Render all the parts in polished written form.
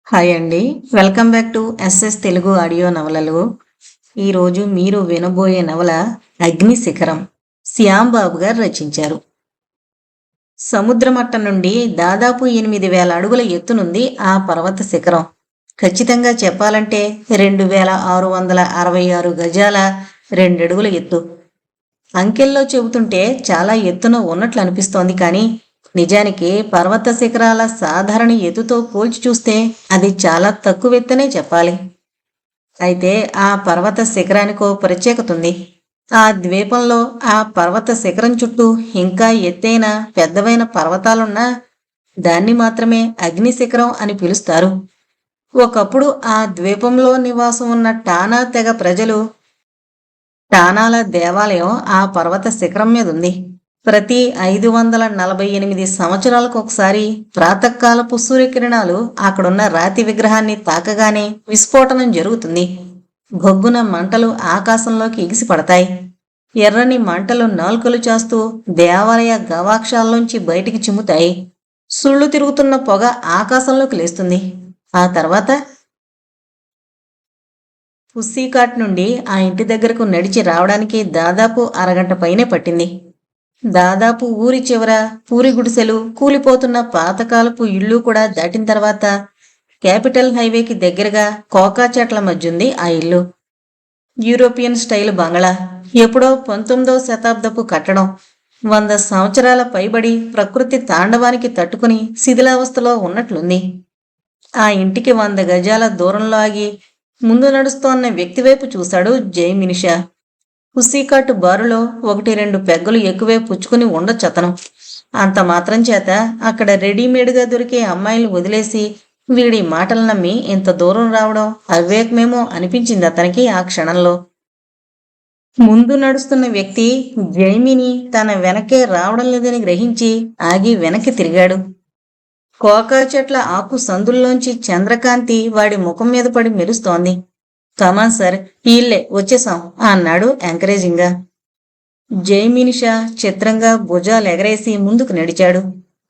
Hi అండి. Welcome back to S S Telugu audio నవలలు. ఈరోజు మీరు వినబోయే నవల అగ్ని శిఖరం. శ్యామ్ బాబు గారు రచించారు. సముద్ర మట్టం నుండి దాదాపు 8,000 అడుగుల ఎత్తునుంది ఆ పర్వత శిఖరం. ఖచ్చితంగా చెప్పాలంటే 2,666 గజాల 2 అడుగుల ఎత్తు. అంకెల్లో చెబుతుంటే చాలా ఎత్తున ఉన్నట్లు అనిపిస్తోంది, కానీ నిజానికి పర్వత శిఖరాల సాధారణ ఎత్తుతో పోల్చి చూస్తే అది చాలా తక్కువ ఎత్తనే చెప్పాలి. అయితే ఆ పర్వత శిఖరానికో ప్రత్యేకత ఉంది. ఆ ద్వీపంలో ఆ పర్వత శిఖరం చుట్టూ ఇంకా ఎత్తైన పెద్దవైన పర్వతాలున్నా దాన్ని మాత్రమే అగ్ని శిఖరం అని పిలుస్తారు. ఒకప్పుడు ఆ ద్వీపంలో నివాసం ఉన్న టానా తెగ ప్రజలు టానాల దేవాలయం ఆ పర్వత శిఖరం మీద ఉంది. ప్రతి 548 సంవత్సరాలకు ఒకసారి ప్రాతకాలపు సూర్యకిరణాలు అక్కడున్న రాతి విగ్రహాన్ని తాకగానే విస్ఫోటనం జరుగుతుంది. బొగ్గున మంటలు ఆకాశంలోకి ఎగిసి పడతాయి. ఎర్రని మంటలు నాల్కలు చాస్తూ దేవాలయ గవాక్షాల్లోంచి బయటికి చిమ్ముతాయి. సుళ్ళు తిరుగుతున్న పొగ ఆకాశంలోకి లేస్తుంది. ఆ తర్వాత పుస్సీకాట్ నుండి ఆ ఇంటి దగ్గరకు నడిచి రావడానికి దాదాపు అరగంట పైనే పట్టింది. దాదాపు ఊరి చివర పూరి గుడిసెలు, కూలిపోతున్న పాతకాలపు ఇళ్ళు కూడా దాటిన తర్వాత క్యాపిటల్ హైవేకి దగ్గరగా కోకా చెట్ల మధ్య ఉంది ఆ ఇల్లు. యూరోపియన్ స్టైల్ బంగళా. ఎప్పుడో 19వ శతాబ్దపు కట్టడం. 100 సంవత్సరాల పైబడి ప్రకృతి తాండవానికి తట్టుకుని శిథిలావస్థలో ఉన్నట్లుంది. ఆ ఇంటికి 100 గజాల దూరంలో ఆగి ముందు నడుస్తోన్న వ్యక్తివైపు చూశాడు జైమినిషా. పుస్సీకాట్ బారులో 1-2 పెగ్గలు ఎక్కువే పుచ్చుకుని ఉండొచ్చతను. అంత మాత్రం చేత అక్కడ రెడీమేడ్గా దొరికే అమ్మాయిలు వదిలేసి వీడి మాటలు నమ్మి ఇంత దూరం రావడం అవివేకమేమో అనిపించింది అతనికి ఆ క్షణంలో. ముందు నడుస్తున్న వ్యక్తి జైమిని తన వెనకే రావడం లేదని గ్రహించి ఆగి వెనక్కి తిరిగాడు. కోకా చెట్ల ఆకు సందుల్లోంచి చంద్రకాంతి వాడి ముఖం మీద పడి మెరుస్తోంది. కమాన్ సార్, ఈళ్ళే వచ్చేసాం అన్నాడు ఎంకరేజింగ్గా. జైమినిషా చిత్రంగా భుజాలు ఎగరేసి ముందుకు నడిచాడు.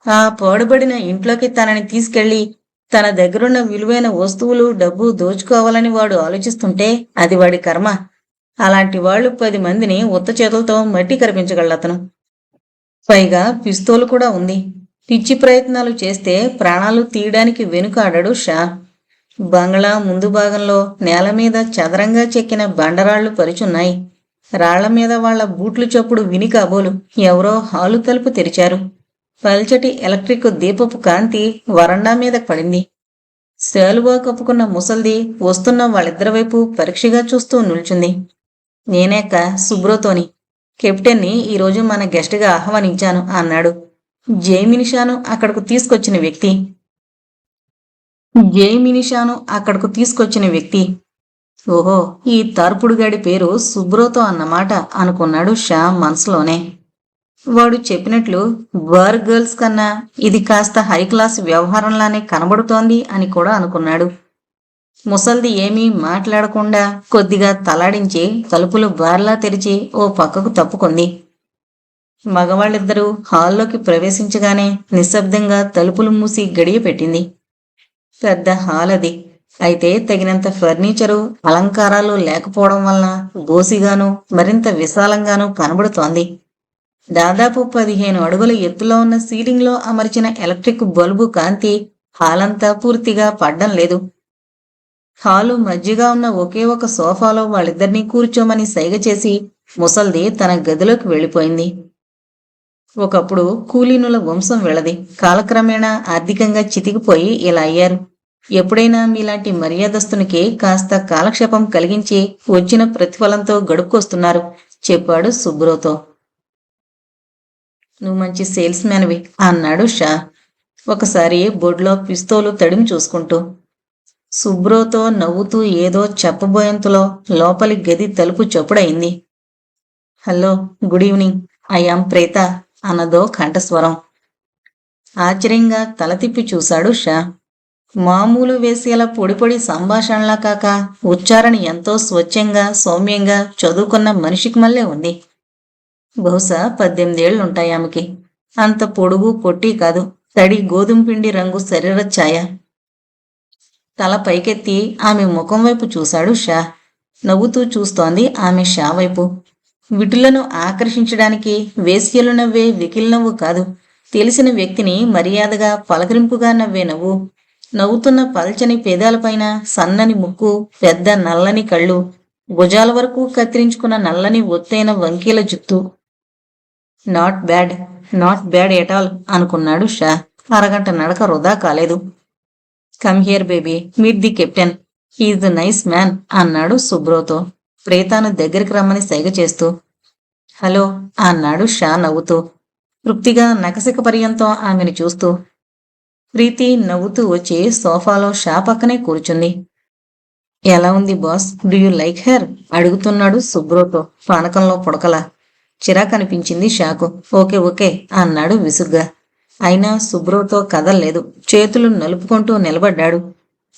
ఆ పాడుబడిన ఇంట్లోకి తనని తీసుకెళ్లి తన దగ్గరున్న విలువైన వస్తువులు, డబ్బు దోచుకోవాలని వాడు ఆలోచిస్తుంటే అది వాడి కర్మ. అలాంటి వాళ్ళు 10 మందిని ఉత్త చేతులతో మట్టి కరిపించగలతను. పైగా పిస్తోలు కూడా ఉంది. పిచ్చి ప్రయత్నాలు చేస్తే ప్రాణాలు తీయడానికి వెనుకాడడు షా. బంగ్లా ముందు భాగంలో నేల మీద చదరంగా చెక్కిన బండరాళ్లు పరిచున్నాయి. రాళ్ల మీద వాళ్ల బూట్లు చప్పుడు విని కాబోలు ఎవరో హాలు తలుపు తెరిచారు. పల్చటి ఎలక్ట్రిక్ దీపపు కాంతి వరండా మీద పడింది. శాలువా కప్పుకున్న ముసల్ది వస్తున్న వాళ్ళిద్దరి వైపు పరీక్షగా చూస్తూ నిల్చుంది. నేనేక సుబ్రోతోని, కెప్టెన్ని ఈరోజు మన గెస్ట్గా ఆహ్వానించాను అన్నాడు జైమినిషాను అక్కడకు తీసుకొచ్చిన వ్యక్తి. ఓహో, ఈ తార్పుడుగాడి పేరు సుబ్రోతో అన్నమాట అనుకున్నాడు షా మనసులోనే. వాడు చెప్పినట్లు బార్ గర్ల్స్ కన్నా ఇది కాస్త హైక్లాస్ వ్యవహారంలానే కనబడుతోంది అని కూడా అనుకున్నాడు. ముసల్ది ఏమీ మాట్లాడకుండా కొద్దిగా తలాడించి తలుపులు బార్లా తెరిచి ఓ పక్కకు తప్పుకుంది. మగవాళ్ళిద్దరూ హాల్లోకి ప్రవేశించగానే నిశ్శబ్దంగా తలుపులు మూసి గడియ పెట్టింది. పెద్ద హాల్ అది. అయితే తగినంత ఫర్నిచరు, అలంకారాలు లేకపోవడం వలన బోసిగాను మరింత విశాలంగానూ కనబడుతోంది. దాదాపు 15 అడుగుల ఎత్తులో ఉన్న సీలింగ్లో అమర్చిన ఎలక్ట్రిక్ బల్బు కాంతి హాలంతా పూర్తిగా పడ్డం లేదు. హాలు మధ్యగా ఉన్న ఒకే ఒక సోఫాలో వాళ్ళిద్దరినీ కూర్చోమని సైగ చేసి ముసల్ది తన గదిలోకి వెళ్ళిపోయింది. ఒకప్పుడు కూలీనుల వంశం వీళ్ళది. కాలక్రమేణా ఆర్థికంగా చితికిపోయి ఇలా అయ్యారు. ఎప్పుడైనా మీలాంటి మర్యాదస్తునికి కాస్త కాలక్షేపం కలిగించి వచ్చిన ప్రతిఫలంతో గడుపుకొస్తున్నారు చెప్పాడు సుబ్రోతో. నువ్వు మంచి సేల్స్ మ్యాన్వి అన్నాడు షా ఒకసారి బొడ్లో పిస్తోలు తడిమి చూసుకుంటూ. సుబ్రోతో నవ్వుతూ ఏదో చెప్పబోయేంతలో లోపలి గది తలుపు చప్పుడయింది. Hello, good evening, I am ప్రేత అన్నదో కంఠస్వరం. ఆశ్చర్యంగా తల తిప్పి చూశాడు షా. మామూలు వేసేల పొడి పొడి సంభాషణలా కాక ఉచ్చారణ ఎంతో స్వచ్ఛంగా సౌమ్యంగా చదువుకున్న మనిషికి మళ్ళీ ఉంది. బహుశా 18 ఏళ్లుంటాయి ఆమెకి. అంత పొడుగు పొట్టి కాదు, తడి గోధుమ పిండి రంగు శరీర ఛాయ. తల పైకెత్తి ఆమె ముఖం వైపు చూశాడు షా. నవ్వుతూ చూస్తోంది ఆమె షా వైపు. విటులను ఆకర్షించడానికి వేశ్యలు నవ్వే వెకిల్ నవ్వు కాదు, తెలిసిన వ్యక్తిని మర్యాదగా పలకరింపుగా నవ్వే నవ్వు. నవ్వుతున్న పల్చని పేదాలపైన సన్నని ముక్కు, పెద్ద నల్లని కళ్ళు, భుజాల వరకు కత్తిరించుకున్న నల్లని ఒత్తైన వంకీల జుత్తు. Not bad, not bad at all అనుకున్నాడు షా. అరగంట నడక వృధా కాలేదు. Come here baby, meet the captain, he's the nice man అన్నాడు సుబ్రోతో ప్రేతాను దగ్గరికి రమ్మని సైగ చేస్తూ. హలో అన్నాడు షా నవ్వుతూ, తృప్తిగా నకసిక పర్యంతం ఆమెను చూస్తూ. ప్రీతి నవ్వుతూ వచ్చి సోఫాలో షా పక్కనే కూర్చుంది. ఎలా ఉంది boss, do you like her అడుగుతున్నాడు సుబ్రోతో పానకంలో పుడకలా. చిరాకనిపించింది షాకు. ఓకే ఓకే అన్నాడు విసుగ్గా. అయినా సుబ్రోతో కదల్లేదు. చేతులు నలుపుకుంటూ నిలబడ్డాడు.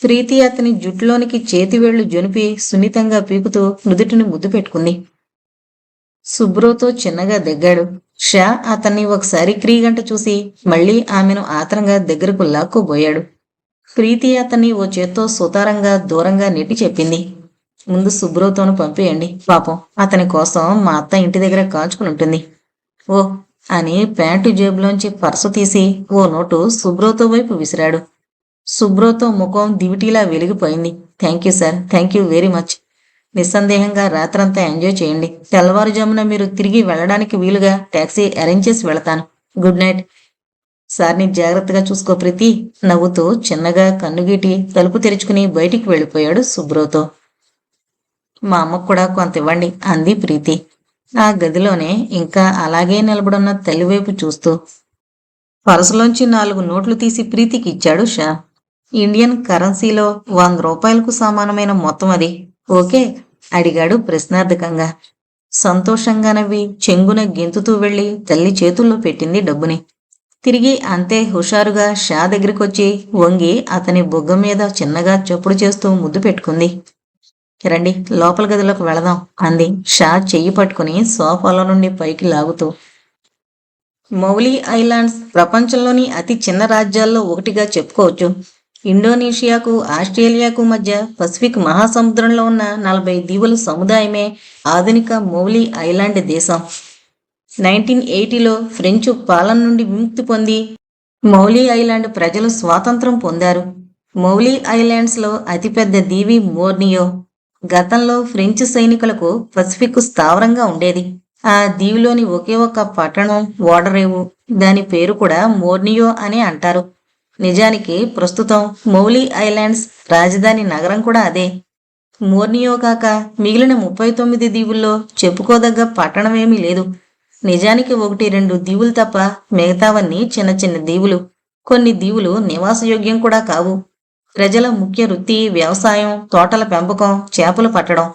ప్రీతి అతని జుట్టులోనికి చేతివేళ్లు జొనిపి సున్నితంగా పీకుతూ నుదుటిని ముద్దు పెట్టుకుంది. సుబ్రోతో చిన్నగా దగ్గాడు. షా అతన్ని ఒకసారి క్రీగంట చూసి మళ్లీ ఆమెను ఆత్రంగా దగ్గరకు లాక్కుపోయాడు. ప్రీతి అతన్ని ఓ చేత్తో సుతారంగా దూరంగా నెట్టి చెప్పింది. ముందు సుబ్రోతోను పంపేయండి, పాపం అతని కోసం మా అత్త ఇంటి దగ్గర కాచుకుని ఉంటుంది. ఓ అని ప్యాంటు జేబులోంచి పర్సు తీసి ఓ నోటు సుబ్రోతో వైపు విసిరాడు. సుబ్రోతో ముఖం దివిటీలా వెలిగిపోయింది. Thank you sir, thank you very much. నిస్సందేహంగా రాత్రంతా ఎంజాయ్ చేయండి. తెల్లవారుజామున మీరు తిరిగి వెళ్ళడానికి వీలుగా టాక్సీ అరేంజ్ చేసి వెళతాను. Good night. సార్ని జాగ్రత్తగా చూసుకో ప్రీతి. నవ్వుతూ చిన్నగా కన్నుగీటి తలుపు తెరుచుకుని బయటికి వెళ్ళిపోయాడు సుబ్రోతో. మా అమ్మకు కూడా కొంత ఇవ్వండి అంది ప్రీతి ఆ గదిలోనే ఇంకా అలాగే నిలబడున్న తల్లివైపు చూస్తూ. పరసులోంచి 4 నోట్లు తీసి ప్రీతికి ఇచ్చాడు షా. ఇండియన్ కరెన్సీలో 100 రూపాయలకు సమానమైన మొత్తం అది. ఓకే అడిగాడు ప్రశ్నార్థకంగా. సంతోషంగా నవ్వి చెంగున గెంతుతూ వెళ్లి తల్లి చేతుల్లో పెట్టింది డబ్బుని. తిరిగి అంతే హుషారుగా షా దగ్గరికొచ్చి వంగి అతని బొగ్గ మీద చిన్నగా చప్పుడు చేస్తూ ముద్దు పెట్టుకుంది. రండి లోపల గదిలోకి వెళదాం అంది షా చెయ్యి పట్టుకుని సోఫాలో నుండి పైకి లాగుతూ. మౌలి ఐలాండ్స్ ప్రపంచంలోని అతి చిన్న రాజ్యాల్లో ఒకటిగా చెప్పుకోవచ్చు. ఇండోనేషియాకు ఆస్ట్రేలియాకు మధ్య పసిఫిక్ మహాసముద్రంలో ఉన్న 40 దీవుల సముదాయమే ఆధునిక మౌలి ఐలాండ్ దేశం. 1980లో ఫ్రెంచ్ పాలన నుండి విముక్తి పొంది మౌలి ఐలాండ్ ప్రజలు స్వాతంత్రం పొందారు. మౌలి ఐలాండ్స్లో అతిపెద్ద దీవి మోర్నియో. గతంలో ఫ్రెంచ్ సైనికులకు పసిఫిక్ స్థావరంగా ఉండేది. ఆ దీవిలోని ఒకే ఒక పట్టణం ఓడరేవు. దాని పేరు కూడా మోర్నియో అనే అంటారు. నిజానికి ప్రస్తుతం మౌలి ఐలాండ్స్ రాజధాని నగరం కూడా అదే. మోర్నియో కాక మిగిలిన 39 దీవుల్లో చెప్పుకోదగ్గ పట్టణమేమీ లేదు. నిజానికి 1-2 దీవులు తప్ప మిగతావన్నీ చిన్న చిన్న దీవులు. కొన్ని దీవులు నివాసయోగ్యం కూడా కావు. ప్రజల ముఖ్య వృత్తి వ్యవసాయం, తోటల పెంపకం, చేపలు పట్టడం.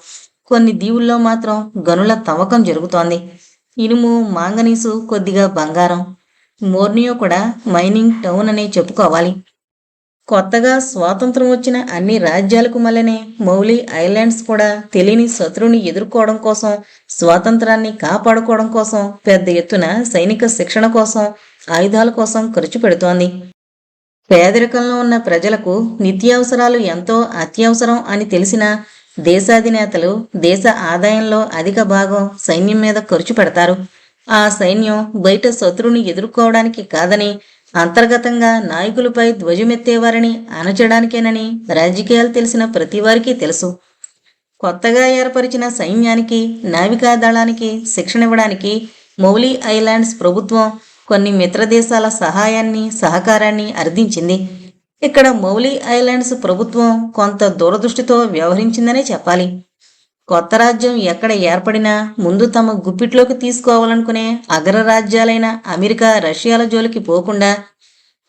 కొన్ని దీవుల్లో మాత్రం గనుల తవ్వకం జరుగుతోంది. ఇనుము, మాంగనీసు, కొద్దిగా బంగారం. మోర్నియో కూడా మైనింగ్ టౌన్ అనే చెప్పుకోవాలి. కొత్తగా స్వాతంత్రం వచ్చిన అన్ని రాజ్యాలకు మళ్ళనే మౌలి ఐలాండ్స్ కూడా తెలియని శత్రువుని ఎదుర్కోవడం కోసం, స్వాతంత్రాన్ని కాపాడుకోవడం కోసం, పెద్ద ఎత్తున సైనిక శిక్షణ కోసం, ఆయుధాల కోసం ఖర్చు పెడుతోంది. పేదరికంలో ఉన్న ప్రజలకు నిత్యావసరాలు ఎంతో అత్యవసరం అని తెలిసిన దేశాధినేతలు దేశ ఆదాయంలో అధిక భాగం సైన్యం మీద ఖర్చు పెడతారు. ఆ సైన్యం బయట శత్రువుని ఎదుర్కోవడానికి కాదని, అంతర్గతంగా నాయకులపై ధ్వజమెత్తేవారిని అణచడానికేనని రాజకీయాలు తెలిసిన ప్రతివారికి తెలుసు. కొత్తగా ఏర్పరిచిన సైన్యానికి, నావికా దళానికి శిక్షణ ఇవ్వడానికి మౌలి ఐలాండ్స్ ప్రభుత్వం కొన్ని మిత్రదేశాల సహాయాన్ని, సహకారాన్ని అర్థించింది. ఇక్కడ మౌలి ఐలాండ్స్ ప్రభుత్వం కొంత దూరదృష్టితో వ్యవహరించిందనే చెప్పాలి. కొత్త రాజ్యం ఎక్కడ ఏర్పడినా ముందు తమ గుప్పిట్లోకి తీసుకోవాలనుకునే అగ్రరాజ్యాలైన అమెరికా, రష్యాల జోలికి పోకుండా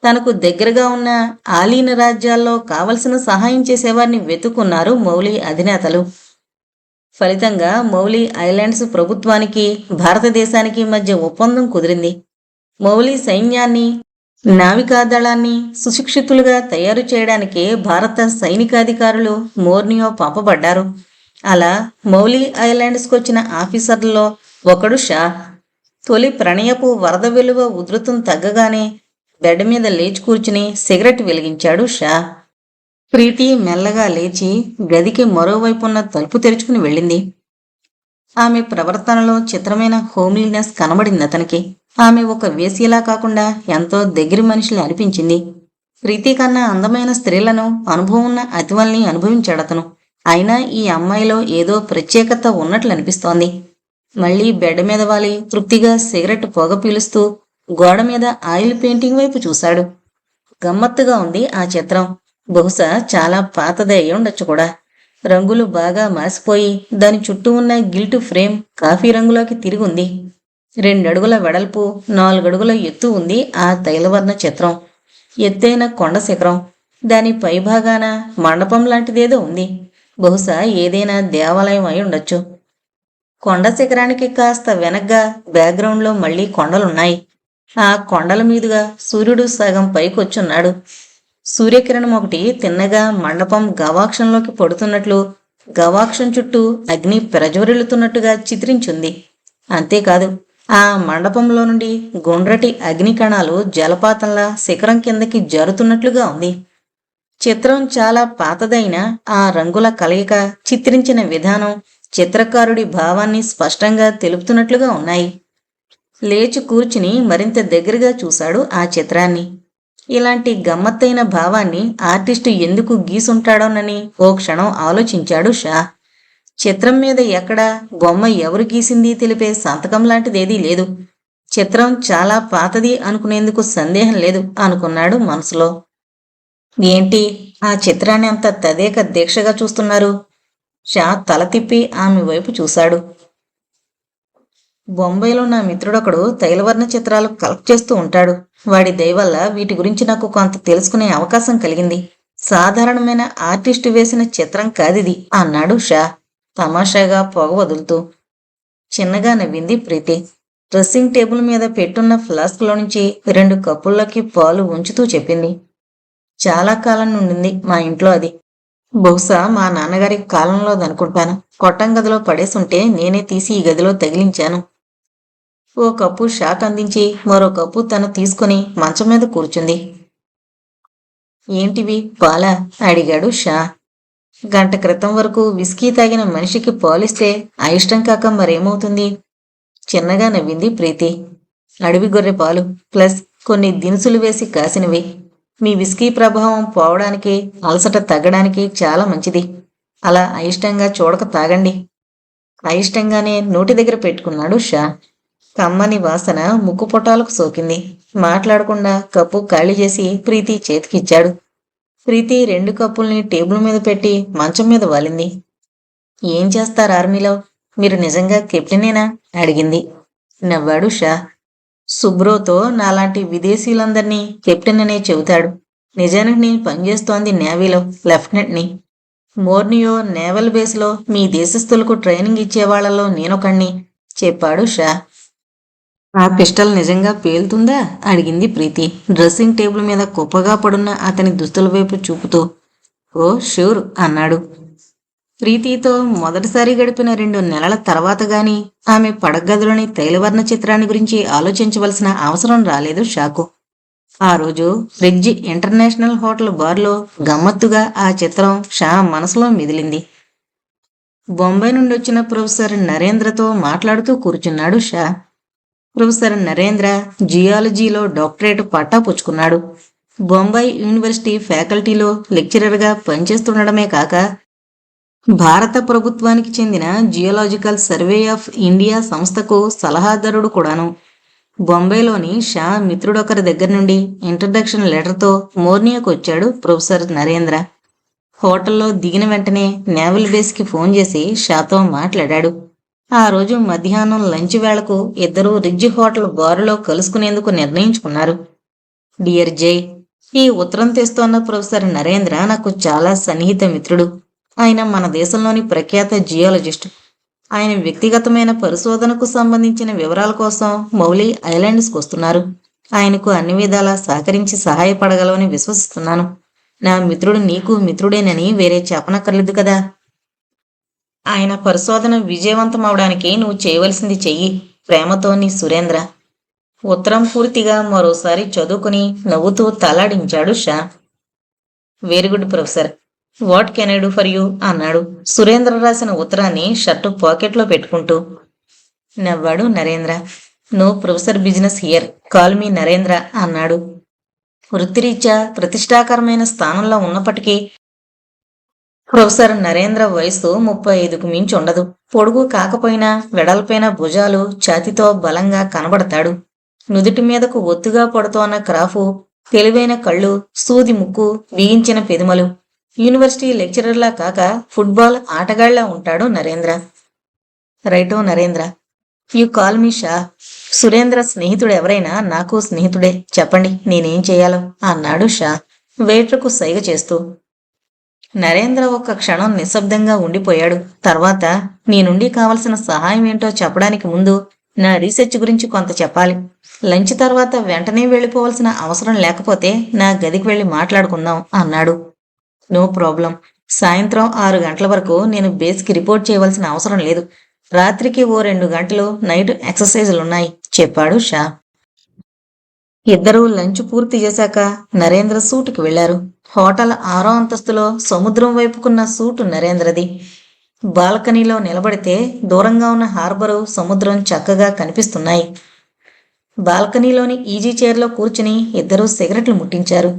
తనకు దగ్గరగా ఉన్న ఆలీన రాజ్యాల్లో కావలసిన సహాయం చేసేవారిని వెతుక్కున్నారు మౌలి అధినేతలు. ఫలితంగా మౌలి ఐలాండ్స్ ప్రభుత్వానికి, భారతదేశానికి మధ్య ఒప్పందం కుదిరింది. మౌలి సైన్యాన్ని, నావికాదళాన్ని సుశిక్షితులుగా తయారు చేయడానికే భారత సైనికాధికారులు మోర్నియో పంపబడ్డారు. అలా మౌలి ఐలాండ్స్కి వచ్చిన ఆఫీసర్లలో ఒకడు షా. తొలి ప్రణయపు వరద వెలువ ఉధృతం తగ్గగానే బెడ్ మీద లేచి కూర్చుని సిగరెట్ వెలిగించాడు షా. ప్రీతి మెల్లగా లేచి గదికి మరోవైపున్న తలుపు తెరుచుకుని వెళ్ళింది. ఆమె ప్రవర్తనలో చిత్రమైన హోమ్లీనెస్ కనబడింది అతనికి. ఆమె ఒక వేశ్యలా కాకుండా ఎంతో దగ్గరి మనిషిలా అనిపించింది. ప్రీతి కన్నా అందమైన స్త్రీలను అనుభవం ఉన్న అతివల్ని అనుభవించాడతను. అయినా ఈ అమ్మాయిలో ఏదో ప్రత్యేకత ఉన్నట్లు అనిపిస్తోంది. మళ్లీ బెడ్ మీద వాలి తృప్తిగా సిగరెట్ పొగ పీలుస్తూ గోడ మీద ఆయిల్ పెయింటింగ్ వైపు చూశాడు. గమ్మత్తుగా ఉంది ఆ చిత్రం. బహుశా చాలా పాతదే అయి ఉండొచ్చు కూడా. రంగులు బాగా మాసిపోయి దాని చుట్టూ ఉన్న గిల్టు ఫ్రేమ్ కాఫీ రంగులోకి తిరిగి ఉంది. 2 అడుగుల వెడల్పు, 4 అడుగుల ఎత్తు ఉంది ఆ తైలవర్ణ చిత్రం. ఎత్తైన కొండ శిఖరం, దాని పైభాగాన మండపం లాంటిదేదో ఉంది. బహుశా ఏదైనా దేవాలయం అయి ఉండొచ్చు. కొండ శిఖరానికి కాస్త వెనగ్గా బ్యాక్గ్రౌండ్లో మళ్లీ కొండలున్నాయి. ఆ కొండల మీదుగా సూర్యుడు సగం పైకొచ్చున్నాడు. సూర్యకిరణం ఒకటి తిన్నగా మండపం గవాక్షంలోకి పడుతున్నట్లు, గవాక్షం చుట్టూ అగ్ని ప్రజ్వరిల్లుతున్నట్టుగా చిత్రించుంది. అంతేకాదు, ఆ మండపంలో నుండి గుండ్రటి అగ్ని కణాలు జలపాతంలా శిఖరం కిందకి జరుతున్నట్లుగా ఉంది. చిత్రం చాలా పాతదైన ఆ రంగుల కలయిక, చిత్రించిన విధానం చిత్రకారుడి భావాన్ని స్పష్టంగా తెలుపుతున్నట్లుగా ఉన్నాయి. లేచి కూర్చుని మరింత దగ్గరగా చూశాడు ఆ చిత్రాన్ని. ఇలాంటి గమ్మత్తైన భావాన్ని ఆర్టిస్టు ఎందుకు గీసుంటాడోనని ఓ క్షణం ఆలోచించాడు షా. చిత్రం మీద ఎక్కడా బొమ్మ ఎవరు గీసింది తెలిపే సంతకం లాంటిదేదీ లేదు. చిత్రం చాలా పాతది అనుకునేందుకు సందేహం లేదు అనుకున్నాడు మనసులో. ఏంటి, ఆ చిత్రాన్ని అంత తదేక దీక్షగా చూస్తున్నారు? షా తల తిప్పి ఆమె వైపు చూశాడు. బొంబాయిలో నా మిత్రుడొకడు తైలవర్ణ చిత్రాలు కలెక్ట్ చేస్తూ ఉంటాడు. వాడి దయవల్ల వీటి గురించి నాకు కొంత తెలుసుకునే అవకాశం కలిగింది. సాధారణమైన ఆర్టిస్టు వేసిన చిత్రం కాదిది అన్నాడు షా తమాషాగా పొగ వదులుతూ. చిన్నగా నవ్వింది ప్రీతి. డ్రెస్సింగ్ టేబుల్ మీద పెట్టున్న ఫ్లాస్క్లో నుంచి 2 కప్పుల్లోకి పాలు ఉంచుతూ చెప్పింది. చాలా కాలం నుండింది మా ఇంట్లో అది. బహుశా మా నాన్నగారి కాలంలోదనుకుంటాను. కొట్టం గదిలో పడేసుంటే నేనే తీసి ఈ గదిలో తగిలించాను. ఓ కప్పు షాక్ అందించి మరో కప్పు తను తీసుకుని మంచం మీద కూర్చుంది. ఏంటివి, పాలా? అడిగాడు షా. గంట క్రితం వరకు విస్కీ తాగిన మనిషికి పాలిస్తే అయిష్టం కాక మరేమవుతుంది? చిన్నగా నవ్వింది ప్రీతి. అడవి గొర్రె పాలు ప్లస్ కొన్ని దినుసులు వేసి కాసినవి. మీ విస్కీ ప్రభావం పోవడానికి, అలసట తగ్గడానికి చాలా మంచిది. అలా అయిష్టంగా చూడక తాగండి. అయిష్టంగానే నోటి దగ్గర పెట్టుకున్నాడు షా. కమ్మని వాసన ముక్కు పొటాలకు సోకింది. మాట్లాడకుండా కప్పు ఖాళీ చేసి ప్రీతి చేతికిచ్చాడు. ప్రీతి 2 కప్పుల్ని టేబుల్ మీద పెట్టి మంచం మీద వాలింది. ఏం చేస్తారు ఆర్మీలో? మీరు నిజంగా కెప్టెనేనా? అడిగింది. నవ్వాడు షా. సుబ్రోతో నాలాంటి విదేశీయులందరినీ కెప్టెన్ అనే చెబుతాడు. నిజానికి నేను పనిచేస్తోంది నేవీలో, లెఫ్టినెంట్ని. మోర్నియో నేవల్ బేస్లో మీ దేశస్థులకు ట్రైనింగ్ ఇచ్చేవాళ్లలో నేనొకణ్ణి చెప్పాడు షా. ఆ పిస్టల్ నిజంగా పేలుతుందా? అడిగింది ప్రీతి డ్రెస్సింగ్ టేబుల్ మీద కుప్పగా పడున్న అతని దుస్తుల వైపు చూపుతూ. ఓ షూర్ అన్నాడు. ప్రీతితో మొదటిసారి గడిపిన 2 నెలల తర్వాత గాని ఆమె పడగదిలోని తైలవర్ణ చిత్రాన్ని గురించి ఆలోచించవలసిన అవసరం రాలేదు షాకు. ఆ రోజు ఫ్రిడ్జ్ ఇంటర్నేషనల్ హోటల్ బార్లో గమ్మత్తుగా ఆ చిత్రం షా మనసులో మిదిలింది. బొంబాయి నుండి వచ్చిన ప్రొఫెసర్ నరేంద్రతో మాట్లాడుతూ కూర్చున్నాడు షా. ప్రొఫెసర్ నరేంద్ర జియాలజీలో డాక్టరేట్ పట్టా పుచ్చుకున్నాడు. బొంబాయి యూనివర్సిటీ ఫ్యాకల్టీలో లెక్చరర్గా పనిచేస్తుండడమే కాక భారత ప్రభుత్వానికి చెందిన జియోలాజికల్ సర్వే ఆఫ్ ఇండియా సంస్థకు సలహాదారుడు కూడాను. బొంబాయిలోని షా మిత్రుడొకరి దగ్గర నుండి ఇంట్రడక్షన్ లెటర్తో మోర్నియాకు వచ్చాడు ప్రొఫెసర్ నరేంద్ర. హోటల్లో దిగిన వెంటనే నేవల్ బేస్కి ఫోన్ చేసి షాతో మాట్లాడాడు. ఆ రోజు మధ్యాహ్నం లంచ్ వేళకు ఇద్దరూ రిడ్జ్ హోటల్ బారులో కలుసుకునేందుకు నిర్ణయించుకున్నారు. డియర్ జై, ఈ ఉత్తరం తెస్తోన్న ప్రొఫెసర్ నరేంద్ర నాకు చాలా సన్నిహిత మిత్రుడు. ఆయన మన దేశంలోని ప్రఖ్యాత జియాలజిస్ట్. ఆయన వ్యక్తిగతమైన పరిశోధనకు సంబంధించిన వివరాల కోసం మౌలి ఐలాండ్స్కి వస్తున్నారు. ఆయనకు అన్ని విధాలా సహకరించి సహాయపడగలవని విశ్వసిస్తున్నాను. నా మిత్రుడు నీకు మిత్రుడేనని వేరే చెప్పనక్కర్లేదు కదా. ఆయన పరిశోధన విజయవంతం అవడానికి నువ్వు చేయవలసింది చెయ్యి. ప్రేమతో నీ సురేంద్ర. ఉత్తరం పూర్తిగా మరోసారి చదువుకుని నవ్వుతూ తలాడించాడు Shah. Very good professor. What can I do for you అన్నాడు సురేంద్ర రాసిన ఉత్తరాన్ని షర్టు పాకెట్లో పెట్టుకుంటూ. నవ్వాడు Narendra. No professor business here, call me Narendra అన్నాడు. వృత్తిరీత్యా ప్రతిష్టాకరమైన స్థానంలో ఉన్నప్పటికీ ప్రొఫెసర్ నరేంద్ర వయసు 35కు మించి ఉండదు. పొడుగు కాకపోయినా వెడల్పైన భుజాలు, ఛాతితో బలంగా కనబడతాడు. నుదుటి మీదకు ఒత్తుగా పడుతోన్న క్రాఫు, తెలివైన కళ్ళు, సూది ముక్కు, బిగించిన పెదిమలు. యూనివర్సిటీ లెక్చరర్లా కాక ఫుట్బాల్ ఆటగాళ్లా ఉంటాడు Narendra. Righto Narendra, you call me Shah. Surendra స్నేహితుడు ఎవరైనా నాకు స్నేహితుడే. చెప్పండి నేనేం చేయాలో అన్నాడు షా వెయిటర్కు సైగ చేస్తూ. నరేంద్ర ఒక్క క్షణం నిశ్శబ్దంగా ఉండిపోయాడు. తర్వాత నీ నుండి కావలసిన సహాయం ఏంటో చెప్పడానికి ముందు నా రీసెర్చ్ గురించి కొంత చెప్పాలి. లంచ్ తర్వాత వెంటనే వెళ్ళిపోవలసిన అవసరం లేకపోతే నా గదికి వెళ్ళి మాట్లాడుకుందాం అన్నాడు. No problem. సాయంత్రం 6 గంటల వరకు నేను బేస్కి రిపోర్ట్ చేయవలసిన అవసరం లేదు. రాత్రికి ఓ 2 గంటలు నైట్ ఎక్సర్సైజులున్నాయి చెప్పాడు షా. ఇద్దరూ లంచ్ పూర్తి చేశాక నరేంద్ర సూటుకి వెళ్లారు. హోటల్ 6వ అంతస్తులో సముద్రం వైపుకున్న సూటు నరేంద్రది. బాల్కనీలో నిలబడితే దూరంగా ఉన్న హార్బరు, సముద్రం చక్కగా కనిపిస్తున్నాయి. బాల్కనీలోని ఈజీ చైర్లో కూర్చుని ఇద్దరూ సిగరెట్లు ముట్టించారు.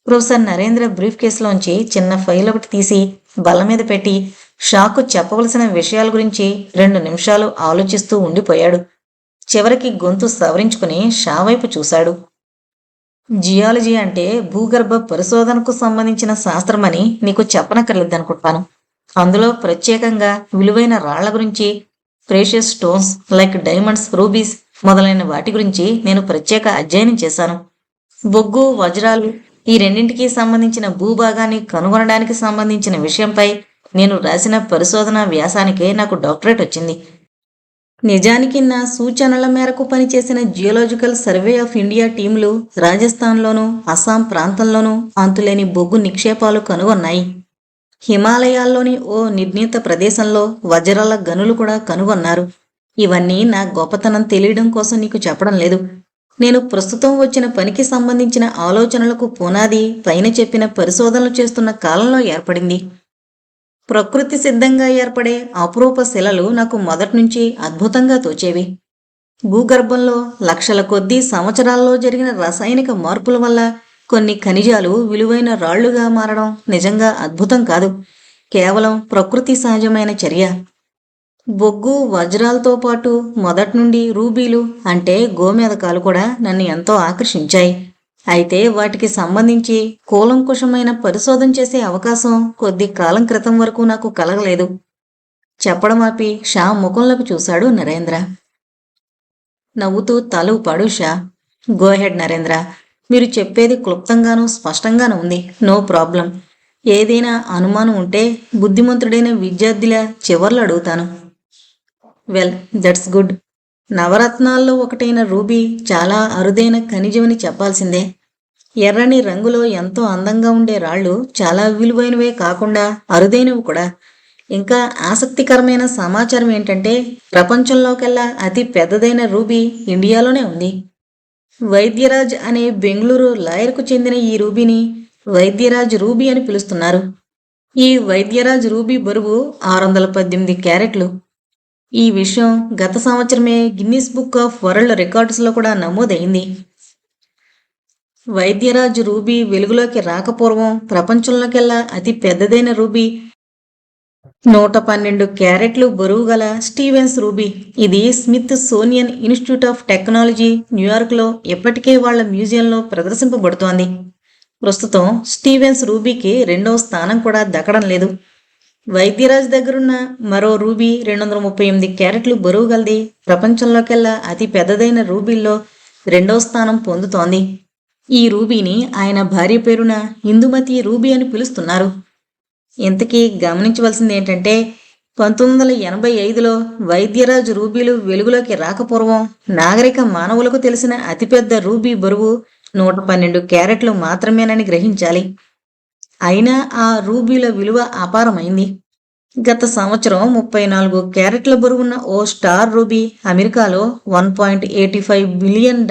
ప్రొఫెసర్ నరేంద్ర బ్రీఫ్ కేసులోంచి చిన్న ఫైల్ ఒకటి తీసి బల్ల మీద పెట్టి షాకు చెప్పవలసిన విషయాల గురించి 2 నిమిషాలు ఆలోచిస్తూ ఉండిపోయాడు. చివరికి గొంతు సవరించుకుని షా వైపు చూశాడు. జియాలజీ అంటే భూగర్భ పరిశోధనకు సంబంధించిన శాస్త్రమని నీకు చెప్పనక్కర్లేదనుకుంటాను. అందులో ప్రత్యేకంగా విలువైన రాళ్ల గురించి, precious stones like diamonds, rubies మొదలైన వాటి గురించి నేను ప్రత్యేక అధ్యయనం చేశాను. బొగ్గు, వజ్రాలు ఈ రెండింటికి సంబంధించిన భూభాగాన్ని కనుగొనడానికి సంబంధించిన విషయంపై నేను రాసిన పరిశోధన వ్యాసానికే నాకు డాక్టరేట్ వచ్చింది. నిజానికి నా సూచనల మేరకు పనిచేసిన జియోలాజికల్ సర్వే ఆఫ్ ఇండియా టీంలు రాజస్థాన్లోనూ అస్సాం ప్రాంతంలోనూ అంతులేని బొగ్గు నిక్షేపాలు కనుగొన్నాయి. హిమాలయాల్లోని ఓ నిర్ణీత ప్రదేశంలో వజ్రాల గనులు కూడా కనుగొన్నారు. ఇవన్నీ నా గొప్పతనం తెలియడం కోసం నీకు చెప్పడం లేదు. నేను ప్రస్తుతం వచ్చిన పనికి సంబంధించిన ఆలోచనలకు పునాది పైన చెప్పిన పరిశోధనలు చేస్తున్న కాలంలో ఏర్పడింది. ప్రకృతి సిద్ధంగా ఏర్పడే అపురూప శిలలు నాకు మొదటి నుంచి అద్భుతంగా తోచేవి. భూగర్భంలో లక్షల కొద్దీ సంవత్సరాల్లో జరిగిన రసాయనిక మార్పుల వల్ల కొన్ని ఖనిజాలు విలువైన రాళ్లుగా మారడం నిజంగా అద్భుతం కాదు, కేవలం ప్రకృతి సహజమైన చర్య. బొగ్గు, వజ్రాలతో పాటు మొదటి నుండి రూబీలు అంటే గోమేధకాలు కూడా నన్ను ఎంతో ఆకర్షించాయి. అయితే వాటికి సంబంధించి కూలంకుషమైన పరిశోధన చేసే అవకాశం కొద్ది కాలం క్రితం వరకు నాకు కలగలేదు. చెప్పడం ఆపి షా ముఖంలోకి చూశాడు నరేంద్ర. నవ్వుతూ తల ఊపాడు షా. గో హెడ్ నరేంద్ర, మీరు చెప్పేది క్లుప్తంగానూ స్పష్టంగానూ ఉంది. No problem. ఏదైనా అనుమానం ఉంటే బుద్ధిమంతుడైన విద్యార్థిలా చివర్లు అడుగుతాను. Well, that's good. నవరత్నాల్లో ఒకటైన రూబీ చాలా అరుదైన ఖనిజమని చెప్పాల్సిందే. ఎర్రని రంగులో ఎంతో అందంగా ఉండే రాళ్ళు చాలా విలువైనవే కాకుండా అరుదైనవి కూడా. ఇంకా ఆసక్తికరమైన సమాచారం ఏంటంటే ప్రపంచంలోకెల్లా అతి పెద్దదైన రూబీ ఇండియాలోనే ఉంది. వైద్యరాజ్ అనే బెంగళూరు లాయర్కు చెందిన ఈ రూబీని వైద్యరాజ్ రూబీ అని పిలుస్తున్నారు. ఈ వైద్యరాజ్ రూబీ బరువు 618 క్యారెట్లు. ఈ విషయం గత సంవత్సరమే గిన్నిస్ బుక్ ఆఫ్ వరల్డ్ రికార్డ్స్లో కూడా నమోదైంది. వైద్యరాజ్ రూబీ వెలుగులోకి రాకపూర్వం ప్రపంచంలోకెల్లా అతి పెద్దదైన రూబీ 112 క్యారెట్లు బరువు గల స్టీవెన్స్ రూబీ. ఇది స్మిత్ సోనియన్ ఇన్స్టిట్యూట్ ఆఫ్ టెక్నాలజీ న్యూయార్క్లో ఎప్పటికే వాళ్ల మ్యూజియంలో ప్రదర్శింపబడుతోంది. ప్రస్తుతం స్టీవెన్స్ రూబీకి 2వ స్థానం కూడా దక్కడం లేదు. వైద్యరాజ్ దగ్గరున్న మరో రూబీ 238 క్యారెట్లు బరువు గలది ప్రపంచంలోకెల్లా అతి పెద్దదైన రూబీల్లో 2వ స్థానం పొందుతోంది. ఈ రూబీని ఆయన భార్య పేరున ఇందుమతి రూబీ అని పిలుస్తున్నారు. ఇంతకీ గమనించవలసింది ఏంటంటే 1985లో వైద్యరాజ్ రూబీలు వెలుగులోకి రాకపూర్వం నాగరిక మానవులకు తెలిసిన అతిపెద్ద రూబీ బరువు 112 క్యారెట్లు మాత్రమేనని గ్రహించాలి. అయినా ఆ రూబీల విలువ అపారమైంది. గత సంవత్సరం 34 క్యారెట్ల బరువున్న ఓ స్టార్ రూబీ అమెరికాలో $1.85 బిలియన్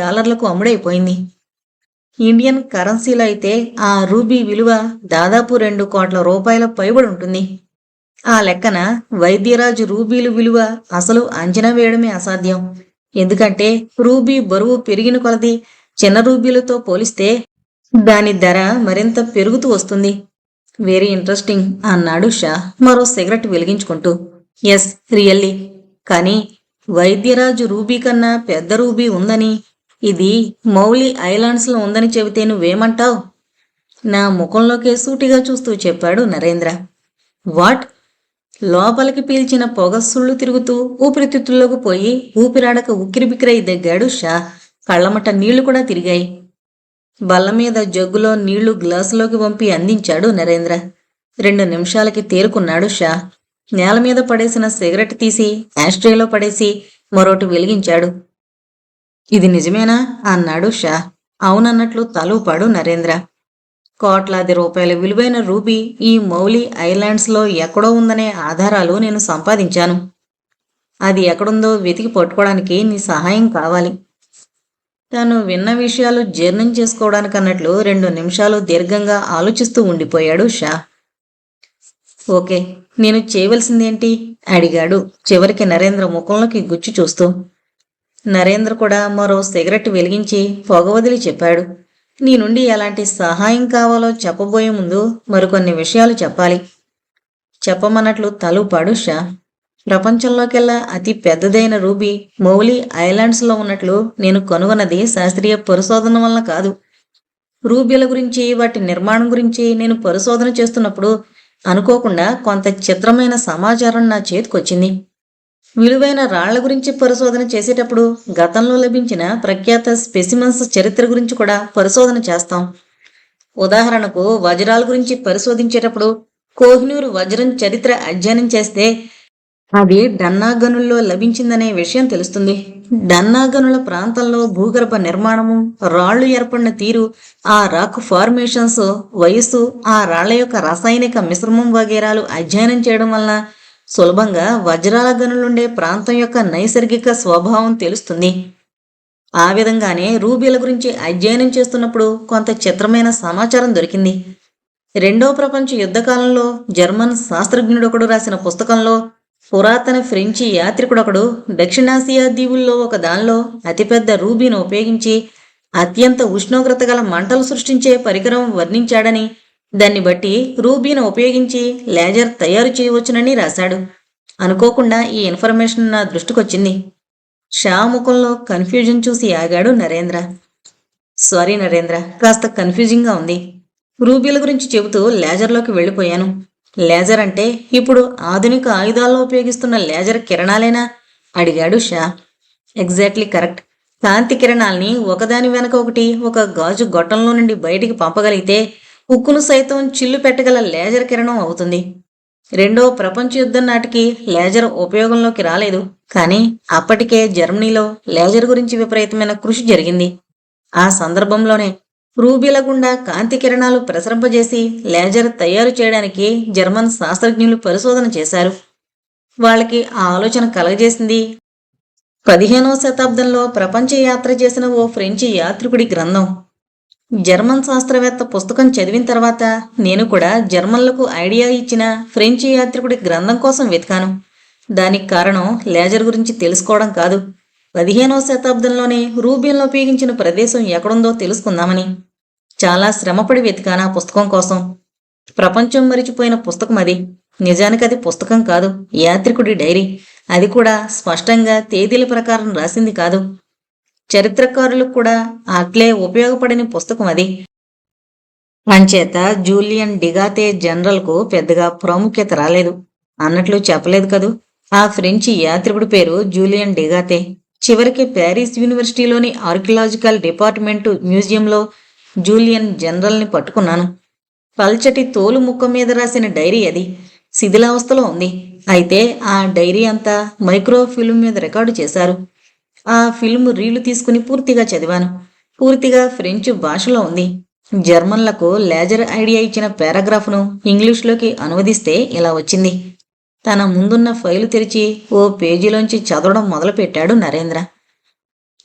అమ్ముడైపోయింది. ఇండియన్ కరెన్సీలో అయితే ఆ రూబీ విలువ దాదాపు 2 కోట్ల రూపాయల పైబడి ఉంటుంది. ఆ లెక్కన వైద్యరాజు రూబీలు విలువ అసలు అంచనా వేయడమే అసాధ్యం. ఎందుకంటే రూబీ బరువు పెరిగిన కొలది చిన్న రూబీలతో పోలిస్తే దాని ధర మరింత పెరుగుతూ వస్తుంది. వెరీ ఇంట్రెస్టింగ్ అన్నాడు షా మరో సిగరెట్ వెలిగించుకుంటూ. Yes, really. కానీ వైద్యరాజు రూబీ కన్నా పెద్ద రూబీ ఉందని, ఇది మౌలి ఐలాండ్స్లో ఉందని చెబితే నువ్వేమంటావ్? నా ముఖంలోకే సూటిగా చూస్తూ చెప్పాడు నరేంద్ర. వాట్? లోపలికి పీల్చిన పొగ సుళ్ళు తిరుగుతూ ఊపిరితిత్తుల్లోకి పోయి ఊపిరాడక ఉక్కిరిబిక్కిరై దగ్గాడు షా. కళ్ళమట నీళ్లు కూడా తిరిగాయి. బల్లమీద జగ్గులో నీళ్లు గ్లాసులోకి పంపి అందించాడు నరేంద్ర. 2 నిమిషాలకి తేరుకున్నాడు షా. నేలమీద పడేసిన సిగరెట్ తీసి యాస్ట్రేలో పడేసి మరోటి వెలిగించాడు. ఇది నిజమేనా అన్నాడు షా. అవునన్నట్లు తలూపాడు నరేంద్ర. కోట్లాది రూపాయల విలువైన రూబీ ఈ మౌలి ఐలాండ్స్లో ఎక్కడో ఉందనే ఆధారాలు నేను సంపాదించాను. అది ఎక్కడుందో వెతికి పట్టుకోవడానికి నీ సహాయం కావాలి. తాను విన్న విషయాలు జీర్ణం చేసుకోవడానికన్నట్లు 2 నిమిషాలు దీర్ఘంగా ఆలోచిస్తూ ఉండిపోయాడు షా. ఓకే, నేను చేయవలసిందేంటి అడిగాడు చివరికి నరేంద్ర ముఖంలోకి గుచ్చి చూస్తూ. నరేంద్ర కూడా మరో సిగరెట్ వెలిగించి పొగ వదిలి చెప్పాడు. నీ నుండి ఎలాంటి సహాయం కావాలో చెప్పబోయే ముందు మరికొన్ని విషయాలు చెప్పాలి. చెప్పమన్నట్లు తలూపాడు షా. ప్రపంచంలోకెల్లా అతి పెద్దదైన రూబీ మౌలి ఐలాండ్స్లో ఉన్నట్లు నేను కనుగొన్నది శాస్త్రీయ పరిశోధన వలన కాదు. రూబీల గురించి, వాటి నిర్మాణం గురించి నేను పరిశోధన చేస్తున్నప్పుడు అనుకోకుండా కొంత చిత్రమైన సమాచారం నా చేతికొచ్చింది. విలువైన రాళ్ల గురించి పరిశోధన చేసేటప్పుడు గతంలో లభించిన ప్రఖ్యాత స్పెసిమన్స్ చరిత్ర గురించి కూడా పరిశోధన చేస్తాం. ఉదాహరణకు వజ్రాల గురించి పరిశోధించేటప్పుడు కోహినూరు వజ్రం చరిత్ర అధ్యయనం చేస్తే అది డన్నా గనుల్లో లభించిందనే విషయం తెలుస్తుంది. డన్నా గనుల ప్రాంతంలో భూగర్భ నిర్మాణము, రాళ్లు ఏర్పడిన తీరు, ఆ రాక్ ఫార్మేషన్స్, వయస్సు, ఆ రాళ్ల యొక్క రాసాయనిక మిశ్రమం వగేరాలు అధ్యయనం చేయడం వలన సులభంగా వజ్రాల గనులుండే ప్రాంతం యొక్క నైసర్గిక స్వభావం తెలుస్తుంది. ఆ విధంగానే రూబీల గురించి అధ్యయనం చేస్తున్నప్పుడు కొంత చిత్రమైన సమాచారం దొరికింది. 2వ ప్రపంచ యుద్ధకాలంలో జర్మన్ శాస్త్రజ్ఞుడొకడు రాసిన పుస్తకంలో పురాతన ఫ్రెంచి యాత్రికుడొకడు దక్షిణాసియా దీవుల్లో ఒక దానిలో అతిపెద్ద రూబీని ఉపయోగించి అత్యంత ఉష్ణోగ్రత గల మంటలు సృష్టించే పరికరం వర్ణించాడని, దాన్ని బట్టి రూబీని ఉపయోగించి లేజర్ తయారు చేయవచ్చునని రాశాడు. అనుకోకుండా ఈ ఇన్ఫర్మేషన్ నా దృష్టికొచ్చింది. షా ముఖంలో కన్ఫ్యూజన్ చూసి ఆగాడు నరేంద్ర. సారీ నరేంద్ర, కాస్త కన్ఫ్యూజింగ్గా ఉంది. రూబీల గురించి చెబుతూ లేజర్లోకి వెళ్ళిపోయాను. లేజర్ అంటే ఇప్పుడు ఆధునిక ఆయుధాల్లో ఉపయోగిస్తున్న లేజర్ కిరణాలేనా అడిగాడు షా. Exactly correct. కాంతి కిరణాల్ని ఒకదాని వెనక ఒకటి ఒక గాజు గొట్టంలో నుండి బయటికి పంపగలిగితే ఉక్కును సైతం చిల్లు పెట్టగల లేజర్ కిరణం అవుతుంది. 2వ ప్రపంచ యుద్ధం నాటికి లేజర్ ఉపయోగంలోకి రాలేదు. కానీ అప్పటికే జర్మనీలో లేజర్ గురించి విపరీతమైన కృషి జరిగింది. ఆ సందర్భంలోనే రూబీల గుండా కాంతి కిరణాలు ప్రసరింపజేసి లేజర్ తయారు చేయడానికి జర్మన్ శాస్త్రజ్ఞులు పరిశోధన చేశారు. వాళ్ళకి ఆ ఆలోచన కలగజేసింది 15వ శతాబ్దంలో ప్రపంచ యాత్ర చేసిన ఓ ఫ్రెంచి యాత్రికుడి గ్రంథం. జర్మన్ శాస్త్రవేత్త పుస్తకం చదివిన తర్వాత నేను కూడా జర్మన్లకు ఐడియా ఇచ్చిన ఫ్రెంచి యాత్రికుడి గ్రంథం కోసం వెతికాను. దానికి కారణం లేజర్ గురించి తెలుసుకోవడం కాదు, 15వ శతాబ్దంలోనే రూబీలను ఉపయోగించిన ప్రదేశం ఎక్కడుందో తెలుసుకుందామని. చాలా శ్రమపడి వెతికాను ఆ పుస్తకం కోసం. ప్రపంచం మరిచిపోయిన పుస్తకం అది. నిజానికి అది పుస్తకం కాదు, యాత్రికుడి డైరీ. అది కూడా స్పష్టంగా తేదీల ప్రకారం రాసింది కాదు. చరిత్రకారులకు కూడా అట్లే ఉపయోగపడని పుస్తకం అది. అంచేత జూలియన్ డిగాతే జనరల్కు పెద్దగా ప్రాముఖ్యత రాలేదు. అన్నట్లు చెప్పలేదు కదూ. ఆ ఫ్రెంచి యాత్రికుడి పేరు జూలియన్ డిగాతే. చివరికి ప్యారిస్ యూనివర్సిటీలోని ఆర్కియలాజికల్ డిపార్ట్మెంటు మ్యూజియంలో జూలియన్ జనరల్ని పట్టుకున్నాను. పల్చటి తోలు ముక్క మీద రాసిన డైరీ అది. శిథిలావస్థలో ఉంది. అయితే ఆ డైరీ అంతా మైక్రోఫిల్మ్ మీద రికార్డు చేశారు. ఆ ఫిల్మ్ రీళ్లు తీసుకుని పూర్తిగా చదివాను. పూర్తిగా ఫ్రెంచ్ భాషలో ఉంది. జర్మన్లకు లేజర్ ఐడియా ఇచ్చిన పారాగ్రాఫ్ను ఇంగ్లీష్లోకి అనువదిస్తే ఇలా వచ్చింది. తన ముందున్న ఫైలు తెరిచి ఓ పేజీలోంచి చదవడం మొదలుపెట్టాడు Narendra.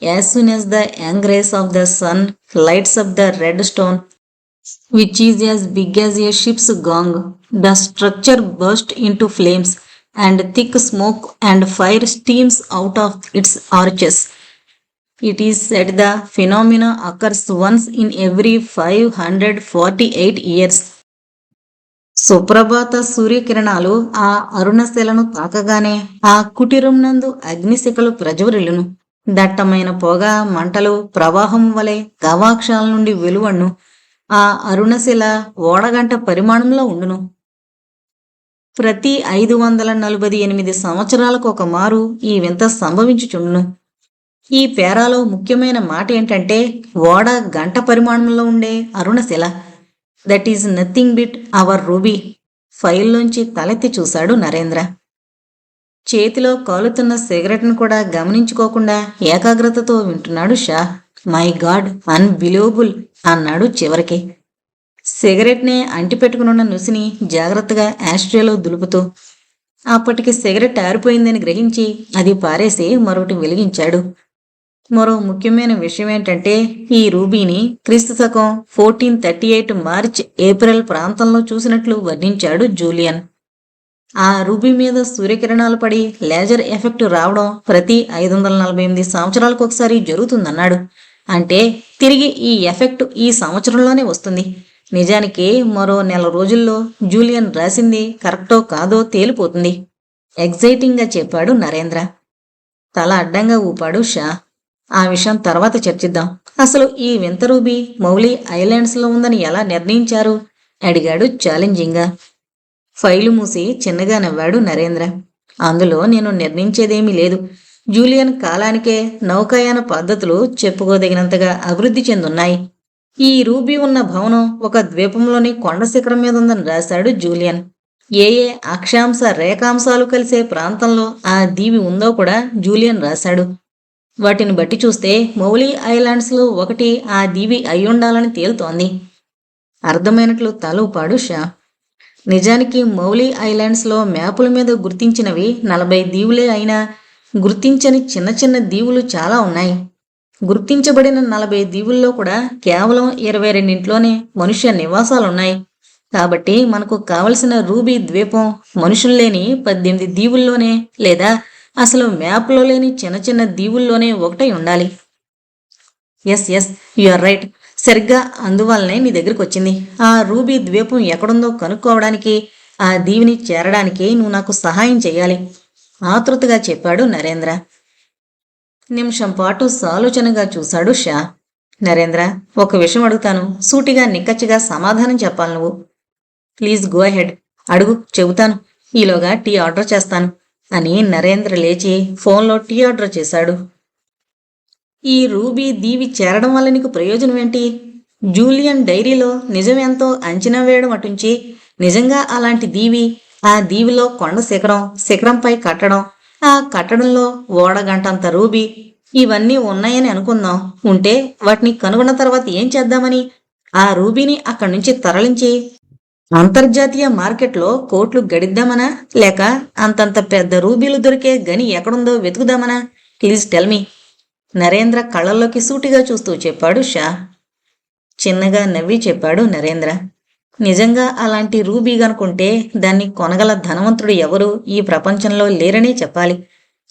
As soon as the young rays of the sun lights up the red stone, which is as big as a ship's gong, the structure bursts into flames, and thick smoke and fire steams out of its arches. It is said the phenomena occurs once in every 548 years. సుప్రభాత సూర్యకిరణాలు ఆ అరుణశిలను తాకగానే ఆ కుటీరం నందు అగ్నిశిఖలు ప్రజ్వరిల్లును. దట్టమైన పొగ మంటలు ప్రవాహం వలె గవాక్షాల నుండి వెలువడును. ఆ అరుణశిల ఓడగంట పరిమాణంలో ఉండును. ప్రతి 548 సంవత్సరాలకు ఒక మారు ఈ వింత సంభవించుచుండును. ఈ పేరాలో ముఖ్యమైన మాట ఏంటంటే ఓడ గంట పరిమాణంలో ఉండే అరుణశిల. That is nothing but our ruby. ఫైల్లోంచి తలెత్తి చూశాడు నరేంద్ర. చేతిలో కాలుతున్న సిగరెట్ను కూడా గమనించుకోకుండా ఏకాగ్రతతో వింటున్నాడు షా. మై గాడ్, అన్బిలీవబుల్ అన్నాడు చివరికి. సిగరెట్నే అంటిపెట్టుకునున్న నుసిని జాగ్రత్తగా యాస్ట్రేలో దులుపుతూ. అప్పటికి సిగరెట్ ఆరిపోయిందని గ్రహించి అది పారేసి మరొకటి వెలిగించాడు. మరో ముఖ్యమైన విషయం ఏంటంటే ఈ రూబీని క్రీస్తు శకం 1438 మార్చ్ ఏప్రిల్ ప్రాంతంలో చూసినట్లు వర్ణించాడు జూలియన్. ఆ రూబీ మీద సూర్యకిరణాలు పడి లేజర్ ఎఫెక్ట్ రావడం ప్రతి 548 సంవత్సరాలకు ఒకసారి జరుగుతుందన్నాడు. అంటే తిరిగి ఈ ఎఫెక్ట్ ఈ సంవత్సరంలోనే వస్తుంది. నిజానికి మరో నెల రోజుల్లో జూలియన్ రాసింది కరెక్టో కాదో తేలిపోతుంది. ఎగ్జైటింగ్గా చెప్పాడు నరేంద్ర. తల అడ్డంగా ఊపాడు షా. ఆ విషయం తర్వాత చర్చిద్దాం. అసలు ఈ వింత రూబీ మౌలి ఐలాండ్స్లో ఉందని ఎలా నిర్ణయించారు అడిగాడు ఛాలెంజింగ్గా. ఫైలు మూసి చిన్నగా నవ్వాడు నరేంద్ర. అందులో నేను నిర్ణయించేదేమీ లేదు. జూలియన్ కాలానికే నౌకాయాన పద్ధతులు చెప్పుకోదగినంతగా అభివృద్ధి చెందున్నాయి. ఈ రూబీ ఉన్న భవనం ఒక ద్వీపంలోని కొండ శిఖరం మీద ఉందని రాశాడు జూలియన్. ఏ ఏ అక్షాంశ రేఖాంశాలు కలిసే ప్రాంతంలో ఆ దీవి ఉందో కూడా జూలియన్ రాశాడు. వాటిని బట్టి చూస్తే మౌలి ఐలాండ్స్లో ఒకటి ఆ దీవి అయ్యుండాలని తేలుతోంది. అర్థమైనట్లు తల ఊపాడు షా. నిజానికి మౌలి ఐలాండ్స్లో మ్యాపుల మీద గుర్తించినవి 40 దీవులే అయినా గుర్తించని చిన్న చిన్న దీవులు చాలా ఉన్నాయి. గుర్తించబడిన 40 దీవుల్లో కూడా కేవలం 22 మనుష్య నివాసాలున్నాయి. కాబట్టి మనకు కావలసిన రూబీ ద్వీపం మనుషులు లేని 18 దీవుల్లోనే లేదా అసలు మ్యాప్లో లేని చిన్న చిన్న దీవుల్లోనే ఒకటై ఉండాలి. Yes you are right. సరిగ్గా అందువల్లనే నీ దగ్గరికి వచ్చింది. ఆ రూబీ ద్వీపం ఎక్కడుందో కనుక్కోవడానికి, ఆ దీవిని చేరడానికి నువ్వు నాకు సహాయం చేయాలి ఆతృతగా చెప్పాడు నరేంద్ర. నిమిషం పాటు సాలోచనగా చూశాడు షా. నరేంద్ర, ఒక విషయం అడుగుతాను, సూటిగా నిక్కచ్చిగా సమాధానం చెప్పాలి నువ్వు. Please go ahead. అడుగు, చెబుతాను. ఈలోగా టీ ఆర్డర్ చేస్తాను అని నరేంద్ర లేచి ఫోన్లో టీ ఆర్డర్ చేశాడు. ఈ రూబీ దీవి చేరడం వల్ల నీకు ప్రయోజనం ఏంటి? జూలియన్ డైరీలో నిజం ఎంతో అంచనా వేయడం అటుంచి నిజంగా అలాంటి దీవి, ఆ దీవిలో కొండ శిఖరంపై కట్టడం, ఆ కట్టడంలో ఓడగంటంత రూబీ ఇవన్నీ ఉన్నాయని అనుకుందాం. ఉంటే వాటిని కనుగొన్న తర్వాత ఏం చేద్దామని? ఆ రూబీని అక్కడి నుంచి తరలించి అంతర్జాతీయ మార్కెట్లో కోట్లు గడిద్దామనా, లేక అంతంత పెద్ద రూబీలు దొరికే గని ఎక్కడుందో వెతుకుదామనా? Please tell me. నరేంద్ర కళ్ళల్లోకి సూటిగా చూస్తూ చెప్పాడు షా. చిన్నగా నవ్వి చెప్పాడు నరేంద్ర. నిజంగా అలాంటి రూబీ గనుకుంటే దాన్ని కొనగల ధనవంతుడు ఎవరు ఈ ప్రపంచంలో లేరనే చెప్పాలి.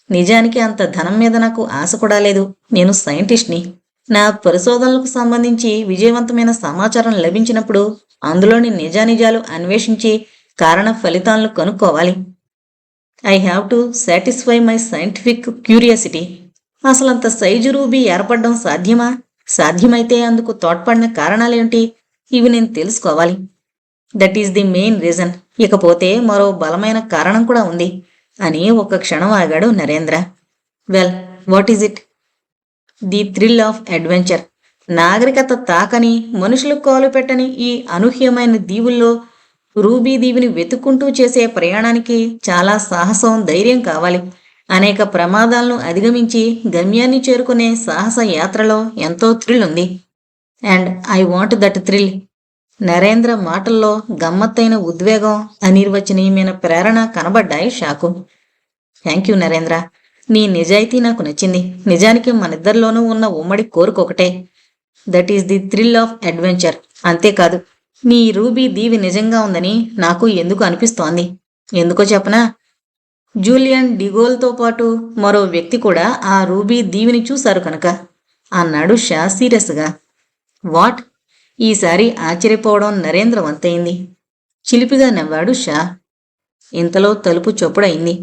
నిజానికి అంత ధనం మీద నాకు ఆశ కూడా లేదు. నేను సైంటిస్ట్ని. నా పరిశోధనలకు సంబంధించి విజయవంతమైన సమాచారం లభించినప్పుడు అందులోని నిజానిజాలు అన్వేషించి కారణ ఫలితాలను కనుక్కోవాలి. I have to satisfy my scientific curiosity. అసలంత సైజు రూబీ ఏర్పడడం సాధ్యమా? సాధ్యమైతే అందుకు తోడ్పడిన కారణాలేంటి? ఇవి నేను తెలుసుకోవాలి. That is the main reason. ఇకపోతే మరో బలమైన కారణం కూడా ఉంది అని ఒక క్షణం ఆగాడు Narendra. Well, what is it? The thrill of adventure. నాగరికత తాకని, మనుషులు కాలు పెట్టని ఈ అనూహ్యమైన దీవుల్లో రూబీ దీవిని వెతుక్కుంటూ చేసే ప్రయాణానికి చాలా సాహసం, ధైర్యం కావాలి. అనేక ప్రమాదాలను అధిగమించి గమ్యాన్ని చేరుకునే సాహస యాత్రలో ఎంతో థ్రిల్ ఉంది. And I want that thrill. Narendra మాటల్లో గమ్మత్తైన ఉద్వేగం, అనిర్వచనీయమైన ప్రేరణ కనబడ్డాయి షాకు. Thank you Narendra. నీ నిజాయితీ నాకు నచ్చింది. నిజానికి మనిద్దరిలోనూ ఉన్న ఉమ్మడి కోరిక ఒకటే. That is the thrill of adventure. అంతేకాదు, నీ రూబీ దీవి నిజంగా ఉందని నాకు ఎందుకు అనిపిస్తోంది. ఎందుకో చెప్పనా? జూలియన్ డిగోల్తో పాటు మరో వ్యక్తి కూడా ఆ రూబీ దీవిని చూశారు కనుక, అన్నాడు షా సీరియస్గా. వాట్? ఈసారి ఆశ్చర్యపోవడం నరేంద్ర వంతైంది. చిలిపిగా నవ్వాడు షా. ఇంతలో తలుపు చొప్పుడయింది.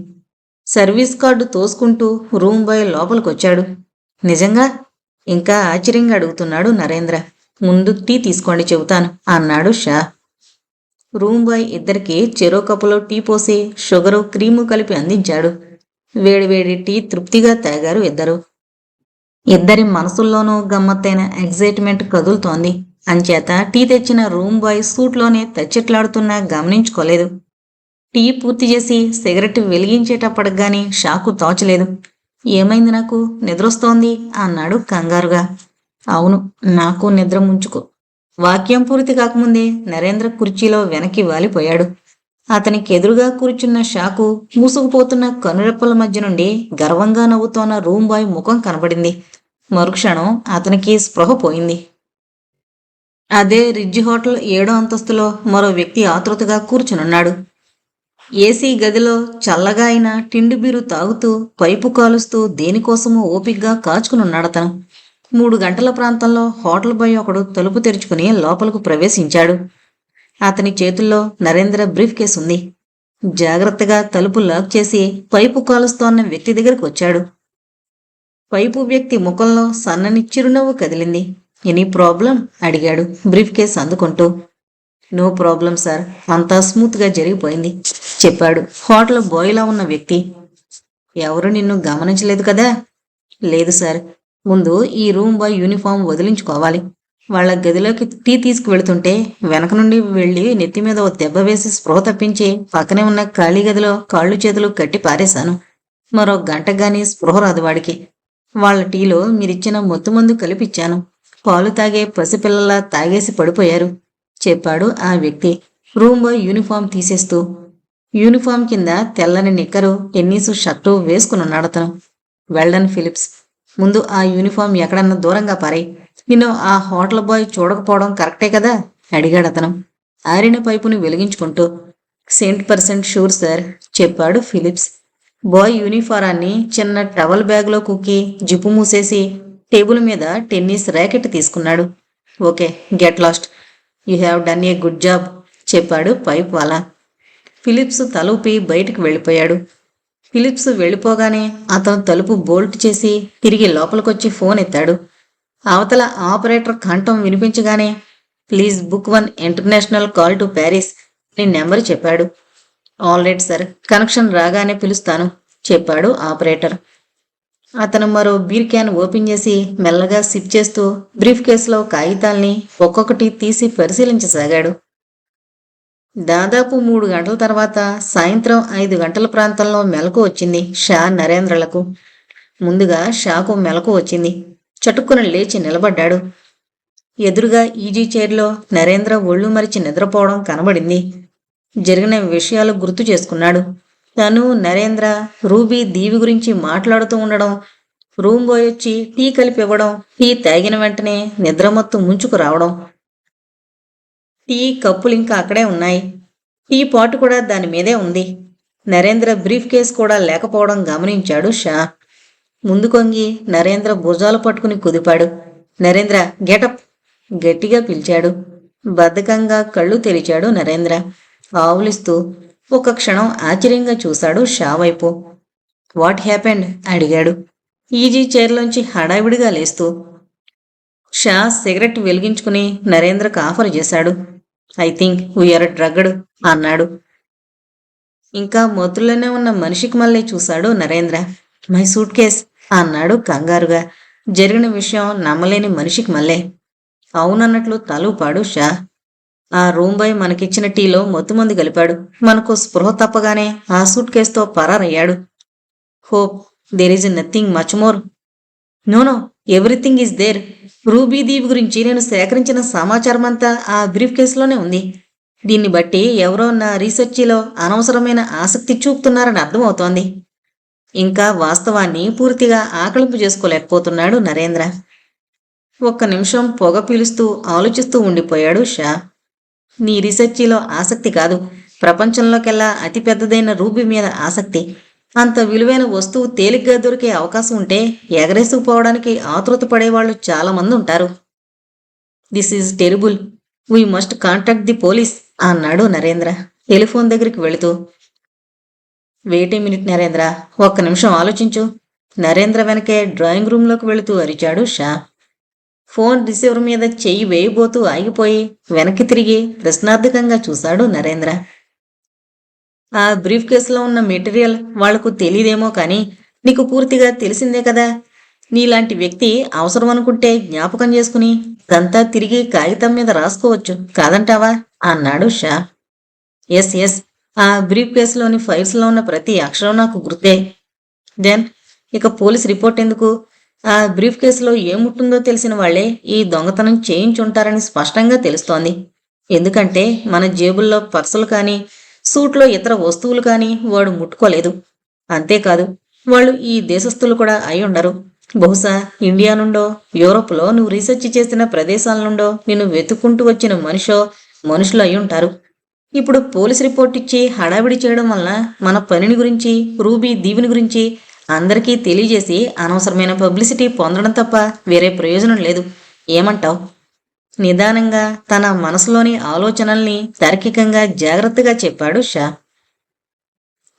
సర్వీస్ కార్డు తోసుకుంటూ రూమ్ బాయ్ లోపలికొచ్చాడు. నిజంగా? ఇంకా ఆశ్చర్యంగా అడుగుతున్నాడు నరేంద్ర. ముందు టీ తీసుకోండి చెబుతాను, అన్నాడు షా. రూమ్ బాయ్ ఇద్దరికి చెరో కప్పులో టీ పోసి షుగరు క్రీము కలిపి అందించాడు. వేడివేడి టీ తృప్తిగా తాగారు ఇద్దరు. ఇద్దరి మనసుల్లోనూ గమ్మత్తైన ఎగ్జైట్మెంట్ కదులుతోంది. అంచేత టీ తెచ్చిన రూమ్ బాయ్ సూట్లోనే తచ్చెట్లాడుతున్నా గమనించుకోలేదు. టీ పూర్తి చేసి సిగరెట్ వెలిగించేటప్పటికి గాని షాకు తోచలేదు. ఏమైంది, నాకు నిద్రొస్తోంది అన్నాడు కంగారుగా. అవును, నాకు నిద్ర ముంచుకో. వాక్యం పూర్తి కాకముందే నరేంద్ర కుర్చీలో వెనక్కి వాలిపోయాడు. అతనికి ఎదురుగా కూర్చున్న షాకు మూసుకుపోతున్న కనురెప్పల మధ్య నుండి గర్వంగా నవ్వుతోన్న రూమ్ బాయ్ ముఖం కనబడింది. మరుక్షణం అతనికి స్పృహ పోయింది. అదే రిడ్జ్ హోటల్ 7వ అంతస్తులో మరో వ్యక్తి ఆతృతగా కూర్చునున్నాడు. ఏసీ గదిలో చల్లగా అయిన టిండి బీరు తాగుతూ పైపు కాలుస్తూ దేనికోసమో ఓపిగ్గా కాచుకునున్నాడతను. 3 గంటల ప్రాంతంలో హోటల్ బాయ్ ఒకడు తలుపు తెరుచుకుని లోపలకు ప్రవేశించాడు. అతని చేతుల్లో నరేంద్ర బ్రీఫ్ కేస్ ఉంది. జాగ్రత్తగా తలుపు లాక్ చేసి పైపు కాలుస్తోన్న వ్యక్తి దగ్గరకు వచ్చాడు. పైపు వ్యక్తి ముఖంలో సన్నని చిరునవ్వు కదిలింది. Any problem? అడిగాడు బ్రీఫ్ కేస్ అందుకుంటూ. నో ప్రాబ్లం సార్, అంతా స్మూత్గా జరిగిపోయింది, చెప్పాడు హోటల్ బాయ్లా ఉన్న వ్యక్తి. ఎవరు నిన్ను గమనించలేదు కదా? లేదు సార్. ముందు ఈ రూమ్ బాయ్ యూనిఫామ్ వదిలించుకోవాలి. వాళ్ల గదిలోకి టీ తీసుకువెళుతుంటే వెనక నుండి వెళ్లి నెత్తి మీద ఓ దెబ్బ వేసి స్పృహ తప్పించి పక్కనే ఉన్న ఖాళీ గదిలో కాళ్ళు చేతులు కట్టి పారేశాను. మరో గంటగాని స్పృహ రాదు వాడికి. వాళ్ల టీలో మీరిచ్చిన మొత్తుమందు కలిపిచ్చాను. పాలు తాగే పసిపిల్లలా తాగేసి పడిపోయారు, చెప్పాడు ఆ వ్యక్తి రూమ్ బాయ్ యూనిఫామ్ తీసేస్తూ. యూనిఫామ్ కింద తెల్లని నిక్కరు, టెన్నీసు షర్టు వేసుకునున్నాడతను. వెల్డన్ ఫిలిప్స్, ముందు ఆ యూనిఫామ్ ఎక్కడన్నా దూరంగా పారాయి. నిన్ను ఆ హోటల్ బాయ్ చూడకపోవడం కరెక్టే కదా? అడిగాడతను ఆరిన పైపుని వెలిగించుకుంటూ. 100% షూర్ సార్, చెప్పాడు ఫిలిప్స్. బాయ్ యూనిఫారాన్ని చిన్న టవల్ బ్యాగ్లో కుక్కి జిప్పు మూసేసి టేబుల్ మీద టెన్నిస్ ర్యాకెట్ తీసుకున్నాడు. Okay, get lost. You have done a good job, చెప్పాడు పైప్ వాలా. ఫిలిప్స్ తలూపి బయటికి వెళ్ళిపోయాడు. ఫిలిప్స్ వెళ్ళిపోగానే అతను తలుపు బోల్ట్ చేసి తిరిగి లోపలికొచ్చి ఫోన్ ఎత్తాడు. అవతల ఆపరేటర్ కంఠం వినిపించగానే please book 1 international call to Paris అని నెంబర్ చెప్పాడు. ఆల్ రైట్ సార్, కనెక్షన్ రాగానే పిలుస్తాను, చెప్పాడు ఆపరేటర్. అతను మరో బీర్ క్యాన్ ఓపెన్ చేసి మెల్లగా సిప్ చేస్తూ బ్రీఫ్ కేసులో కాగితాల్ని ఒక్కొక్కటి తీసి పరిశీలించసాగాడు. దాదాపు 3 గంటల తర్వాత సాయంత్రం 5 గంటల ప్రాంతంలో మెలకు వచ్చింది షా నరేంద్రలకు. ముందుగా షాకు మెలకు వచ్చింది. చటుక్కున లేచి నిలబడ్డాడు. ఎదురుగా ఈజీ చైర్లో నరేంద్ర ఒళ్ళు మరిచి నిద్రపోవడం కనబడింది. జరిగిన విషయాలు గుర్తు చేసుకున్నాడు. తను, నరేంద్ర, రూబీ దీవి గురించి మాట్లాడుతూ ఉండడం, రూమ్ బాయ్ వచ్చి టీ కలిపి ఇవ్వడం, టీ తాగిన వెంటనే నిద్రమత్తు ముంచుకు రావడం. టీ కప్పులింకా అక్కడే ఉన్నాయి. టీ పాటు కూడా దాని మీదే ఉంది. నరేంద్ర బ్రీఫ్ కేస్ కూడా లేకపోవడం గమనించాడు షా. ముందు కొంగి నరేంద్ర భుజాలు పట్టుకుని కుదిపాడు. నరేంద్ర, గెటప్, గట్టిగా పిలిచాడు. బద్ధకంగా కళ్ళు తెరిచాడు నరేంద్ర. ఆవులిస్తూ ఒక క్షణం ఆశ్చర్యంగా చూశాడు షా వైపు. What happened? అడిగాడు ఈజీ చైర్లోంచి హడావిడిగా లేస్తూ. షా సిగరెట్ వెలిగించుకుని నరేంద్రకు ఆఫర్ చేశాడు. ఐ థింక్ వీఆర్ డ్రగ్డ్ అన్నాడు. ఇంకా మత్తులోనే ఉన్న మనిషికి మళ్ళీ చూశాడు నరేంద్ర. మై సూట్ కేస్ అన్నాడు కంగారుగా. జరిగిన విషయం నమ్మలేని మనిషికి మళ్ళీ. అవునన్నట్లు తలూపాడు షా. ఆ రూమ్ బాయ్ మనకిచ్చిన టీలో మొత్తుమంది కలిపాడు. మనకు స్పృహ తప్పగానే ఆ సూట్ కేసుతో పరారయ్యాడు. Hope there is nothing much more. No, everything is there. Ruby దీవి గురించి నేను సేకరించిన సమాచారం అంతా ఆ బ్రీఫ్ కేసులోనే ఉంది. దీన్ని బట్టి ఎవరో నా రీసెర్చిలో అనవసరమైన ఆసక్తి చూపుతున్నారని అర్థమవుతోంది. ఇంకా వాస్తవాన్ని పూర్తిగా ఆకలింపు చేసుకోలేకపోతున్నాడు నరేంద్ర. ఒక్క నిమిషం పొగ పీలుస్తూ ఆలోచిస్తూ ఉండిపోయాడు షా. నీ రీసెర్చిలో ఆసక్తి కాదు, ప్రపంచంలోకెల్లా అతిపెద్దదైన రూబీ మీద ఆసక్తి. అంత విలువైన వస్తువు తేలిగ్గా దొరికే అవకాశం ఉంటే ఎగరేసుకుపోవడానికి ఆతృత పడేవాళ్లు చాలామంది ఉంటారు. This is terrible. We must contact the police అన్నాడు నరేంద్ర టెలిఫోన్ దగ్గరికి వెళుతూ. వెయిట్ ఏ మినిట్ నరేంద్ర, ఒక్క నిమిషం ఆలోచించు. నరేంద్ర వెనకే డ్రాయింగ్ రూంలోకి వెళుతూ అరిచాడు షా. ఫోన్ రిసీవర్ మీద చెయ్యి వేయబోతూ ఆగిపోయి వెనక్కి తిరిగి ప్రశ్నార్థకంగా చూశాడు నరేంద్ర. ఆ బ్రీఫ్ కేసులో ఉన్న మెటీరియల్ వాళ్లకు తెలియదేమో కానీ నీకు పూర్తిగా తెలిసిందే కదా. నీలాంటి వ్యక్తి అవసరం అనుకుంటే జ్ఞాపకం చేసుకుని అదంతా తిరిగి కాగితం మీద రాసుకోవచ్చు, కాదంటావా అన్నాడు షా. ఎస్ ఎస్, ఆ బ్రీఫ్ కేసులోని ఫైల్స్లో ఉన్న ప్రతి అక్షరం నాకు గుర్తే. దెన్ ఇక పోలీస్ రిపోర్ట్ ఎందుకు? ఆ బ్రీఫ్ కేసులో ఏముంటుందో తెలిసిన వాళ్లే ఈ దొంగతనం చేయించుంటారని స్పష్టంగా తెలుస్తోంది. ఎందుకంటే మన జేబుల్లో పర్సులు కానీ సూట్లో ఇతర వస్తువులు కానీ వాడు ముట్టుకోలేదు. అంతేకాదు, వాళ్ళు ఈ దేశస్థులు కూడా అయి ఉండరు. బహుశా ఇండియా నుండో యూరోప్లో నువ్వు రీసెర్చ్ చేసిన ప్రదేశాల నుండో నిన్ను వెతుక్కుంటూ వచ్చిన మనుషులు అయి ఉంటారు. ఇప్పుడు పోలీస్ రిపోర్ట్ ఇచ్చి హడావిడి చేయడం వలన మన పనిని గురించి, రూబీ దీవిని గురించి అందరికీ తెలియజేసి అనవసరమైన పబ్లిసిటీ పొందడం తప్ప వేరే ప్రయోజనం లేదు. ఏమంటావ్? నిదానంగా తన మనసులోని ఆలోచనల్ని తార్కికంగా జాగ్రత్తగా చెప్పాడు Shah.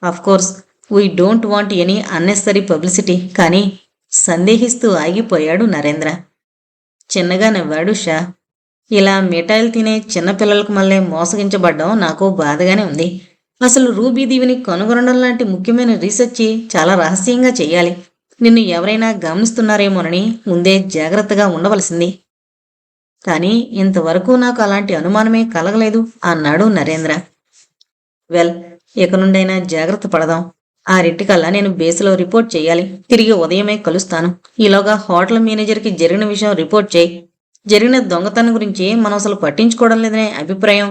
Of course we don't want any unnecessary publicity, కానీ సందేహిస్తూ ఆగిపోయాడు నరేంద్ర. చిన్నగా నవ్వాడు షా. ఇలా మిఠాయిలు తినే చిన్నపిల్లలకు మళ్ళీ మోసగించబడ్డం నాకు బాధగానే ఉంది. అసలు రూబీదీవిని కనుగొనడం లాంటి ముఖ్యమైన రీసెర్చి చాలా రహస్యంగా చెయ్యాలి. నిన్ను ఎవరైనా గమనిస్తున్నారేమోనని ముందే జాగ్రత్తగా ఉండవలసింది. కానీ ఇంతవరకు నాకు అలాంటి అనుమానమే కలగలేదు అన్నాడు నరేంద్ర. వెల్, ఇక నుండైనా జాగ్రత్త పడదాం. 6 నేను బేస్లో రిపోర్ట్ చేయాలి. తిరిగి ఉదయమే కలుస్తాను. ఈలోగా హోటల్ మేనేజర్కి జరిగిన విషయం రిపోర్ట్ చేయి. జరిగిన దొంగతనం గురించి మనం అసలు పట్టించుకోవడం లేదనే అభిప్రాయం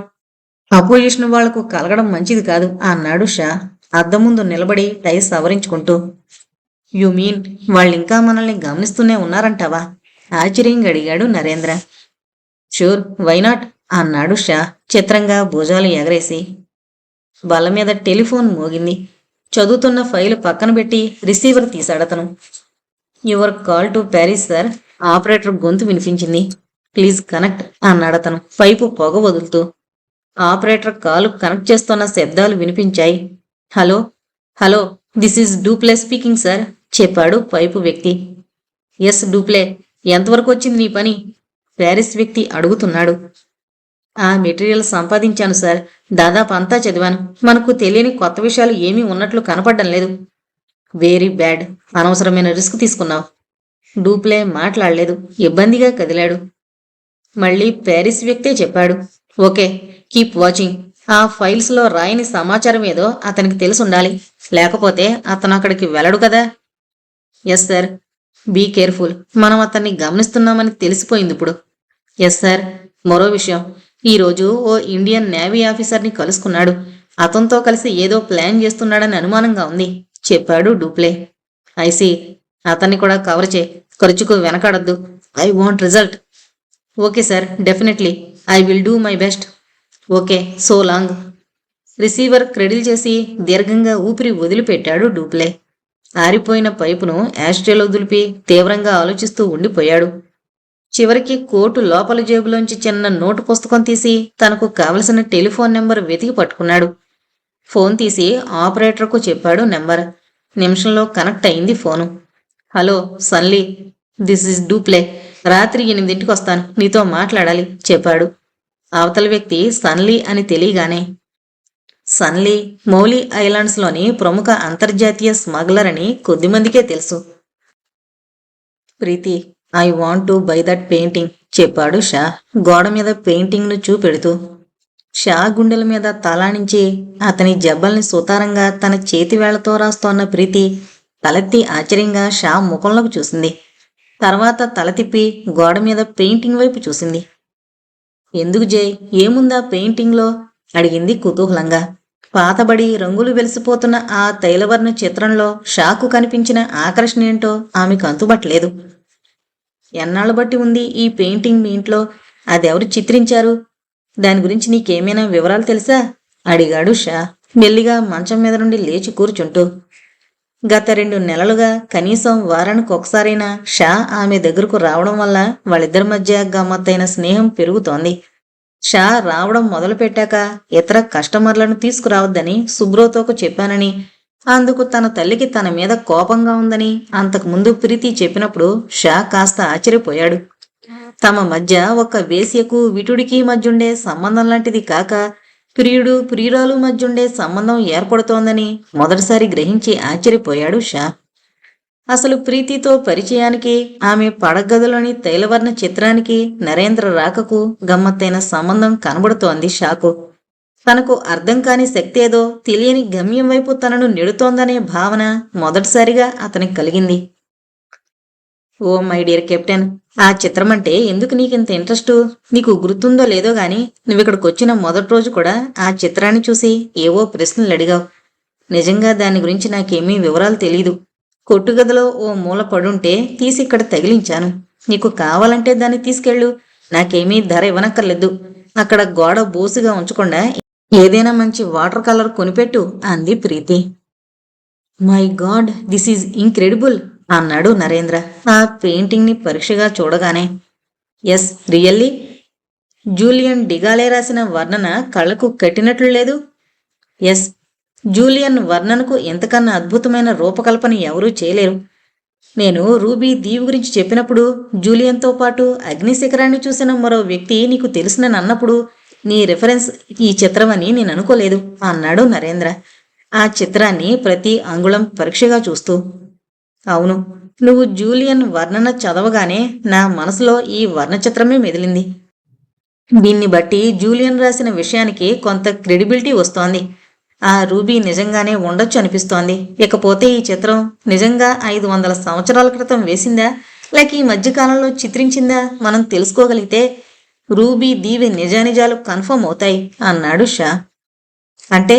అపోజిషన్ వాళ్లకు కలగడం మంచిది కాదు అన్నాడు షా అద్దం ముందు నిలబడి టై సవరించుకుంటూ. యు మీన్ వాళ్ళింకా మనల్ని గమనిస్తూనే ఉన్నారంటావా? ఆశ్చర్యంగా అడిగాడు నరేంద్ర. షూర్, వైనాట్ అన్నాడు షా చిత్రంగా భుజాలు ఎగరేసి. బల్ల మీద టెలిఫోన్ మోగింది. చదువుతున్న ఫైలు పక్కన పెట్టి రిసీవర్ తీశాడతను. Your call to Paris sir, operator గొంతు వినిపించింది. ప్లీజ్ కనెక్ట్ అన్నాడతను పైపు పొగ వదులుతూ. ఆపరేటర్ కాలు కనెక్ట్ చేస్తున్న శబ్దాలు వినిపించాయి. Hello hello, this is Dupleix speaking sir చెప్పాడు పైపు వ్యక్తి. ఎస్ డూప్లే, ఎంతవరకు వచ్చింది నీ పని? ప్యారిస్ వ్యక్తి అడుగుతున్నాడు. ఆ మెటీరియల్ సంపాదించాను సార్, దాదాపు అంతా చదివాను. మనకు తెలియని కొత్త విషయాలు ఏమీ ఉన్నట్లు కనపడడం లేదు. వెరీ బ్యాడ్, అనవసరమైన రిస్క్ తీసుకున్నావు. డూప్లే మాట్లాడలేదు, ఇబ్బందిగా కదిలాడు. మళ్ళీ ప్యారిస్ వ్యక్తే చెప్పాడు. Okay, keep watching. ఆ ఫైల్స్లో రాయని సమాచారం ఏదో అతనికి తెలుసుండాలి, లేకపోతే అతను అక్కడికి వెళ్ళడు కదా. Yes sir, be careful. మనం అతన్ని గమనిస్తున్నామని తెలిసిపోయింది ఇప్పుడు. ఎస్ సార్, మరో విషయం, ఈరోజు ఓ ఇండియన్ నేవీ ఆఫీసర్ని కలుసుకున్నాడు. అతనితో కలిసి ఏదో ప్లాన్ చేస్తున్నాడని అనుమానంగా ఉంది చెప్పాడు డూప్లే. ఐసీ, అతన్ని కూడా కవర్ చే, ఖర్చుకు వెనకాడద్దు. I want result. Okay sir, definitely, I will do my best. Okay, so long. Receiver cradle చేసి దీర్ఘంగా ఊపిరి వదిలిపెట్టాడు డూప్లే. ఆరిపోయిన పైపును యాస్ట్రేలో దులిపి తీవ్రంగా ఆలోచిస్తూ ఉండిపోయాడు. చివరికి కోటు లోపల జేబులోంచి చిన్న నోటు పుస్తకం తీసి తనకు కావలసిన టెలిఫోన్ నెంబర్ వెతికి పట్టుకున్నాడు. ఫోన్ తీసి ఆపరేటర్కు చెప్పాడు నెంబర్. నిమిషంలో కనెక్ట్ అయింది phone. Hello Sunley, this is Dupleix. రాత్రి 8 వస్తాను, నీతో మాట్లాడాలి చెప్పాడు. అవతల వ్యక్తి సన్లీ అని తెలియగానే, సన్లీ మౌలీ ఐలాండ్స్లోని ప్రముఖ అంతర్జాతీయ స్మగ్లర్ అని కొద్దిమందికే తెలుసు. Preeti, I want to buy that painting చెప్పాడు షా గోడ మీద పెయింటింగ్ను చూపెడుతూ. షా గుండెల మీద తలానించి అతని జబ్బల్ని సుతారంగా తన చేతివేళ్లతో రాస్తోన్న ప్రీతి తలెత్తి ఆశ్చర్యంగా షా ముఖంలోకి చూసింది. తర్వాత తల తిప్పి గోడ మీద పెయింటింగ్ వైపు చూసింది. ఎందుకు జై, ఏముందా పెయింటింగ్లో అడిగింది కుతూహలంగా. పాతబడి రంగులు వెలిసిపోతున్న ఆ తైలవర్ణ చిత్రంలో షాకు కనిపించిన ఆకర్షణ ఏంటో ఆమెకు అంతుబట్టలేదు. ఎన్నాళ్ళు బట్టి ఉంది ఈ పెయింటింగ్ మీ ఇంట్లో? అదెవరు చిత్రించారు? దాని గురించి నీకేమైనా వివరాలు తెలుసా? అడిగాడు షా మెల్లిగా మంచం మీద నుండి లేచి కూర్చుంటూ. గత 2 నెలలుగా కనీసం వారానికి ఒకసారైనా షా ఆమె దగ్గరకు రావడం వల్ల వాళ్ళిద్దరి మధ్య గమ్మత్తైన స్నేహం పెరుగుతోంది. షా రావడం మొదలుపెట్టాక ఇతర కస్టమర్లను తీసుకురావద్దని సుబ్రోతోకు చెప్పానని, అందుకు తన తల్లికి తన మీద కోపంగా ఉందని అంతకుముందు ప్రీతి చెప్పినప్పుడు షా కాస్త ఆశ్చర్యపోయాడు. తమ మధ్య ఒక వేశ్యకు విటుడికి మధ్యుండే సంబంధం లాంటిది కాక ప్రియుడు ప్రియురాలు మధ్యుండే సంబంధం ఏర్పడుతోందని మొదటిసారి గ్రహించి ఆశ్చర్యపోయాడు షా. అసలు ప్రీతితో పరిచయానికి, ఆమె పడగదిలోని తైలవర్ణ చిత్రానికి నరేంద్ర రాకకు గమ్మత్తైన సంబంధం కనబడుతోంది షాకు. తనకు అర్థం కాని శక్తి ఏదో తెలియని గమ్యం వైపు తనను నెడుతోందనే భావన మొదటిసారిగా అతనికి కలిగింది. ఓ మై డియర్ కెప్టెన్, ఆ చిత్రం అంటే ఎందుకు నీకింత ఇంట్రెస్టు? నీకు గుర్తుందో లేదో గాని నువ్విక్కడికి వచ్చిన మొదటి రోజు కూడా ఆ చిత్రాన్ని చూసి ఏవో ప్రశ్నలు అడిగావు. నిజంగా దాని గురించి నాకేమీ వివరాలు తెలీదు. కొట్టుగదిలో ఓ మూల పడుంటే తీసి ఇక్కడ తగిలించాను. నీకు కావాలంటే దాన్ని తీసుకెళ్ళు, నాకేమీ ధర ఇవ్వనక్కర్లేదు. అక్కడ గోడ బోసుగా ఉంచకుండా ఏదైనా మంచి వాటర్ కలర్ కొనిపెట్టు అంది Preeti. My God, this is incredible అన్నాడు నరేంద్ర ఆ పెయింటింగ్ ని పరీక్షగా చూడగానే. Yes, really. జూలియన్ డిగాలే రాసిన వర్ణన కళ్ళకు కట్టినట్లు లేదు. ఎస్, జూలియన్ వర్ణనకు ఎంతకన్నా అద్భుతమైన రూపకల్పన ఎవరూ చేయలేరు. నేను రూబీ దీవి గురించి చెప్పినప్పుడు జూలియన్తో పాటు అగ్నిశిఖరాన్ని చూసిన మరో వ్యక్తి నీకు తెలిసినని అన్నప్పుడు నీ రిఫరెన్స్ ఈ చిత్రమని నేను అనుకోలేదు అన్నాడు నరేంద్ర ఆ చిత్రాన్ని ప్రతి అంగుళం పరీక్షగా చూస్తూ. అవును, నువ్వు జూలియన్ వర్ణన చదవగానే నా మనసులో ఈ వర్ణ చిత్రమే మెదిలింది. దీన్ని బట్టి జూలియన్ రాసిన విషయానికి కొంత క్రెడిబిలిటీ వస్తోంది. ఆ రూబీ నిజంగానే ఉండొచ్చు అనిపిస్తోంది. ఇకపోతే ఈ చిత్రం నిజంగా 500 సంవత్సరాల క్రితం వేసిందా లేక ఈ మధ్యకాలంలో చిత్రించిందా మనం తెలుసుకోగలిగితే రూబీ దీవి నిజానిజాలు కన్ఫర్మ్ అవుతాయి అన్నాడు షా. అంటే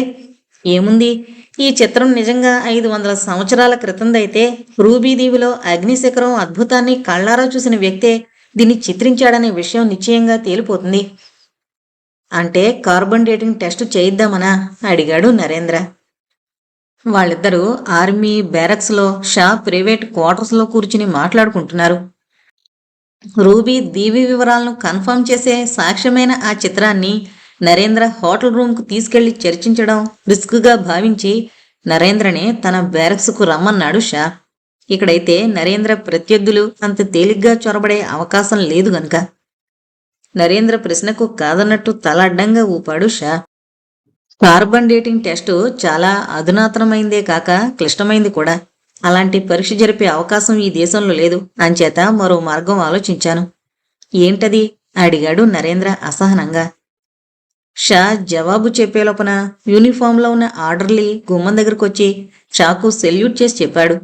ఏముంది, ఈ చిత్రం నిజంగా 500 సంవత్సరాల క్రితందైతే రూబీ దీవిలో అగ్నిశిఖరం అద్భుతాన్ని కళ్ళారా చూసిన వ్యక్తే దీన్ని చిత్రించాడనే విషయం నిశ్చయంగా తేలిపోతుంది. అంటే కార్బన్ డేటింగ్ టెస్ట్ చేయిద్దామనా అడిగాడు నరేంద్ర. వాళ్ళిద్దరూ ఆర్మీ బ్యారక్స్లో షా ప్రైవేట్ క్వార్టర్స్లో కూర్చుని మాట్లాడుకుంటున్నారు. రూబీ దీవి వివరాలను కన్ఫర్మ్ చేసే సాక్ష్యమైన ఆ చిత్రాన్ని నరేంద్ర హోటల్ రూమ్కు తీసుకెళ్లి చర్చించడం రిస్క్గా భావించి నరేంద్రనే తన బ్యారక్స్కు రమ్మన్నాడు షా. ఇక్కడైతే నరేంద్ర ప్రత్యర్థులు అంత తేలిగ్గా చొరబడే అవకాశం లేదు గనుక. నరేంద్ర ప్రశ్నకు కాదన్నట్టు తల అడ్డంగా ఊపాడు షా. కార్బన్ డేటింగ్ టెస్టు చాలా అధునాతనమైందే కాక క్లిష్టమైంది కూడా. అలాంటి పరీక్ష జరిపే అవకాశం ఈ దేశంలో లేదు. అంచేత మరో మార్గం ఆలోచించాను. ఏంటది అడిగాడు నరేంద్ర అసహనంగా. షా జవాబు చెప్పేలోపన యూనిఫామ్లో ఉన్న ఆర్డర్లీ గుమ్మం దగ్గరకొచ్చి షాకు సెల్యూట్ చేసి చెప్పాడు.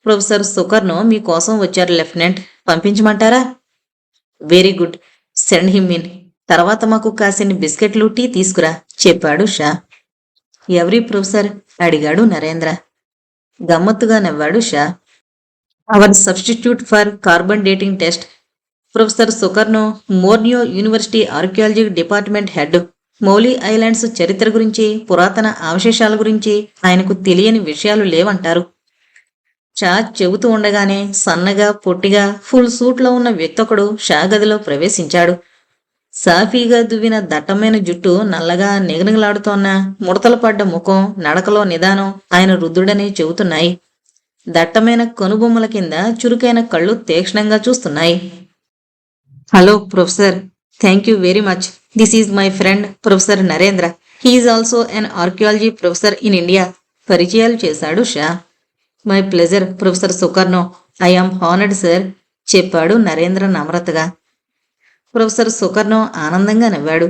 ప్రొఫెసర్ సుకర్నో మీకోసం వచ్చారు లెఫ్టినెంట్, పంపించమంటారా? Very good, send him in. తర్వాత మాకు కాసిన్ని బిస్కెట్లు టీ తీసుకురా చెప్పాడు షా. ఎవరి ప్రొఫెసర్ అడిగాడు నరేంద్ర. గమ్మత్తుగా నవ్వాడు Shah. Our substitute for carbon dating test, professor Sukarno, మోర్నియో university archaeology department head. Mauli islands చరిత్ర గురించి, పురాతన అవశేషాల గురించి ఆయనకు తెలియని విషయాలు లేవంటారు. షా చెబుతూ ఉండగానే సన్నగా పొట్టిగా ఫుల్ సూట్లో ఉన్న వ్యక్తొకడు షా గదిలో ప్రవేశించాడు. సాఫీగా దువ్విన దట్టమైన జుట్టు నల్లగా నిగనిగలాడుతోన్న ముడతలు పడ్డ ముఖం, నడకలో నిదానం ఆయన రుద్దుడనే చెబుతున్నాయి. దట్టమైన కనుబొమ్మల కింద చురుకైన కళ్ళు తీక్షణంగా చూస్తున్నాయి. Hello professor, thank you very much. This is my friend professor Narendra. He's also an archaeology professor in India. పరిచయాలు చేశాడు Shah. My pleasure professor Sukarno, I am honoured sir చెప్పాడు నరేంద్ర నమ్రతగా. ప్రొఫెసర్ సుకర్నో ఆనందంగా నవ్వాడు.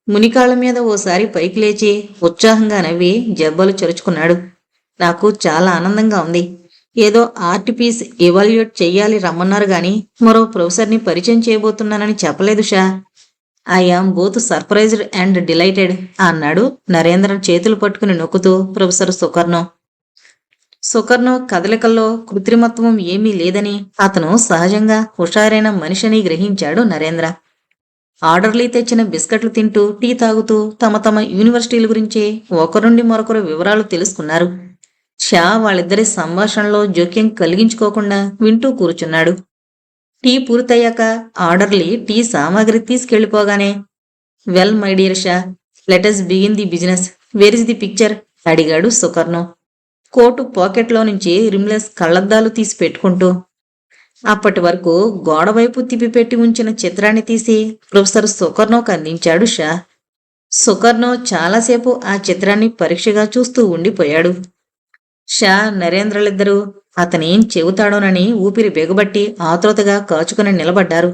మునికాళ్ల మీద ఓసారి పైకి లేచి ఉత్సాహంగా నవ్వి జబ్బలు చరుచుకున్నాడు. నాకు చాలా ఆనందంగా ఉంది. ఏదో ఆర్ట్ పీస్ ఎవాల్యుయేట్ చెయ్యాలి రమ్మన్నారు గాని మరో ప్రొఫెసర్ని పరిచయం చేయబోతున్నానని చెప్పలేదు Shah. I am both surprised and delighted అన్నాడు నరేంద్ర చేతులు పట్టుకుని నొక్కుతూ ప్రొఫెసర్ సుకర్ణో. సుకర్ణో కదలికల్లో కృత్రిమత్వం ఏమీ లేదని, అతను సహజంగా హుషారైన మనిషిని గ్రహించాడు నరేంద్ర. ఆర్డర్లీ తెచ్చిన బిస్కెట్లు తింటూ టీ తాగుతూ తమ తమ యూనివర్సిటీల గురించి ఒకరుండి మరొకరు వివరాలు తెలుసుకున్నారు. షా వాళ్ళిద్దరి సంభాషణలో జోక్యం కలిగించుకోకుండా వింటూ కూర్చున్నాడు. టీ పూర్తయ్యాక ఆర్డర్లీ టీ సామాగ్రి తీసుకెళ్లిపోగానే, well my dear Shah, let us begin the business. Where is the picture అడిగాడు సుకర్ణో కోటు పాకెట్లో నుంచి రిమ్లెస్ కళ్లద్దాలు తీసి పెట్టుకుంటూ. అప్పటి వరకు గోడవైపు తిప్పిపెట్టి ఉంచిన చిత్రాన్ని తీసి ప్రొఫెసర్ సుకర్ణోకు అందించాడు షా. సుకర్ణో చాలాసేపు ఆ చిత్రాన్ని పరీక్షగా చూస్తూ ఉండిపోయాడు. షా నరేంద్రలిద్దరూ అతనేం చెబుతాడోనని ఊపిరి బిగబట్టి ఆతృతగా కాచుకుని నిలబడ్డారు.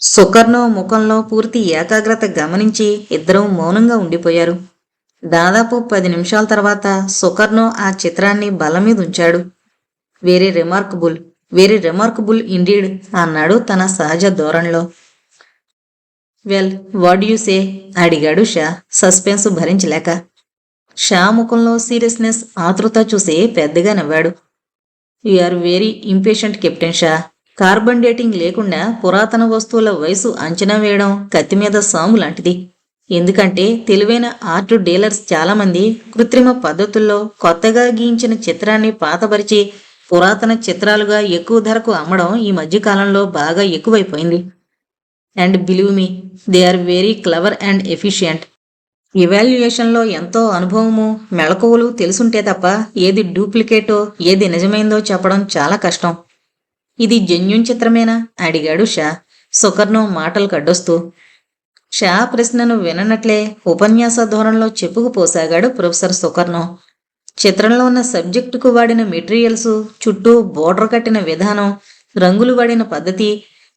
సుకర్ణో ముఖంలో పూర్తి ఏకాగ్రత గమనించి ఇద్దరూ మౌనంగా ఉండిపోయారు. దాదాపు 10 నిమిషాల తర్వాత సుకర్ణో ఆ చిత్రాన్ని బల్ల మీద ఉంచాడు. వెరీ రిమార్కబుల్ ఇండీడ్ అన్నాడు తన సహజ ధోరణిలో. వెల్ వాట్ యు సే అడిగాడు షా సస్పెన్స్ భరించలేక. షా ముఖంలో సీరియస్నెస్ ఆతృత చూసి పెద్దగా నవ్వాడు. You are very impatient captain Shah. Carbon dating లేకుండా పురాతన వస్తువుల వయసు అంచనా వేయడం కత్తి మీద సాము లాంటిది. ఎందుకంటే తెలివైన ఆర్ట్ డీలర్స్ చాలామంది కృత్రిమ పద్ధతుల్లో కొత్తగా గీయించిన చిత్రాన్ని పాతపరిచి పురాతన చిత్రాలుగా ఎక్కువ ధరకు అమ్మడం ఈ మధ్యకాలంలో బాగా ఎక్కువైపోయింది. And believe me, they are very clever and efficient. ఇవాల్యుయేషన్లో ఎంతో అనుభవము, మెళకువలు తెలుసుంటే తప్ప ఏది డూప్లికేటో ఏది నిజమైందో చెప్పడం చాలా కష్టం. ఇది జెన్యూన్ చిత్రమేనా అడిగాడు షా సుకర్ణో మాటలు కడ్డొస్తూ. షా ప్రశ్నను విననట్లే ఉపన్యాస ధోరణిలో చెప్పుకుపోసాగాడు ప్రొఫెసర్ సుకర్ణో. చిత్రంలో ఉన్న సబ్జెక్టుకు వాడిన మెటీరియల్స్, చుట్టూ బోర్డర్ కట్టిన విధానం, రంగులు వాడిన పద్ధతి,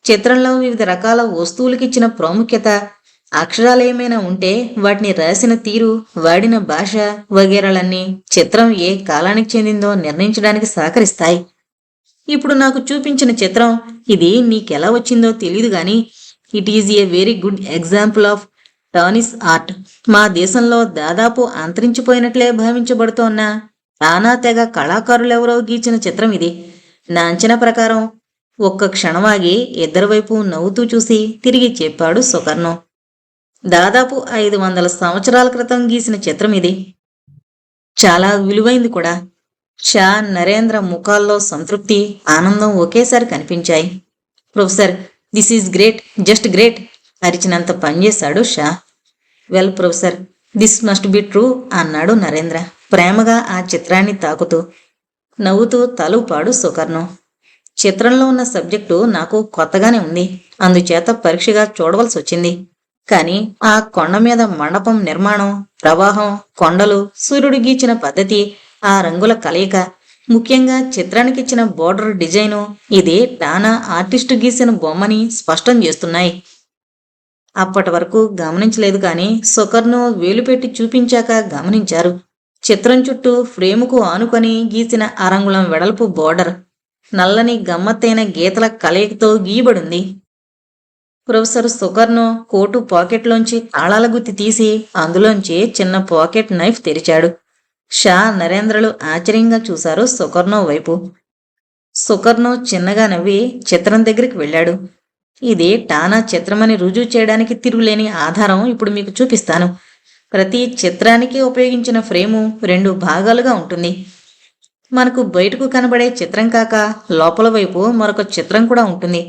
చిత్రంలో వివిధ రకాల వస్తువులకిచ్చిన ప్రాముఖ్యత, అక్షరాలేమైనా ఉంటే వాటిని రాసిన తీరు, వాడిన భాష వగేరాలన్నీ చిత్రం ఏ కాలానికి చెందిందో నిర్ణయించడానికి సహకరిస్తాయి. ఇప్పుడు నాకు చూపించిన చిత్రం ఇది నీకెలా వచ్చిందో తెలీదు గాని it is a very good example of టానిస్ art. మా దేశంలో దాదాపు అంతరించిపోయినట్లే భావించబడుతోన్న టానా తెగ కళాకారులెవరో గీచిన చిత్రం ఇది. నా అంచనా ప్రకారం ఒక్క క్షణమాగి ఇద్దరి వైపు నవ్వుతూ చూసి తిరిగి చెప్పాడు సుకర్ణో. దాదాపు 500 సంవత్సరాల క్రితం గీసిన చిత్రం ఇది. చాలా విలువైంది కూడా. షా నరేంద్ర ముఖాల్లో సంతృప్తి, ఆనందం ఒకేసారి కనిపించాయి. Professor, this is great, just great అరిచినంత పనిచేశాడు Shah. Well professor, this must be true అన్నాడు నరేంద్ర ప్రేమగా ఆ చిత్రాన్ని తాకుతూ. నవ్వుతూ తలూపాడు సుకర్ణో. చిత్రంలో ఉన్న సబ్జెక్టు నాకు కొత్తగానే ఉంది, అందుచేత పరీక్షగా చూడవలసి వచ్చింది. కానీ ఆ కొండ మీద మండపం నిర్మాణం, ప్రవాహం, కొండలు, సూర్యుడు గీచిన పద్ధతి, ఆ రంగుల కలయిక, ముఖ్యంగా చిత్రానికిచ్చిన బోర్డర్ డిజైను ఇది టానా ఆర్టిస్టు గీసిన బొమ్మని స్పష్టం చేస్తున్నాయి. అప్పటి వరకు గమనించలేదు కానీ సుకర్ణో వేలుపెట్టి చూపించాక గమనించారు. చిత్రం చుట్టూ ఫ్రేముకు ఆనుకొని గీసిన అరంగుళం వెడల్పు బోర్డర్ నల్లని గమ్మత్తైన గీతల కలయికతో గీయబడింది. ప్రొఫెసర్ సుకర్ణో కోటు పాకెట్లోంచి తాళాల గుత్తి తీసి అందులోంచి చిన్న పాకెట్ నైఫ్ తెరిచాడు. షా నరేంద్రలు ఆశ్చర్యంగా చూశారు సుకర్ణో వైపు. సుకర్ణో చిన్నగా నవ్వి చిత్రం దగ్గరికి వెళ్ళాడు. ఇది టానా చిత్రమని రుజువు చేయడానికి తిరుగులేని ఆధారం ఇప్పుడు మీకు చూపిస్తాను. ప్రతి చిత్రానికి ఉపయోగించిన ఫ్రేము 2 భాగాలుగా ఉంటుంది. మనకు బయటకు కనబడే చిత్రం కాక లోపల వైపు మరొక చిత్రం కూడా ఉంటుంది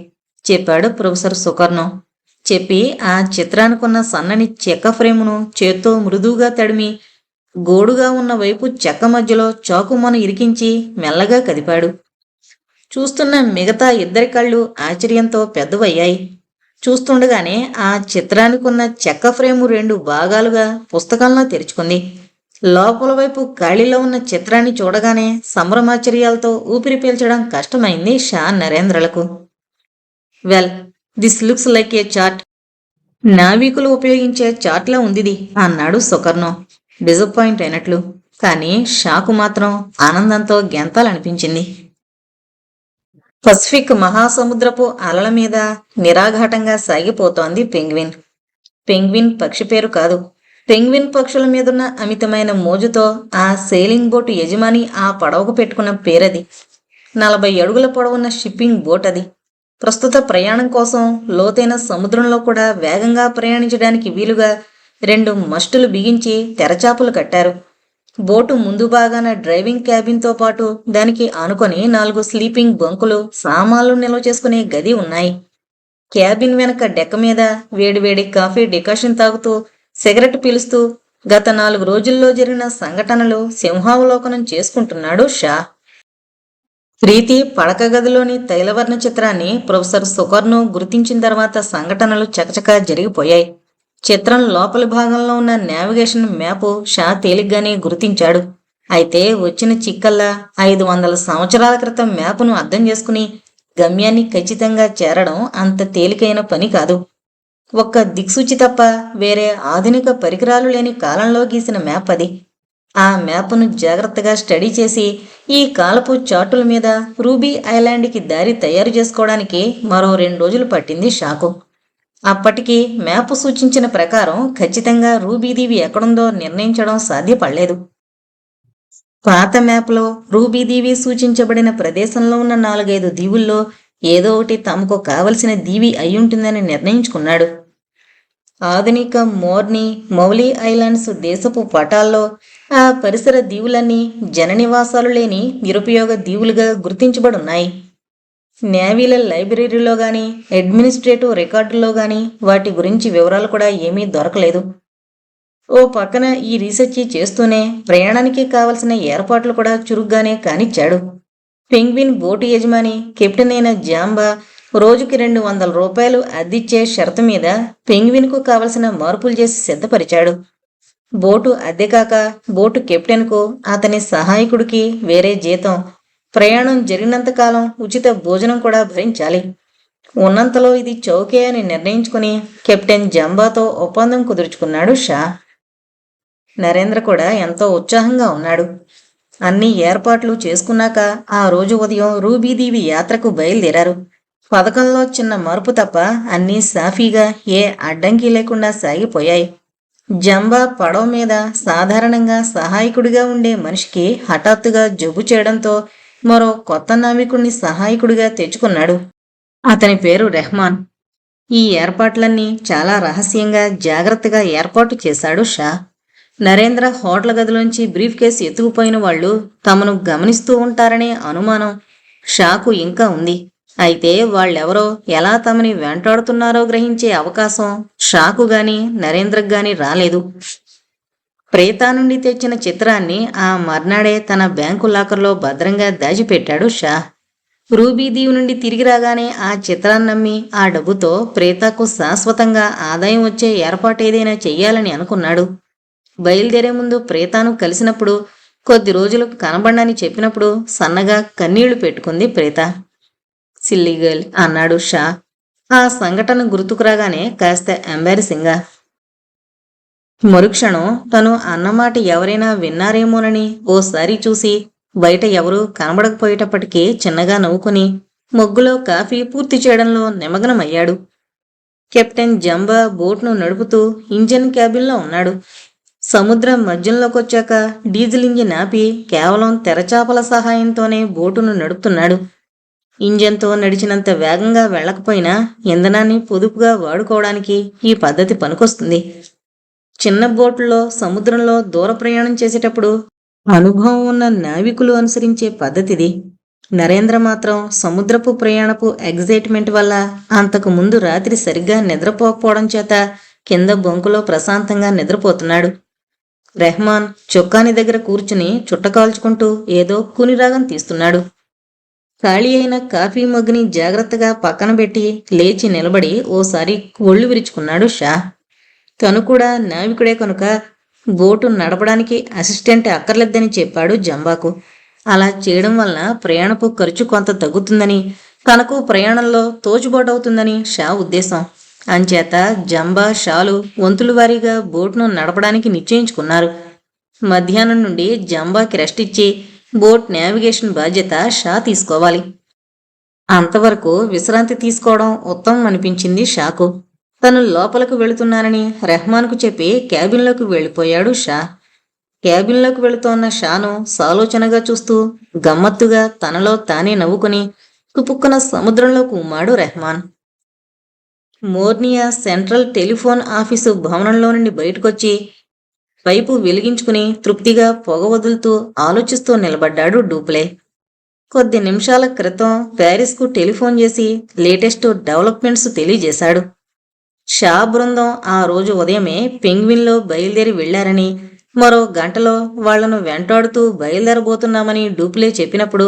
చెప్పాడు ప్రొఫెసర్ సుకర్ణో. చెప్పి ఆ చిత్రానికున్న సన్నని చెక్క ఫ్రేమును చేత్తో మృదువుగా తడిమి గోడుగా ఉన్న వైపు చెక్క మధ్యలో చాకుమను ఇరికించి మెల్లగా కదిపాడు. చూస్తున్న మిగతా ఇద్దరి కళ్ళు ఆశ్చర్యంతో పెద్దవయ్యాయి. చూస్తుండగానే ఆ చిత్రానికున్న చెక్క ఫ్రేము 2 భాగాలుగా పుస్తకంలో తెరుచుకుంది. లోపల వైపు ఖాళీలో ఉన్న చిత్రాన్ని చూడగానే సంభ్రమాశ్చర్యాలతో ఊపిరి పీల్చడం కష్టమైంది షా నరేంద్రలకు. Well, this looks like a chart. నావికులు ఉపయోగించే చార్ట్లా ఉందిది అన్నాడు సుకర్ణో డిసప్పాయింట్ అయినట్లు. కానీ షాకు మాత్రం ఆనందంతో గెంతాలనిపించింది. పసిఫిక్ మహాసముద్రపు అలల మీద నిరాఘాటంగా సాగిపోతోంది పెంగ్విన్. పెంగ్విన్ పక్షి పేరు కాదు. పెంగ్విన్ పక్షుల మీదున్న అమితమైన మోజుతో ఆ సెయిలింగ్ బోటు యజమాని ఆ పడవకు పెట్టుకున్న పేరది. 40 అడుగుల పొడవున్న షిప్పింగ్ బోట్ అది. ప్రస్తుత ప్రయాణం కోసం లోతైన సముద్రంలో కూడా వేగంగా ప్రయాణించడానికి వీలుగా 2 మస్టులు బిగించి తెరచాపలు కట్టారు. బోటు ముందు భాగాన డ్రైవింగ్ క్యాబిన్తో పాటు దానికి ఆనుకొని 4 స్లీపింగ్ బంకులు, సామాన్లు నిల్వ చేసుకునే గది ఉన్నాయి. క్యాబిన్ వెనక డెక్క మీద వేడివేడి కాఫీ డికాషన్ తాగుతూ, సిగరెట్ పీలుస్తూ గత 4 రోజుల్లో జరిగిన సంఘటనలు సింహావలోకనం చేసుకుంటున్నాడు షా. ప్రీతి పడక గదిలోని తైలవర్ణ చిత్రాన్ని ప్రొఫెసర్ సుకర్ను గుర్తించిన తర్వాత సంఘటనలు చకచకా జరిగిపోయాయి. చిత్రం లోపలి భాగంలో ఉన్న నావిగేషన్ మ్యాపు షా తేలిగ్గానే గుర్తించాడు. అయితే వచ్చిన చిక్కల్లా 500 సంవత్సరాల క్రితం మ్యాపును అర్థం చేసుకుని గమ్యాన్ని ఖచ్చితంగా చేరడం అంత తేలికైన పని కాదు. ఒక్క దిక్సూచి తప్ప వేరే ఆధునిక పరికరాలు లేని కాలంలో గీసిన మ్యాప్ అది. ఆ మ్యాప్ను జాగ్రత్తగా స్టడీ చేసి ఈ కాలపు చార్టుల మీద రూబీ ఐలాండ్కి దారి తయారు చేసుకోవడానికి మరో 2 రోజులు పట్టింది షాకు. అప్పటికి మ్యాప్ సూచించిన ప్రకారం ఖచ్చితంగా రూబీ దీవి ఎక్కడుందో నిర్ణయించడం సాధ్యపడలేదు. పాత మ్యాప్లో రూబీ దీవి సూచించబడిన ప్రదేశంలో ఉన్న 4-5 దీవుల్లో ఏదో ఒకటి తమకు కావలసిన దీవి అయ్యుంటుందని నిర్ణయించుకున్నాడు. ఆధునిక మోర్ని, మౌలీ ఐలాండ్స్ దేశపు పటాల్లో ఆ పరిసర దీవులన్నీ జననివాసాలు లేని నిరుపయోగ దీవులుగా గుర్తించబడున్నాయి. నేవీల లైబ్రరీలో గాని, అడ్మినిస్ట్రేటివ్ రికార్డుల్లో గాని వాటి గురించి వివరాలు కూడా ఏమీ దొరకలేదు. ఓ పక్కన ఈ రీసెర్చి చేస్తూనే ప్రయాణానికి కావలసిన ఏర్పాట్లు కూడా చురుగ్గానే కానిచ్చాడు. పెంగ్విన్ బోటు యజమాని కెప్టెన్ అయిన జాంబా రోజుకి 200 రూపాయలు అద్దిచ్చే షరతు మీద పెంగ్విన్కు కావలసిన మార్పులు చేసి సిద్ధపరిచాడు. బోటు అద్దె కాక బోటు కెప్టెన్కు, అతని సహాయకుడికి వేరే జీతం, ప్రయాణం జరిగినంతకాలం ఉచిత భోజనం కూడా భరించాలి. ఉన్నంతలో ఇది చౌకే అని నిర్ణయించుకుని కెప్టెన్ జంబాతో ఒప్పందం కుదుర్చుకున్నాడు షా. నరేంద్ర కూడా ఎంతో ఉత్సాహంగా ఉన్నాడు. అన్ని ఏర్పాట్లు చేసుకున్నాక ఆ రోజు ఉదయం రూబీదీవి యాత్రకు బయలుదేరారు. పథకంలో చిన్న మార్పు తప్ప అన్నీ సాఫీగా ఏ అడ్డంకి లేకుండా సాగిపోయాయి. జంబా పడవ మీద సాధారణంగా సహాయకుడిగా ఉండే మనిషికి హఠాత్తుగా జబ్బు చేయడంతో మరో కొత్త నావికుడిని సహాయకుడిగా తెచ్చుకున్నాడు. అతని పేరు రెహమాన్. ఈ ఏర్పాట్లన్నీ చాలా రహస్యంగా జాగ్రత్తగా ఏర్పాటు చేశాడు షా. నరేంద్ర హోటల్ గదిలోంచి బ్రీఫ్ కేసు ఎత్తుకుపోయిన వాళ్ళు తమను గమనిస్తూ ఉంటారనే అనుమానం షాకు ఇంకా ఉంది. అయితే వాళ్ళెవరో, ఎలా తమని వెంటాడుతున్నారో గ్రహించే అవకాశం షాకు గాని నరేంద్రకు గాని రాలేదు. ప్రేతా నుండి తెచ్చిన చిత్రాన్ని ఆ మర్నాడే తన బ్యాంకు లాకర్లో భద్రంగా దాచిపెట్టాడు షా. రూబీదీవ్ నుండి తిరిగి రాగానే ఆ చిత్రాన్నమ్మి ఆ డబ్బుతో ప్రేతాకు శాశ్వతంగా ఆదాయం వచ్చే ఏర్పాటేదైనా చెయ్యాలని అనుకున్నాడు. బయలుదేరే ముందు ప్రేతాను కలిసినప్పుడు, కొద్ది రోజులు కనబడని చెప్పినప్పుడు సన్నగా కన్నీళ్లు పెట్టుకుంది ప్రేత. సిల్లీగర్ల్ అన్నాడు షా. ఆ సంఘటన గుర్తుకురాగానే కాస్త ఎంబారసింగ్గా. మరుక్షణం తను అన్నమాట ఎవరైనా విన్నారేమోనని ఓసారి చూసి బయట ఎవరూ కనబడకపోయేటప్పటికీ చిన్నగా నవ్వుకుని మొగ్గులో కాఫీ పూర్తి చేయడంలో నిమగ్నమయ్యాడు. కెప్టెన్ జంబా బోట్ను నడుపుతూ ఇంజన్ క్యాబిన్లో ఉన్నాడు. సముద్రం మధ్యంలోకొచ్చాక డీజిల్ ఇంజిన్ ఆపి కేవలం తెరచాపల సహాయంతోనే బోటును నడుపుతున్నాడు. ఇంజన్తో నడిచినంత వేగంగా వెళ్లకపోయినా ఇంధనాన్ని పొదుపుగా వాడుకోవడానికి ఈ పద్ధతి పనికొస్తుంది. చిన్న బోట్లలో సముద్రంలో దూర ప్రయాణం చేసేటప్పుడు అనుభవం ఉన్న నావికులు అనుసరించే పద్ధతిది. నరేంద్ర మాత్రం సముద్రపు ప్రయాణపు ఎగ్జైట్మెంట్ వల్ల అంతకు ముందు రాత్రి సరిగ్గా నిద్రపోకపోవడం చేత కింద బొంకులో ప్రశాంతంగా నిద్రపోతున్నాడు. రెహమాన్ చొక్కాని దగ్గర కూర్చుని చుట్టకాల్చుకుంటూ ఏదో కూనిరాగం తీస్తున్నాడు. ఖాళీ అయిన కాఫీ మగ్గుని జాగ్రత్తగా పక్కన పెట్టి లేచి నిలబడి ఓసారి ఒళ్ళు విరుచుకున్నాడు షా. తను కూడా నావికుడే కనుక బోటు నడపడానికి అసిస్టెంట్ అక్కర్లేదని చెప్పాడు జంబాకు. అలా చేయడం వలన ప్రయాణపు ఖర్చు కొంత తగ్గుతుందని, తనకు ప్రయాణంలో తోచుబాటవుతుందని షా ఉద్దేశం. అంచేత జంబా, షాలు వంతుల వారీగా బోటును నడపడానికి నిశ్చయించుకున్నారు. మధ్యాహ్నం నుండి జంబాకి రెస్ట్ ఇచ్చి బోట్ నావిగేషన్ బాధ్యత షా తీసుకోవాలి. అంతవరకు విశ్రాంతి తీసుకోవడం ఉత్తమం అనిపించింది షాకు. తను లోపలకు వెళుతున్నానని రెహమాన్కు చెప్పి క్యాబిన్లోకి వెళ్ళిపోయాడు షా. క్యాబిన్లోకి వెళుతోన్న షాను సాలోచనగా చూస్తూ గమ్మత్తుగా తనలో తానే నవ్వుకుని తుపుక్కున సముద్రంలోకి ఉమ్మాడు రెహమాన్. మోర్నియా సెంట్రల్ టెలిఫోన్ ఆఫీసు భవనంలో నుండి బయటకొచ్చి పైపు వెలిగించుకుని తృప్తిగా పొగ వదులుతూ ఆలోచిస్తూ నిలబడ్డాడు డూప్లే. కొద్ది నిమిషాల క్రితం ప్యారిస్కు టెలిఫోన్ చేసి లేటెస్ట్ డెవలప్మెంట్స్ తెలియజేశాడు. షా బృందం ఆ రోజు ఉదయమే పెంగ్విన్లో బయలుదేరి వెళ్లారని, మరో గంటలో వాళ్లను వెంటాడుతూ బయలుదేరబోతున్నామని డూప్లే చెప్పినప్పుడు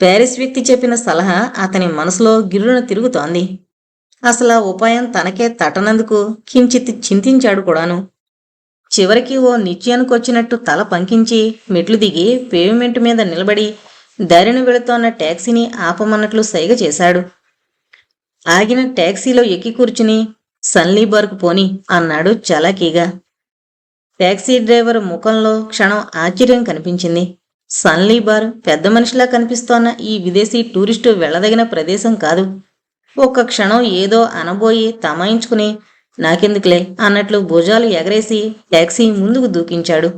ప్యారిస్ వ్యక్తి చెప్పిన సలహా అతని మనసులో గిర్రున తిరుగుతోంది. అసలు ఆ ఉపాయం తనకే తట్టనందుకు కించిత్ చింతించాడు కూడాను. చివరికి ఓ నిశ్చయానికొచ్చినట్టు తల పంకించి మెట్లు దిగి పేవ్మెంట్ మీద నిలబడి దారిని వెళుతోన్న ట్యాక్సీని ఆపమన్నట్లు సైగ చేశాడు. ఆగిన ట్యాక్సీలో ఎక్కి కూర్చుని సన్లీబార్కు పోని అన్నాడు చలాకీగా. ట్యాక్సీ డ్రైవర్ ముఖంలో క్షణం ఆశ్చర్యం కనిపించింది. సన్లీబార్ పెద్ద మనిషిలా కనిపిస్తోన్న ఈ విదేశీ టూరిస్టు వెళ్లదగిన ప్రదేశం కాదు. ఒక్క క్షణం ఏదో అనబోయి తమాయించుకుని నాకెందుకులే అన్నట్లు భుజాలు ఎగరేసి ట్యాక్సీ ముందుకు దూకించాడు.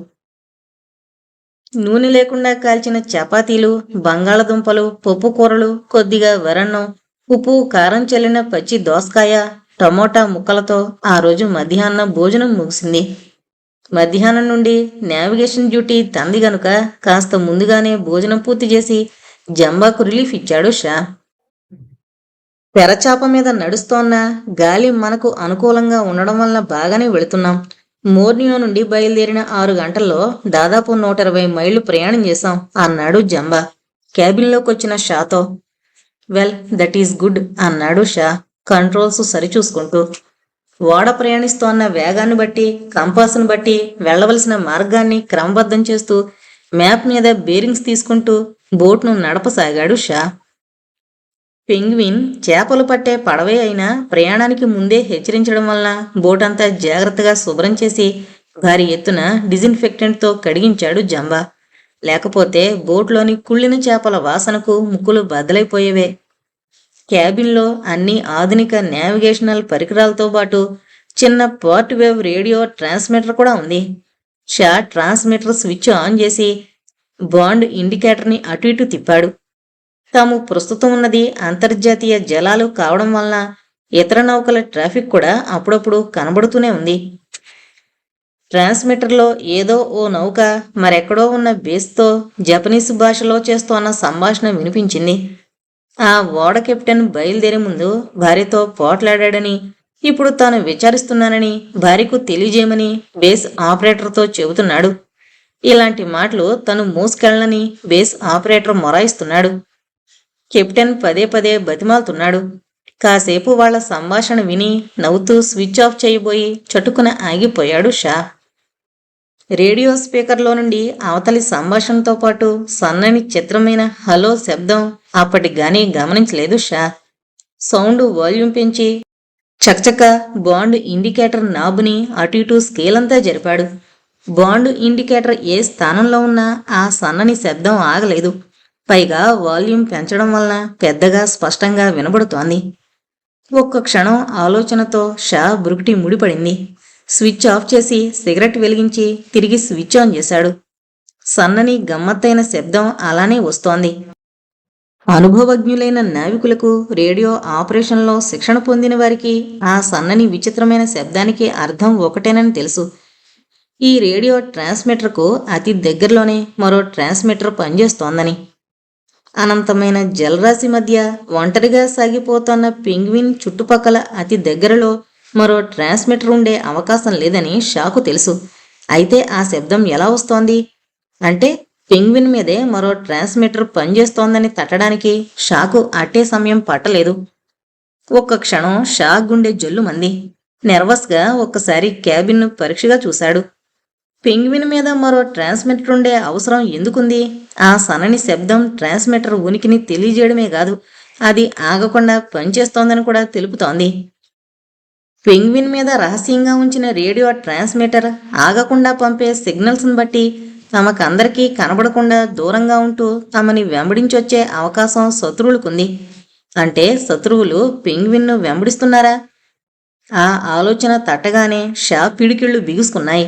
నూనె లేకుండా కాల్చిన చపాతీలు, బంగాళదుంపలు, పప్పు కూరలు, కొద్దిగా వరన్నం, ఉప్పు కారం చల్లిన పచ్చి దోసకాయ, టమోటా ముక్కలతో ఆ రోజు మధ్యాహ్నం భోజనం ముగిసింది. మధ్యాహ్నం నుండి నావిగేషన్ డ్యూటీ తంది గనుక కాస్త ముందుగానే భోజనం పూర్తి చేసి జంబాకు రిలీఫ్ ఇచ్చాడు షా. తెరచాప మీద నడుస్తోన్న గాలి మనకు అనుకూలంగా ఉండడం వలన బాగానే వెళుతున్నాం. మోర్నియో నుండి బయలుదేరిన 6 గంటల్లో దాదాపు 120 మైళ్లు ప్రయాణం చేశాం అన్నాడు జంబా క్యాబిన్లోకొచ్చిన షాతో. వెల్, దట్ ఈస్ గుడ్ అన్నాడు షా కంట్రోల్స్ సరిచూసుకుంటూ. ఓడ ప్రయాణిస్తోన్న వేగాన్ని బట్టి, కంపాస్ను బట్టి వెళ్లవలసిన మార్గాన్ని క్రమబద్ధం చేస్తూ మ్యాప్ మీద బేరింగ్స్ తీసుకుంటూ బోట్ను నడపసాగాడు షా. పెంగ్విన్ చేపలు పట్టే పడవే అయినా ప్రయాణానికి ముందే హెచ్చరించడం వలన బోటంతా జాగ్రత్తగా శుభ్రం చేసి భారీ ఎత్తున డిజిన్ఫెక్టెంట్తో కడిగించాడు జంబా. లేకపోతే బోట్లోని కుళ్ళిన చేపల వాసనకు ముక్కులు బద్దలైపోయేవే. క్యాబిన్లో అన్ని ఆధునిక నావిగేషనల్ పరికరాలతో పాటు చిన్న పోర్ట్ వేవ్ రేడియో ట్రాన్స్మిటర్ కూడా ఉంది. షా ట్రాన్స్మిటర్ స్విచ్ ఆన్ చేసి బాండ్ ఇండికేటర్ని అటు ఇటు తిప్పాడు. తాము ప్రస్తుతం ఉన్నది అంతర్జాతీయ జలాలు కావడం వలన ఇతర నౌకల ట్రాఫిక్ కూడా అప్పుడప్పుడు కనబడుతూనే ఉంది. ట్రాన్స్మిటర్లో ఏదో ఓ నౌక మరెక్కడో ఉన్న బేస్తో జపనీస్ భాషలో చేస్తోన్న సంభాషణ వినిపించింది. ఆ ఓడ కెప్టెన్ బయలుదేరే ముందు భార్యతో పోట్లాడాడని, ఇప్పుడు తాను విచారిస్తున్నానని భార్యకు తెలియజేయమని బేస్ ఆపరేటర్తో చెబుతున్నాడు. ఇలాంటి మాటలు తను మోసుకెళ్లని బేస్ ఆపరేటర్ మొరాయిస్తున్నాడు. కెప్టెన్ పదే పదే బతిమాలుతున్నాడు. కాసేపు వాళ్ల సంభాషణ విని నవ్వుతూ స్విచ్ ఆఫ్ చేయబోయి చటుకున ఆగిపోయాడు షా. రేడియో స్పీకర్లో నుండి అవతలి సంభాషణతో పాటు సన్నని చిత్రమైన హలో శబ్దం అప్పటిగాని గమనించలేదు షా. సౌండ్ వాల్యూమ్ పెంచి చకచక బాండ్ ఇండికేటర్ నాబుని అటు ఇటు స్కేల్ అంతా జరిపాడు. బాండ్ ఇండికేటర్ ఏ స్థానంలో ఉన్నా ఆ సన్నని శబ్దం ఆగలేదు. పైగా వాల్యూమ్ పెంచడం వలన పెద్దగా స్పష్టంగా వినబడుతోంది. ఒక్క క్షణం ఆలోచనతో షా బ్రుకుటి ముడిపడింది. స్విచ్ ఆఫ్ చేసి సిగరెట్ వెలిగించి తిరిగి స్విచ్ ఆన్ చేశాడు. సన్నని గమ్మత్తైన శబ్దం అలానే వస్తోంది. అనుభవజ్ఞులైన నావికులకు, రేడియో ఆపరేషన్లో శిక్షణ పొందిన వారికి ఆ సన్నని విచిత్రమైన శబ్దానికి అర్థం ఒకటేనని తెలుసు. ఈ రేడియో ట్రాన్స్మిటర్కు అతి దగ్గరలోనే మరో ట్రాన్స్మిటర్ పనిచేస్తోందని. అనంతమైన జలరాశి మధ్య ఒంటరిగా సాగిపోతున్న పెంగ్విన్ చుట్టుపక్కల అతి దగ్గరలో మరో ట్రాన్స్మిటర్ ఉండే అవకాశం లేదని షాకు తెలుసు. అయితే ఆ శబ్దం ఎలా వస్తోంది అంటే పెంగ్విన్ మీదే మరో ట్రాన్స్మిటర్ పనిచేస్తోందని తట్టడానికి షాకు అట్టే సమయం పట్టలేదు. ఒక్క క్షణం షా గుండె జల్లుమంది. నెర్వస్గా ఒక్కసారి క్యాబిన్ను పరీక్షగా చూశాడు. పెంగ్విన్ మీద మరో ట్రాన్స్మిటర్ ఉండే అవసరం ఎందుకుంది? ఆ సన్నని శబ్దం ట్రాన్స్మిటర్ ఉనికిని తెలియజేయడమే కాదు, అది ఆగకుండా పనిచేస్తోందని కూడా తెలుపుతోంది. పెంగ్విన్ మీద రహస్యంగా ఉంచిన రేడియో ట్రాన్స్మిటర్ ఆగకుండా పంపే సిగ్నల్స్ను బట్టి తమకందరికీ కనబడకుండా దూరంగా ఉంటూ తమని వెంబడించొచ్చే అవకాశం శత్రువులకుంది. అంటే శత్రువులు పెంగ్విన్ను వెంబడిస్తున్నారా? ఆ ఆలోచన తట్టగానే షా పిడికిళ్ళు బిగుసుకున్నాయి.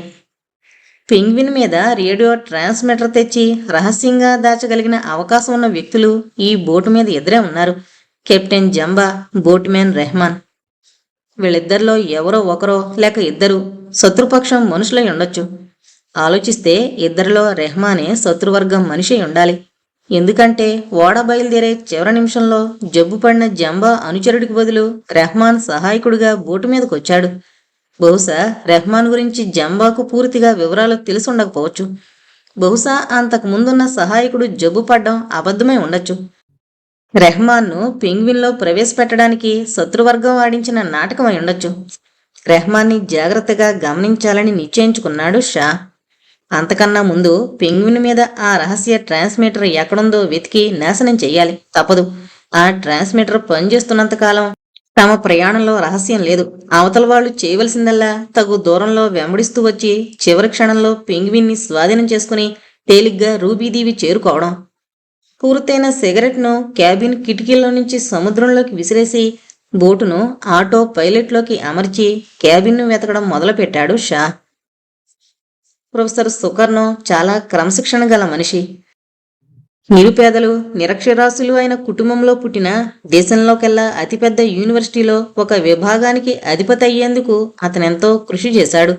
పెంగ్విన్ మీద రేడియో ట్రాన్స్మిటర్ తెచ్చి రహస్యంగా దాచగలిగిన అవకాశం ఉన్న వ్యక్తులు ఈ బోటు మీద ఇద్దరే ఉన్నారు. Captain Jamba, boatmen Rehman. వీళ్ళిద్దరిలో ఎవరో ఒకరో లేక ఇద్దరు శత్రుపక్షం మనుషులై ఉండొచ్చు. ఆలోచిస్తే ఇద్దరిలో రెహమానే శత్రువర్గం మనిషి ఉండాలి. ఎందుకంటే ఓడ బయలుదేరే చివరి నిమిషంలో జబ్బు పడిన జంబా అనుచరుడికి బదులు రెహమాన్ సహాయకుడిగా బోటు మీదకొచ్చాడు. బహుశా రెహమాన్ గురించి జంబాకు పూర్తిగా వివరాలు తెలిసి ఉండకపోవచ్చు. బహుశా అంతకు ముందున్న సహాయకుడు జబ్బు పడ్డం అబద్ధమై ఉండొచ్చు. రెహమాన్ను పెంగ్విన్లో ప్రవేశపెట్టడానికి శత్రువర్గం ఆడించిన నాటకమై ఉండొచ్చు. రెహమాన్ని జాగ్రత్తగా గమనించాలని నిశ్చయించుకున్నాడు షా. అంతకన్నా ముందు పెంగ్విన్ మీద ఆ రహస్య ట్రాన్స్మిటర్ ఎక్కడుందో వెతికి నాశనం చెయ్యాలి. తప్పదు. ఆ ట్రాన్స్మిటర్ పనిచేస్తున్నంతకాలం తమ ప్రయాణంలో రహస్యం లేదు. అవతల వాళ్ళు చేయవలసిందల్లా తగు దూరంలో వెంబడిస్తూ వచ్చి చివరి క్షణంలో పెంగ్విన్ని స్వాధీనం చేసుకుని తేలిగ్గా రూబీదీవి చేరుకోవడం. పూర్తయిన సిగరెట్ను క్యాబిన్ కిటికీలో నుంచి సముద్రంలోకి విసిరేసి బోటును ఆటో పైలట్లోకి అమర్చి క్యాబిన్ను వెతకడం మొదలుపెట్టాడు షా. ప్రొఫెసర్ సుకర్నో చాలా క్రమశిక్షణ గల మనిషి. నిరుపేదలు, నిరక్షరాస్యులు అయిన కుటుంబంలో పుట్టిన దేశంలోకెల్లా అతిపెద్ద యూనివర్సిటీలో ఒక విభాగానికి అధిపతి అయ్యేందుకు అతనెంతో కృషి చేశాడు.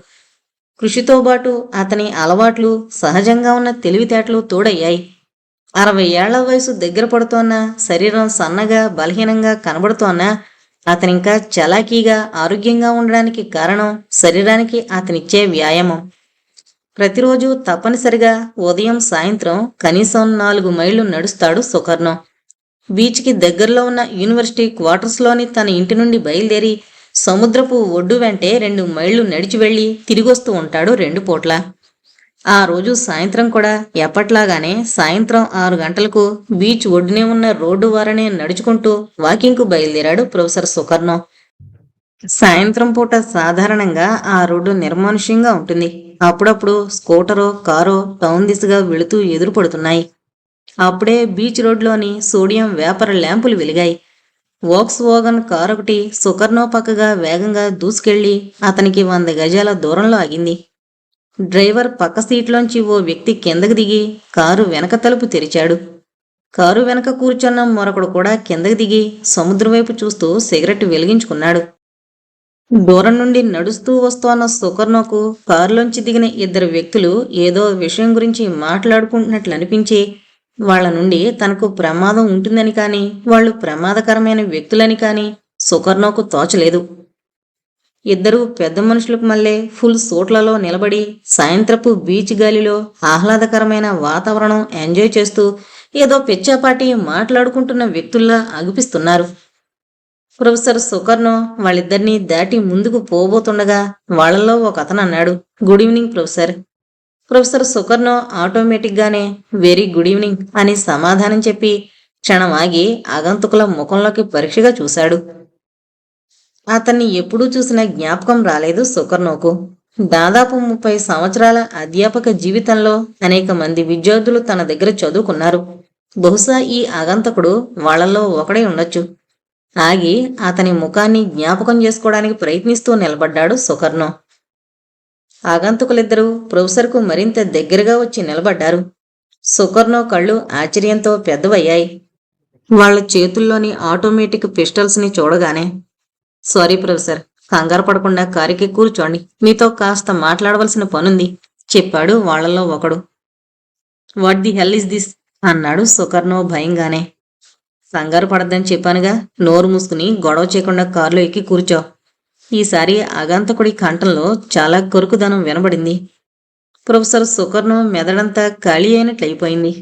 కృషితో పాటు అతని అలవాట్లు, సహజంగా ఉన్న తెలివితేటలు తోడయ్యాయి. 60 ఏళ్ల వయసు దగ్గర పడుతోన్న, శరీరం సన్నగా బలహీనంగా కనబడుతోన్నా అతనింకా చలాకీగా ఆరోగ్యంగా ఉండడానికి కారణం శరీరానికి అతనిచ్చే వ్యాయామం. ప్రతిరోజు తప్పనిసరిగా ఉదయం సాయంత్రం కనీసం 4 మైళ్ళు నడుస్తాడు సుకర్ణో. బీచ్కి దగ్గరలో ఉన్న యూనివర్సిటీ క్వార్టర్స్లోని తన ఇంటి నుండి బయలుదేరి సముద్రపు ఒడ్డు వెంటే 2 మైళ్ళు నడిచి వెళ్ళి తిరిగొస్తూ ఉంటాడు 2 పూట్ల. ఆ రోజు సాయంత్రం కూడా ఎప్పట్లాగానే సాయంత్రం 6 గంటలకు బీచ్ ఒడ్డునే ఉన్న రోడ్డు వారనే నడుచుకుంటూ వాకింగ్కు బయలుదేరాడు ప్రొఫెసర్ సుకర్ణో. సాయంత్రం పూట సాధారణంగా ఆ రోడ్డు నిర్మానుష్యంగా ఉంటుంది. అప్పుడప్పుడు స్కూటరో కారో టౌన్ దిశగా వెళుతూ ఎదురుపడుతున్నాయి. అప్పుడే బీచ్ రోడ్లోని సోడియం వేపర్ ల్యాంపులు వెలిగాయి. వోక్స్ వాగన్ కారు ఒకటి సుకర్ణో పక్కగా వేగంగా దూసుకెళ్లి అతనికి 100 గజాల దూరంలో ఆగింది. డ్రైవర్ పక్క సీట్లోంచి ఓ వ్యక్తి కిందకు దిగి కారు వెనక తలుపు తెరిచాడు. కారు వెనక కూర్చున్న మరొకడు కూడా కిందకు దిగి సముద్రం వైపు చూస్తూ సిగరెట్ వెలిగించుకున్నాడు. దూరం నుండి నడుస్తూ వస్తోన్న సుకర్ణోకు కారులోంచి దిగిన 2 వ్యక్తులు ఏదో విషయం గురించి మాట్లాడుకుంటున్నట్లు అనిపించి వాళ్ల నుండి తనకు ప్రమాదం ఉంటుందని కాని వాళ్ళు ప్రమాదకరమైన వ్యక్తులని కాని సుకర్ణోకు తోచలేదు. 2 పెద్ద మనుషులకు మళ్ళీ ఫుల్ సూట్లలో నిలబడి సాయంత్రపు బీచ్ గాలిలో ఆహ్లాదకరమైన వాతావరణం ఎంజాయ్ చేస్తూ ఏదో పిచ్చాపాటి మాట్లాడుకుంటున్న వ్యక్తుల్లా అగుపిస్తున్నారు. ప్రొఫెసర్ సుకర్ణో వాళ్ళిద్దరినీ దాటి ముందుకు పోబోతుండగా వాళ్లలో ఒక అతను అన్నాడు, good evening professor. Professor Sukarno ఆటోమేటిక్గానే వెరీ గుడ్ ఈవినింగ్ అని సమాధానం చెప్పి క్షణం ఆగి ఆగంతుకుల ముఖంలోకి పరీక్షగా చూశాడు. అతన్ని ఎప్పుడూ చూసిన జ్ఞాపకం రాలేదు సుకర్ణోకు. దాదాపు 30 సంవత్సరాల అధ్యాపక జీవితంలో అనేక మంది విద్యార్థులు తన దగ్గర చదువుకున్నారు. బహుశా ఈ ఆగంతకుడు వాళ్లలో ఒకడే ఉండొచ్చు. ఆగి అతని ముఖాన్ని జ్ఞాపకం చేసుకోవడానికి ప్రయత్నిస్తూ నిలబడ్డాడు సుకర్ణో. ఆగంతుకులిద్దరూ ప్రొఫెసర్కు మరింత దగ్గరగా వచ్చి నిలబడ్డారు. సుకర్ణో కళ్ళు ఆశ్చర్యంతో పెద్దవయ్యాయి వాళ్ల చేతుల్లోని ఆటోమేటిక్ పిస్టల్స్ని చూడగానే. సారీ ప్రొఫెసర్, కంగారు పడకుండా కారుకి కూర్చోండి, మీతో కాస్త మాట్లాడవలసిన పనుంది చెప్పాడు వాళ్లలో ఒకడు. What the hell is this అన్నాడు సుకర్ణో భయంగానే. కంగారు పడద్దని చెప్పానుగా, నోరు మూసుకుని గొడవ చేయకుండా కారులో ఎక్కి కూర్చో. ఈసారి ఆగంతకుడి కంఠంలో చాలా కొరుకుదనం వినబడింది. ప్రొఫెసర్ సుకర్ణో మెదడంతా ఖాళీ అయినట్లయిపోయింది.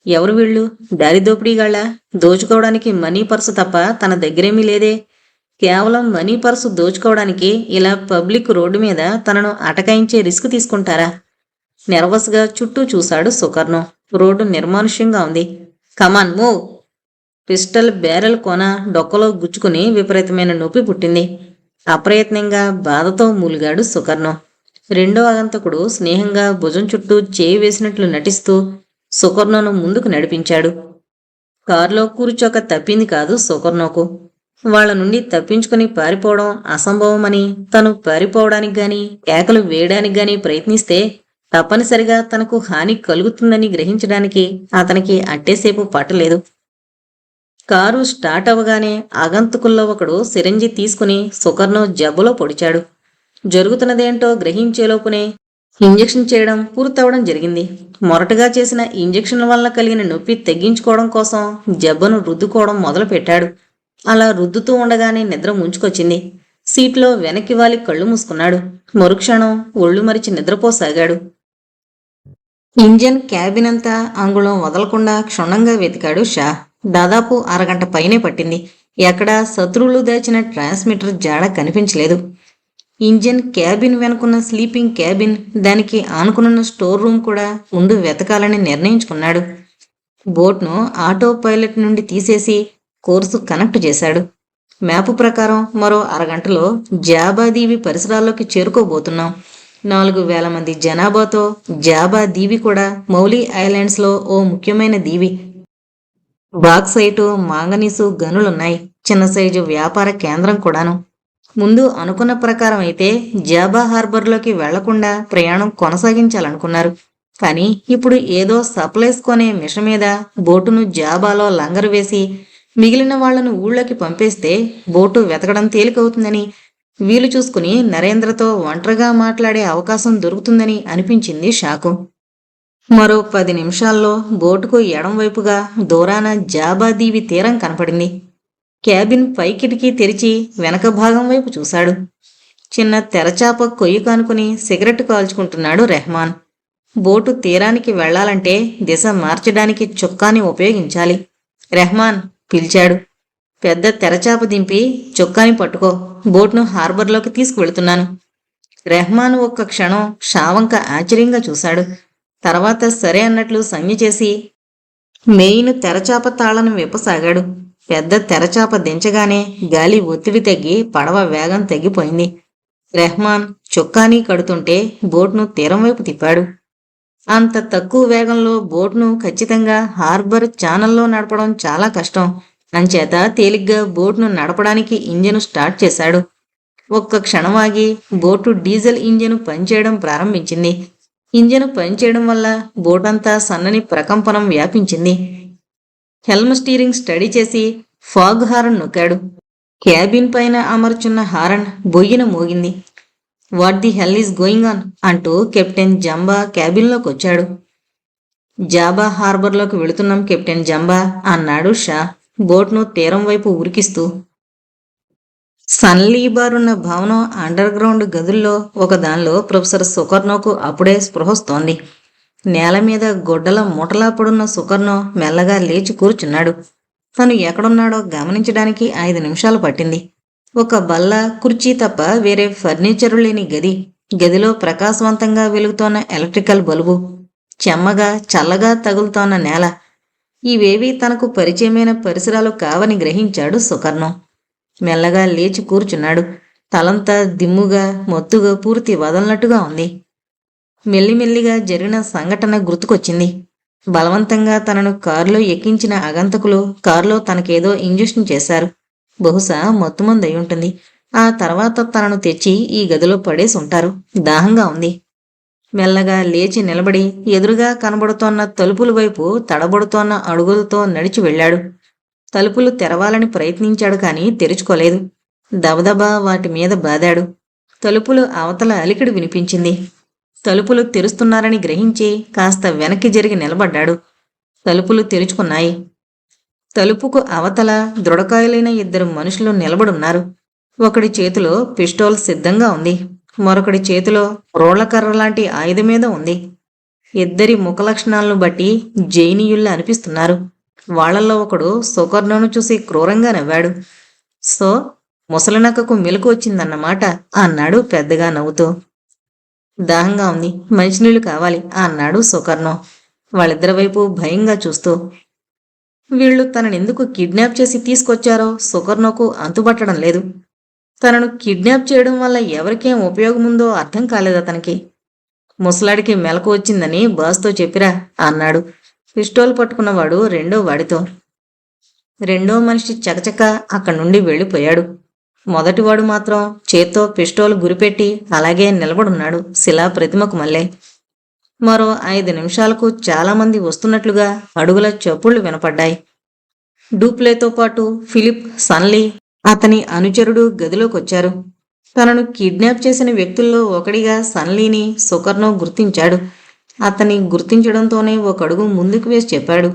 ఎవరు వీళ్ళు? దారిదోపిడీగాళ్ళ? దోచుకోవడానికి మనీ పర్సు తప్ప తన దగ్గరేమీ లేదే. కేవలం మనీ పర్సు దోచుకోవడానికి ఇలా పబ్లిక్ రోడ్డు మీద తనను అటకాయించే రిస్క్ తీసుకుంటారా? నెర్వస్గా చుట్టూ చూశాడు సుకర్ణో. రోడ్డు నిర్మానుష్యంగా ఉంది. Come on move. పిస్టల్ బ్యారెల్ కొన డొక్కలో గుచ్చుకుని విపరీతమైన నొప్పి పుట్టింది. అప్రయత్నంగా బాధతో మూలిగాడు సుకర్ణో. రెండో ఆగంతకుడు స్నేహంగా భుజం చుట్టూ చేయి వేసినట్లు నటిస్తూ సుకర్ణోను ముందుకు నడిపించాడు. కారులో కూర్చోక తప్పింది కాదు సుకర్ణోకు. వాళ్ళ నుండి తప్పించుకుని పారిపోవడం అసంభవమని, తను పారిపోవడానికి గాని కేకలు వేయడానికి గాని ప్రయత్నిస్తే తప్పనిసరిగా తనకు హాని కలుగుతుందని గ్రహించడానికి అతనికి అట్టేసేపు పట్టలేదు. కారు స్టార్ట్ అవ్వగానే ఆగంతుకుల్లో ఒకడు సిరంజి తీసుకుని సుకర్ను జబ్బులో పొడిచాడు. జరుగుతున్నదేంటో గ్రహించేలోపునే ఇంజెక్షన్ చేయడం పూర్తవడం జరిగింది. మొరటుగా చేసిన ఇంజెక్షన్ వల్ల కలిగిన నొప్పి తగ్గించుకోవడం కోసం జబ్బను రుద్దుకోవడం మొదలుపెట్టాడు. అలా రుద్దుతూ ఉండగానే నిద్ర ముంచుకొచ్చింది. సీట్లో వెనక్కి వాలి కళ్ళు మూసుకున్నాడు. మరుక్షణం ఒళ్ళు మరిచి నిద్రపోసాగాడు. ఇంజన్ క్యాబిన్ అంతా అంగుళం వదలకుండా క్షుణ్ణంగా వెతికాడు షా. దాదాపు అరగంట పైనే పట్టింది. ఎక్కడా శత్రువులు దాచిన ట్రాన్స్మిటర్ జాడ కనిపించలేదు. ఇంజన్ క్యాబిన్ వెనుకున్న స్లీపింగ్ క్యాబిన్, దానికి ఆనుకున్న స్టోర్ రూమ్ కూడా ఉండి వెతకాలని నిర్ణయించుకున్నాడు. బోట్ను ఆటో పైలట్ నుండి తీసేసి కోర్సు కనెక్ట్ చేశాడు. మ్యాపు ప్రకారం మరో అరగంటలో జాబా దీవి పరిసరాల్లోకి చేరుకోబోతున్నాం. 4,000 మంది జనాభాతో జాబా దీవి కూడా మౌలి ఐలాండ్స్లో ఓ ముఖ్యమైన దీవి. Bauxite, manganese గనులున్నాయి. చిన్న సైజు వ్యాపార కేంద్రం కూడాను. ముందు అనుకున్న ప్రకారం అయితే జాబా హార్బర్లోకి వెళ్లకుండా ప్రయాణం కొనసాగించాలనుకున్నారు. కానీ ఇప్పుడు ఏదో సప్లైస్ కొనే మిషన్ మీద బోటును జాబాలో లంగరు వేసి మిగిలిన వాళ్లను ఊళ్ళోకి పంపేస్తే బోటు వెతకడం తేలికవుతుందని, వీలు చూసుకుని నరేంద్రతో ఒంటరిగా మాట్లాడే అవకాశం దొరుకుతుందని అనిపించింది షాకు. మరో 10 నిమిషాల్లో బోటుకు ఎడంవైపుగా దూరాన జాబాదీవి తీరం కనపడింది. క్యాబిన్ పై కిటికీ తెరిచి వెనక భాగం వైపు చూశాడు. చిన్న తెరచాప కొయ్యి కానుకుని సిగరెట్ కాల్చుకుంటున్నాడు రెహమాన్. బోటు తీరానికి వెళ్లాలంటే దిశ మార్చడానికి చొక్కాని ఉపయోగించాలి. రెహమాన్ పిలిచాడు. పెద్ద తెరచాప దింపి చొక్కాని పట్టుకో, బోట్ను హార్బర్లోకి తీసుకువెళుతున్నాను. రెహమాన్ ఒక్క క్షణం షావంక ఆశ్చర్యంగా చూశాడు. తర్వాత సరే అన్నట్లు సంజ్ఞ చేసి మెయిన్ తెరచాప తాళను విప్పసాగాడు. పెద్ద తెరచాప దించగానే గాలి ఒత్తిడి తగ్గి పడవ వేగం తగ్గిపోయింది. రెహమాన్ చొక్కానీ కడుతుంటే బోట్ను తీరం వైపు తిప్పాడు. అంత తక్కువ వేగంలో బోట్ను ఖచ్చితంగా హార్బర్ ఛానల్లో నడపడం చాలా కష్టం. అంచేత తేలిగ్గా బోట్ను నడపడానికి ఇంజను స్టార్ట్ చేశాడు. ఒక్క క్షణం ఆగి బోటు డీజిల్ ఇంజను పనిచేయడం ప్రారంభించింది. ఇంజను పనిచేయడం వల్ల బోటంతా సన్నని ప్రకంపనం వ్యాపించింది. హెల్మ్ స్టీరింగ్ స్టడీ చేసి ఫాగ్ హారన్ నొక్కాడు. క్యాబిన్ పైన అమర్చున్న హారన్ బొయ్యిన మోగింది. What the hell is going on అంటూ కెప్టెన్ జంబా క్యాబిన్లోకి వచ్చాడు. జాబా హార్బర్లోకి వెళుతున్నాం కెప్టెన్ జంబా అన్నాడు షా బోట్ను తీరం వైపు ఉరికిస్తూ. సన్లీబారున్న భవనం అండర్ గ్రౌండ్ గదుల్లో ఒకదానిలో ప్రొఫెసర్ సుకర్నోకు అప్పుడే స్పృహొస్తోంది. నేల మీద గొడ్డల మూటలా పడున్న సుకర్నో మెల్లగా లేచి కూర్చున్నాడు. తను ఎక్కడున్నాడో గమనించడానికి 5 నిమిషాలు పట్టింది. ఒక బల్ల, కుర్చీ తప్ప వేరే ఫర్నిచరు లేని గది. గదిలో ప్రకాశవంతంగా వెలుగుతోన్న ఎలక్ట్రికల్ బల్బు, చెమ్మగా చల్లగా తగులుతోన్న నేల, ఇవేవీ తనకు పరిచయమైన పరిసరాలు కావని గ్రహించాడు సుకర్నో. మెల్లగా లేచి కూర్చున్నాడు. తలంతా దిమ్ముగా, మత్తుగా, పూర్తి వదలనట్టుగా ఉంది. మెల్లిమెల్లిగా జరిగిన సంఘటన గుర్తుకొచ్చింది. బలవంతంగా తనను కారులో ఎక్కించిన అగంతకులు కారులో తనకేదో ఇంజెక్షన్ చేశారు. బహుశా మత్తుమందు అయి ఉంటుంది. ఆ తర్వాత తనను తెచ్చి ఈ గదిలో పడేసి ఉంటారు. దాహంగా ఉంది. మెల్లగా లేచి నిలబడి ఎదురుగా కనబడుతోన్న తలుపుల వైపు తడబడుతోన్న అడుగులతో నడిచి వెళ్ళాడు. తలుపులు తెరవాలని ప్రయత్నించాడు కానీ తెరుచుకోలేదు. దబదబా వాటి మీద బాదాడు. తలుపులు అవతల అలికిడి వినిపించింది. తలుపులు తెరుస్తున్నారని గ్రహించి కాస్త వెనక్కి జరిగి నిలబడ్డాడు. తలుపులు తెరుచుకున్నాయి. తలుపుకు అవతల దృఢకాయలైన 2 మనుషులు నిలబడున్నారు. ఒకడి చేతిలో పిస్టోల్ సిద్ధంగా ఉంది. మరొకడి చేతిలో రోళ్లకర్ర లాంటి ఆయుధమేదో ఉంది. ఇద్దరి ముఖ లక్షణాలను బట్టి జైనీయుల్లా అనిపిస్తున్నారు. వాళ్లలో ఒకడు సుకర్ణను చూసి క్రూరంగా నవ్వాడు. సో ముసలినక్కకు మెలకు వచ్చిందన్నమాట అన్నాడు పెద్దగా నవ్వుతూ. దాహంగా ఉంది, మంచినీళ్లు కావాలి అన్నాడు సుకర్ణో వాళ్ళిద్దరి వైపు భయంగా చూస్తూ. వీళ్లు తననెందుకు కిడ్నాప్ చేసి తీసుకొచ్చారో సుకర్ణోకు అంతుబట్టడం లేదు. తనను కిడ్నాప్ చేయడం వల్ల ఎవరికేం ఉపయోగముందో అర్థం కాలేదతనికి. ముసలాడికి మెలకు వచ్చిందని బాస్తో చెప్పిరా అన్నాడు పిస్టోల్ పట్టుకున్నవాడు రెండో వాడితో. రెండో మనిషి చకచక అక్కడి నుండి వెళ్ళిపోయాడు. మొదటివాడు మాత్రం చేత్తో పిస్టోల్ గురిపెట్టి అలాగే నిలబడున్నాడు శిలా ప్రతిమకు మళ్ళే. మరో 5 నిమిషాలకు చాలామంది వస్తున్నట్లుగా అడుగుల చప్పుళ్లు వినపడ్డాయి. డూప్లేతో పాటు ఫిలిప్, సన్లీ, అతని అనుచరుడు గదిలోకొచ్చారు. తనను కిడ్నాప్ చేసిన వ్యక్తుల్లో ఒకడిగా సన్లీని సుకర్నో గుర్తించాడు. అతన్ని గుర్తించడంతోనే ఒక అడుగు ముందుకు వేసి చెప్పాడు,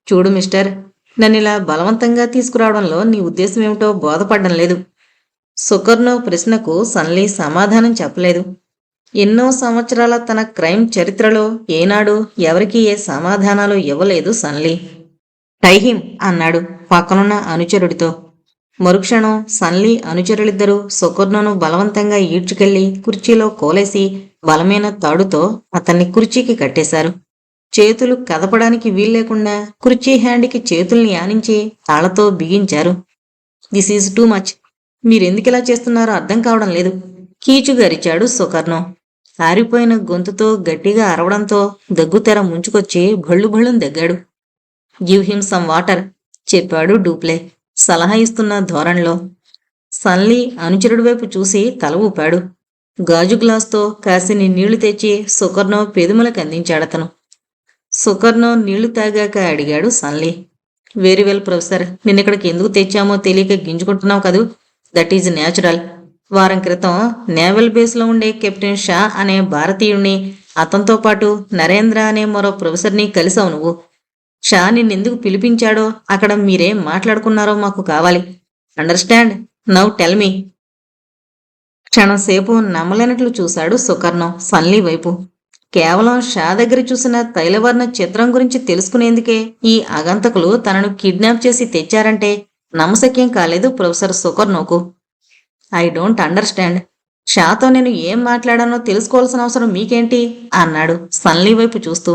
చూడు మిస్టర్, నన్నిలా బలవంతంగా తీసుకురావడంలో నీ ఉద్దేశం ఏమిటో బోధపడ్డం లేదు. సుకర్నో ప్రశ్నకు సన్లీ సమాధానం చెప్పలేదు. ఎన్నో సంవత్సరాల తన క్రైమ్ చరిత్రలో ఏనాడు ఎవరికీ ఏ సమాధానాలు ఇవ్వలేదు సన్లీ. టైహిం అన్నాడు పక్కనున్న అనుచరుడితో. మరుక్షణం సన్లీ అనుచరులిద్దరూ సుకర్నోను బలవంతంగా ఈడ్చుకెళ్లి కుర్చీలో కోలేసి బలమైన తాడుతో అతన్ని కుర్చీకి కట్టేశారు. చేతులు కదపడానికి వీల్లేకుండా కుర్చీ హ్యాండ్కి చేతుల్ని ఆనించి తాళ్లతో బిగించారు. This is too much. మీరెందుకిలా చేస్తున్నారో అర్థం కావడం లేదు, కీచుగరిచాడు సుకర్నో. ఆరిపోయిన గొంతుతో గట్టిగా అరవడంతో దగ్గుతెర ముంచుకొచ్చి భళ్ళు భళ్ళును దగ్గాడు. గివ్ హిమ్ సమ్ వాటర్ చెప్పాడు డూప్లే సలహా ఇస్తున్న ధోరణిలో. సన్లీ అనుచరుడి వైపు చూసి తల ఊపాడు. గాజు గ్లాస్తో కాసిని నీళ్లు తెచ్చి సుకర్నో పెదుములకు అందించాడతను. సుకర్నో నీళ్లు తాగాక అడిగాడు సన్లీ. వెరీ వెల్ ప్రొఫెసర్, నిన్నిక్కడికి ఎందుకు తెచ్చామో తెలియక గింజుకుంటున్నావు కదూ. That is natural. వారం క్రితం నేవల్ బేస్లో ఉండే కెప్టెన్ షా అనే భారతీయుణ్ణి, అతనితో పాటు నరేంద్ర అనే మరో ప్రొఫెసర్ని కలిసావు నువ్వు. షా నిన్నెందుకు పిలిపించాడో, అక్కడ మీరేం మాట్లాడుకున్నారో మాకు కావాలి. అండర్స్టాండ్? Now tell me. క్షణంసేపు నమ్మలేనట్లు చూశాడు సుకర్నో సన్లీ వైపు. కేవలం షా దగ్గర చూసిన తైలవర్ణ చిత్రం గురించి తెలుసుకునేందుకే ఈ అగంతకులు తనను కిడ్నాప్ చేసి తెచ్చారంటే నమ్మశక్యం కాలేదు ప్రొఫెసర్ సుకర్నోకు. I don't understand. షాతో నేను ఏం మాట్లాడానో తెలుసుకోవాల్సిన అవసరం మీకేంటి అన్నాడు సన్లీ వైపు చూస్తూ.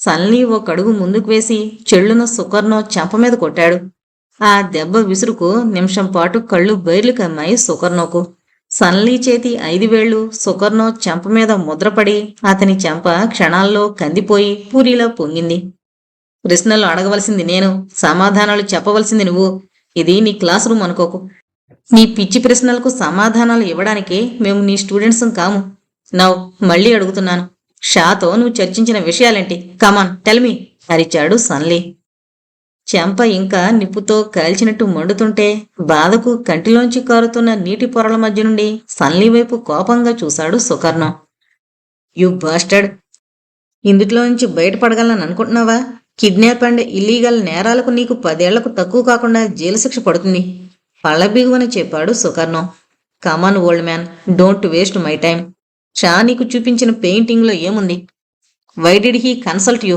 సన్లీ ఒక అడుగు ముందుకు వేసి చెళ్ళున సుకర్నో చెంప మీద కొట్టాడు. ఆ దెబ్బ విసురుకు నిమిషం పాటు కళ్ళు బైర్లు కమ్మాయి సుకర్నోకు. సన్లీ చేతి 5 వేళ్లు సుకర్నో చెంప మీద ముద్రపడి అతని చెంప క్షణాల్లో కందిపోయి పూరిలా పొంగింది. ప్రశ్నలు అడగవలసింది నేను, సమాధానాలు చెప్పవలసింది నువ్వు. ఇది నీ క్లాస్ రూమ్ అనుకోకు. నీ పిచ్చి ప్రశ్నలకు సమాధానాలు ఇవ్వడానికి మేము నీ స్టూడెంట్స్ కాము. నౌ మళ్ళీ అడుగుతున్నాను, షాతో నువ్వు చర్చించిన విషయాలేంటి? కమాన్ టెల్ మీ అరిచాడు సన్లీ. చెంప ఇంకా నిప్పుతో కాల్చినట్టు మండుతుంటే బాధకు కంటిలోంచి కారుతున్న నీటి పొరల మధ్య నుండి సన్లీ వైపు కోపంగా చూశాడు సుకర్నో. యు బాస్టర్డ్, ఇందులోంచి బయటపడగలనని అనుకుంటున్నావా? కిడ్నాప్ అండ్ ఇల్లీగల్ నేరాలకు నీకు 10 ఏళ్లకు తక్కువ కాకుండా జైలు శిక్ష పడుతుంది పళ్ళబిగువని చెప్పాడు Sukarno. Come on old man, don't waste my time. Shah నీకు చూపించిన పెయింటింగ్లో ఏముంది? Why did he consult you?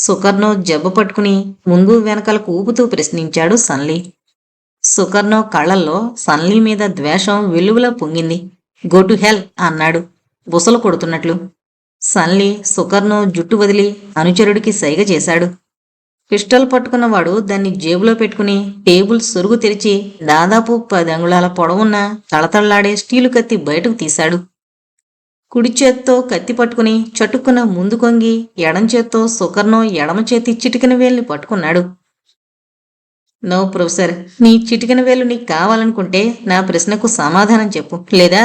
Sukarno జబ్బు పట్టుకుని ముందు వెనకాలకు ఊపుతూ ప్రశ్నించాడు సన్లీ. సుకర్నో కళ్ళల్లో సన్లీ మీద ద్వేషం వెలుగులా పొంగింది. గో టు హెల్ అన్నాడు బుసలు కొడుతున్నట్లు. సన్లీ సుకర్నో జుట్టు వదిలి అనుచరుడికి సైగ చేశాడు. పిస్టల్ పట్టుకున్నవాడు దాన్ని జేబులో పెట్టుకుని టేబుల్ సొరుగు తెరిచి దాదాపు 10 అంగుళాల పొడవున్న తళతళ్లాడే స్టీలు కత్తి బయటకు తీశాడు. కుడి చేత్తో కత్తి పట్టుకుని చటుక్కున ముందు కొంగి ఎడం చేత్తో సుకర్నో ఎడమ చేతి చిటికెన వేలుని పట్టుకున్నాడు. నో ప్రొఫెసర్, నీ చిటికెన వేలు నీకు కావాలనుకుంటే నా ప్రశ్నకు సమాధానం చెప్పు, లేదా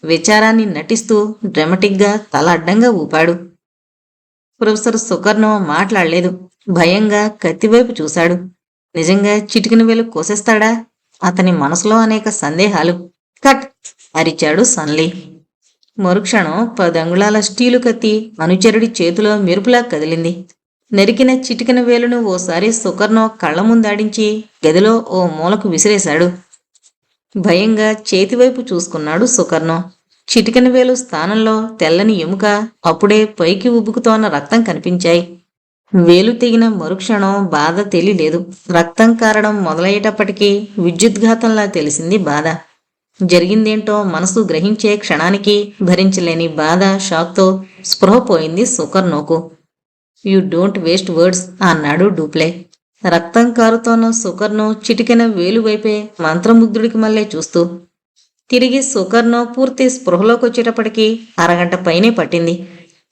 విచారాన్ని నటిస్తూ డ్రామాటిక్గా తల అడ్డంగా ఊపాడు. ప్రొఫెసర్ సుకర్నో మాట్లాడలేదు. భయంగా కత్తివైపు చూశాడు. నిజంగా చిటికెన వేలు కోసేస్తాడా? అతని మనసులో అనేక సందేహాలు. కట్ అరిచాడు సన్లీ. మరుక్షణం 10 అంగుళాల స్టీలు కత్తి అనుచరుడి చేతిలో మెరుపులా కదిలింది. నరికిన చిటికెన వేలును ఓసారి సుకర్నో కళ్ల ముందాడించి గదిలో ఓ మూలకు విసిరేశాడు. భయంగా చేతివైపు చూసుకున్నాడు సుకర్నో. చిటికెన వేలు స్థానంలో తెల్లని ఎముక, అప్పుడే పైకి ఉబ్బుకుతోన్న రక్తం కనిపించాయి. వేలు తెగిన మరుక్షణం బాధ తెలియలేదు. రక్తం కారడం మొదలయ్యేటప్పటికీ విద్యుద్ఘాతంలా తెలిసింది బాధ. జరిగిందేంటో మనసు గ్రహించే క్షణానికి భరించలేని బాధ, షాక్తో స్పృహ పోయింది సుకర్నోకు. యూ డోంట్ వేస్ట్ వర్డ్స్ అన్నాడు డూప్లే. రక్తం కారుతోన్న సుకర్నో చిటికెన వేలు వైపే మంత్రముగ్ధుడికి మళ్ళీ చూస్తూ. తిరిగి సుకర్నో పూర్తి స్పృహలోకొచ్చేటప్పటికీ అరగంట పైనే పట్టింది.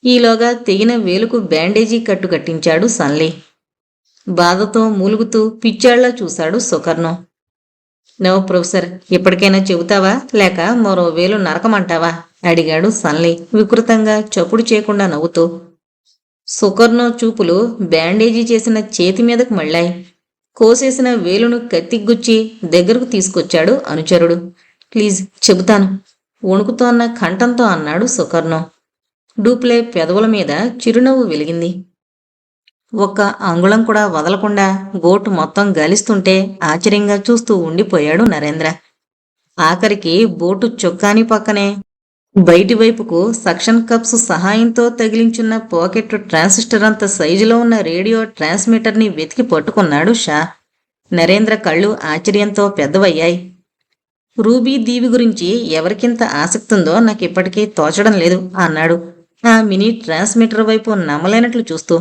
ఈలోగా తెగిన వేలుకు బ్యాండేజీ కట్టు కట్టించాడు సన్లీ. బాధతో మూలుగుతూ పిచ్చాళ్లా చూశాడు సుకర్ణం. నో ప్రొఫెసర్, ఇప్పటికైనా చెబుతావా లేక మరో వేలు నరకమంటావా అడిగాడు సన్లీ వికృతంగా చప్పుడు చేయకుండా నవ్వుతూ. సుకర్ణం చూపులు బ్యాండేజీ చేసిన చేతి మీదకు మళ్ళాయి. కోసేసిన వేలును కత్తిగుచ్చి దగ్గరకు తీసుకొచ్చాడు అనుచరుడు. ప్లీజ్ చెబుతాను వణుకుతోన్న కంఠంతో అన్నాడు సుకర్ణం. డూప్లే పెదవుల మీద చిరునవ్వు వెలిగింది. ఒక్క అంగుళం కూడా వదలకుండా బోటు మొత్తం గాలిస్తుంటే ఆశ్చర్యంగా చూస్తూ ఉండిపోయాడు నరేంద్ర. ఆఖరికి బోటు చొక్కాని పక్కనే బయటి వైపుకు సక్షన్ కప్స్ సహాయంతో తగిలించున్న పాకెట్ ట్రాన్సిస్టర్ అంత సైజులో ఉన్న రేడియో ట్రాన్స్మిటర్ని వెతికి పట్టుకున్నాడు షా. నరేంద్ర కళ్ళు ఆశ్చర్యంతో పెద్దవయ్యాయి. రూబీ దీవి గురించి ఎవరికింత ఆసక్తుందో నాకిప్పటికీ తోచడం లేదు అన్నాడు ఆ మినీ ట్రాన్స్మిటర్ వైపు నమ్మలేనట్లు చూస్తూ.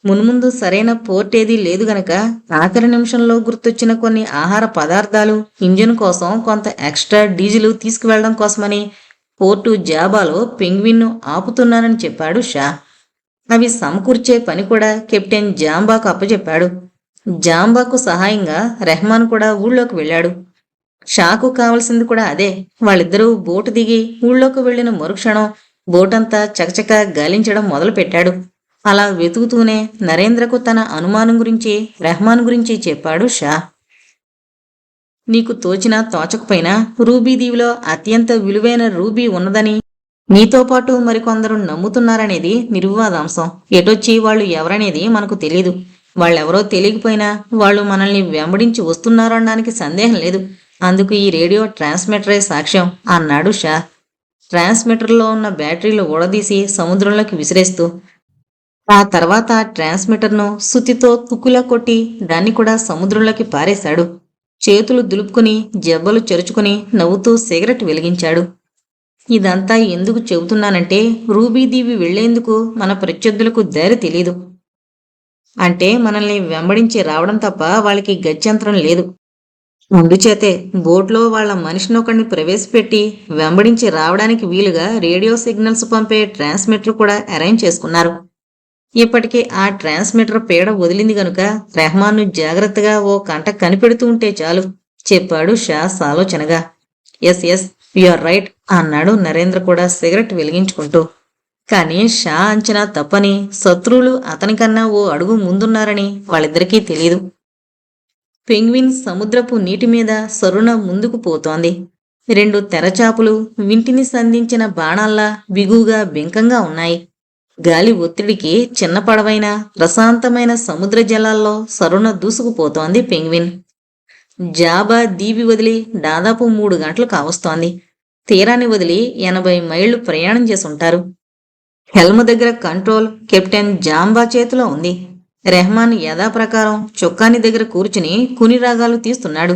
మున్ముందు సరైన పోర్ట్ ఏదీ లేదు గనక ఆఖరి నిమిషంలో గుర్తొచ్చిన కొన్ని ఆహార పదార్థాలు, ఇంజిన్ కోసం కొంత ఎక్స్ట్రా డీజిల్ తీసుకువెళ్లడం కోసమని పోర్టు జాబాలో పెంగ్విన్ను ఆపుతున్నానని చెప్పాడు షా. అవి సమకూర్చే పని కూడా కెప్టెన్ జాంబాకు అప్పచెప్పాడు. జాంబాకు సహాయంగా రెహమాన్ కూడా ఊళ్ళోకి వెళ్ళాడు. షాకు కావలసింది కూడా అదే. వాళ్ళిద్దరూ బోటు దిగి ఊళ్ళోకి వెళ్లిన మరుక్షణం బోటంతా చకచకా గాలించడం మొదలుపెట్టాడు. అలా వెతుకుతూనే నరేంద్రకు తన అనుమానం గురించి, రెహమాన్ గురించి చెప్పాడు షా. నీకు తోచినా తోచకపోయినా రూబీ దీవిలో అత్యంత విలువైన రూబీ ఉన్నదని నీతో పాటు మరికొందరు నమ్ముతున్నారనేది నిర్వివాదాంశం. ఎటొచ్చి వాళ్ళు ఎవరనేది మనకు తెలీదు. వాళ్ళెవరో తెలియకపోయినా వాళ్ళు మనల్ని వెంబడించి వస్తున్నారనడానికి సందేహం లేదు. అందుకు ఈ రేడియో ట్రాన్స్మిటరే సాక్ష్యం అన్నాడు షా. ట్రాన్స్మిటర్లో ఉన్న బ్యాటరీలు ఊడదీసి సముద్రంలోకి విసిరేస్తూ. ఆ తర్వాత ట్రాన్స్మిటర్ను సుత్తితో తుక్కులా కొట్టి దాన్ని కూడా సముద్రంలోకి పారేశాడు. చేతులు దులుపుకుని జబ్బలు చెరుచుకుని నవ్వుతూ సిగరెట్ వెలిగించాడు. ఇదంతా ఎందుకు చెబుతున్నానంటే రూబీదీవి వెళ్లేందుకు మన ప్రత్యర్థులకు దారి తెలీదు. అంటే మనల్ని వెంబడించి రావడం తప్ప వాళ్ళకి గత్యంతరం లేదు. అందుచేతే బోట్లో వాళ్ల మనిషినొకడిని ప్రవేశపెట్టి వెంబడించి రావడానికి వీలుగా రేడియో సిగ్నల్స్ పంపే ట్రాన్స్మిటర్ కూడా అరేంజ్ చేసుకున్నారు. ఇప్పటికే ఆ ట్రాన్స్మిటర్ పీడ వదిలింది గనుక రెహమాన్ను జాగ్రత్తగా ఓ కంట కనిపెడుతూ ఉంటే చాలు చెప్పాడు షా సాలోచనగా. ఎస్ ఎస్ యూఆర్ రైట్ అన్నాడు నరేంద్ర కూడా సిగరెట్ వెలిగించుకుంటూ. కానీ షా అంచనా తప్పని, శత్రువులు అతనికన్నా ఓ అడుగు ముందున్నారని వాళ్ళిద్దరికీ తెలియదు. పెంగ్విన్ సముద్రపు నీటి మీద సరుణ ముందుకు పోతోంది. 2 తెరచాపులు వింటిని సంధించిన బాణాల్లా బిగుగా బెంకంగా ఉన్నాయి. గాలి ఒత్తిడికి చిన్న పడవైన ప్రశాంతమైన సముద్ర జలాల్లో సరుణ దూసుకుపోతోంది పెంగ్విన్. జాబా దీవి వదిలి దాదాపు 3 గంటలు కావస్తోంది. తీరాన్ని వదిలి 80 మైళ్లు ప్రయాణం చేసుంటారు. హెల్మ్ దగ్గర కంట్రోల్ కెప్టెన్ జాంబా చేతిలో ఉంది. రెహమాన్ యథాప్రకారం చొక్కాని దగ్గర కూర్చుని కుని రాగాలు తీస్తున్నాడు.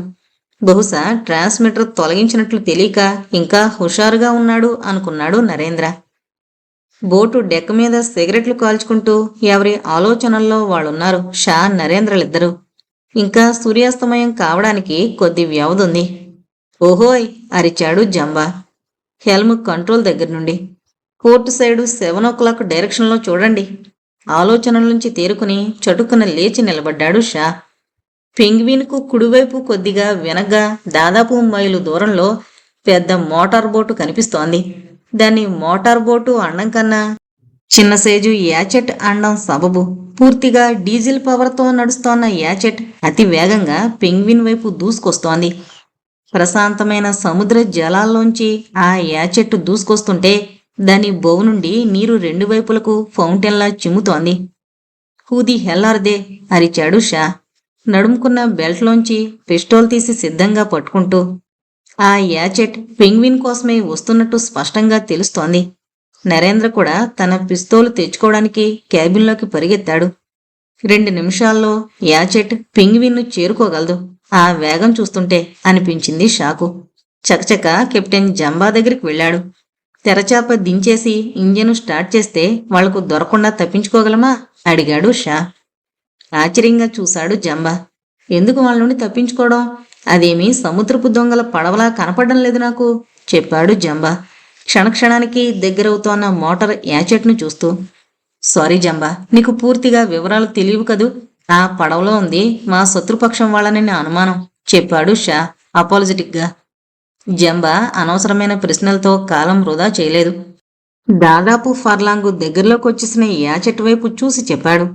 బహుశా ట్రాన్స్మిటర్ తొలగించినట్లు తెలియక ఇంకా హుషారుగా ఉన్నాడు అనుకున్నాడు నరేంద్ర. బోటు డెక్ మీద సిగరెట్లు కాల్చుకుంటూ ఎవరి ఆలోచనల్లో వాళ్ళున్నారు షా, నరేంద్రలిద్దరూ. ఇంకా సూర్యాస్తమయం కావడానికి కొద్ది వ్యవధుంది. ఓహోయ్ అరిచాడు జంబా హెల్మ్ కంట్రోల్ దగ్గర నుండి. పోర్టు సైడు 7 o'clock డైరెక్షన్లో చూడండి. ఆలోచనల నుంచి తేరుకుని చటుక్కున లేచి నిలబడ్డాడు షా. పెంగ్విన్కు కుడివైపు కొద్దిగా వెనగ్గా దాదాపు మైలు దూరంలో పెద్ద మోటార్ బోటు కనిపిస్తోంది. దాన్ని మోటార్ బోటు అండం కన్నా చిన్న సైజు యాచెట్ అండం సబబు. పూర్తిగా డీజిల్ పవర్తో నడుస్తోన్న యాచెట్ అతి వేగంగా పెంగ్విన్ వైపు దూసుకొస్తోంది. ప్రశాంతమైన సముద్ర జలాల్లోంచి ఆ యాచెట్టు దూసుకొస్తుంటే దాని బోవు నుండి నీరు 2 వైపులకు ఫౌంటైన్లా చిమ్ముతోంది. హూది హెల్లార్దే అరిచాడు షా నడుముకున్న బెల్ట్లోంచి పిస్టోల్ తీసి సిద్ధంగా పట్టుకుంటూ. ఆ యాచెట్ పెంగ్విన్ కోసమే వస్తున్నట్టు స్పష్టంగా తెలుస్తోంది. నరేంద్ర కూడా తన పిస్తోలు తెచ్చుకోవడానికి క్యాబిన్లోకి పరిగెత్తాడు. 2 నిమిషాల్లో యాచెట్ పెంగ్విన్ను చేరుకోగలదు ఆ వేగం చూస్తుంటే అనిపించింది షాకు. చకచక కెప్టెన్ జంబా దగ్గరికి వెళ్ళాడు. తెరచాప దించేసి ఇంజను స్టార్ట్ చేస్తే వాళ్లకు దొరకకుండా తప్పించుకోగలమా అడిగాడు షా. ఆశ్చర్యంగా చూశాడు జంబా. ఎందుకు వాళ్ళ నుండి తప్పించుకోవడం? అదేమీ సముద్రపు దొంగల పడవలా కనపడడం లేదు నాకు చెప్పాడు జంబా క్షణక్షణానికి దగ్గరవుతోన్న మోటార్ యాచెట్ను చూస్తూ. సారీ జంబా, నీకు పూర్తిగా వివరాలు తెలియవు కదూ. ఆ పడవలో ఉంది మా శత్రుపక్షం వాళ్ళని అనుమానం, చెప్పాడు షా అపాలజెటిక్గా. జంబా అనవసరమైన ప్రశ్నలతో కాలం వృధా చేయలేదు. దాదాపు ఫర్లాంగు దగ్గరలోకి వచ్చేసిన యాచెట్ వైపు చూసి చెప్పాడు.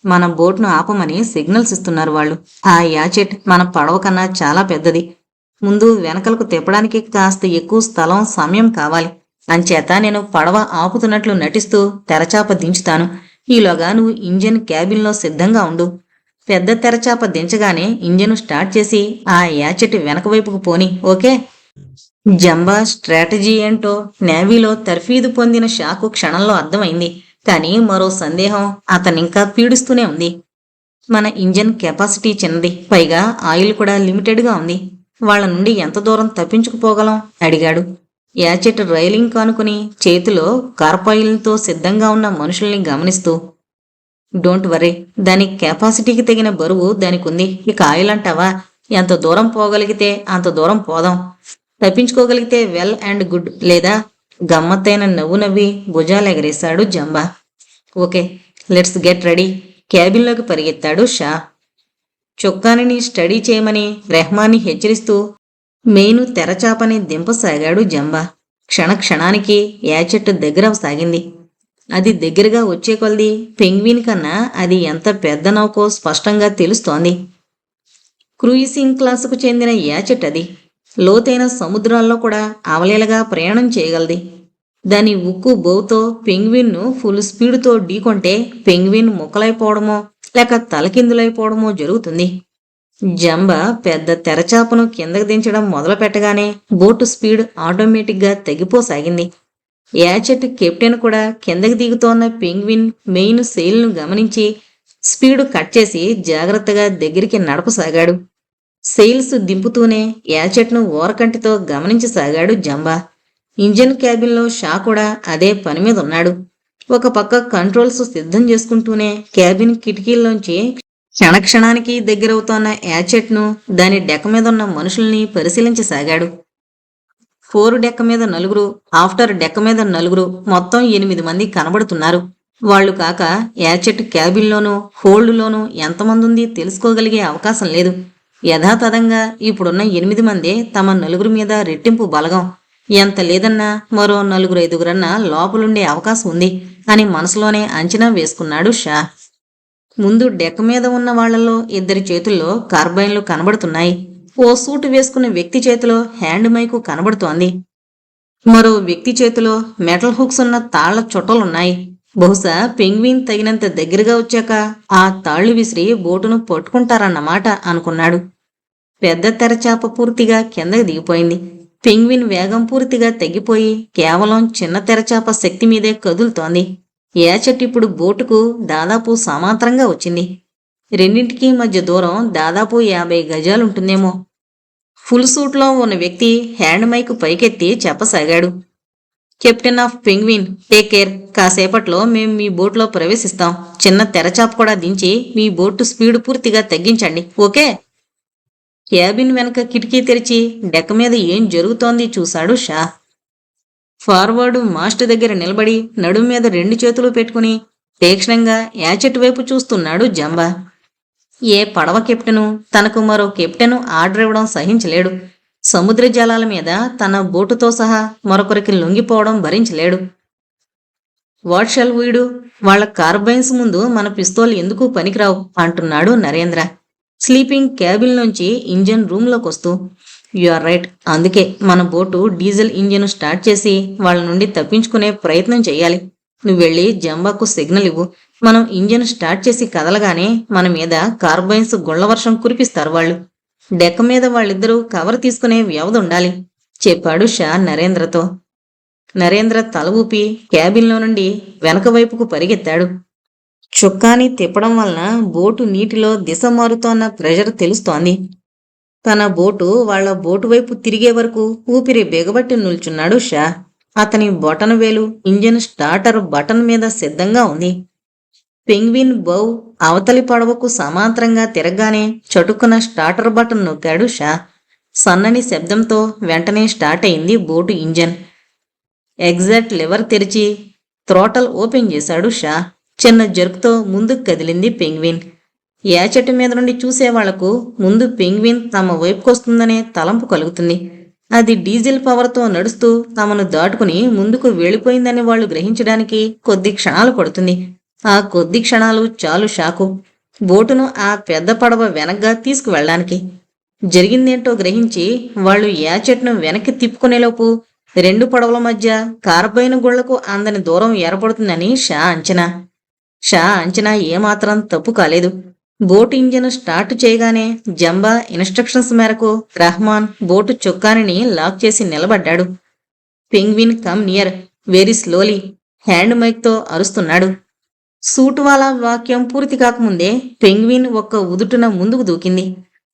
మన బోట్ను ఆపమని సిగ్నల్స్ ఇస్తున్నారు వాళ్ళు. ఆ యాచెట్ మన పడవ కన్నా చాలా పెద్దది. ముందు వెనకలకు తిప్పడానికి కాస్త ఎక్కువ స్థలం, సమయం కావాలి. అంచేత నేను పడవ ఆపుతున్నట్లు నటిస్తూ తెరచాప దించుతాను. ఈలోగా నువ్వు ఇంజిన్ క్యాబిన్లో సిద్ధంగా ఉండు. పెద్ద తెరచాప దించగానే ఇంజిన్ స్టార్ట్ చేసి ఆ యాచెట్ వెనక వైపుకు పోని, ఓకే? జంబా స్ట్రాటజీ ఏంటో నేవీలో తర్ఫీదు పొందిన షాకు క్షణంలో అర్థమైంది. కానీ మరో సందేహం అతనింకా పీడిస్తూనే ఉంది. మన ఇంజన్ కెపాసిటీ చిన్నది, పైగా ఆయిల్ కూడా లిమిటెడ్గా ఉంది. వాళ్ళ నుండి ఎంత దూరం తప్పించుకుపోగలం అడిగాడు. యాచెట్ రైలింగ్ కానుకుని చేతిలో కార్పాయిల్తో సిద్ధంగా ఉన్న మనుషుల్ని గమనిస్తూ. డోంట్ వరీ, దాని కెపాసిటీకి తగిన బరువు దానికి ఉంది. ఇక ఆయిల్ అంటావా? ఎంత దూరం పోగలిగితే అంత దూరం పోదాం. తప్పించుకోగలిగితే వెల్ అండ్ గుడ్, లేదా? గమ్మత్తైన నవ్వు నవ్వి భుజాలెగరేశాడు Jamba. Okay, let's get ready. క్యాబిన్లోకి పరిగెత్తాడు షా. చొక్కానిని స్టడీ చేయమని రెహమాన్ని హెచ్చరిస్తూ మెయిన్ తెరచాపని దింపసాగాడు జంబా. క్షణానికి యాచెట్ దగ్గరవసాగింది. అది దగ్గరగా వచ్చే కొలది పెంగ్విన్ కన్నా అది ఎంత పెద్ద నౌకో స్పష్టంగా తెలుస్తోంది. క్రూయిసింగ్ క్లాసుకు చెందిన యాచెట్ అది. లోతైన సముద్రాల్లో కూడా అవలీలగా ప్రయాణం చేయగలది. దాని ఉక్కు బోవుతో పెంగ్విన్ను ఫుల్ స్పీడుతో ఢీకొంటే పెంగ్విన్ ముక్కలైపోవడమో లేక తలకిందులైపోవడమో జరుగుతుంది. జంబా పెద్ద తెరచాపను కిందకు దించడం మొదలు పెట్టగానే బోటు స్పీడ్ ఆటోమేటిక్గా తగ్గిపోసాగింది. యాచెట్ కెప్టెన్ కూడా కిందకి దిగుతోన్న పెంగ్విన్ మెయిన్ సెయిల్ను గమనించి స్పీడు కట్ చేసి జాగ్రత్తగా దగ్గరికి నడపసాగాడు. సెయిల్స్ దింపుతూనే యాచెట్ను ఓరకంటితో గమనించసాగాడు జంబా. ఇంజన్ క్యాబిన్లో షా కూడా అదే పని మీద ఉన్నాడు. ఒక పక్క కంట్రోల్స్ సిద్ధం చేసుకుంటూనే క్యాబిన్ కిటికీల్లోంచి క్షణానికి దగ్గరవుతోన్న యాచెట్ను, దాని డెక్క మీద ఉన్న మనుషుల్ని పరిశీలించసాగాడు. ఫోర్ డెక్క మీద 4, ఆఫ్టర్ డెక్క మీద 4, మొత్తం 8 మంది కనబడుతున్నారు. వాళ్లు కాక యాచెట్ క్యాబిన్లోనూ హోల్డ్లోనూ ఎంతమంది ఉంది తెలుసుకోగలిగే అవకాశం లేదు. యథాతథంగా ఇప్పుడున్న 8 మందే తమ 4 మీద రెట్టింపు బలగం. ఎంత లేదన్నా మరో 4-5 లోపలుండే అవకాశం ఉంది అని మనసులోనే అంచనా వేసుకున్నాడు షా. ముందు డెక్క మీద ఉన్న వాళ్లలో 2 చేతుల్లో కార్బైన్లు కనబడుతున్నాయి. ఓ సూటు వేసుకున్న వ్యక్తి చేతిలో హ్యాండ్ మైకు కనబడుతోంది. మరో వ్యక్తి చేతిలో మెటల్ హుక్స్ ఉన్న తాళ్ల చుట్టలున్నాయి. బహుశా పెంగ్విన్ తగినంత దగ్గరగా వచ్చాక ఆ తాళ్లు విసిరి బోటును పట్టుకుంటారన్నమాట అనుకున్నాడు. పెద్ద తెరచాప పూర్తిగా కిందకి దిగిపోయింది. పెంగ్విన్ వేగం పూర్తిగా తగ్గిపోయి కేవలం చిన్న తెరచాప శక్తి మీదే కదులుతోంది. యాచెట్ ఇప్పుడు బోటుకు దాదాపు సమాంతరంగా వచ్చింది. రెండింటికి మధ్య దూరం దాదాపు 50 గజాలుంటుందేమో. ఫుల్ సూట్లో ఉన్న వ్యక్తి హ్యాండ్ మైక్ పైకెత్తి చెప్పసాగాడు. Captain of Penguin, take care. కాసేపట్లో మేం మీ బోట్లో ప్రవేశిస్తాం. చిన్న తెరచాప కూడా దించి మీ బోటు స్పీడ్ పూర్తిగా తగ్గించండి, ఓకే? క్యాబిన్ వెనక కిటికీ తెరిచి డెక్క మీద ఏం జరుగుతోంది చూశాడు షా. ఫార్వర్డు మాస్ట్ దగ్గర నిలబడి నడుం మీద 2 చేతులు పెట్టుకుని తీక్షణంగా యాచెట్ వైపు చూస్తున్నాడు జంబా. ఏ పడవ కెప్టెను తనకు మరో కెప్టెను ఆర్డర్ ఇవ్వడం సహించలేడు. సముద్ర జలాల మీద తన బోటుతో సహా మరొకరికి లొంగిపోవడం భరించలేడు. What shall we do? వాళ్ల కార్బైన్స్ ముందు మన పిస్తోల్ ఎందుకు పనికిరావు అంటున్నాడు నరేంద్ర స్లీపింగ్ క్యాబిన్ నుంచి ఇంజన్ రూమ్లోకి వస్తూ. You are right. అందుకే మన బోటు డీజిల్ ఇంజిన్ స్టార్ట్ చేసి వాళ్ళ నుండి తప్పించుకునే ప్రయత్నం చేయాలి. నువ్వు వెళ్ళి జంబాకు సిగ్నల్ ఇవ్వు. మనం ఇంజిన్ స్టార్ట్ చేసి కదలగానే మన మీద కార్బైన్స్ గుళ్లవర్షం కురిపిస్తారు వాళ్ళు. డెక్క మీద వాళ్ళిద్దరూ కవర్ తీసుకునే వ్యవధి ఉండాలి, చెప్పాడు షా నరేంద్రతో. నరేంద్ర తల ఊపి క్యాబిన్లో నుండి వెనక వైపుకు పరిగెత్తాడు. చొక్కాని తిప్పడం వలన బోటు నీటిలో దిశ మారుతోన్న ప్రెషర్ తెలుస్తోంది. తన బోటు వాళ్ల బోటు వైపు తిరిగే వరకు ఊపిరి బిగబట్టి నిల్చున్నాడు షా. అతని బొటన వేలు ఇంజిన్ స్టార్టర్ బటన్ మీద సిద్ధంగా ఉంది. పెంగ్విన్ బౌ అవతలి పడవకు సమాంతరంగా తిరగగానే చటుక్కున స్టార్టర్ బటన్ నొక్కాడు షా. సన్నని శబ్దంతో వెంటనే స్టార్ట్ అయింది బోటు ఇంజన్. ఎగ్జాక్ట్ లివర్ తెరిచి థ్రోటల్ ఓపెన్ చేశాడు షా. చిన్న జర్క్తో ముందుకు కదిలింది పెంగ్విన్. యాచెట్టు మీద నుండి చూసేవాళ్లకు ముందు పెంగ్విన్ తమ వైపుకొస్తుందనే తలంపు కలుగుతుంది. అది డీజిల్ పవర్తో నడుస్తూ తమను దాటుకుని ముందుకు వెళ్ళిపోయిందని వాళ్ళు గ్రహించడానికి కొద్ది క్షణాలు పడుతుంది. ఆ కొద్ది క్షణాలు చాలు షాకు. బోటును ఆ పెద్ద పడవ వెనక్గా తీసుకువెళ్ళడానికి. జరిగిందేంటో గ్రహించి వాళ్ళు యాచెట్ను వెనక్కి తిప్పుకునేలోపు రెండు పడవల మధ్య కార్బైన్ గుళ్లకు అందని దూరం ఏర్పడుతుందని షా అంచనా ఏమాత్రం తప్పు కాలేదు. బోటు ఇంజిన్ స్టార్ట్ చేయగానే జంబా ఇన్స్ట్రక్షన్స్ మేరకు రహమాన్ బోటు చొక్కానిని లాక్ చేసి నిలబడ్డాడు. Penguin come near very slowly hand మైక్తో అరుస్తున్నాడు. సూటువాలా వాక్యం పూర్తి కాకముందే పెంగ్విన్ ఒక్క ఉదుటున ముందుకు దూకింది.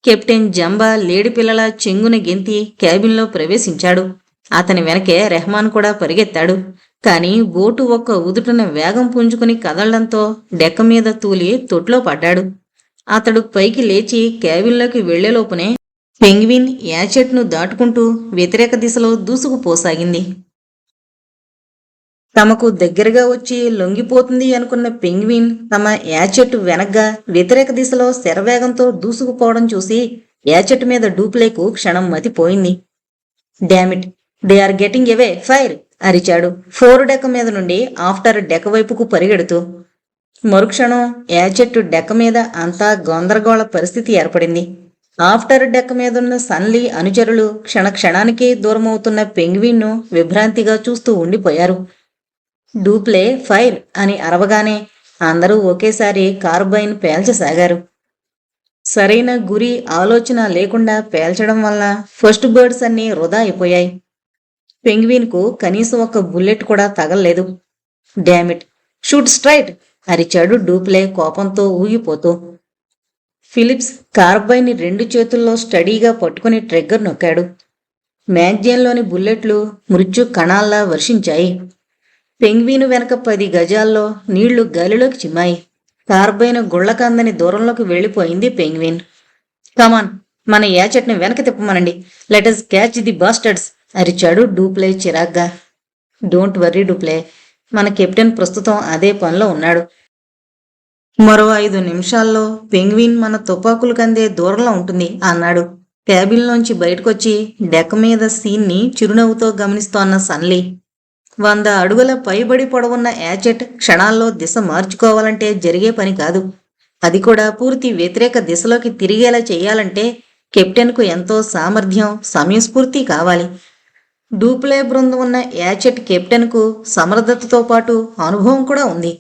కెప్టెన్ జంబా లేడి పిల్లల చెంగున గెంతి క్యాబిన్లో ప్రవేశించాడు. అతని వెనకే రెహమాన్ కూడా పరిగెత్తాడు. కాని బోటు ఒక్క ఉదుటున వేగం పుంజుకుని కదలడంతో డెక్క మీద తూలి తొట్లో పడ్డాడు. అతడు పైకి లేచి క్యాబిన్లోకి వెళ్లేలోపునే పెంగ్విన్ యాచెట్ను దాటుకుంటూ వ్యతిరేక దిశలో దూసుకుపోసాగింది. తమకు దగ్గరగా వచ్చి లొంగిపోతుంది అనుకున్న పెంగ్విన్ తమ యాచెట్ వెనగ్గా వ్యతిరేక దిశలో శరవేగంతో దూసుకుపోవడం చూసి యాచెట్ మీద డూప్లేకు క్షణం మతిపోయింది. Dammit, they are getting away, fire అరిచాడు ఫోర్ డెక్క మీద నుండి ఆఫ్టర్ డెక్క వైపుకు పరిగెడుతూ. మరుక్షణం యాచెట్టు డెక్క మీద అంతా గందరగోళ పరిస్థితి ఏర్పడింది. ఆఫ్టర్ డెక్క మీదున్న సన్లీ అనుచరులు క్షణక్షణానికి దూరమవుతున్న పెంగ్విన్ను విభ్రాంతిగా చూస్తూ ఉండిపోయారు. డూప్లే ఫైర్ అని అరవగానే అందరూ ఒకేసారి కార్బైన్ పేల్చసాగారు. సరైన గురి ఆలోచన లేకుండా పేల్చడం వల్ల ఫస్ట్ బర్డ్స్ అన్నీ వృధా అయిపోయాయి. పెంగ్విన్కు కనీసం ఒక్క బుల్లెట్ కూడా తగల్లేదు. డామిట్, షూట్ స్ట్రైట్ అరిచాడు డూప్లే కోపంతో ఊగిపోతూ. ఫిలిప్స్ కార్బైన్ని రెండు చేతుల్లో స్టడీగా పట్టుకుని ట్రిగ్గర్ నొక్కాడు. మ్యాగజైన్లోని బుల్లెట్లు మృత్యు కణాల్లా వర్షించాయి. పెంగ్వీను వెనక 10 గజాల్లో నీళ్లు గాలిలోకి చిమ్మాయి. కార్బైన్ గుళ్లకందని దూరంలోకి వెళ్లిపోయింది పెంగ్విన్. కమాన్, మన యాచెట్ని వెనక తిప్పమనండి. లెటస్ క్యాచ్ ది బాస్టర్డ్స్ అరిచాడు డూప్లే చిరాగ్గా. డోంట్ వర్రీ డూప్లే, మన కెప్టెన్ ప్రస్తుతం అదే పనిలో ఉన్నాడు. మరో 5 నిమిషాల్లో పెంగ్విన్ మన తుపాకులు కందే దూరంలో ఉంటుంది అన్నాడు. క్యాబిన్లోంచి బయటకొచ్చి డెక్క మీద సీన్ని చిరునవ్వుతో గమనిస్తోన్న సన్లీ. 100 అడుగుల పైబడి పొడవున్న యాచెట్ క్షణాల్లో దిశ మార్చుకోవాలంటే జరిగే పని కాదు. అది కూడా పూర్తి వ్యతిరేక దిశలోకి తిరిగేలా చేయాలంటే కెప్టెన్కు ఎంతో సామర్థ్యం, సమయస్ఫూర్తి కావాలి. డూప్లే బృందం ఉన్న యాచెట్ కెప్టెన్కు సమర్థతతో పాటు అనుభవం కూడా ఉంది.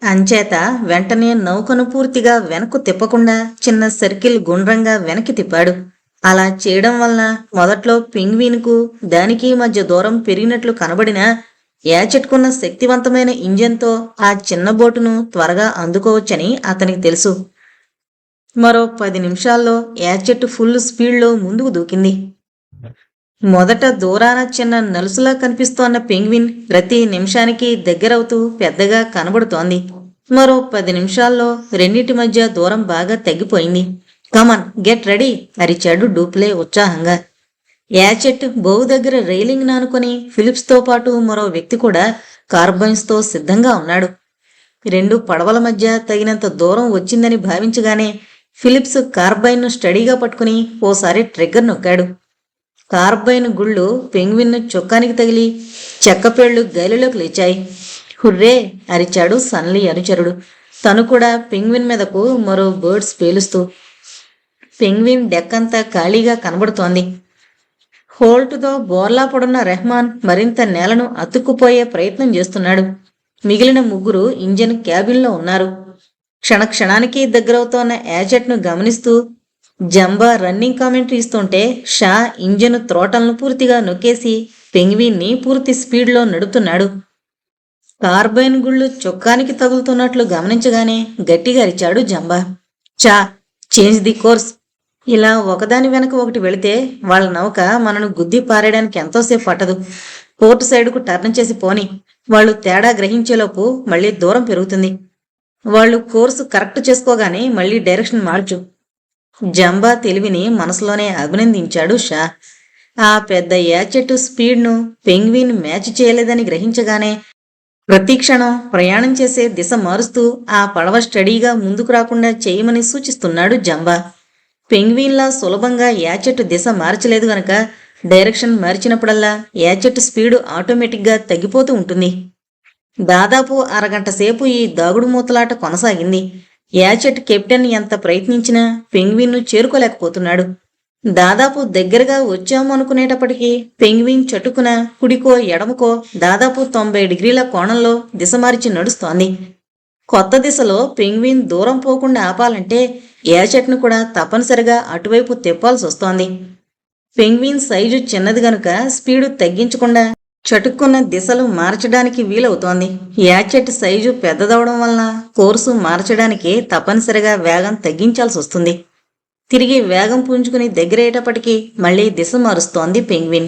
అంచేత వెంటనే నౌకను పూర్తిగా వెనక్కు తిప్పకుండా చిన్న సర్కిల్ గుండ్రంగా వెనక్కి తిప్పాడు. అలా చేయడం వలన మొదట్లో పెంగ్విన్కు దానికి మధ్య దూరం పెరిగినట్లు కనబడినా యాచెట్కున్న శక్తివంతమైన ఇంజన్తో ఆ చిన్న బోటును త్వరగా అందుకోవచ్చని అతనికి తెలుసు. మరో 10 నిమిషాల్లో యాచెట్ ఫుల్ స్పీడ్లో ముందుకు దూకింది. మొదట దూరాన చిన్న నలుసులా కనిపిస్తోన్న పెంగ్విన్ ప్రతి నిమిషానికి దగ్గరవుతూ పెద్దగా కనబడుతోంది. మరో 10 నిమిషాల్లో రెండింటి మధ్య దూరం బాగా తగ్గిపోయింది. కమాన్, గెట్ రెడీ అరిచాడు డూప్లే ఉత్సాహంగా. యాచెట్ బోవు దగ్గర రైలింగ్ నానుకొని ఫిలిప్స్తో పాటు మరో వ్యక్తి కూడా కార్బైన్స్తో సిద్ధంగా ఉన్నాడు. 2 పడవల మధ్య తగినంత దూరం వచ్చిందని భావించగానే ఫిలిప్స్ కార్బైన్ను స్టడీగా పట్టుకుని ఓసారి ట్రిగ్గర్ నొక్కాడు. కార్బైన్ గుళ్ళు పెంగ్విన్ చొక్కానికి తగిలి చెక్కపేళ్లు గాలిలోకి లేచాయి. హుర్రే అరిచాడు సన్లీ అనుచరుడు, తను కూడా పెంగ్విన్ మీదకు మరో బర్డ్స్ పేలుస్తూ. పెంగ్విన్ డెక్కంతా ఖాళీగా కనబడుతోంది. హోల్ట్తో బోర్లా పడున్న రెహమాన్ మరింత నేలను అతుక్కుపోయే ప్రయత్నం చేస్తున్నాడు. మిగిలిన 3 ఇంజన్ క్యాబిన్లో ఉన్నారు. క్షణక్షణానికి దగ్గరవుతోన్న యాచెట్ను గమనిస్తూ జంబా రన్నింగ్ కామెంటరీ ఇస్తుంటే షా ఇంజన్ త్రోటల్ను పూర్తిగా నొక్కేసి పెంగ్విన్ని పూర్తి స్పీడ్లో నడుపుతున్నాడు. కార్బైన్ గుళ్ళు చొక్కానికి తగులుతున్నట్లు గమనించగానే గట్టిగా అరిచాడు జంబా. Change the course. ఇలా ఒకదాని వెనక ఒకటి వెళితే వాళ్ళ నౌక మనను గుద్ది పారేయడానికి ఎంతోసేపు పట్టదు. పోర్టు సైడ్కు టర్న్ చేసి పోని. వాళ్ళు తేడా గ్రహించేలోపు మళ్ళీ దూరం పెరుగుతుంది. వాళ్ళు కోర్సు కరెక్ట్ చేసుకోగానే మళ్ళీ డైరెక్షన్ మార్చు. జంబా తెలివిని మనసులోనే అభినందించాడు షా. ఆ పెద్ద యాచెట్టు స్పీడ్ను పెంగ్విన్ మ్యాచ్ చేయలేదని గ్రహించగానే ప్రతి క్షణం ప్రయాణం చేసే దిశ మారుస్తూ ఆ పడవ స్టడీగా ముందుకు రాకుండా చేయమని సూచిస్తున్నాడు జంబా. పెంగ్విన్లా సులభంగా యాచెట్టు దిశ మార్చలేదు గనక డైరెక్షన్ మార్చినప్పుడల్లా యాచెట్టు స్పీడు ఆటోమేటిక్గా తగ్గిపోతూ ఉంటుంది. దాదాపు అరగంట సేపు ఈ దాగుడు మూతలాట కొనసాగింది. యాచెట్ కెప్టెన్ ఎంత ప్రయత్నించినా పెంగ్విన్ను చేరుకోలేకపోతున్నాడు. దాదాపు దగ్గరగా వచ్చాము అనుకునేటప్పటికీ పెంగ్విన్ చటుకున కుడికో ఎడమకో దాదాపు 90 డిగ్రీల కోణంలో దిశ మార్చి నడుస్తోంది. కొత్త దిశలో పెంగ్విన్ దూరం పోకుండా ఆపాలంటే యాచెట్ను కూడా తప్పనిసరిగా అటువైపు తిప్పాల్సి వస్తోంది. పెంగ్విన్ సైజు చిన్నది గనుక స్పీడు తగ్గించకుండా చటుక్కున్న దిశలు మార్చడానికి వీలవుతోంది. యాచెట్ సైజు పెద్దదవడం వలన కోర్సు మార్చడానికి తప్పనిసరిగా వేగం తగ్గించాల్సి వస్తుంది. తిరిగి వేగం పుంజుకుని దగ్గరయ్యేటప్పటికీ మళ్లీ దిశ మారుస్తోంది పెంగ్విన్.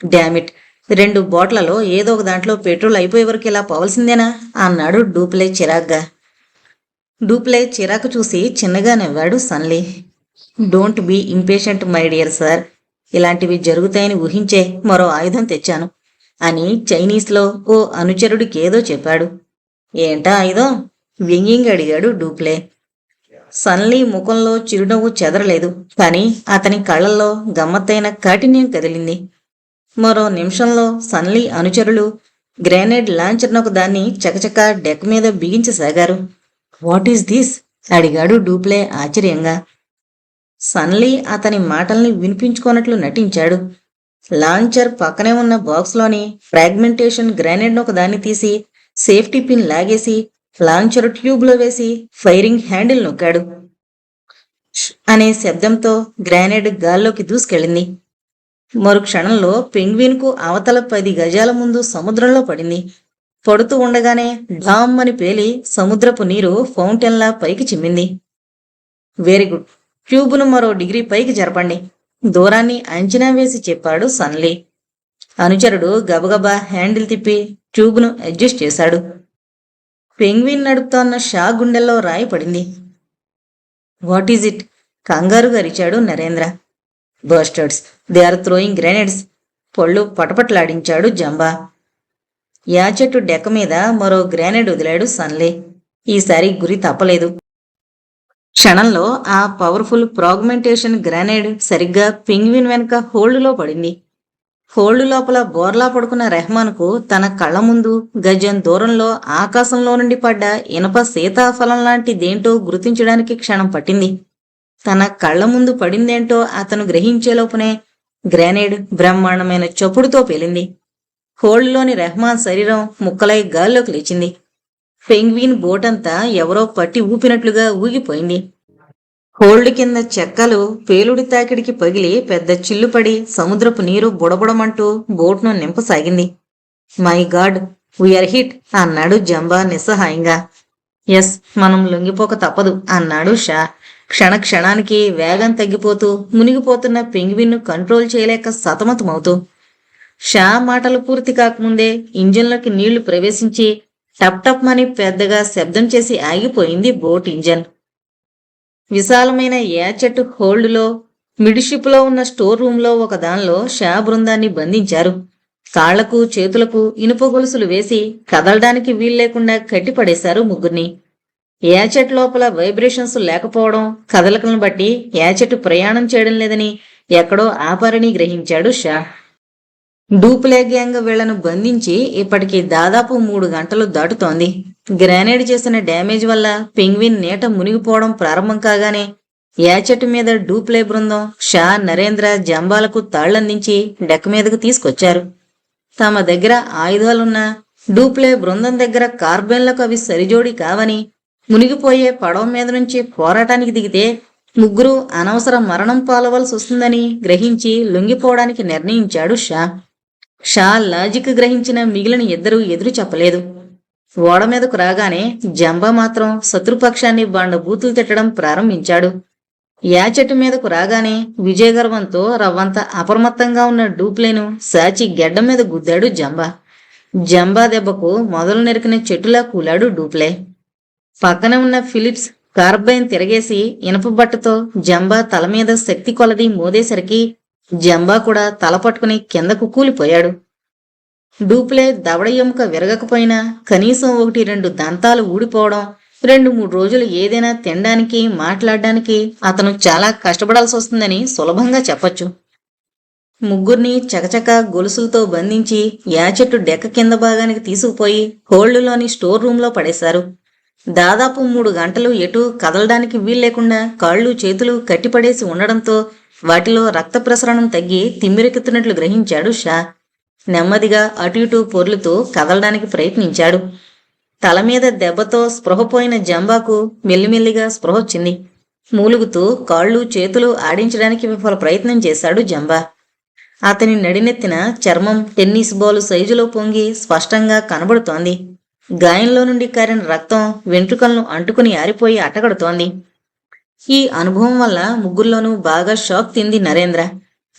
డామిట్, 2 బోట్లలో ఏదో ఒక దాంట్లో పెట్రోల్ అయిపోయే వరకు ఇలా పోవలసిందేనా అన్నాడు డూప్లే చిరాగ్గా. డూప్లే చిరాకు చూసి చిన్నగా నవ్వాడు Sunley. Don't be impatient my dear sir, ఇలాంటివి జరుగుతాయని ఊహించే మరో ఆయుధం తెచ్చాను అని చైనీస్లో ఓ అనుచరుడికేదో చెప్పాడు. ఏంటా ఆయుధం? వ్యంగ్యంగా అడిగాడు డూప్లే. సన్లీ ముఖంలో చిరునవ్వు చెదరలేదు, కానీ అతని కళ్ళల్లో గమ్మత్తైన కాఠిన్యం కదిలింది. మరో నిమిషంలో సన్లీ అనుచరులు గ్రెనేడ్ లాంచర్నొక దాన్ని చకచకా డెక్ మీద బిగించసాగారు. What is this? అడిగాడు డూప్లే ఆశ్చర్యంగా. సన్లీ అతని మాటల్ని వినిపించుకోనట్లు నటించాడు. లాంచర్ పక్కనే ఉన్న బాక్స్లోని ఫ్రాగ్మెంటేషన్ గ్రెనేడ్నొక దాన్ని తీసి సేఫ్టీ పిన్ లాగేసి లాంచర్ ట్యూబ్లో వేసి ఫైరింగ్ హ్యాండిల్ నొక్కాడు. అనే శబ్దంతో గ్రానైడ్ గాల్లోకి దూసుకెళ్ళింది. మరు క్షణంలో పెంగ్విన్కు అవతల 10 గజాల ముందు సముద్రంలో పడింది. పడుతూ ఉండగానే ఢామ్ అని పేలి సముద్రపు నీరు ఫౌంటైన్లా పైకి చిమ్మింది. వెరీ గుడ్, ట్యూబ్ను మరో డిగ్రీ పైకి జరపండి, దూరాన్ని అంచనా వేసి చెప్పాడు సన్లీ. అనుచరుడు గబగబా హ్యాండిల్ తిప్పి ట్యూబ్ను అడ్జస్ట్ చేశాడు. పెంగ్విన్ నడుపుతోన్న షా గుండెల్లో రాయి పడింది. What is it? కంగారుగా అరిచాడు Narendra. Bastards, they are throwing grenades, పళ్ళు పటపట్లాడించాడు జంబా. యాచెట్టు డెక్క మీద మరో గ్రెనేడ్ వదిలాడు సన్లీ. ఈసారి గురి తప్పలేదు. క్షణంలో ఆ పవర్ఫుల్ ఫ్రాగ్మెంటేషన్ గ్రెనేడ్ సరిగ్గా పెంగ్విన్ వెనుక హోల్డ్లో పడింది. హోల్డ్ లోపల బోర్లా పడుకున్న రెహమాన్కు తన కళ్ల ముందు గజం దూరంలో ఆకాశంలో నుండి పడ్డ ఇనప సీతాఫలం లాంటి దేంటో గుర్తించడానికి క్షణం పట్టింది. తన కళ్ల ముందు పడిందేంటో అతను గ్రహించేలోపునే గ్రెనేడ్ బ్రహ్మాండమైన చప్పుడుతో పేలింది. హోల్డ్లోని రెహమాన్ శరీరం ముక్కలై గాల్లోకి లేచింది. పెంగ్విన్ బోటంతా ఎవరో పట్టి ఊపినట్లుగా ఊగిపోయింది. హోల్డ్ కింద చెక్కలు పేలుడి తాకిడికి పగిలి పెద్ద చిల్లుపడి సముద్రపు నీరు బుడబుడమంటూ బోట్ను నింపసాగింది. మై గాడ్, వీఆర్ హిట్ అన్నాడు జంబా నిస్సహాయంగా. ఎస్, మనం లొంగిపోక తప్పదు అన్నాడు షా. క్షణానికి వేగం తగ్గిపోతూ మునిగిపోతున్న పెంగ్విన్ను కంట్రోల్ చేయలేక సతమతమవుతూ. షా మాటలు పూర్తి కాకముందే ఇంజన్లోకి నీళ్లు ప్రవేశించి టప్ టప్ మని పెద్దగా శబ్దం చేసి ఆగిపోయింది బోట్ ఇంజన్. విశాలమైన యాచెట్టు హోల్డ్లో మిడ్షిప్లో ఉన్న స్టోర్ రూంలో ఒక దానిలో షా బృందాన్ని బంధించారు. కాళ్లకు చేతులకు ఇనుప గొలుసులు వేసి కదలడానికి వీల్లేకుండా కట్టిపడేశారు ముగ్గురిని. యాచెట్ లోపల వైబ్రేషన్స్ లేకపోవడం, కదలకలను బట్టి యాచెట్ ప్రయాణం చేయడం లేదని ఎక్కడో ఆపారని గ్రహించాడు షా. డూప్లే గ్యాంగ్ వీళ్లను బంధించి ఇప్పటికి దాదాపు 3 గంటలు దాటుతోంది. గ్రానైడ్ చేసిన డ్యామేజ్ వల్ల పెంగ్విన్ నీట మునిగిపోవడం ప్రారంభం కాగానే యాచెట్ మీద డూప్లే బృందం షా, నరేంద్ర, జంబాలకు తాళ్లందించి డెక్ మీదకు తీసుకొచ్చారు. తమ దగ్గర ఆయుధాలున్నా డూప్లే బృందం దగ్గర కార్బైన్లకు అవి సరిజోడి కావని, మునిగిపోయే పడవ మీద నుంచి పోరాటానికి దిగితే ముగ్గురు అనవసర మరణం పాలవలసి వస్తుందని గ్రహించి లొంగిపోవడానికి నిర్ణయించాడు షా. షా లాజిక్ గ్రహించిన మిగిలిన ఇద్దరూ ఎదురు చెప్పలేదు. ఓడ మీదకు రాగానే జంబా మాత్రం శత్రుపక్షాన్ని బండబూతులు తిట్టడం ప్రారంభించాడు. యాచెట్టు మీదకు రాగానే విజయగర్వంతో రవ్వంత అప్రమత్తంగా ఉన్న డూప్లేను సాచి గెడ్డ మీద గుద్దాడు జంబా. జంబా దెబ్బకు మొదలు నెరికిన చెట్టులా కూలాడు డూప్లే. పక్కన ఉన్న ఫిలిప్స్ కార్బైన్ తిరగేసి ఇనప బట్టతో జంబా తల మీద శక్తి కొలది మోదేసరికి జంబా కూడా తల పట్టుకుని కిందకు కూలిపోయాడు. డూప్లే దవడ ఎముక విరగకపోయినా కనీసం 1-2 దంతాలు ఊడిపోవడం, 2-3 రోజులు ఏదైనా తినడానికి మాట్లాడడానికి అతను చాలా కష్టపడాల్సి వస్తుందని సులభంగా చెప్పొచ్చు. ముగ్గురిని చకచక గొలుసులతో బంధించి యాచెట్టు డెక్క కింద భాగానికి తీసుకుపోయి హోల్డ్లోని స్టోర్ రూంలో పడేశారు. దాదాపు 3 గంటలు ఎటూ కదలడానికి వీల్లేకుండా కాళ్ళు చేతులు కట్టిపడేసి ఉండడంతో వాటిలో రక్త ప్రసరణం తగ్గి తిమ్మిరెక్కుతున్నట్లు గ్రహించాడు షా. నెమ్మదిగా అటు ఇటూ పొర్లుతూ కదలడానికి ప్రయత్నించాడు. తల మీద దెబ్బతో స్పృహపోయిన జంబాకు మెల్లిమెల్లిగా స్పృహొచ్చింది. మూలుగుతూ కాళ్ళు చేతులు ఆడించడానికి విఫల ప్రయత్నం చేశాడు జంబా. అతని నడినెత్తిన చర్మం టెన్నిస్ బాలు సైజులో పొంగి స్పష్టంగా కనబడుతోంది. గాయంలో నుండి కారిన రక్తం వెంట్రుకలను అంటుకుని ఆరిపోయి అటగడుతోంది. ఈ అనుభవం వల్ల ముగ్గురులోనూ బాగా షాక్ తింది నరేంద్ర.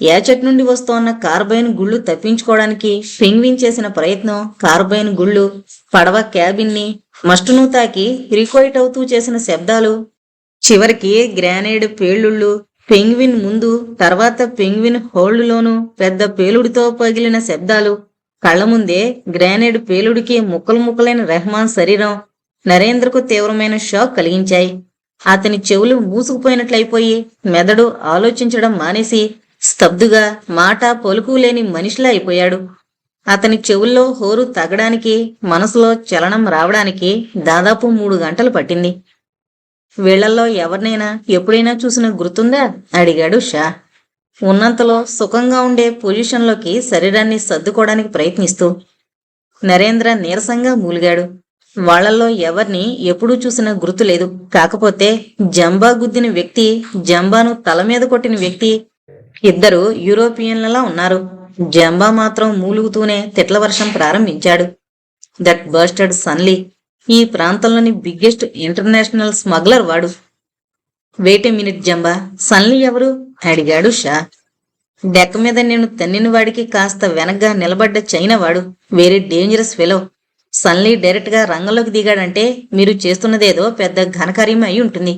యాచెట్ నుండి వస్తోన్న కార్బైన్ గుళ్ళు తప్పించుకోవడానికి పెంగ్విన్ చేసిన ప్రయత్నం, కార్బైన్ గుళ్ళు పడవ క్యాబిన్ని మస్టును తాకి రికోయిట్ అవుతూ చేసిన శబ్దాలు, చివరికి గ్రానైడ్ పేలుళ్ళు, పెంగ్విన్ ముందు తర్వాత పెంగ్విన్ హోల్డ్లోనూ పెద్ద పేలుడితో పగిలిన శబ్దాలు, కళ్ల ముందే గ్రానైడ్ పేలుడికి ముక్కలు ముక్కలైన రెహమాన్ శరీరం నరేంద్రకు తీవ్రమైన షాక్ కలిగించాయి. అతని చెవులు మూసుకుపోయినట్లయిపోయి మెదడు ఆలోచించడం మానేసి స్తబ్దుగా మాట పలుకు లేని మనిషిలా అయిపోయాడు. అతని చెవుల్లో హోరు తగ్గడానికి, మనసులో చలనం రావడానికి దాదాపు 3 గంటలు పట్టింది. వీళ్లల్లో ఎవరినైనా ఎప్పుడైనా చూసిన గుర్తుందా? అడిగాడు షా. ఉన్నంతలో సుఖంగా ఉండే పొజిషన్లోకి శరీరాన్ని సర్దుకోవడానికి ప్రయత్నిస్తూ. నరేంద్ర నీరసంగా మూలిగాడు. వాళ్లల్లో ఎవరిని ఎప్పుడూ చూసిన గుర్తులేదు. కాకపోతే జంబా గుద్దిన వ్యక్తి, జంబాను తల మీద కొట్టిన వ్యక్తి ఇద్దరు యూరోపియన్లలా ఉన్నారు. జంబా మాత్రం మూలుగుతూనే తిట్ల వర్షం ప్రారంభించాడు. దట్ బస్టర్డ్ సన్లీ ఈ ప్రాంతంలోని బిగ్గెస్ట్ ఇంటర్నేషనల్ స్మగ్లర్ వాడు. వెయిట్ ఏ మినిట్ జంబా, సన్లీ ఎవరు? అడిగాడు షా. డెక్క మీద నేను తన్నిన వాడికి కాస్త వెనగ్గా నిలబడ్డ చైనా వాడు. Very dangerous fellow. Sunley direct గా రంగంలోకి దిగాడంటే మీరు చేస్తున్నదేదో పెద్ద ఘనకార్యం అయి ఉంటుంది.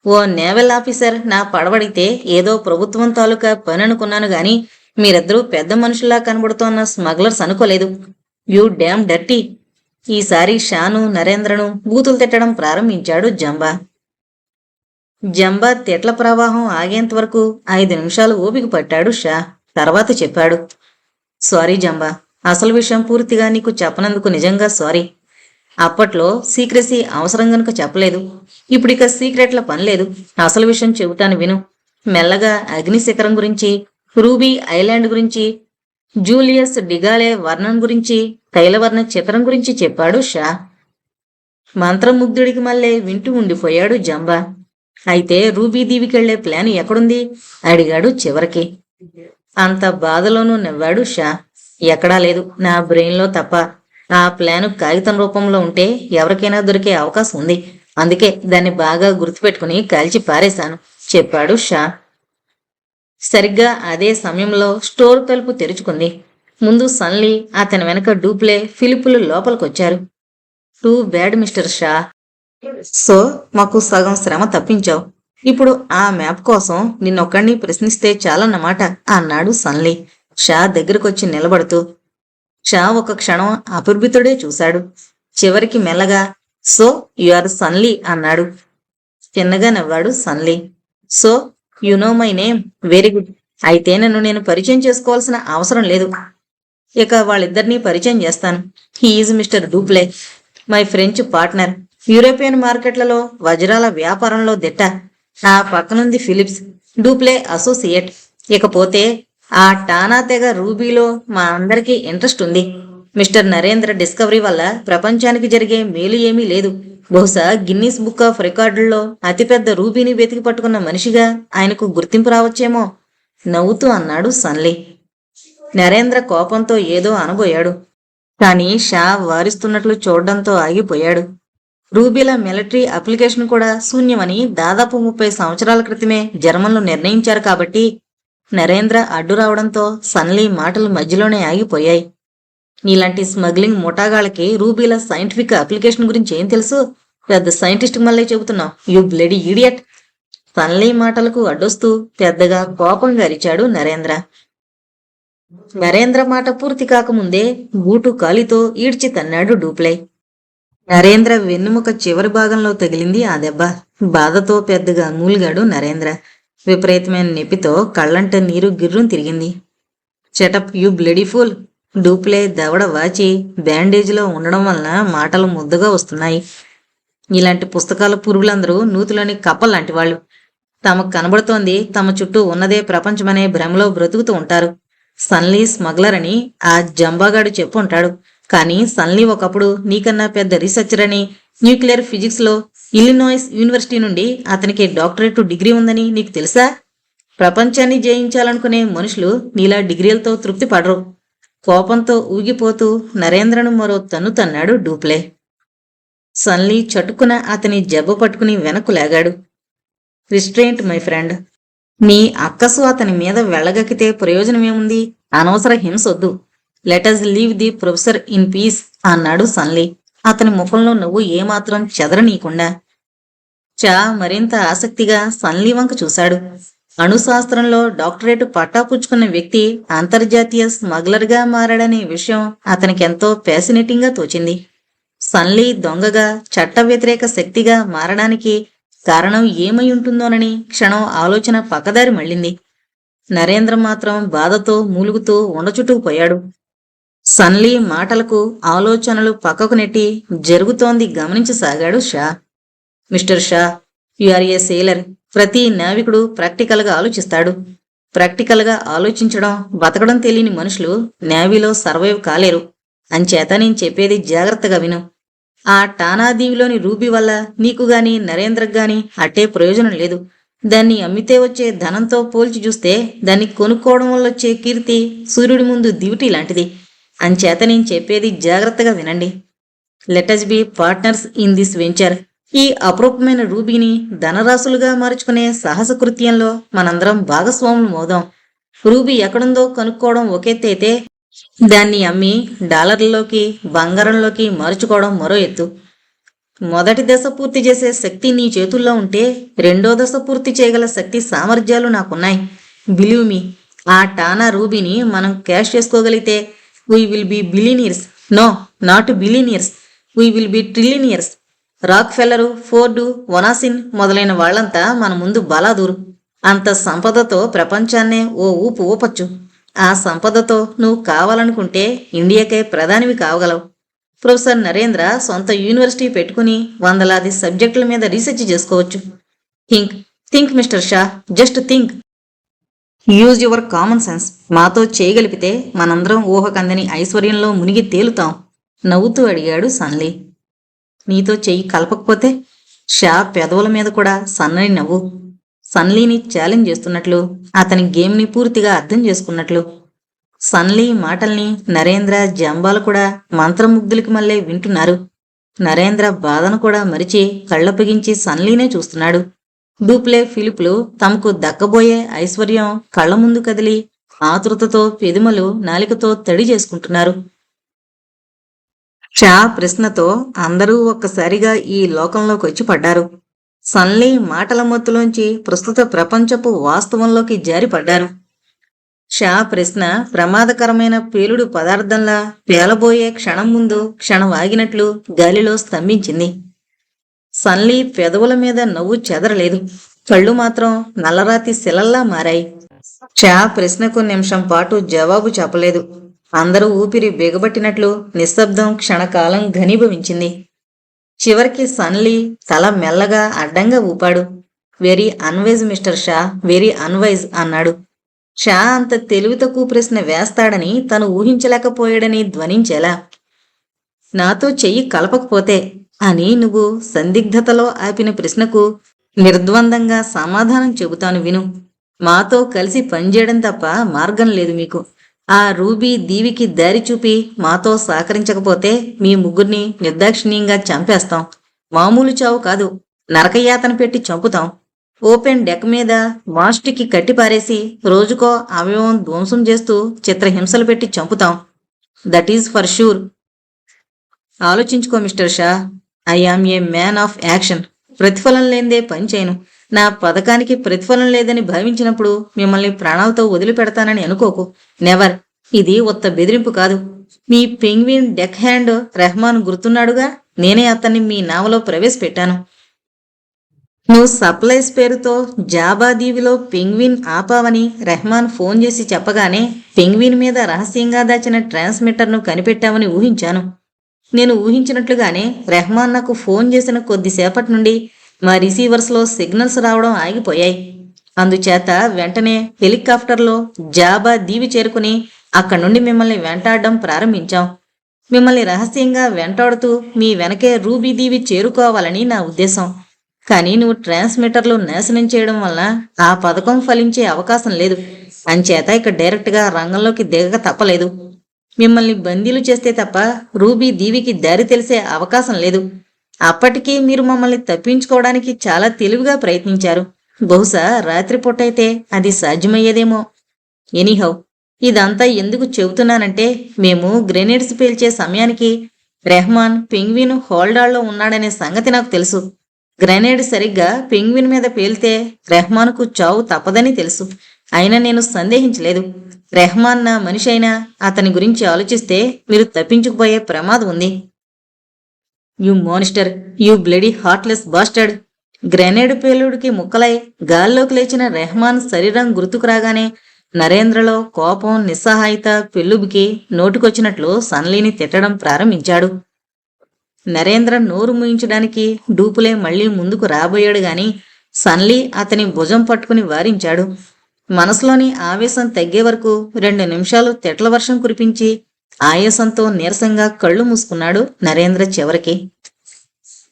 ఓ నేవల్ ఆఫీసర్ నా పడబడితే ఏదో ప్రభుత్వం తాలూకా పని అనుకున్నాను గాని మీరిద్దరూ పెద్ద మనుషుల్లా కనబడుతోన్న స్మగ్లర్స్ అనుకోలేదు. You dam dirty. ఈసారి షాను నరేంద్రను బూతులు తిట్టడం ప్రారంభించాడు జంబా. జంబా తిట్ల ప్రవాహం ఆగేంత వరకు 5 నిమిషాలు ఓపిక పట్టాడు షా. తర్వాత చెప్పాడు, సారీ జంబా, అసలు విషయం పూర్తిగా నీకు చెప్పనందుకు నిజంగా సారీ. అప్పట్లో సీక్రెసీ అవసరం గనుక చెప్పలేదు. ఇప్పుడిక సీక్రెట్ల పనిలేదు. అసలు విషయం చెబుతాను విను. మెల్లగా అగ్ని శిఖరం గురించి, రూబీ ఐలాండ్ గురించి, జూలియస్ డిగాలే వర్ణం గురించి, తైలవర్ణ చిత్రం గురించి చెప్పాడు షా. మంత్రముగ్ధుడికి మళ్ళీ వింటూ ఉండిపోయాడు జంబా. అయితే రూబీ దీవికెళ్లే ప్లాన్ ఎక్కడుంది? అడిగాడు చివరికి. అంత బాధలోనూ నవ్వాడు షా. ఎక్కడా లేదు, నా బ్రెయిన్లో తప్ప. ఆ ప్లాను కాగితం రూపంలో ఉంటే ఎవరికైనా దొరికే అవకాశం ఉంది. అందుకే దాన్ని బాగా గుర్తుపెట్టుకుని కాల్చి పారేశాను, చెప్పాడు షా. సరిగ్గా అదే సమయంలో స్టోర్ తలుపు తెరుచుకుంది. ముందు సన్లీ, అతని వెనక డూప్లే, ఫిలిప్పులు లోపలికొచ్చారు. Too bad mister Shah. So మాకు సగం శ్రమ తప్పించావు. ఇప్పుడు ఆ మ్యాప్ కోసం నిన్నొక్కడిని ప్రశ్నిస్తే చాలన్నమాట అన్నాడు సన్లీ షా దగ్గరకొచ్చి నిలబడుతూ. షా ఒక క్షణం అపరిమితుడే చూశాడు. చివరికి మెల్లగా, సో యు ఆర్ సన్లీ అన్నాడు. చిన్నగా నవ్వాడు Sunley. So you know my name, very good. అయితే నన్ను నేను పరిచయం చేసుకోవాల్సిన అవసరం లేదు. ఇక వాళ్ళిద్దరినీ పరిచయం చేస్తాను. He is mister Dupleix, my French partner. European మార్కెట్లలో వజ్రాల వ్యాపారంలో దిట్ట. ఆ పక్కనుంది ఫిలిప్స్, డూప్లే అసోసియేట్. ఇకపోతే ఆ టానా తెగ రూబీలో మా అందరికీ ఇంట్రెస్ట్ ఉంది. మిస్టర్ నరేంద్ర డిస్కవరీ వల్ల ప్రపంచానికి జరిగే మేలు ఏమీ లేదు. బహుశా గిన్నీస్ బుక్ ఆఫ్ రికార్డుల్లో అతిపెద్ద రూబీని వెతికి పట్టుకున్న మనిషిగా ఆయనకు గుర్తింపు రావచ్చేమో, నవ్వుతూ అన్నాడు సన్లీ. నరేంద్ర కోపంతో ఏదో అనబోయాడు. కానీ షా వారిస్తున్నట్లు చూడడంతో ఆగిపోయాడు. రూబీల మిలిటరీ అప్లికేషన్ కూడా శూన్యమని దాదాపు 30 సంవత్సరాల క్రితమే జర్మన్లు నిర్ణయించారు కాబట్టి నరేంద్ర అడ్డు రావడంతో సన్లీ మాటలు మధ్యలోనే ఆగిపోయాయి. నీలాంటి స్మగ్లింగ్ ముఠాగాళ్ళకి రూబీల సైంటిఫిక్ అప్లికేషన్ గురించి ఏం తెలుసు? పెద్ద సైంటిస్ట్ మళ్ళీ చెబుతున్నావు, యు బ్లడీ ఈడియట్. సన్లీ మాటలకు అడ్డొస్తూ పెద్దగా కోపంగా అరిచాడు నరేంద్ర. నరేంద్ర మాట పూర్తి కాకముందే బూటు కాలితో ఈడ్చి తన్నాడు డూప్లే. నరేంద్ర వెన్నుముక చివరి భాగంలో తగిలింది ఆ దెబ్బ. బాధతో పెద్దగా మూలిగాడు నరేంద్ర. విపరీతమైన నొప్పితో కళ్ళంట నీరు గిర్రుం తిరిగింది. Setup you bloody fool. డూప్లే దవడ వాచి బ్యాండేజీలో ఉండడం వలన మాటలు ముద్దగా వస్తున్నాయి. ఇలాంటి పుస్తకాల పురుగులందరూ నూతిలోని కప్పల్లాంటి వాళ్ళు. తమకు కనబడుతోంది తమ చుట్టూ ఉన్నదే ప్రపంచమనే భ్రమలో బ్రతుకుతూ ఉంటారు. సన్లీ స్మగ్లర్ అని ఆ జంబాగాడు చెప్పు ఉంటాడు. కానీ సన్లీ ఒకప్పుడు నీకన్నా పెద్ద రీసెర్చర్ అని, న్యూక్లియర్ ఫిజిక్స్ లో ఇల్లినాయిస్ యూనివర్సిటీ నుండి అతనికి డాక్టరేట్ డిగ్రీ ఉందని నీకు తెలుసా? ప్రపంచాన్ని జయించాలనుకునే మనుషులు నీలా డిగ్రీలతో తృప్తి పడరు. కోపంతో ఊగిపోతూ నరేంద్రను మరో తన్ను తన్నాడు డూప్లే. సన్లీ చటుకున అతని జబ్బ పట్టుకుని వెనక్కు లాగాడు. Restraint my friend. నీ అక్కసు అతని మీద వెళ్ళగక్కితే ప్రయోజనమేముంది? అనవసర హింసొద్దు. Let us leave the professor in peace అన్నాడు సన్లీ, అతని ముఖంలో నవ్వు ఏమాత్రం చెదరనీయకుండా. చా మరింత ఆసక్తిగా సన్లీ వంక చూశాడు. అణుశాస్త్రంలో డాక్టరేట్ పట్టాపుచ్చుకున్న వ్యక్తి అంతర్జాతీయ స్మగ్లర్గా మారాడనే విషయం అతనికెంతో ఫ్యాసినేటింగ్గా తోచింది. సన్లీ దొంగగా చట్ట వ్యతిరేక శక్తిగా మారడానికి కారణం ఏమై ఉంటుందోనని క్షణం ఆలోచన పక్కదారి మళ్ళింది. నరేంద్ర మాత్రం బాధతో మూలుగుతూ ఉండచుట్టుకుపోయాడు. సన్లీ మాటలకు ఆలోచనలు పక్కకు నెట్టి జరుగుతోంది గమనించసాగాడు Shah. Mister Shah, you are a sailor. ప్రతి నావికుడు ప్రాక్టికల్గా ఆలోచిస్తాడు. ప్రాక్టికల్గా ఆలోచించడం, బతకడం తెలియని మనుషులు నేవీలో సర్వైవ్ కాలేరు. అంచేత నేను చెప్పేది జాగ్రత్తగా విను. ఆ టానాదీవిలోని రూబీ వల్ల నీకు గాని నరేంద్రకు గాని అట్టే ప్రయోజనం లేదు. దాన్ని అమ్మితే వచ్చే ధనంతో పోల్చి చూస్తే దాన్ని కొనుక్కోవడం వల్ల వచ్చే కీర్తి సూర్యుడి ముందు దివిటి లాంటిది. అంచేత నేను చెప్పేది జాగ్రత్తగా వినండి. Let us be partners in this venture. ఈ అపరూపమైన రూబీని ధనరాశులుగా మార్చుకునే సాహస కృత్యంలో మనందరం భాగస్వాములు మోదాం. రూబీ ఎక్కడుందో కనుక్కోవడం ఒకెత్తైతే దాన్ని అమ్మి డాలర్లలోకి బంగారంలోకి మార్చుకోవడం మరో ఎత్తు. మొదటి దశ పూర్తి చేసే శక్తి నీ చేతుల్లో ఉంటే రెండో దశ పూర్తి చేయగల శక్తి సామర్థ్యాలు నాకున్నాయి. బిలీవ్ మీ, ఆ టానా రూబీని మనం క్యాష్ చేసుకోగలిగితే we will be billionaires. No, not billionaires, we will be trillionaires. Rockefeller, Ford, వనాసిన్ మొదలైన వాళ్లంతా మన ముందు బలాదూరు. అంత సంపదతో ప్రపంచాన్నే ఓ ఊపు ఊపచ్చు. ఆ సంపదతో నువ్వు కావాలనుకుంటే ఇండియాకే ప్రధానివి కావగలవు. ప్రొఫెసర్ నరేంద్ర సొంత యూనివర్సిటీ పెట్టుకుని వందలాది సబ్జెక్టుల మీద రీసెర్చ్ చేసుకోవచ్చు. Think mister Shah, just think. Use your common sense. మాతో చేయగలిపితే మనందరం ఊహకందని ఐశ్వర్యంలో మునిగి తేలుతాం. నవ్వుతూ అడిగాడు సన్లీ. నీతో చెయ్యి కలపకపోతే? షా పెదవుల మీద కూడా సన్నని నవ్వు. సన్లీని ఛాలెంజ్ చేస్తున్నట్లు, అతని గేమ్ని పూర్తిగా అర్థం చేసుకున్నట్లు. సన్లీ మాటల్ని నరేంద్ర, జంబాలు కూడా మంత్రముగ్ధులకి మళ్ళీ వింటున్నారు. నరేంద్ర బాధను కూడా మరిచి కళ్ళప్పగించి సన్లీనే చూస్తున్నాడు. డూప్లే, ఫిలిప్లు తమకు దక్కబోయే ఐశ్వర్యం కళ్ల ముందు కదిలి ఆతృతతో పెదిమలు నాలికతో తడి చేసుకుంటున్నారు. షా ప్రశ్నతో అందరూ ఒక్కసారిగా ఈ లోకంలోకి వచ్చి పడ్డారు. సన్లీ మాటల మత్తులోంచి ప్రస్తుత ప్రపంచపు వాస్తవంలోకి జారిపడ్డారు. షా ప్రశ్న ప్రమాదకరమైన పేలుడు పదార్థంలా పేలబోయే క్షణం ముందు క్షణం ఆగినట్లు గాలిలో స్తంభించింది. సన్లీ పెదవుల మీద నవ్వు చెదరలేదు. కళ్ళు మాత్రం నల్లరాతి శిలల్లా మారాయి. షా ప్రశ్నకు నిమిషం పాటు జవాబు చెప్పలేదు. అందరూ ఊపిరి బిగబట్టినట్లు నిశ్శబ్దం క్షణకాలం ఘనీభవించింది. చివరికి సన్లీ తల మెల్లగా అడ్డంగా ఊపాడు. Very unwise mister Shah, very unwise అన్నాడు. షా అంత తెలివి తక్కువ ప్రశ్న వేస్తాడని తను ఊహించలేకపోయాడని ధ్వనించేలా. నాతో చెయ్యి కలపకపోతే అని నువ్వు సందిగ్ధతలో ఆపిన ప్రశ్నకు నిర్ద్వందంగా సమాధానం చెబుతాను విను. మాతో కలిసి పనిచేయడం తప్ప మార్గం లేదు మీకు. ఆ రూబీ దీవికి దారి చూపి మాతో సహకరించకపోతే మీ ముగ్గురిని నిర్దాక్షిణ్యంగా చంపేస్తాం. మామూలు చావు కాదు, నరకయాతన పెట్టి చంపుతాం. ఓపెన్ డెక్ మీద మాస్టికి కట్టిపారేసి రోజుకో అవయవం ధ్వంసం చేస్తూ చిత్రహింసలు పెట్టి చంపుతాం. That is for sure. ఆలోచించుకో mister Shah. I am a man of action. ప్రతిఫలం లేదే పని చేయను. నా పథకానికి ప్రతిఫలం లేదని భావించినప్పుడు మిమ్మల్ని ప్రాణాలతో వదిలిపెడతానని అనుకోకు. నెవర్. ఇది ఉత్త బెదిరింపు కాదు. మీ పెంగ్విన్ డెక్ హ్యాండ్ రెహమాన్ గుర్తున్నాడుగా, నేనే అతన్ని మీ నావలో ప్రవేశపెట్టాను. నువ్వు సప్లైస్ పేరుతో జాబా దీవిలో పెంగ్విన్ ఆపావని రెహమాన్ ఫోన్ చేసి చెప్పగానే పెంగ్విన్ మీద రహస్యంగా దాచిన ట్రాన్స్మిటర్ను కనిపెట్టామని ఊహించాను. నేను ఊహించినట్లుగానే రెహమాన్ నాకు ఫోన్ చేసిన కొద్దిసేపటి నుండి మా రిసీవర్స్లో సిగ్నల్స్ రావడం ఆగిపోయాయి. అందుచేత వెంటనే హెలికాప్టర్లో జాబా దీవి చేరుకుని అక్కడి నుండి మిమ్మల్ని వెంటాడడం ప్రారంభించాం. మిమ్మల్ని రహస్యంగా వెంటాడుతూ మీ వెనకే రూబీ దీవి చేరుకోవాలని నా ఉద్దేశం. కానీ నువ్వు ట్రాన్స్మిటర్లు నాశనం చేయడం వల్ల ఆ పథకం ఫలించే అవకాశం లేదు. అంచేత ఇక డైరెక్ట్గా రంగంలోకి దిగక తప్పలేదు. మిమ్మల్ని బందీలు చేస్తే తప్ప రూబీ దీవికి దారి తెలిసే అవకాశం లేదు. అప్పటికీ మీరు మమ్మల్ని తప్పించుకోవడానికి చాలా తెలివిగా ప్రయత్నించారు. బహుశా రాత్రిపూటైతే అది సాధ్యమయ్యేదేమో. ఎనీహౌ, ఇదంతా ఎందుకు చెబుతున్నానంటే మేము గ్రెనేడ్స్ పేల్చే సమయానికి రెహమాన్ పెంగ్విన్ హోల్డాల్లో ఉన్నాడనే సంగతి నాకు తెలుసు. గ్రెనేడ్ సరిగ్గా పెంగ్విన్ మీద పేలితే రెహమాన్కు చావు తప్పదని తెలుసు. అయినా నేను సందేహించలేదు. రెహమాన్ నా మనిషి అయినా అతని గురించి ఆలోచిస్తే మీరు తప్పించుకుపోయే ప్రమాదం ఉంది. You monster, you bloody heartless bastard. Grenade పేలుడికి ముక్కలై గాల్లోకి లేచిన రెహమాన్ శరీరం గుర్తుకు రాగానే నరేంద్రలో కోపం, నిస్సహాయత పెళ్ళుబికి నోటికొచ్చినట్లు సన్లీని తిట్టడం ప్రారంభించాడు. నరేంద్ర నోరు మూయించడానికి డూపులే మళ్లీ ముందుకు రాబోయాడు గాని సన్లీ అతని భుజం పట్టుకుని వారించాడు. మనసులోని ఆవేశం తగ్గే వరకు 2 నిమిషాలు తెట్ల వర్షం కురిపించి ఆయాసంతో నీరసంగా కళ్ళు మూసుకున్నాడు నరేంద్ర. చివరికి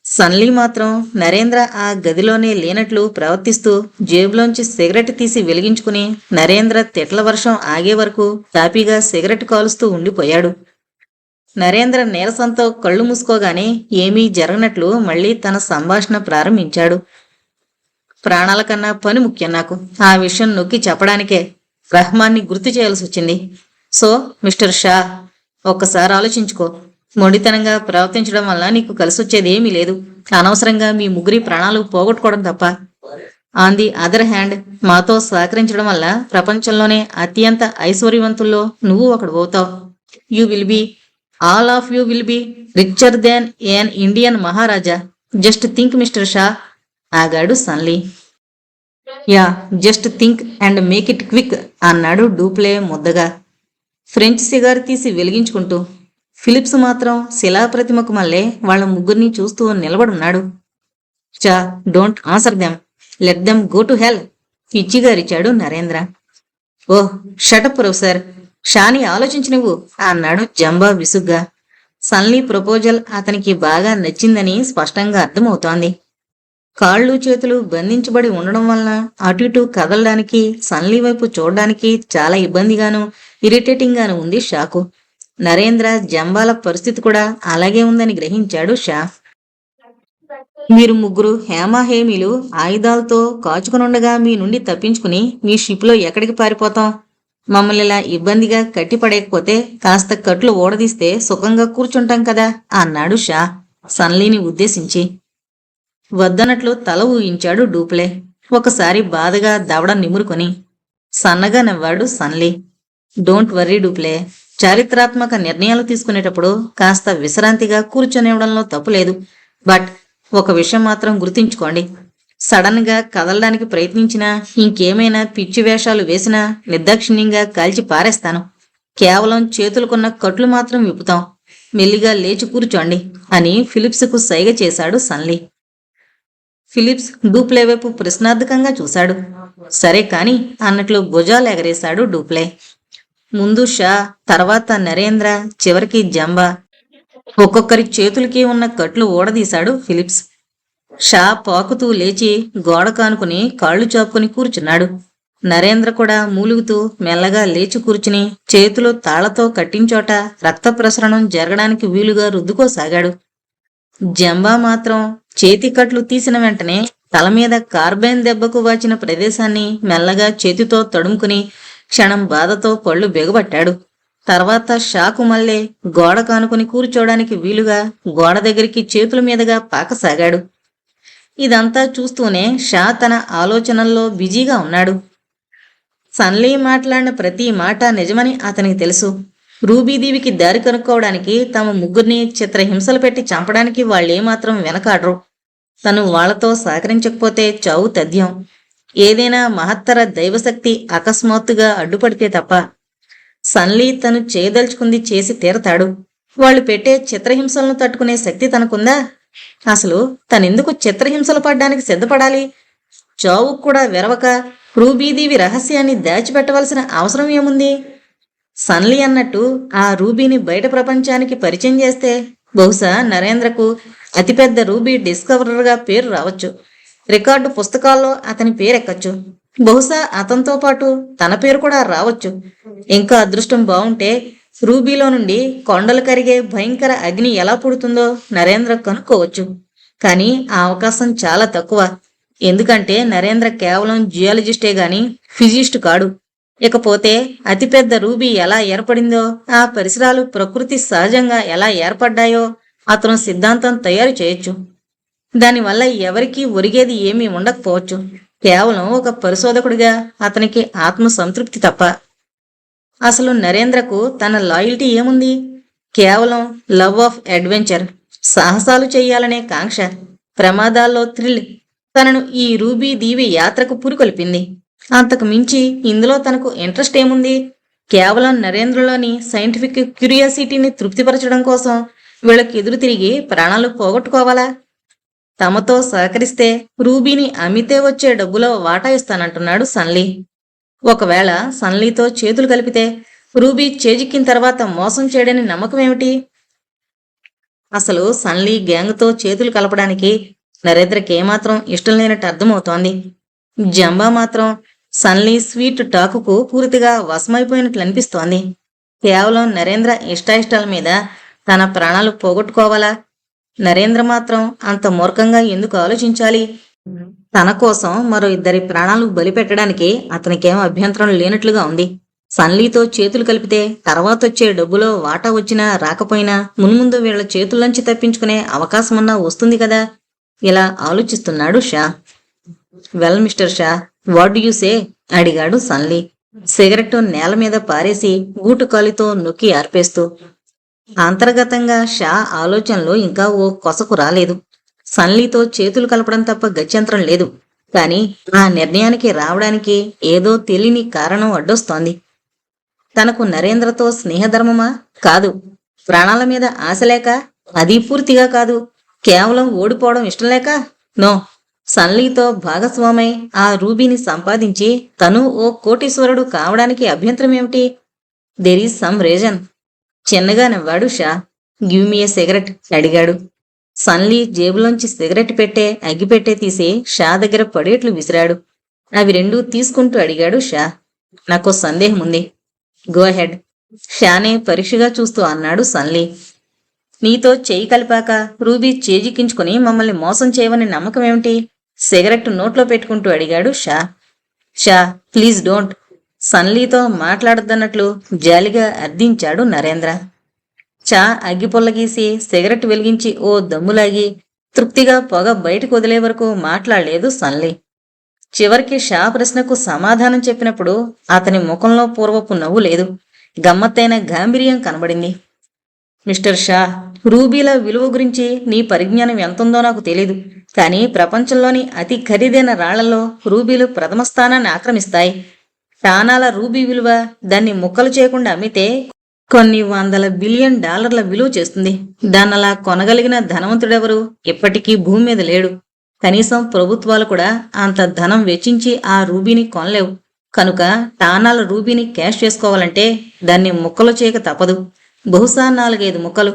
సన్లీ మాత్రం నరేంద్ర ఆ గదిలోనే లేనట్లు ప్రవర్తిస్తూ జేబులోంచి సిగరెట్ తీసి వెలిగించుకుని నరేంద్ర తెట్ల వర్షం ఆగే వరకు తాపీగా సిగరెట్ కాలుస్తూ ఉండిపోయాడు. నరేంద్ర నీరసంతో కళ్ళు మూసుకోగానే ఏమీ జరగనట్లు మళ్లీ తన సంభాషణ ప్రారంభించాడు. ప్రాణాల కన్నా పని ముఖ్యం నాకు. ఆ విషయం నొక్కి చెప్పడానికే రెహమాన్ని గుర్తు చేయాల్సి వచ్చింది. సో మిస్టర్ షా, ఒక్కసారి ఆలోచించుకో. మొండితనంగా ప్రవర్తించడం వల్ల నీకు కలిసొచ్చేది ఏమీ లేదు. అనవసరంగా మీ ముగ్గురి ప్రాణాలు పోగొట్టుకోవడం తప్ప. ఆన్ ది అదర్ హ్యాండ్, మాతో సహకరించడం వల్ల ప్రపంచంలోనే అత్యంత ఐశ్వర్యవంతుల్లో నువ్వు ఒకడు అవుతావు. You will be all of you will be richer than an Indian maharaja. Just think mister Shah, ఆగాడు Sunley. Yeah, just think and make it quick అన్నాడు డూప్లే ముద్దగా, ఫ్రెంచ్ సిగార్ తీసి వెలిగించుకుంటూ. ఫిలిప్స్ మాత్రం శిలాప్రతిమకు మళ్ళే వాళ్ళ ముగ్గురిని చూస్తూ నిలబడున్నాడు. చా, don't answer them, let them go to hell, పిచ్చిగారిచాడు నరేంద్ర. ఓహ్, షటప్ ప్రొఫెసర్, షాని ఆలోచించి నువ్వు అన్నాడు జంబా విసుగ్గా. సన్లీ ప్రపోజల్ అతనికి బాగా నచ్చిందని స్పష్టంగా అర్థమవుతోంది. కాళ్ళు చేతులు బంధించబడి ఉండడం వలన అటు ఇటు కదలడానికి, సన్లీ వైపు చూడడానికి చాలా ఇబ్బందిగాను ఇరిటేటింగ్ గాను ఉంది షాకు. నరేంద్ర జంబాల పరిస్థితి కూడా అలాగే ఉందని గ్రహించాడు షా. మీరు ముగ్గురు హేమాహేమీలు ఆయుధాలతో కాచుకునుండగా మీ నుండి తప్పించుకుని మీ షిప్లో ఎక్కడికి పారిపోతాం? మమ్మల్ని ఇలా ఇబ్బందిగా కట్టిపడేయకపోతే కాస్త కట్లు ఓడదీస్తే సుఖంగా కూర్చుంటాం కదా అన్నాడు షా సన్లీని ఉద్దేశించి. వద్దనట్లు తల ఊగించాడు డూప్లే, ఒకసారి బాధగా దవడ నిమురుకొని. సన్నగా నవ్వాడు సన్లీ. డోంట్ వర్రీ డూప్లే, చారిత్రాత్మక నిర్ణయాలు తీసుకునేటప్పుడు కాస్త విశ్రాంతిగా కూర్చొనివ్వడంలో తప్పులేదు. బట్ ఒక విషయం మాత్రం గుర్తుంచుకోండి, సడన్ గా కదలడానికి ప్రయత్నించినా, ఇంకేమైనా పిచ్చి వేషాలు వేసినా నిర్దాక్షిణ్యంగా కాల్చి పారేస్తాను. కేవలం చేతులకున్న కట్లు మాత్రం విప్పుతాం. మెల్లిగా లేచి కూర్చోండి అని ఫిలిప్స్కు సైగ చేశాడు సన్లీ. ఫిలిప్స్ డూప్లే వైపు ప్రశ్నార్థకంగా చూశాడు. సరే కాని అన్నట్లు భుజాలు ఎగరేశాడు డూప్లే. ముందు షా, తర్వాత నరేంద్ర, చివరికి జంబా. ఒక్కొక్కరి చేతులకి ఉన్న కట్లు ఊడదీశాడు ఫిలిప్స్. షా పాకుతూ లేచి గోడ కానుకుని కాళ్లు చాపుకుని కూర్చున్నాడు. నరేంద్ర కూడా మూలుగుతూ మెల్లగా లేచి కూర్చుని చేతులు తాళ్లతో కట్టించోట రక్త ప్రసరణం జరగడానికి వీలుగా రుద్దుకోసాగాడు. జంబా మాత్రం చేతికట్లు తీసిన వెంటనే తల మీద కార్బైన్ దెబ్బకు వాచిన ప్రదేశాన్ని మెల్లగా చేతితో తడుముకుని క్షణం బాధతో పళ్ళు బిగబట్టాడు. తర్వాత షాకు మళ్ళీ గోడ కానుకుని కూర్చోడానికి వీలుగా గోడ దగ్గరికి చేతుల మీదుగా పాకసాగాడు. ఇదంతా చూస్తూనే షా తన ఆలోచనల్లో బిజీగా ఉన్నాడు. సన్లీ మాట్లాడిన ప్రతి మాట నిజమని అతనికి తెలుసు. రూబీదేవికి దారి కనుక్కోవడానికి తమ ముగ్గురిని చిత్రహింసలు పెట్టి చంపడానికి వాళ్ళేమాత్రం వెనకాడరు. తను వాళ్లతో సహకరించకపోతే చావు తథ్యం. ఏదైనా మహత్తర దైవశక్తి అకస్మాత్తుగా అడ్డుపడితే తప్ప. సన్లీ తను చేయదలుచుకుంది చేసి తీరతాడు. వాళ్ళు పెట్టే చిత్రహింసలను తట్టుకునే శక్తి తనకుందా? అసలు తనెందుకు చిత్రహింసలు పడ్డానికి సిద్ధపడాలి? చావుకు కూడా వెరవక రూబీదేవి రహస్యాన్ని దాచిపెట్టవలసిన అవసరం ఏముంది? సన్లీ అన్నట్టు ఆ రూబీని బయట ప్రపంచానికి పరిచయం చేస్తే బహుశా నరేంద్రకు అతిపెద్ద రూబీ డిస్కవరర్గా పేరు రావచ్చు. రికార్డు పుస్తకాల్లో అతని పేరెక్కచ్చు. బహుశా అతనితో పాటు తన పేరు కూడా రావచ్చు. ఇంకా అదృష్టం బాగుంటే రూబీలో నుండి కొండలు కరిగే భయంకర అగ్ని ఎలా పుడుతుందో నరేంద్ర కనుక్కోవచ్చు. కానీ ఆ అవకాశం చాలా తక్కువ. ఎందుకంటే నరేంద్ర కేవలం జియాలజిస్టే గాని ఫిజిస్ట్ కాడు. ఇకపోతే అతిపెద్ద రూబీ ఎలా ఏర్పడిందో, ఆ పరిసరాలు ప్రకృతి సహజంగా ఎలా ఏర్పడ్డాయో అతను సిద్ధాంతం తయారు చేయొచ్చు. దానివల్ల ఎవరికీ ఒరిగేది ఏమీ ఉండకపోవచ్చు. కేవలం ఒక పరిశోధకుడిగా అతనికి ఆత్మ సంతృప్తి తప్ప. అసలు నరేంద్రకు తన లాయల్టీ ఏముంది? కేవలం లవ్ ఆఫ్ అడ్వెంచర్, సాహసాలు చెయ్యాలనే కాంక్ష, ప్రమాదాల్లో థ్రిల్ తనను ఈ రూబీ దీవి యాత్రకు పురికొల్పింది. అంతకు మించి ఇందులో తనకు ఇంట్రెస్ట్ ఏముంది? కేవలం నరేంద్రలోని సైంటిఫిక్ క్యూరియాసిటీని తృప్తిపరచడం కోసం వీళ్ళకి ఎదురు తిరిగి ప్రాణాలు పోగొట్టుకోవాలా? తమతో సహకరిస్తే రూబీని అమ్మితే వచ్చే డబ్బులో వాటా ఇస్తానంటున్నాడు సన్లీ. ఒకవేళ సన్లీతో చేతులు కలిపితే రూబీ చేజిక్కిన తర్వాత మోసం చేయడని నమ్మకం ఏమిటి? అసలు సన్లీ గ్యాంగ్తో చేతులు కలపడానికి నరేంద్రకి ఏమాత్రం ఇష్టం లేనట్టు అర్థమవుతోంది. జంబా మాత్రం సన్లీ స్వీట్ టాకుకు పూర్తిగా వశమైపోయినట్లు అనిపిస్తోంది. కేవలం నరేంద్ర ఇష్టాయిష్టాల మీద తన ప్రాణాలు పోగొట్టుకోవాలా? నరేంద్ర మాత్రం అంత మూర్ఖంగా ఎందుకు ఆలోచించాలి? తన కోసం మరో ఇద్దరి ప్రాణాలు బలిపెట్టడానికి అతనికేం అభ్యంతరం లేనట్లుగా ఉంది. సన్లీతో చేతులు కలిపితే తర్వాతొచ్చే డబ్బులో వాటా వచ్చినా రాకపోయినా మున్ముందు వీళ్ల చేతుల్లోంచి తప్పించుకునే అవకాశమన్నా వస్తుంది కదా. ఇలా ఆలోచిస్తున్నాడు Shah. Well mister Shah, what do you say? అడిగాడు సన్లీ సిగరెట్టు నేల మీద పారేసి గూటు కాలితో నొక్కి ఆర్పేస్తూ. అంతర్గతంగా షా ఆలోచనలో ఇంకా ఓ కొసకు రాలేదు. సన్లీతో చేతులు కలపడం తప్ప గత్యంతరం లేదు. కాని ఆ నిర్ణయానికి రావడానికి ఏదో తెలియని కారణం అడ్డొస్తోంది. తనకు నరేంద్రతో స్నేహధర్మమా? కాదు. ప్రాణాల మీద ఆశ లేక? అది పూర్తిగా కాదు. కేవలం ఓడిపోవడం ఇష్టం లేక? నో. సన్లీతో భాగస్వామై ఆ రూబీని సంపాదించి తను ఓ కోటీశ్వరుడు కావడానికి అభ్యంతరం ఏమిటి? There is some reason. చిన్నగా నవ్వాడు షా. గివ్ మీ ఏ సిగరెట్ అడిగాడు. సన్లీ జేబులోంచి సిగరెట్ పెట్టే అగ్గిపెట్టే తీసి షా దగ్గర పడేట్లు విసిరాడు. అవి రెండూ తీసుకుంటూ అడిగాడు షా. నాకు సందేహం ఉంది. Go head. షానే పరీక్షగా చూస్తూ అన్నాడు సన్లీ. నీతో చేయి కలిపాక రూబీ చేజిక్కించుకుని మమ్మల్ని మోసం చేయవని నమ్మకం ఏమిటి? సిగరెట్ నోట్లో పెట్టుకుంటూ అడిగాడు షా. Shah, please don't. సన్లీతో మాట్లాడద్దన్నట్లు జాలిగా అర్థించాడు నరేంద్ర. చా అగ్గిపొల్లగీసి సిగరెట్ వెలిగించి ఓ దమ్ములాగి తృప్తిగా పొగ బయటకు వదిలే వరకు మాట్లాడలేదు సన్లీ. చివరికి షా ప్రశ్నకు సమాధానం చెప్పినప్పుడు అతని ముఖంలో పూర్వపు నవ్వు లేదు. గమ్మత్తైన గాంభీర్యం కనబడింది. మిస్టర్ షా, రూబీల విలువ గురించి నీ పరిజ్ఞానం ఎంతుందో నాకు తెలీదు. కానీ ప్రపంచంలోని అతి ఖరీదైన రాళ్లలో రూబీలు ప్రథమ స్థానాన్ని ఆక్రమిస్తాయి. టానాల రూబీ విలువ దాన్ని ముక్కలు చేయకుండా అమ్మితే కొన్ని $100 బిలియన్ విలువ చేస్తుంది. దాన్నలా కొనగలిగిన ధనవంతుడెవరు ఇప్పటికీ భూమి మీద లేడు. కనీసం ప్రభుత్వాలు కూడా అంత ధనం వెచ్చించి ఆ రూబీని కొనలేవు. కనుక టానాల రూబీని క్యాష్ చేసుకోవాలంటే దాన్ని ముక్కలు చేయక తప్పదు. బహుశా 4-5 ముక్కలు.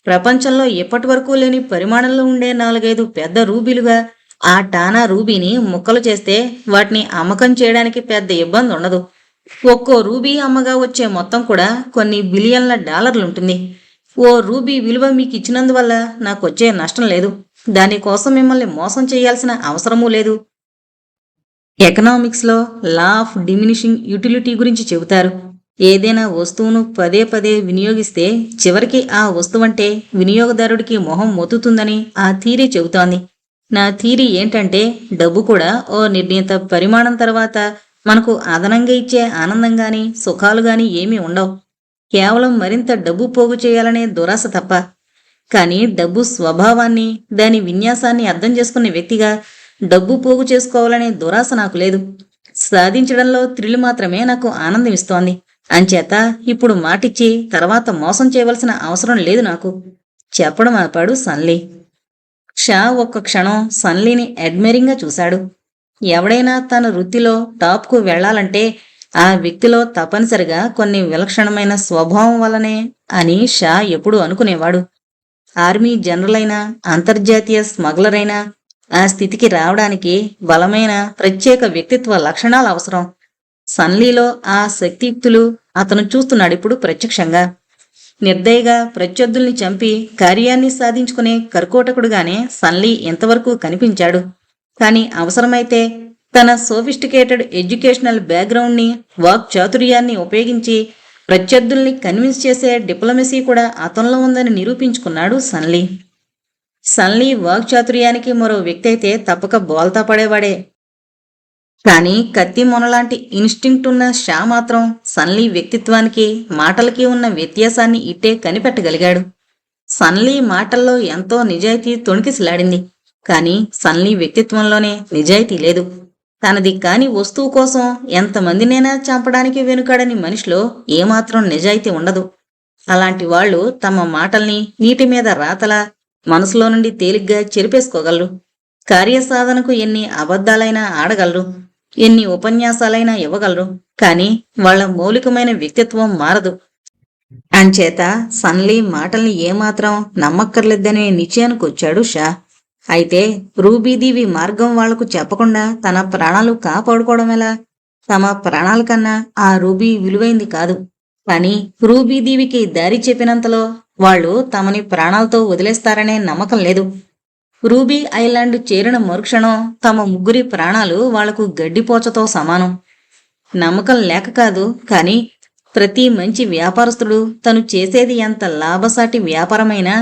ప్రపంచంలో ఇప్పటి వరకు లేని పరిమాణంలో ఉండే 4-5 పెద్ద రూబీలుగా ఆ టానా రూబీని ముక్కలు చేస్తే వాటిని అమ్మకం చేయడానికి పెద్ద ఇబ్బంది ఉండదు. ఒక్కో రూబీ అమ్మగా వచ్చే మొత్తం కూడా కొన్ని బిలియన్ల డాలర్లుంటుంది. ఓ రూబీ విలువ మీకు ఇచ్చినందువల్ల నాకు వచ్చే నష్టం లేదు. దానికోసం మిమ్మల్ని మోసం చేయాల్సిన అవసరమూ లేదు. ఎకనామిక్స్లో లా ఆఫ్ డిమినిషింగ్ యూటిలిటీ గురించి చెబుతారు. ఏదైనా వస్తువును పదే పదే వినియోగిస్తే చివరికి ఆ వస్తువంటే వినియోగదారుడికి మొహం మొత్తుతుందని ఆ థీరీ చెబుతోంది. నా థీరీ ఏంటంటే డబ్బు కూడా ఓ నిర్ణీత పరిమాణం తర్వాత మనకు అదనంగా ఇచ్చే ఆనందం గాని సుఖాలు గాని ఏమీ ఉండవు. కేవలం మరింత డబ్బు పోగు చేయాలనే దురాశ తప్ప. కానీ డబ్బు స్వభావాన్ని, దాని విన్యాసాన్ని అర్థం చేసుకునే వ్యక్తిగా డబ్బు పోగు చేసుకోవాలనే దురాశ నాకు లేదు. సాధించడంలో థ్రిల్ మాత్రమే నాకు ఆనందం ఇస్తోంది. అంచేత ఇప్పుడు మాటిచ్చి తర్వాత మోసం చేయవలసిన అవసరం లేదు నాకు, చెప్పడం ఆపాడు సన్లీ. షా ఒక్క క్షణం సన్లీని అడ్మైరింగ్గా చూశాడు. ఎవడైనా తన వృత్తిలో టాప్కు వెళ్లాలంటే ఆ వ్యక్తిలో తప్పనిసరిగా కొన్ని విలక్షణమైన స్వభావం వల్లనే అని షా ఎప్పుడూ అనుకునేవాడు. ఆర్మీ జనరల్ అయినా, అంతర్జాతీయ స్మగ్లర్ అయినా ఆ స్థితికి రావడానికి బలమైన ప్రత్యేక వ్యక్తిత్వ లక్షణాలు అవసరం. సన్లీలో ఆ శక్తియుక్తులు అతను చూస్తున్నాడిప్పుడు ప్రత్యక్షంగా. నిర్దయగా ప్రత్యర్థుల్ని చంపి కార్యాన్ని సాధించుకునే కర్కోటకుడుగానే సన్లీ ఇంతవరకు కనిపించాడు. కాని అవసరమైతే తన సోఫిస్టికేటెడ్ ఎడ్యుకేషనల్ బ్యాక్గ్రౌండ్ని, వాక్ చాతుర్యాన్ని ఉపయోగించి ప్రత్యర్థుల్ని కన్విన్స్ చేసే డిప్లొమసీ కూడా అతనిలో ఉందని నిరూపించుకున్నాడు సన్లీ. సన్లీ వాక్చాతుర్యానికి మరో వ్యక్తి అయితే తప్పక బోల్తా పడేవాడే. కానీ కత్తి మొనలాంటి ఇన్స్టింక్ట్ ఉన్న షా మాత్రం సన్లీ వ్యక్తిత్వానికి, మాటలకి ఉన్న వ్యత్యాసాన్ని ఇట్టే కనిపెట్టగలిగాడు. సన్లీ మాటల్లో ఎంతో నిజాయితీ తొణికిసలాడింది. కానీ సన్లీ వ్యక్తిత్వంలోనే నిజాయితీ లేదు. తనది కాని వస్తువు కోసం ఎంతమందినైనా చంపడానికి వెనుకాడని మనిషిలో ఏమాత్రం నిజాయితీ ఉండదు. అలాంటి వాళ్లు తమ మాటల్ని నీటి మీద రాతలా మనసులో నుండి తేలిగ్గా చెరిపేసుకోగలరు. కార్యసాధనకు ఎన్ని అబద్ధాలైనా ఆడగలరు, ఎన్ని ఉపన్యాసాలైనా ఇవ్వగలరు. కానీ వాళ్ల మౌలికమైన వ్యక్తిత్వం మారదు. అంచేత సన్లీ మాటల్ని ఏమాత్రం నమ్మక్కర్లేదనే నిశ్చయానికి వచ్చాడు షా. అయితే రూబీదేవి మార్గం వాళ్లకు చెప్పకుండా తన ప్రాణాలు కాపాడుకోవడం ఎలా? తమ ప్రాణాల కన్నా ఆ రూబీ విలువైంది కాదు. కానీ రూబీదేవికి దారి చెప్పినంతలో వాళ్లు తమని ప్రాణాలతో వదిలేస్తారనే నమ్మకం లేదు. రూబీ ఐలాండ్ చేరిన మరుక్షణం తమ ముగ్గురి ప్రాణాలు వాళ్లకు గడ్డిపోచతో సమానం. నమ్మకం లేక కాదు, కానీ ప్రతి మంచి వ్యాపారస్తుడు తను చేసేది ఎంత లాభసాటి వ్యాపారమైనా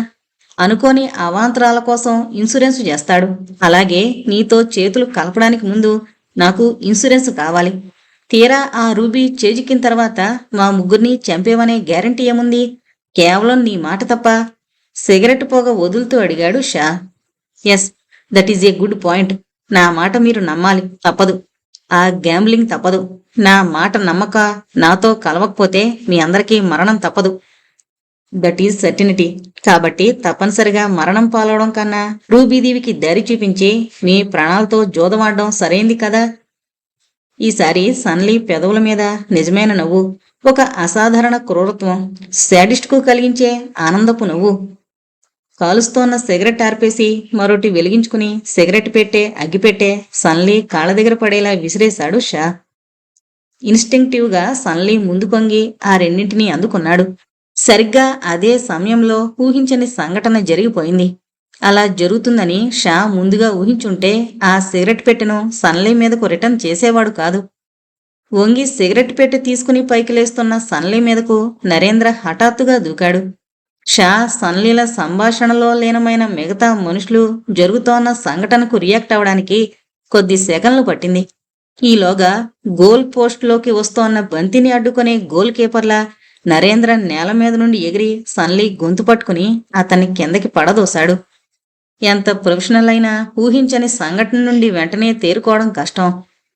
అనుకోని అవాంతరాల కోసం ఇన్సూరెన్స్ చేస్తాడు. అలాగే నీతో చేతులు కలపడానికి ముందు నాకు ఇన్సూరెన్స్ కావాలి. తీరా ఆ రూబీ చేజిక్కిన తర్వాత మా ముగ్గురిని చంపేవనే గ్యారంటీ ఏముంది? కేవలం నీ మాట తప్ప. సిగరెట్ పొగ వదులుతూ అడిగాడు Shah. Yes, that is a good point. నా మాట మీరు నమ్మాలి, తప్పదు. ఆ గ్యాంబ్లింగ్ తప్పదు. నా మాట నమ్మక నాతో కలవకపోతే మీ అందరికీ మరణం తప్పదు. That is certainty. కాబట్టి తప్పనిసరిగా మరణం పాలవడం కన్నా రూబీదేవికి దారి చూపించి మీ ప్రాణాలతో జోదమాడడం సరైంది కదా. ఈసారి సన్లీ పెదవుల మీద నిజమైన నవ్వు, ఒక అసాధారణ క్రూరత్వం, శాడిస్ట్కు కలిగించే ఆనందపు నవ్వు. కాలుస్తోన్న సిగరెట్ ఆర్పేసి మరొకటి వెలిగించుకుని సిగరెట్ పెట్టే అగ్గిపెట్టే సన్లీ కాళ్ళ దగ్గర పడేలా విసిరేశాడు షా. ఇన్స్టింక్టివ్గా సన్లీ ముందు కొంగి ఆ రెండింటినీ అందుకున్నాడు. సరిగ్గా అదే సమయంలో ఊహించని సంఘటన జరిగిపోయింది. అలా జరుగుతుందని షా ముందుగా ఊహించుంటే ఆ సిగరెట్ పెట్టెను సన్లీ మీదకు రిటర్న్ చేసేవాడు కాదు. వంగి సిగరెట్ పెట్టె తీసుకుని పైకి లేస్తున్న సన్లీ మీదకు నరేంద్ర హఠాత్తుగా దూకాడు. షా సన్లీల సంభాషణలో లీనమైన మిగతా మనుషులు జరుగుతోన్న సంఘటనకు రియాక్ట్ అవడానికి కొద్ది సెకన్లు పట్టింది. ఈలోగా గోల్ పోస్ట్లోకి వస్తోన్న బంతిని అడ్డుకునే గోల్ కీపర్లా నరేంద్ర నేల మీద నుండి ఎగిరి సన్లీ గొంతు పట్టుకుని అతన్ని కిందకి పడదోశాడు. ఎంత ప్రొఫెషనల్ అయినా ఊహించని సంఘటన నుండి వెంటనే తేరుకోవడం కష్టం.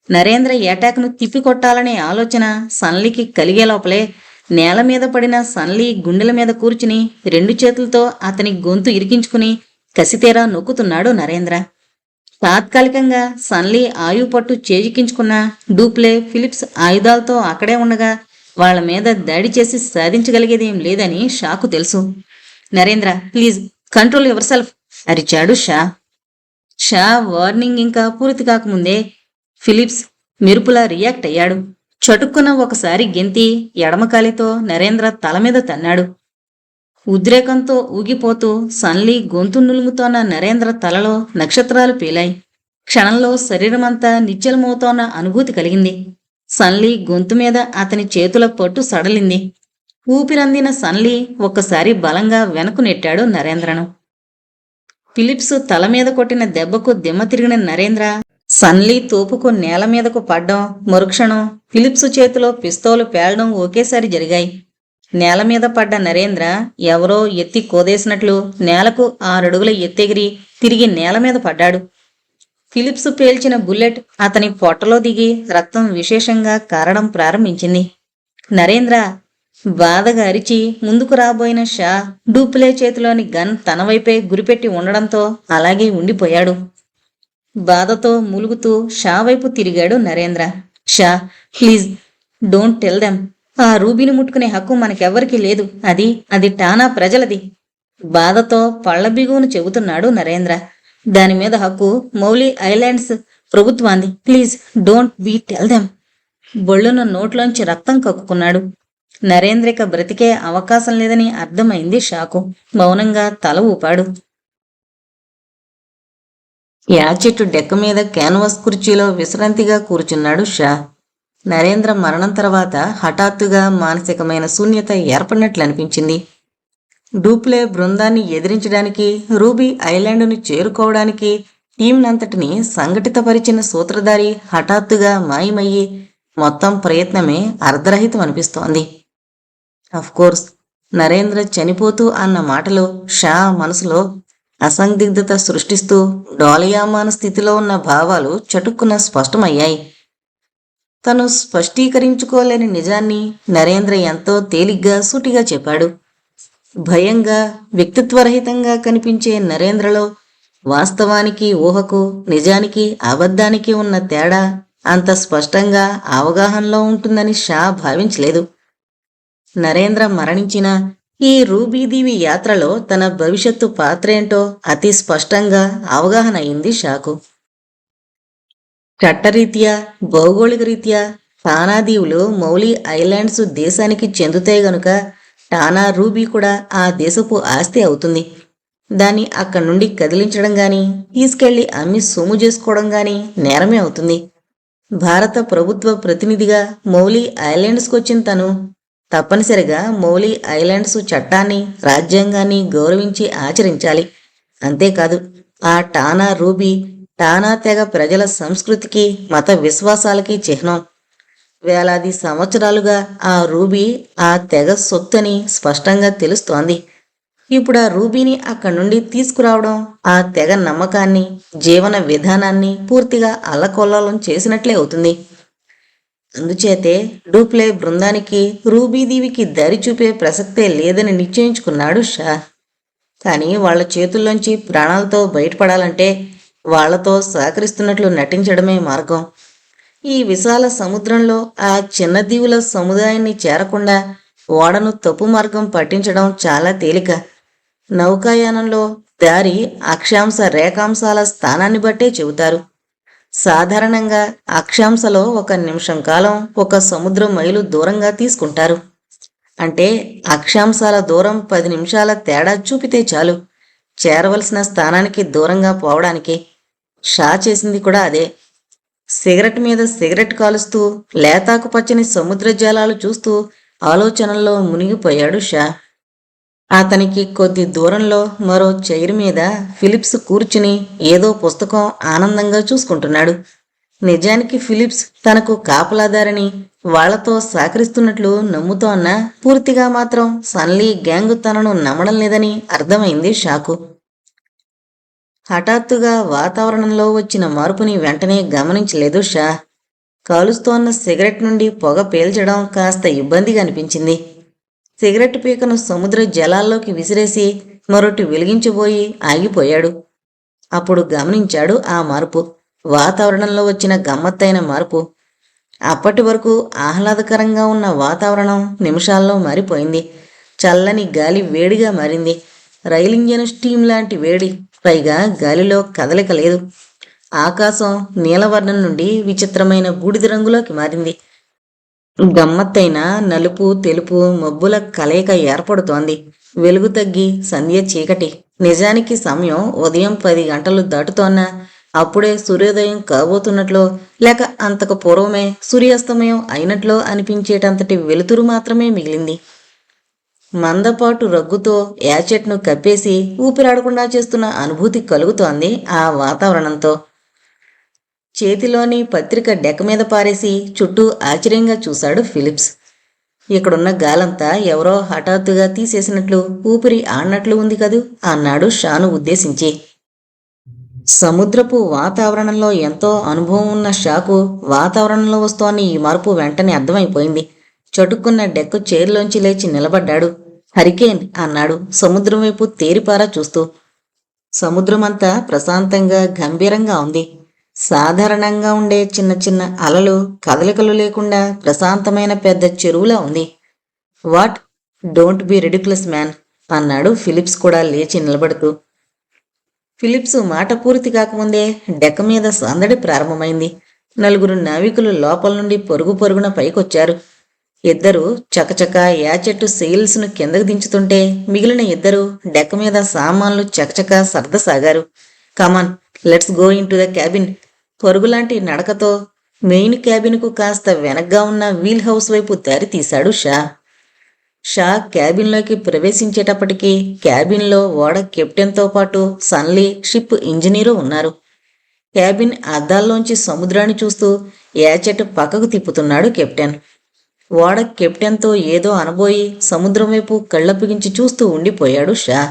నరేంద్ర ఏటాక్ను తిప్పికొట్టాలనే ఆలోచన సన్లీకి కలిగే లోపలే నేల మీద పడిన సన్లీ గుండెల మీద కూర్చుని 2 చేతులతో అతని గొంతు ఇరికించుకుని కసితేరా నొక్కుతున్నాడు నరేంద్ర. తాత్కాలికంగా సన్లీ ఆయుపట్టు చేజిక్కించుకున్న డూప్లే, ఫిలిప్స్ ఆయుధాలతో అక్కడే ఉండగా వాళ్ల మీద దాడి చేసి సాధించగలిగేదేం లేదని షాకు తెలుసు. Narendra, please control your self అరిచాడు షా. షా వార్నింగ్ ఇంకా పూర్తి కాకముందే ఫిలిప్స్ మెరుపులా రియాక్ట్ అయ్యాడు. చటుక్కున ఒకసారి గెంతి ఎడమకాలితో నరేంద్ర తల మీద తన్నాడు. ఉద్రేకంతో ఊగిపోతూ సన్లీ గొంతు నులుముతోన్న నరేంద్ర తలలో నక్షత్రాలు పేలాయి. క్షణంలో శరీరమంతా నిశ్చలమవుతోన్న అనుభూతి కలిగింది. సన్లీ గొంతు మీద అతని చేతుల పట్టు సడలింది. ఊపిరందిన సన్లీ ఒక్కసారి బలంగా వెనక్కు నెట్టాడు నరేంద్రను. ఫిలిప్స్ తల మీద కొట్టిన దెబ్బకు దిమ్మ తిరిగిన నరేంద్ర సన్లీ తోపుకు నేల మీదకు పడ్డం, మరుక్షణం ఫిలిప్స్ చేతిలో పిస్తోలు పేలడం ఒకేసారి జరిగాయి. నేల మీద పడ్డ నరేంద్ర ఎవరో ఎత్తి కోదేసినట్లు నేలకు 6 అడుగుల ఎత్తెగిరి తిరిగి నేల మీద పడ్డాడు. ఫిలిప్స్ పేల్చిన బుల్లెట్ అతని పొట్టలో దిగి రక్తం విశేషంగా కారడం ప్రారంభించింది. నరేంద్ర బాధగా అరిచి ముందుకు రాబోయిన షా డూప్లే చేతిలోని గన్ తన వైపే గురిపెట్టి ఉండడంతో అలాగే ఉండిపోయాడు. బాధతో మూలుగుతూ షా వైపు తిరిగాడు Narendra. Shah, please don't tell them. ఆ రూబీని ముట్టుకునే హక్కు మనకెవ్వరికీ లేదు. అది టానా ప్రజలది. బాధతో పళ్ల బిగువును చెబుతున్నాడు నరేంద్ర. దానిమీద హక్కు మౌలి ఐలాండ్స్ ప్రభుత్వాన్ని. Please don't be tell them. బొళ్ళున నోట్లోంచి రక్తం కక్కుకున్నాడు. నరేంద్రిక బ్రతికే అవకాశం లేదని అర్థమైంది షాకు. మౌనంగా తల ఊపాడు. యాచెట్టు డెక్క మీద క్యాన్వాస్ కుర్చీలో విశ్రాంతిగా కూర్చున్నాడు షా. నరేంద్ర మరణం తర్వాత హఠాత్తుగా మానసికమైన శూన్యత ఏర్పడినట్లు అనిపించింది. డూప్లే బృందాన్ని ఎదిరించడానికి, రూబీ ఐలాండును చేరుకోవడానికి టీంనంతటిని సంఘటితపరిచిన సూత్రధారి హఠాత్తుగా మాయమయ్యి మొత్తం ప్రయత్నమే అర్ధరహితం అనిపిస్తోంది. అఫ్కోర్స్ నరేంద్ర చనిపోతూ అన్న మాటలు షా మనసులో అసందిగ్ధత సృష్టిస్తూ డోలయామాన స్థితిలో ఉన్న భావాలు చటుక్కున స్పష్టమయ్యాయి. తను స్పష్టీకరించుకోలేని నిజాన్ని నరేంద్ర ఎంతో తేలిగ్గా సూటిగా చెప్పాడు. భయంగా, వ్యక్తిత్వరహితంగా కనిపించే నరేంద్రలో వాస్తవానికి ఊహకు, నిజానికి అబద్ధానికి ఉన్న తేడా అంత స్పష్టంగా అవగాహనలో ఉంటుందని షా భావించలేదు. నరేంద్ర మరణించిన ఈ రూబీదీవి యాత్రలో తన భవిష్యత్తు పాత్రేంటో అతి స్పష్టంగా అవగాహన అయింది షాకు. చట్టరీత్యా, భౌగోళిక రీత్యా టానా దీవులు మౌలి ఐలాండ్స్ దేశానికి చెందుతాయి గనుక టానా రూబీ కూడా ఆ దేశపు ఆస్తి అవుతుంది. దాన్ని అక్కడి నుండి కదిలించడం గాని, తీసుకెళ్లి అమ్మి సొమ్ము చేసుకోవడం గాని నేరమే అవుతుంది. భారత ప్రభుత్వ ప్రతినిధిగా మౌలి ఐలాండ్స్కొచ్చిన తను తప్పనిసరిగా మౌలి ఐలాండ్స్ చట్టాన్ని, రాజ్యాంగాన్ని గౌరవించి ఆచరించాలి. అంతేకాదు ఆ టానా రూబీ టానా తెగ ప్రజల సంస్కృతికి, మత విశ్వాసాలకి చిహ్నం. వేలాది సంవత్సరాలుగా ఆ రూబీ ఆ తెగ సొత్తని స్పష్టంగా తెలుస్తోంది. ఇప్పుడు ఆ రూబీని అక్కడి నుండి తీసుకురావడం ఆ తెగ నమ్మకాన్ని, జీవన విధానాన్ని పూర్తిగా అల్లకొల్లోలం చేసినట్లే అవుతుంది. అందుచేతే డూప్లే బృందానికి రూబీదీవికి దారి చూపే ప్రసక్తే లేదని నిశ్చయించుకున్నాడు షా. కానీ వాళ్ల చేతుల్లోంచి ప్రాణాలతో బయటపడాలంటే వాళ్లతో సహకరిస్తున్నట్లు నటించడమే మార్గం. ఈ విశాల సముద్రంలో ఆ చిన్న దీవుల సముదాయాన్ని చేరకుండా ఓడను తప్పు మార్గం పట్టించడం చాలా తేలిక. నౌకాయానంలో దారి అక్షాంశ రేఖాంశాల స్థానాన్ని బట్టే చెబుతారు. సాధారణంగా అక్షాంశలో 1 నిమిషం కాలం 1 సముద్ర మైలు దూరంగా తీసుకుంటారు. అంటే అక్షాంశాల దూరం 10 నిమిషాల తేడా చూపితే చాలు చేరవలసిన స్థానానికి దూరంగా పోవడానికి. షా చేసింది కూడా అదే. సిగరెట్ మీద సిగరెట్ కాలుస్తూ లేతాకు పచ్చని సముద్ర జలాలు చూస్తూ ఆలోచనల్లో మునిగిపోయాడు షా. అతనికి కొద్ది దూరంలో మరో చైర్ మీద ఫిలిప్స్ కూర్చుని ఏదో పుస్తకం ఆనందంగా చూసుకుంటున్నాడు. నిజానికి ఫిలిప్స్ తనకు కాపలాదారని, వాళ్లతో సహకరిస్తున్నట్లు నమ్ముతోన్నా పూర్తిగా మాత్రం సన్లీ గ్యాంగు తనను నమ్మడం లేదని అర్థమైంది షాకు. హఠాత్తుగా వాతావరణంలో వచ్చిన మార్పుని వెంటనే గమనించలేదు షా. కాలుస్తోన్న సిగరెట్ నుండి పొగ పీల్చడం కాస్త ఇబ్బందిగా అనిపించింది. సిగరెట్ పీకను సముద్ర జలాల్లోకి విసిరేసి మరొకటి వెలిగించబోయి ఆగిపోయాడు. అప్పుడు గమనించాడు ఆ మార్పు. వాతావరణంలో వచ్చిన గమ్మత్తైన మార్పు. అప్పటి వరకు ఆహ్లాదకరంగా ఉన్న వాతావరణం నిమిషాల్లో మారిపోయింది. చల్లని గాలి వేడిగా మారింది. రైలింజన్ స్టీమ్ లాంటి వేడి. పైగా గాలిలో కదలిక లేదు. ఆకాశం నీలవర్ణం నుండి విచిత్రమైన బూడిద రంగులోకి మారింది. గమ్మత్తైన నలుపు, తెలుపు మబ్బుల కలయిక ఏర్పడుతోంది. వెలుగు తగ్గి సంధ్య చీకటి. నిజానికి సమయం ఉదయం 10 గంటలు దాటుతోన్నా అప్పుడే సూర్యోదయం కాబోతున్నట్లో, లేక అంతకు పూర్వమే సూర్యాస్తమయం అయినట్లో అనిపించేటంతటి వెలుతురు మాత్రమే మిగిలింది. మందపాటు రగ్గుతో యాచెట్ను కప్పేసి ఊపిరాడకుండా చేస్తున్న అనుభూతి కలుగుతోంది ఆ వాతావరణంతో. చేతిలోని పత్రిక డెక్క మీద పారేసి చుట్టూ ఆశ్చర్యంగా చూశాడు ఫిలిప్స్. ఇక్కడున్న గాలంతా ఎవరో హఠాత్తుగా తీసేసినట్లు ఊపిరి ఆడినట్లు ఉంది కదూ అన్నాడు షాను ఉద్దేశించి. సముద్రపు వాతావరణంలో ఎంతో అనుభవం ఉన్న షాకు వాతావరణంలో వస్తోన్న ఈ మార్పు వెంటనే అర్థమైపోయింది. చటుక్కున్న డెక్కు చైర్లోంచి లేచి నిలబడ్డాడు. హరికేన్ అన్నాడు సముద్రం వైపు తేరిపారా చూస్తూ. సముద్రమంతా ప్రశాంతంగా గంభీరంగా ఉంది. సాధారణంగా ఉండే చిన్న చిన్న అలలు కదలికలు లేకుండా ప్రశాంతమైన పెద్ద చెరువులా ఉంది. What, don't be ridiculous man అన్నాడు ఫిలిప్స్ కూడా లేచి నిలబడుతూ. ఫిలిప్స్ మాట పూర్తి కాకముందే డెక్క మీద సందడి ప్రారంభమైంది. 4 నావికులు లోపల నుండి పరుగు పరుగున పైకొచ్చారు. 2 చకచక యాచెట్టు సెయిల్స్ను కిందకు దించుతుంటే మిగిలిన 2 డెక్క మీద సామాన్లు చకచక సర్దసాగారు. Come on, let's go in to the cabin. పరుగులాంటి నడకతో మెయిన్ క్యాబిన్కు కాస్త వెనగ్గా ఉన్న వీల్ హౌస్ వైపు దారి తీశాడు షా. షా క్యాబిన్లోకి ప్రవేశించేటప్పటికీ క్యాబిన్లో ఓడ కెప్టెన్తో పాటు సన్లీ షిప్ ఇంజనీరు ఉన్నారు. క్యాబిన్ అద్దాల్లోంచి సముద్రాన్ని చూస్తూ యాచెట్ పక్కకు తిప్పుతున్నాడు కెప్టెన్. ఓడ కెప్టెన్తో ఏదో అనబోయి సముద్రం వైపు కళ్ళప్పగించి చూస్తూ ఉండిపోయాడు షా.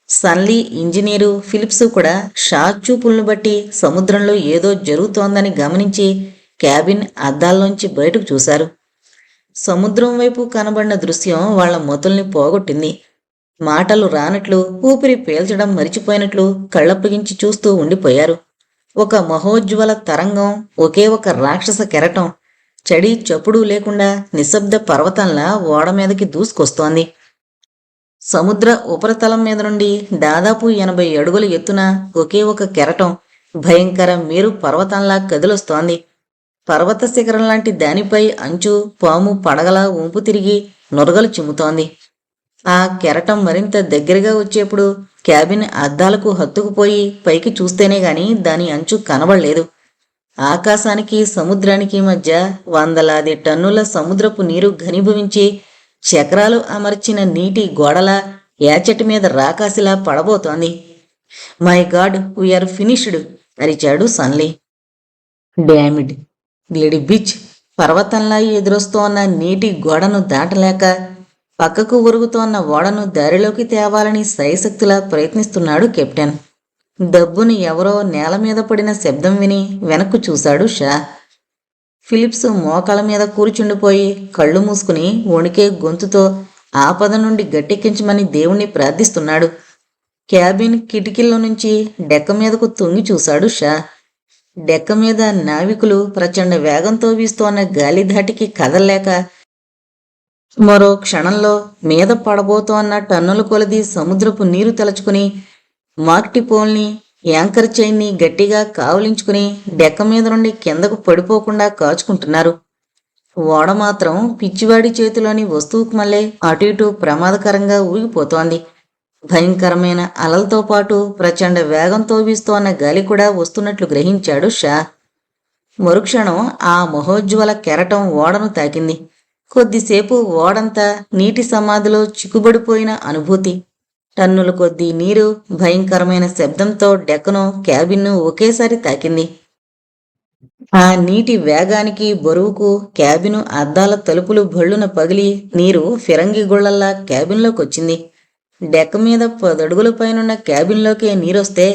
సన్లీ ఇంజనీరు ఫిలిప్స్ కూడా షా చూపులను బట్టి సముద్రంలో ఏదో జరుగుతోందని గమనించి క్యాబిన్ అద్దాల్లోంచి బయటకు చూశారు. సముద్రం వైపు కనబడిన దృశ్యం వాళ్ల మొతుల్ని పోగొట్టింది. మాటలు రానట్లు, ఊపిరి పీల్చడం మరిచిపోయినట్లు కళ్ళప్పగించి చూస్తూ ఉండిపోయారు. ఒక మహోజ్వల తరంగం, ఒకే ఒక రాక్షస కెరటం చడి చప్పుడు లేకుండా నిశ్శబ్ద పర్వతంలా ఓడ మీదకి దూసుకొస్తోంది. సముద్ర ఉపరితలం మీద నుండి దాదాపు 80 అడుగుల ఎత్తున ఒకే ఒక కెరటం భయంకర మేరు పర్వతంలా కదిలొస్తోంది. పర్వత శిఖరం లాంటి దానిపై అంచు పాము పడగలా ఊంపు తిరిగి నొరగలు చిమ్ముతోంది. ఆ కెరటం మరింత దగ్గరగా వచ్చేప్పుడు క్యాబిన్ అద్దాలకు హత్తుకుపోయి పైకి చూస్తేనే గాని దాని అంచు కనబడలేదు. ఆకాశానికి సముద్రానికి మధ్య వందలాది టన్నుల సముద్రపు నీరు ఘనీభవించి చక్రాలు అమర్చిన నీటి గోడల యాచెట్ మీద రాకాసిలా పడబోతోంది. మై గాడ్, వీఆర్ ఫినిష్డ్ అరిచాడు సన్లీ. Dammit bloody bitch. పర్వతంలా ఎదురొస్తోన్న నీటి గోడను దాటలేక పక్కకు ఉరుగుతోన్న ఓడను దారిలోకి తేవాలని శయశక్తులా ప్రయత్నిస్తున్నాడు కెప్టెన్. దబ్బుని ఎవరో నేల మీద పడిన శబ్దం విని వెనక్కు చూశాడు షా. ఫిలిప్స్ మోకాళ్ళ మీద కూర్చుండిపోయి కళ్ళు మూసుకుని వణికే గొంతుతో ఆపద నుండి గట్టెక్కించమని దేవుణ్ణి ప్రార్థిస్తున్నాడు. క్యాబిన్ కిటికీల్లో నుంచి డెక్క మీదకు తొంగి చూశాడు షా. డెక్క మీద నావికులు ప్రచండ వేగంతో వీస్తోన్న గాలిధాటికి కదల్లేక మరో క్షణంలో మీద పడబోతోన్న టన్నుల కొలది సముద్రపు నీరు తలచుకుని మాక్టిపోల్ని యాంకర్ చైన్ని గట్టిగా కావలించుకుని డెక్క మీద నుండి కిందకు పడిపోకుండా కాచుకుంటున్నారు. ఓడ మాత్రం పిచ్చివాడి చేతిలోని వస్తువుకు మళ్ళీ అటు ఇటు ప్రమాదకరంగా ఊగిపోతోంది. భయంకరమైన అలలతో పాటు ప్రచండ వేగంతో వీస్తోన్న గాలి కూడా వస్తున్నట్లు గ్రహించాడు షా. మరుక్షణం ఆ మహోజ్వల కెరటం ఓడను తాకింది. కొద్దిసేపు ఓడంతా నీటి సమాధిలో చిక్కుబడిపోయిన అనుభూతి. టన్నుల కొద్దీ నీరు భయంకరమైన శబ్దంతో డెక్కను, క్యాబిన్ను ఒకేసారి తాకింది. ఆ నీటి వేగానికి బరువుకు క్యాబిను అద్దాల తలుపులు భళ్ళున పగిలి నీరు ఫిరంగి గుళ్లల్లా క్యాబిన్లోకొచ్చింది. డెక్క మీద 10 అడుగుల పైనున్న క్యాబిన్లోకే నీరొస్తే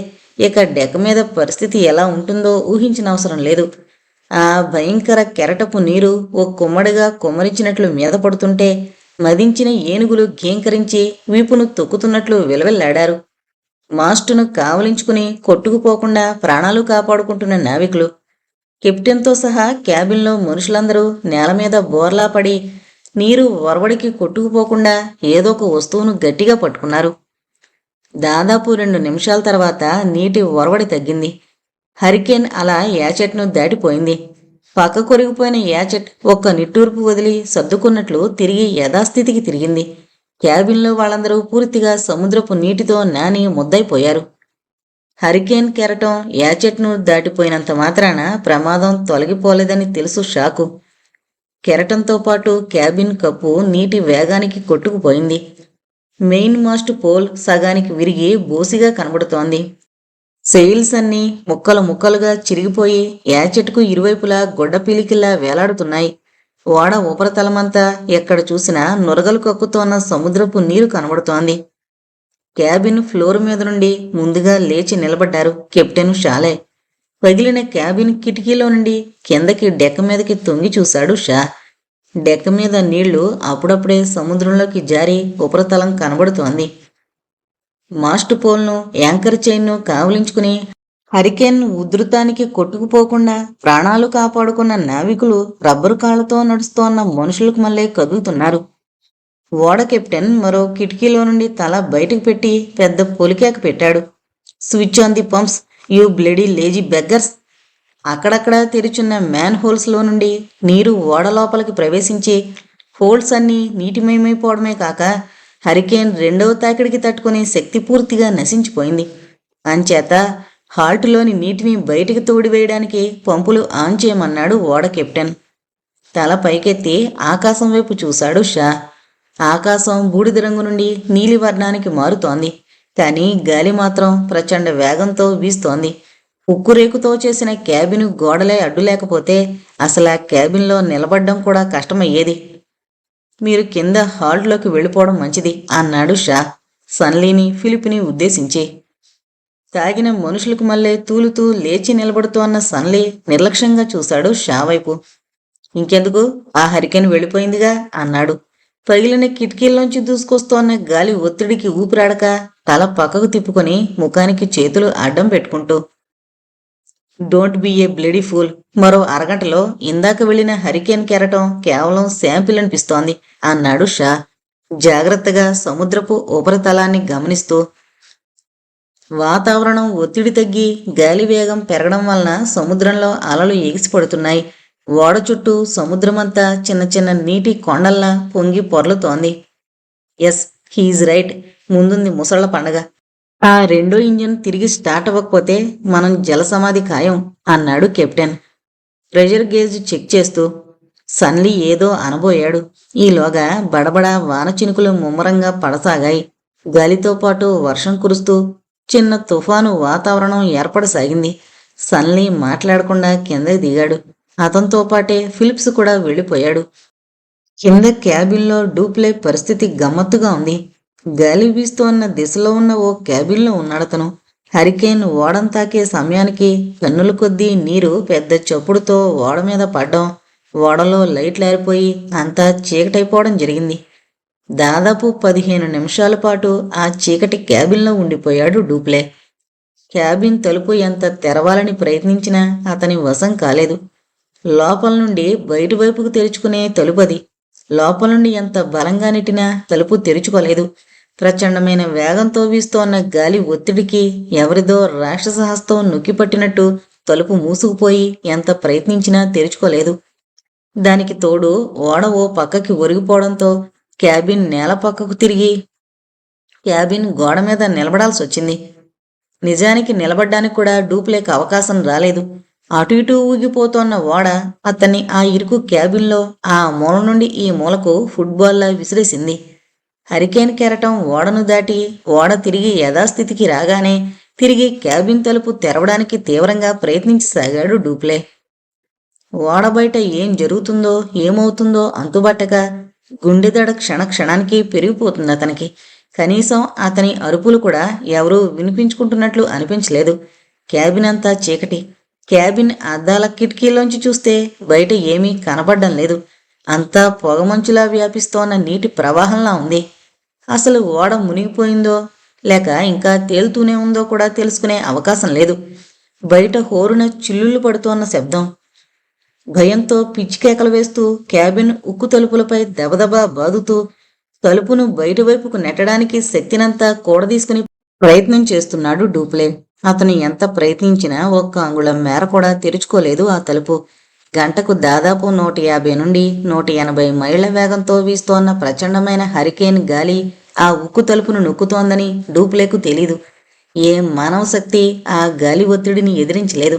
ఇక డెక్క మీద పరిస్థితి ఎలా ఉంటుందో ఊహించిన అవసరం లేదు. ఆ భయంకర కెరటపు నీరు ఓ కుమ్మడిగా కుమ్మరించినట్లు మీద పడుతుంటే మదించిన ఏనుగులు గేంకరించి వీపును తొక్కుతున్నట్లు విలవిల్లాడారు. మాస్టును కావలించుకుని కొట్టుకుపోకుండా ప్రాణాలు కాపాడుకుంటున్న నావికులు. కెప్టెన్తో సహా క్యాబిన్లో మనుషులందరూ నేల మీద బోర్లా పడి నీరు ఒరవడికి కొట్టుకుపోకుండా ఏదో ఒక వస్తువును గట్టిగా పట్టుకున్నారు. దాదాపు 2 నిమిషాల తర్వాత నీటి ఒరవడి తగ్గింది. హరికేన్ అలా యాచెట్ను దాటిపోయింది. పక్క కొరిగిపోయిన యాచెట్ ఒక్క నిట్టూర్పు వదిలి సర్దుకున్నట్లు తిరిగి యథాస్థితికి తిరిగింది. క్యాబిన్లో వాళ్ళందరూ పూర్తిగా సముద్రపు నీటితో నాని ముద్దైపోయారు. హరికేన్ కెరటం యాచెట్ను దాటిపోయినంత మాత్రాన ప్రమాదం తొలగిపోలేదని తెలుసు షాకు. కెరటంతో పాటు క్యాబిన్ కప్పు నీటి వేగానికి కొట్టుకుపోయింది. మెయిన్ మాస్ట్ పోల్ సగానికి విరిగి బోసిగా కనబడుతోంది. సెయిల్స్ అన్నీ ముక్కలు ముక్కలుగా చిరిగిపోయి యాచెట్టుకు ఇరువైపులా గొడ్డ పీలికిల్లా వేలాడుతున్నాయి. ఓడ ఉపరితలమంతా ఎక్కడ చూసినా నురగలు కక్కుతోన్న సముద్రపు నీరు కనబడుతోంది. క్యాబిన్ ఫ్లోర్ మీద నుండి ముందుగా లేచి నిలబడ్డారు కెప్టెన్ షాలే. పగిలిన క్యాబిన్ కిటికీలో నుండి కిందకి డెక్క మీదకి తొంగి చూశాడు షా. డెక్క మీద నీళ్లు అప్పుడప్పుడే సముద్రంలోకి జారి ఉపరితలం కనబడుతోంది. మాస్ట్ పోల్ను యాంకర్ చైన్ను కావలించుకుని హరికేన్ ఉధృతానికి కొట్టుకుపోకుండా ప్రాణాలు కాపాడుకున్న నావికులు రబ్బరు కాళ్లతో నడుస్తోన్న మనుషులకు మళ్ళీ కదులుతున్నారు. ఓడ కెప్టెన్ మరో కిటికీలో నుండి తల బయటకు పెట్టి పెద్ద పొలికేక పెట్టాడు. Switch on the pumps, you bloody lazy beggars. అక్కడక్కడా తెరుచున్న మ్యాన్ హోల్స్లో నుండి నీరు ఓడ లోపలికి ప్రవేశించి హోల్స్ అన్నీ నీటిమయమైపోవడమే కాక హరికేన్ రెండవ తాకిడికి తట్టుకుని శక్తి పూర్తిగా నశించిపోయింది. అంచేత హాల్ట్లోని నీటిని బయటికి తోడివేయడానికి పంపులు ఆన్ చేయమన్నాడు ఓడ కెప్టెన్. తల పైకెత్తి ఆకాశం వైపు చూశాడు షా. ఆకాశం బూడిద రంగు నుండి నీలివర్ణానికి మారుతోంది. కానీ గాలి మాత్రం ప్రచండ వేగంతో వీస్తోంది. ఉక్కురేకుతో చేసిన క్యాబిన్ గోడలే అడ్డు లేకపోతే అసలు ఆ క్యాబిన్లో నిలబడ్డం కూడా కష్టమయ్యేది. మీరు కింద హాల్ట్లోకి వెళ్ళిపోవడం మంచిది అన్నాడు షా సన్లీని ఫిలిప్ని ఉద్దేశించి. తాగిన మనుషులకు మళ్ళీ తూలుతూ లేచి నిలబడుతోన్న సన్లీ నిర్లక్ష్యంగా చూశాడు షా వైపు. ఇంకెందుకు, ఆ హరికేన్ వెళ్ళిపోయిందిగా అన్నాడు. పగిలిన కిటికీల్లోంచి దూసుకొస్తోన్న గాలి ఒత్తిడికి ఊపిరాడక తల పక్కకు తిప్పుకొని ముఖానికి చేతులు అడ్డం పెట్టుకుంటూ. Don't be a bloody fool. మరో అరగంటలో ఇందాక వెళ్లిన హరికేన్ కెరటం కేవలం శాంపిల్ అనిపిస్తోంది అన్నాడు షా జాగ్రత్తగా సముద్రపు ఉపరితలాన్ని గమనిస్తూ. వాతావరణం ఒత్తిడి తగ్గి గాలి వేగం పెరగడం వలన సముద్రంలో అలలు ఎగిసిపడుతున్నాయి. ఓడ చుట్టూ సముద్రమంతా చిన్న చిన్న నీటి కొండల్లా పొంగి పొర్లుతోంది. Yes, he is right. ముందుంది ముసళ్ల పండగ. ఆ రెండో ఇంజిన్ తిరిగి స్టార్ట్ అవ్వకపోతే మనం జలసమాధి ఖాయం అన్నాడు కెప్టెన్ ప్రెషర్ గేజ్ చెక్ చేస్తూ. సన్లీ ఏదో అనబోయాడు. ఈలోగా బడబడ వాన చినుకులు ముమ్మరంగా పడసాగాయి. గాలితో పాటు వర్షం కురుస్తూ చిన్న తుఫాను వాతావరణం ఏర్పడసాగింది. సన్లీ మాట్లాడకుండా కిందకి దిగాడు. అతనితో పాటే ఫిలిప్స్ కూడా వెళ్ళిపోయాడు. కింద క్యాబిన్లో డూప్లే పరిస్థితి గమ్మత్తుగా ఉంది. గాలి వీస్తోన్న దిశలో ఉన్న ఓ క్యాబిన్లో ఉన్నాడతను. హరికేన్ ఓడను తాకే సమయానికి కన్నుల కొద్దీ నీరు పెద్ద చప్పుడుతో ఓడ మీద పడ్డం, ఓడలో లైట్లు ఆరిపోయి అంతా చీకటైపోవడం జరిగింది. దాదాపు 15 నిమిషాల పాటు ఆ చీకటి క్యాబిన్లో ఉండిపోయాడు డూప్లే. క్యాబిన్ తలుపు ఎంత తెరవాలని ప్రయత్నించినా అతని వశం కాలేదు. లోపల నుండి బయటి వైపుకు తెరుచుకునే తలుపది. లోపల నుండి ఎంత బలంగా నెట్టినా తలుపు తెరుచుకోలేదు. ప్రచండమైన వేగంతో వీస్తోన్న గాలి ఒత్తిడికి ఎవరిదో రాక్షస హస్తం నొక్కిపట్టినట్టు తలుపు మూసుకుపోయి ఎంత ప్రయత్నించినా తెరుచుకోలేదు. దానికి తోడు ఓడ ఓ పక్కకి ఒరిగిపోవడంతో క్యాబిన్ నేల పక్కకు తిరిగి క్యాబిన్ గోడ మీద నిలబడాల్సి వచ్చింది. నిజానికి నిలబడ్డానికి కూడా డూప్లేకి అవకాశం రాలేదు. అటు ఇటు ఊగిపోతోన్న ఓడ అతన్ని ఆ ఇరుకు క్యాబిన్లో ఆ మూల నుండి ఈ మూలకు ఫుట్బాల్లా విసిరేసింది. హరికేన్ కెరటం ఓడను దాటి ఓడ తిరిగి యథాస్థితికి రాగానే తిరిగి క్యాబిన్ తలుపు తెరవడానికి తీవ్రంగా ప్రయత్నించసాగాడు డూప్లే. ఓడ బయట ఏం జరుగుతుందో ఏమవుతుందో అంతుబట్టక గుండెదడ క్షణానికి పెరిగిపోతుంది అతనికి. కనీసం అతని అరుపులు కూడా ఎవరూ వినిపించుకుంటున్నట్లు అనిపించలేదు. క్యాబిన్ అంతా చీకటి. క్యాబిన్ అద్దాల కిటికీలోంచి చూస్తే బయట ఏమీ కనపడ్డం లేదు. అంతా పొగమంచులా వ్యాపిస్తోన్న నీటి ప్రవాహంలా ఉంది. అసలు ఓడ మునిగిపోయిందో లేక ఇంకా తేలుతూనే ఉందో కూడా తెలుసుకునే అవకాశం లేదు. బయట హోరున చిల్లులు పడుతోన్న శబ్దం. భయంతో పిచ్చికేకలు వేస్తూ క్యాబిన్ ఉక్కు తలుపులపై దబదబా బాదుతూ తలుపును బయటవైపుకు నెట్టడానికి శక్తినంతా కూడదీసుకుని ప్రయత్నం చేస్తున్నాడు డూప్లే. అతను ఎంత ప్రయత్నించినా ఒక్క అంగుళం మేర కూడా తెరుచుకోలేదు ఆ తలుపు. గంటకు దాదాపు 150 నుండి 180 మైళ్ల వేగంతో వీస్తోన్న ప్రచండమైన హరికేన్ గాలి ఆ ఉక్కు తలుపును నొక్కుతోందని డూప్లేకు తెలీదు. ఏ మానవ శక్తి ఆ గాలి ఒత్తిడిని ఎదిరించలేదు.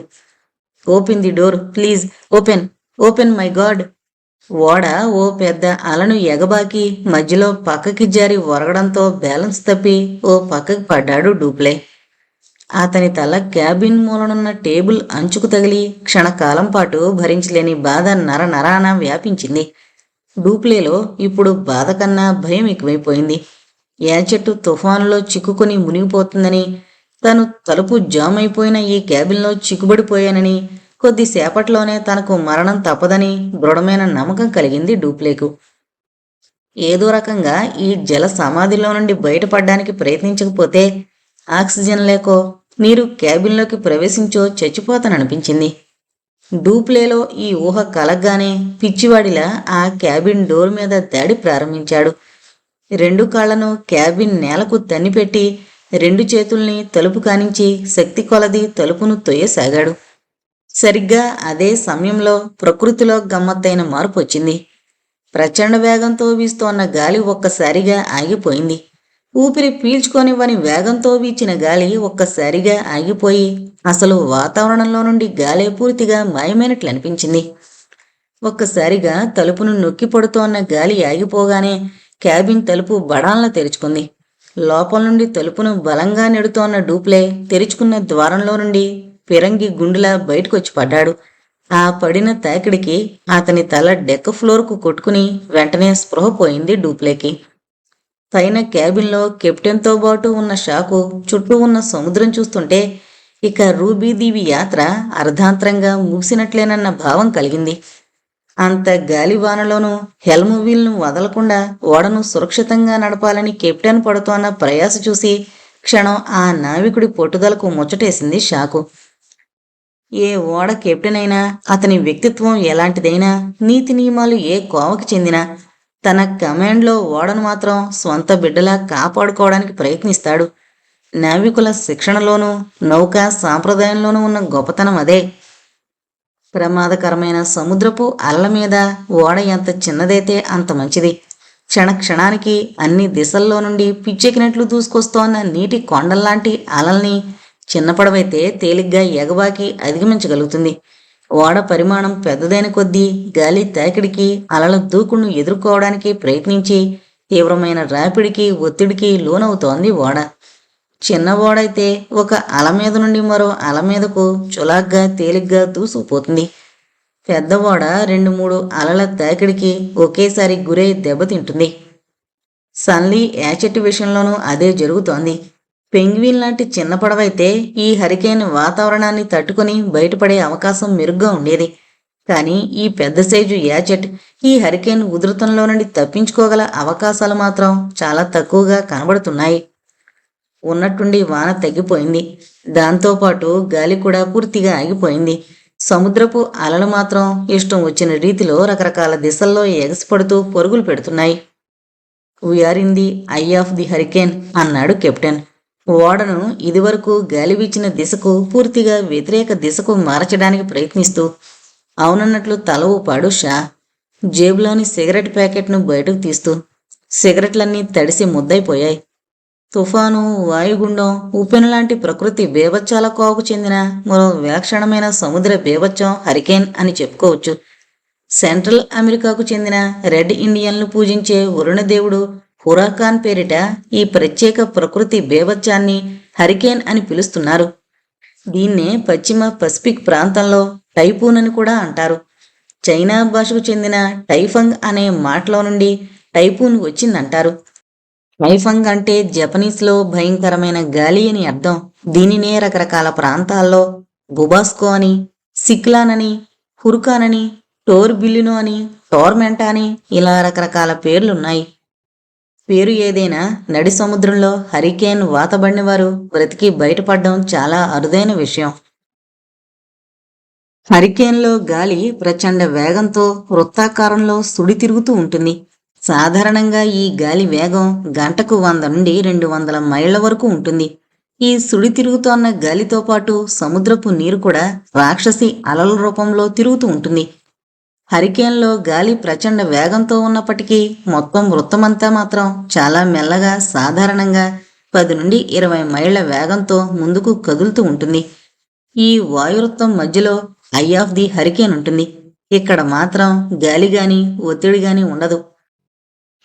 Open the door please, open open my God. ఓడ ఓ పెద్ద అలను ఎగబాకి మధ్యలో పక్కకి జారి ఒరగడంతో బ్యాలెన్స్ తప్పి ఓ పక్కకి పడ్డాడు డూప్లే. అతని తల క్యాబిన్ మూలనున్న టేబుల్ అంచుకు తగిలి క్షణకాలం పాటు భరించలేని బాధ నరనరాన వ్యాపించింది. డూప్లేలో ఇప్పుడు బాధ కన్నా భయం ఎక్కువైపోయింది. యాచెట్టు తుఫానులో చిక్కుకొని మునిగిపోతుందని, తను తలుపు జామ్ అయిపోయిన ఈ క్యాబిన్లో చిక్కుబడిపోయానని, కొద్దిసేపట్లోనే తనకు మరణం తప్పదని దృఢమైన నమ్మకం కలిగింది డూప్లేకు. ఏదో రకంగా ఈ జల సమాధిలో నుండి బయటపడ్డానికి ప్రయత్నించకపోతే ఆక్సిజన్ లేకో నీరు క్యాబిన్లోకి ప్రవేశించో చచ్చిపోతాననిపించింది. డూప్లేలో ఈ ఊహ కలగ్గానే పిచ్చివాడిలా ఆ క్యాబిన్ డోర్ మీద దాడి ప్రారంభించాడు. 2 కాళ్లను క్యాబిన్ నేలకు తన్నిపెట్టి 2 చేతుల్ని తలుపు కానించి శక్తి కొలది తలుపును తొయ్యసాగాడు. సరిగ్గా అదే సమయంలో ప్రకృతిలో గమ్మత్తైన మార్పు వచ్చింది. ప్రచండ వేగంతో వీస్తోన్న గాలి ఒక్కసారిగా ఆగిపోయింది. ఊపిరి పీల్చుకోనివ్వని వేగంతో వీచిన గాలి ఒక్కసారిగా ఆగిపోయి అసలు వాతావరణంలో నుండి గాలే పూర్తిగా మాయమైనట్లు అనిపించింది. ఒక్కసారిగా తలుపును నొక్కి పడుతోన్న గాలి ఆగిపోగానే క్యాబిన్ తలుపు బడాల్న తెరుచుకుంది. లోపల నుండి తలుపును బలంగా నెడుతోన్న డూప్లే తెరుచుకున్న ద్వారంలో నుండి ఫిరంగి గుండులా బయటకొచ్చి పడ్డాడు. ఆ పడిన తాకిడికి అతని తల డెక్క ఫ్లోర్కు కొట్టుకుని వెంటనే స్పృహ పోయింది డూప్లేకి. పైన క్యాబిన్లో కెప్టెన్తో పాటు ఉన్న షాకు చుట్టూ ఉన్న సముద్రం చూస్తుంటే ఇక రూబీదీవి యాత్ర అర్ధాంతరంగా ముగిసినట్లేనన్న భావం కలిగింది. అంత గాలివానలోనూ హెల్మ్ వీల్ను వదలకుండా ఓడను సురక్షితంగా నడపాలని కెప్టెన్ పడుతోన్న ప్రయాస చూసి క్షణం ఆ నావికుడి పట్టుదలకు ముచ్చటేసింది షాకు. ఏ ఓడ కెప్టెన్ అయినా, అతని వ్యక్తిత్వం ఎలాంటిదైనా, నీతి నియమాలు ఏ కోవకి చెందినా, తన కమాండ్లో ఓడను మాత్రం స్వంత బిడ్డలా కాపాడుకోవడానికి ప్రయత్నిస్తాడు. నావికుల శిక్షణలోనూ నౌకా సాంప్రదాయంలోనూ ఉన్న గొప్పతనం అదే. ప్రమాదకరమైన సముద్రపు అలల మీద ఓడ ఎంత చిన్నదైతే అంత మంచిది. క్షణానికి అన్ని దిశల్లో నుండి పిచ్చెక్కినట్లు దూసుకొస్తోన్న నీటి కొండల్లాంటి అలల్ని చిన్న పడవైతే తేలిగ్గా ఎగబాకి అధిగమించగలుగుతుంది. ఓడ పరిమాణం పెద్దదైన కొద్దీ గాలి తాకిడికి అలల దూకుడును ఎదుర్కోవడానికి ప్రయత్నించి తీవ్రమైన రాపిడికి ఒత్తిడికి లోనవుతోంది ఓడ. చిన్న ఓడైతే ఒక అల మీద నుండి మరో అల మీదకు చులాగ్గా తేలిగ్గా దూసుకుపోతుంది. పెద్ద ఓడ 2-3 అలల తాకిడికి ఒకేసారి గురై దెబ్బతింటుంది. సన్లీ యాచెట్ విషయంలోనూ అదే జరుగుతోంది. పెంగ్విన్ లాంటి చిన్న పడవైతే ఈ హరికేన్ వాతావరణాన్ని తట్టుకుని బయటపడే అవకాశం మెరుగ్గా ఉండేది. కానీ ఈ పెద్ద సైజు యాచెట్ ఈ హరికేన్ ఉధృతంలో నుండి తప్పించుకోగల అవకాశాలు మాత్రం చాలా తక్కువగా కనబడుతున్నాయి. ఉన్నట్టుండి వాన తగ్గిపోయింది. దాంతోపాటు గాలి కూడా పూర్తిగా ఆగిపోయింది. సముద్రపు అలలు మాత్రం ఇష్టం వచ్చిన రీతిలో రకరకాల దిశల్లో ఎగసిపడుతూ పరుగులు పెడుతున్నాయి. We are in the eye of the hurricane అన్నాడు కెప్టెన్. ఓడను ఇదివరకు గాలి వీచిన దిశకు పూర్తిగా వ్యతిరేక దిశకు మార్చడానికి ప్రయత్నిస్తూ అవునన్నట్లు తల ఊపాడు షా. జేబులోని సిగరెట్ ప్యాకెట్ను బయటకు తీస్తూ. సిగరెట్లన్నీ తడిసి ముద్దైపోయాయి. తుఫాను, వాయుగుండం, ఉప్పెన లాంటి ప్రకృతి బేభత్సాల కోవకు చెందిన మరో విలక్షణమైన సముద్ర బేభత్సం హరికేన్ అని చెప్పుకోవచ్చు. సెంట్రల్ అమెరికాకు చెందిన రెడ్ ఇండియన్లు పూజించే వరుణదేవుడు హురాకాన్ పేరిట ఈ ప్రత్యేక ప్రకృతి బేభత్సాన్ని హరికేన్ అని పిలుస్తున్నారు. దీన్నే పశ్చిమ పసిఫిక్ ప్రాంతంలో టైఫూన్ అని కూడా అంటారు. చైనా భాషకు చెందిన టైఫంగ్ అనే మాటలో నుండి టైఫూన్ వచ్చిందంటారు. టైఫంగ్ అంటే జపనీస్లో భయంకరమైన గాలి అని అర్థం. దీనినే రకరకాల ప్రాంతాల్లో బుబాస్కో అని, సిక్లాన్ అని, హురుకాన్ అని, టోర్బిల్లినో అని, టోర్మెంటా అని ఇలా రకరకాల పేర్లున్నాయి. పేరు ఏదైనా నడి సముద్రంలో హరికేన్ వాతబడిన వారు బ్రతికి బయటపడడం చాలా అరుదైన విషయం. హరికేన్లో గాలి ప్రచండ వేగంతో వృత్తాకారంలో సుడి తిరుగుతూ ఉంటుంది. సాధారణంగా ఈ గాలి వేగం గంటకు 100 నుండి 200 మైళ్ల వరకు ఉంటుంది. ఈ సుడి తిరుగుతోన్న గాలితో పాటు సముద్రపు నీరు కూడా రాక్షసి అలల రూపంలో తిరుగుతూ ఉంటుంది. హరికేన్లో గాలి ప్రచండ వేగంతో ఉన్నప్పటికీ మొత్తం వృత్తమంతా మాత్రం చాలా మెల్లగా సాధారణంగా 10 నుండి 20 మైళ్ల వేగంతో ముందుకు కదులుతూ ఉంటుంది. ఈ వాయువృత్తం మధ్యలో ఐ ఆఫ్ ది హరికేన్ ఉంటుంది. ఇక్కడ మాత్రం గాలి గాని ఒత్తిడి గాని ఉండదు.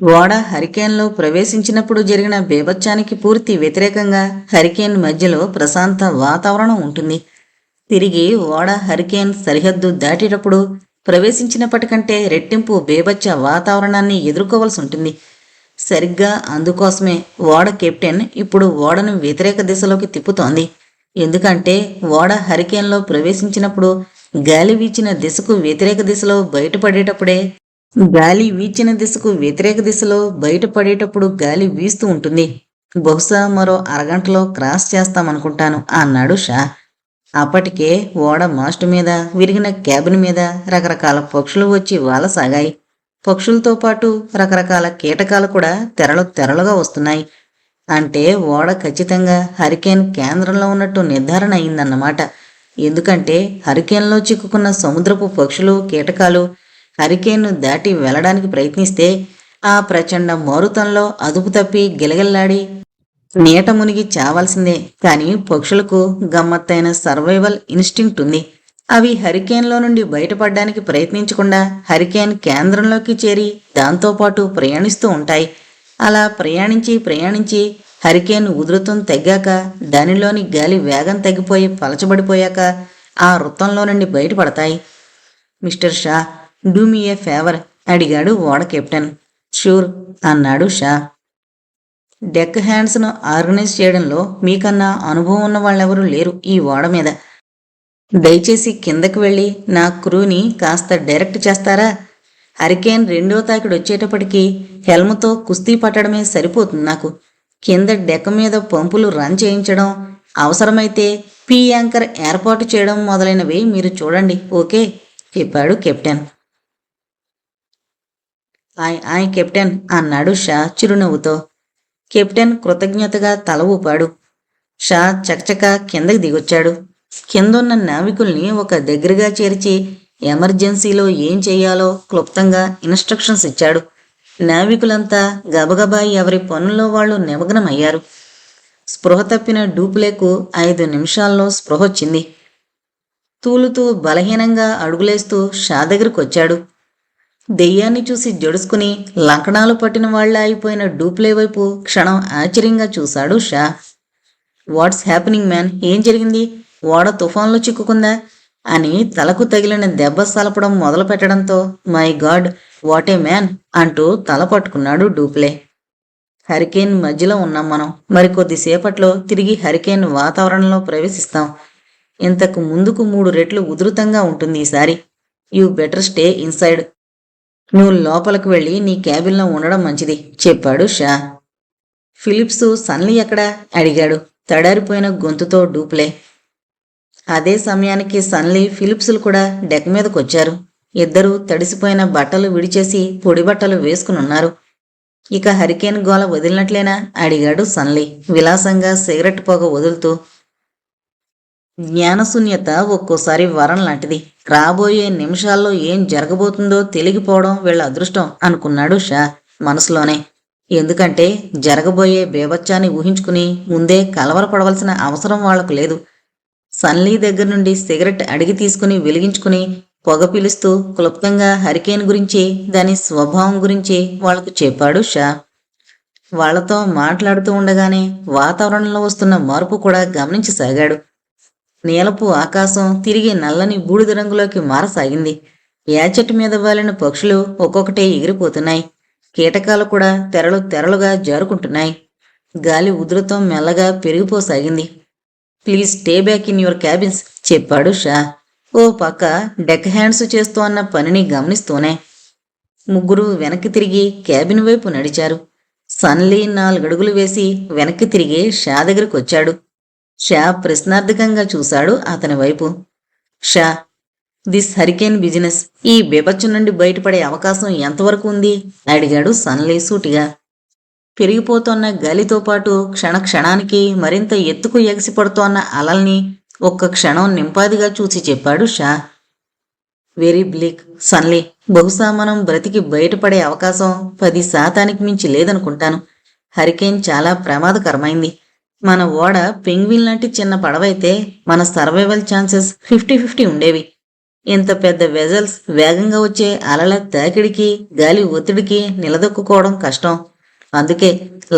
ఓడ హరికేన్లో ప్రవేశించినప్పుడు జరిగిన బీభత్సానికి పూర్తి వ్యతిరేకంగా హరికేన్ మధ్యలో ప్రశాంత వాతావరణం ఉంటుంది. తిరిగి ఓడ హరికేన్ సరిహద్దు దాటేటప్పుడు ప్రవేశించినప్పటికంటే రెట్టింపు బీభత్స వాతావరణాన్ని ఎదుర్కోవలసి ఉంటుంది. సరిగ్గా అందుకోసమే ఓడ కెప్టెన్ ఇప్పుడు ఓడను వ్యతిరేక దిశలోకి తిప్పుతోంది. ఎందుకంటే ఓడ హరికేన్లో ప్రవేశించినప్పుడు గాలి వీచిన దిశకు వ్యతిరేక దిశలో బయటపడేటప్పుడే గాలి వీస్తూ ఉంటుంది. బహుశా మరో అరగంటలో క్రాస్ చేస్తామనుకుంటాను అన్నాడు షా. అప్పటికే ఓడ మాస్టు మీద, విరిగిన క్యాబిన్ మీద రకరకాల పక్షులు వచ్చి వాలసాగాయి. పక్షులతో పాటు రకరకాల కీటకాలు కూడా తెరలుగా వస్తున్నాయి. అంటే ఓడ ఖచ్చితంగా హరికేన్ కేంద్రంలో ఉన్నట్టు నిర్ధారణ అయిందన్నమాట. ఎందుకంటే హరికేన్లో చిక్కుకున్న సముద్రపు పక్షులు, కీటకాలు హరికేన్ను దాటి వెళ్ళడానికి ప్రయత్నిస్తే ఆ ప్రచండ మారుతంలో అదుపు తప్పి గిలగిల్లాడి నీట మునిగి చావాల్సిందే. కానీ పక్షులకు గమ్మత్తైన సర్వైవల్ ఇన్స్టింక్ట్ ఉంది. అవి హరికేన్లో నుండి బయటపడడానికి ప్రయత్నించకుండా హరికేన్ కేంద్రంలోకి చేరి దాంతోపాటు ప్రయాణిస్తూ ఉంటాయి. అలా ప్రయాణించి హరికేన్ ఉధృతం తగ్గాక, దానిలోని గాలి వేగం తగ్గిపోయి పలచబడిపోయాక ఆ వృత్తంలో నుండి బయటపడతాయి. Mister Shah, do me A favour అడిగాడు ఓడ కెప్టెన్. షూర్ అన్నాడు షా. డెక్ హ్యాండ్స్ను ఆర్గనైజ్ చేయడంలో మీకన్నా అనుభవం ఉన్న వాళ్ళెవరూ లేరు ఈ ఓడ మీద. దయచేసి కిందకి వెళ్ళి నా క్రూని కాస్త డైరెక్ట్ చేస్తారా? హరికేన్ రెండో తాకిడి వచ్చేటప్పటికి హెల్మ్తో కుస్తీ పట్టడమే సరిపోతుంది నాకు. కింద డెక్ మీద పంపులు రన్ చేయించడం, అవసరమైతే పీ యాంకర్ ఏర్పాటు చేయడం మొదలైనవి మీరు చూడండి, ఓకే చెప్పాడు కెప్టెన్. ఆయ్ కెప్టెన్ అన్నాడు షా చిరునవ్వుతో. కెప్టెన్ కృతజ్ఞతగా తల ఊపాడు. షా చకచక కిందకి దిగొచ్చాడు. కిందున్న నావికుల్ని ఒక దగ్గరగా చేర్చి ఎమర్జెన్సీలో ఏం చెయ్యాలో క్లుప్తంగా ఇన్స్ట్రక్షన్స్ ఇచ్చాడు. నావికులంతా గబగబా ఎవరి పనుల్లో వాళ్ళు నిమగ్నమయ్యారు. స్పృహ తప్పిన డూప్లేకు 5 నిమిషాల్లో స్పృహొచ్చింది. తూలుతూ బలహీనంగా అడుగులేస్తూ షా దగ్గరకొచ్చాడు. దెయ్యాన్ని చూసి జడుసుకుని లంకణాలు పట్టిన వాళ్ళ అయిపోయిన డూప్లే వైపు క్షణం ఆశ్చర్యంగా చూశాడు షా. వాట్స్ హ్యాపెనింగ్ మ్యాన్, ఏం జరిగింది? ఓడ తుఫాన్లో చిక్కుకుందా అని తలకు తగిలిన దెబ్బ సలపడం మొదలు పెట్టడంతో my God what a man అంటూ తల పట్టుకున్నాడు డూప్లే. హరికేన్ మధ్యలో ఉన్నాం మనం. మరికొద్దిసేపట్లో తిరిగి హరికేన్ వాతావరణంలో ప్రవేశిస్తాం. ఇంతకు ముందుకు 3 రెట్లు ఉధృతంగా ఉంటుంది ఈసారి. You better stay inside. నువ్వు లోపలికి వెళ్ళి నీ క్యాబిన్లో ఉండడం మంచిది చెప్పాడు షా. ఫిలిప్సు సన్లీ ఎక్కడా అడిగాడు తడారిపోయిన గొంతుతో డూప్లే. అదే సమయానికి సన్లీ, ఫిలిప్సులు కూడా డెక్ మీదకొచ్చారు. ఇద్దరూ తడిసిపోయిన బట్టలు విడిచేసి పొడి బట్టలు వేసుకునున్నారు. ఇక హరికేన్ గోల వదిలినట్లేనా అడిగాడు సన్లీ విలాసంగా సిగరెట్ పొగ వదులుతూ. జ్ఞానశూన్యత ఒక్కోసారి వరం లాంటిది. రాబోయే నిమిషాల్లో ఏం జరగబోతుందో తెలిగిపోవడం వీళ్ళ అదృష్టం అనుకున్నాడు షా మనసులోనే. ఎందుకంటే జరగబోయే బేబచ్చాన్ని ఊహించుకుని ముందే కలవరపడవలసిన అవసరం వాళ్లకు లేదు. సన్లీ దగ్గర నుండి సిగరెట్ అడిగి తీసుకుని వెలిగించుకుని పొగ పిలుస్తూ క్లుప్తంగా హరికేన్ గురించి, దాని స్వభావం గురించి వాళ్లకు చెప్పాడు షా. వాళ్లతో మాట్లాడుతూ ఉండగానే వాతావరణంలో వస్తున్న మార్పు కూడా గమనించసాగాడు. నీలపు ఆకాశం తిరిగి నల్లని బూడిద రంగులోకి మారసాగింది. యాచెట్టు మీద వాలిన పక్షులు ఒక్కొక్కటే ఎగిరిపోతున్నాయి. కీటకాలు కూడా తెరలుగా జారుకుంటున్నాయి. గాలి ఉధృతం మెల్లగా పెరిగిపోసాగింది. Please stay back in your cabins చెప్పాడు షా ఓ పక్క డెక్ హ్యాండ్స్ చేస్తూ అన్న పనిని గమనిస్తూనే. ముగ్గురు వెనక్కి తిరిగి క్యాబిన్ వైపు నడిచారు. సన్లీ 4 అడుగులు వేసి వెనక్కి తిరిగి షా దగ్గరికి వచ్చాడు. షా ప్రశ్నార్థకంగా చూశాడు అతని వైపు. షా, దిస్ హరికేన్ బిజినెస్, ఈ బీభత్సు నుండి బయటపడే అవకాశం ఎంతవరకు ఉంది అడిగాడు సన్లీ సూటిగా. పెరిగిపోతోన్న గాలితో పాటు క్షణానికి మరింత ఎత్తుకు ఎగసిపడుతోన్న అలల్ని ఒక్క క్షణం నింపాదిగా చూసి చెప్పాడు షా. వెరీ బ్లీక్ సన్లీ, బహుశా మనం బ్రతికి బయటపడే అవకాశం 10% మించి లేదనుకుంటాను. హరికేన్ చాలా ప్రమాదకరమైంది. మన ఓడ పెంగ్విన్ లాంటి చిన్న పడవైతే మన సర్వైవల్ ఛాన్సెస్ 50-50 ఉండేవి. ఇంత పెద్ద వెజల్స్ వేగంగా వచ్చే అలల తాకిడికి గాలి ఒత్తిడికి నిలదొక్కుకోవడం కష్టం. అందుకే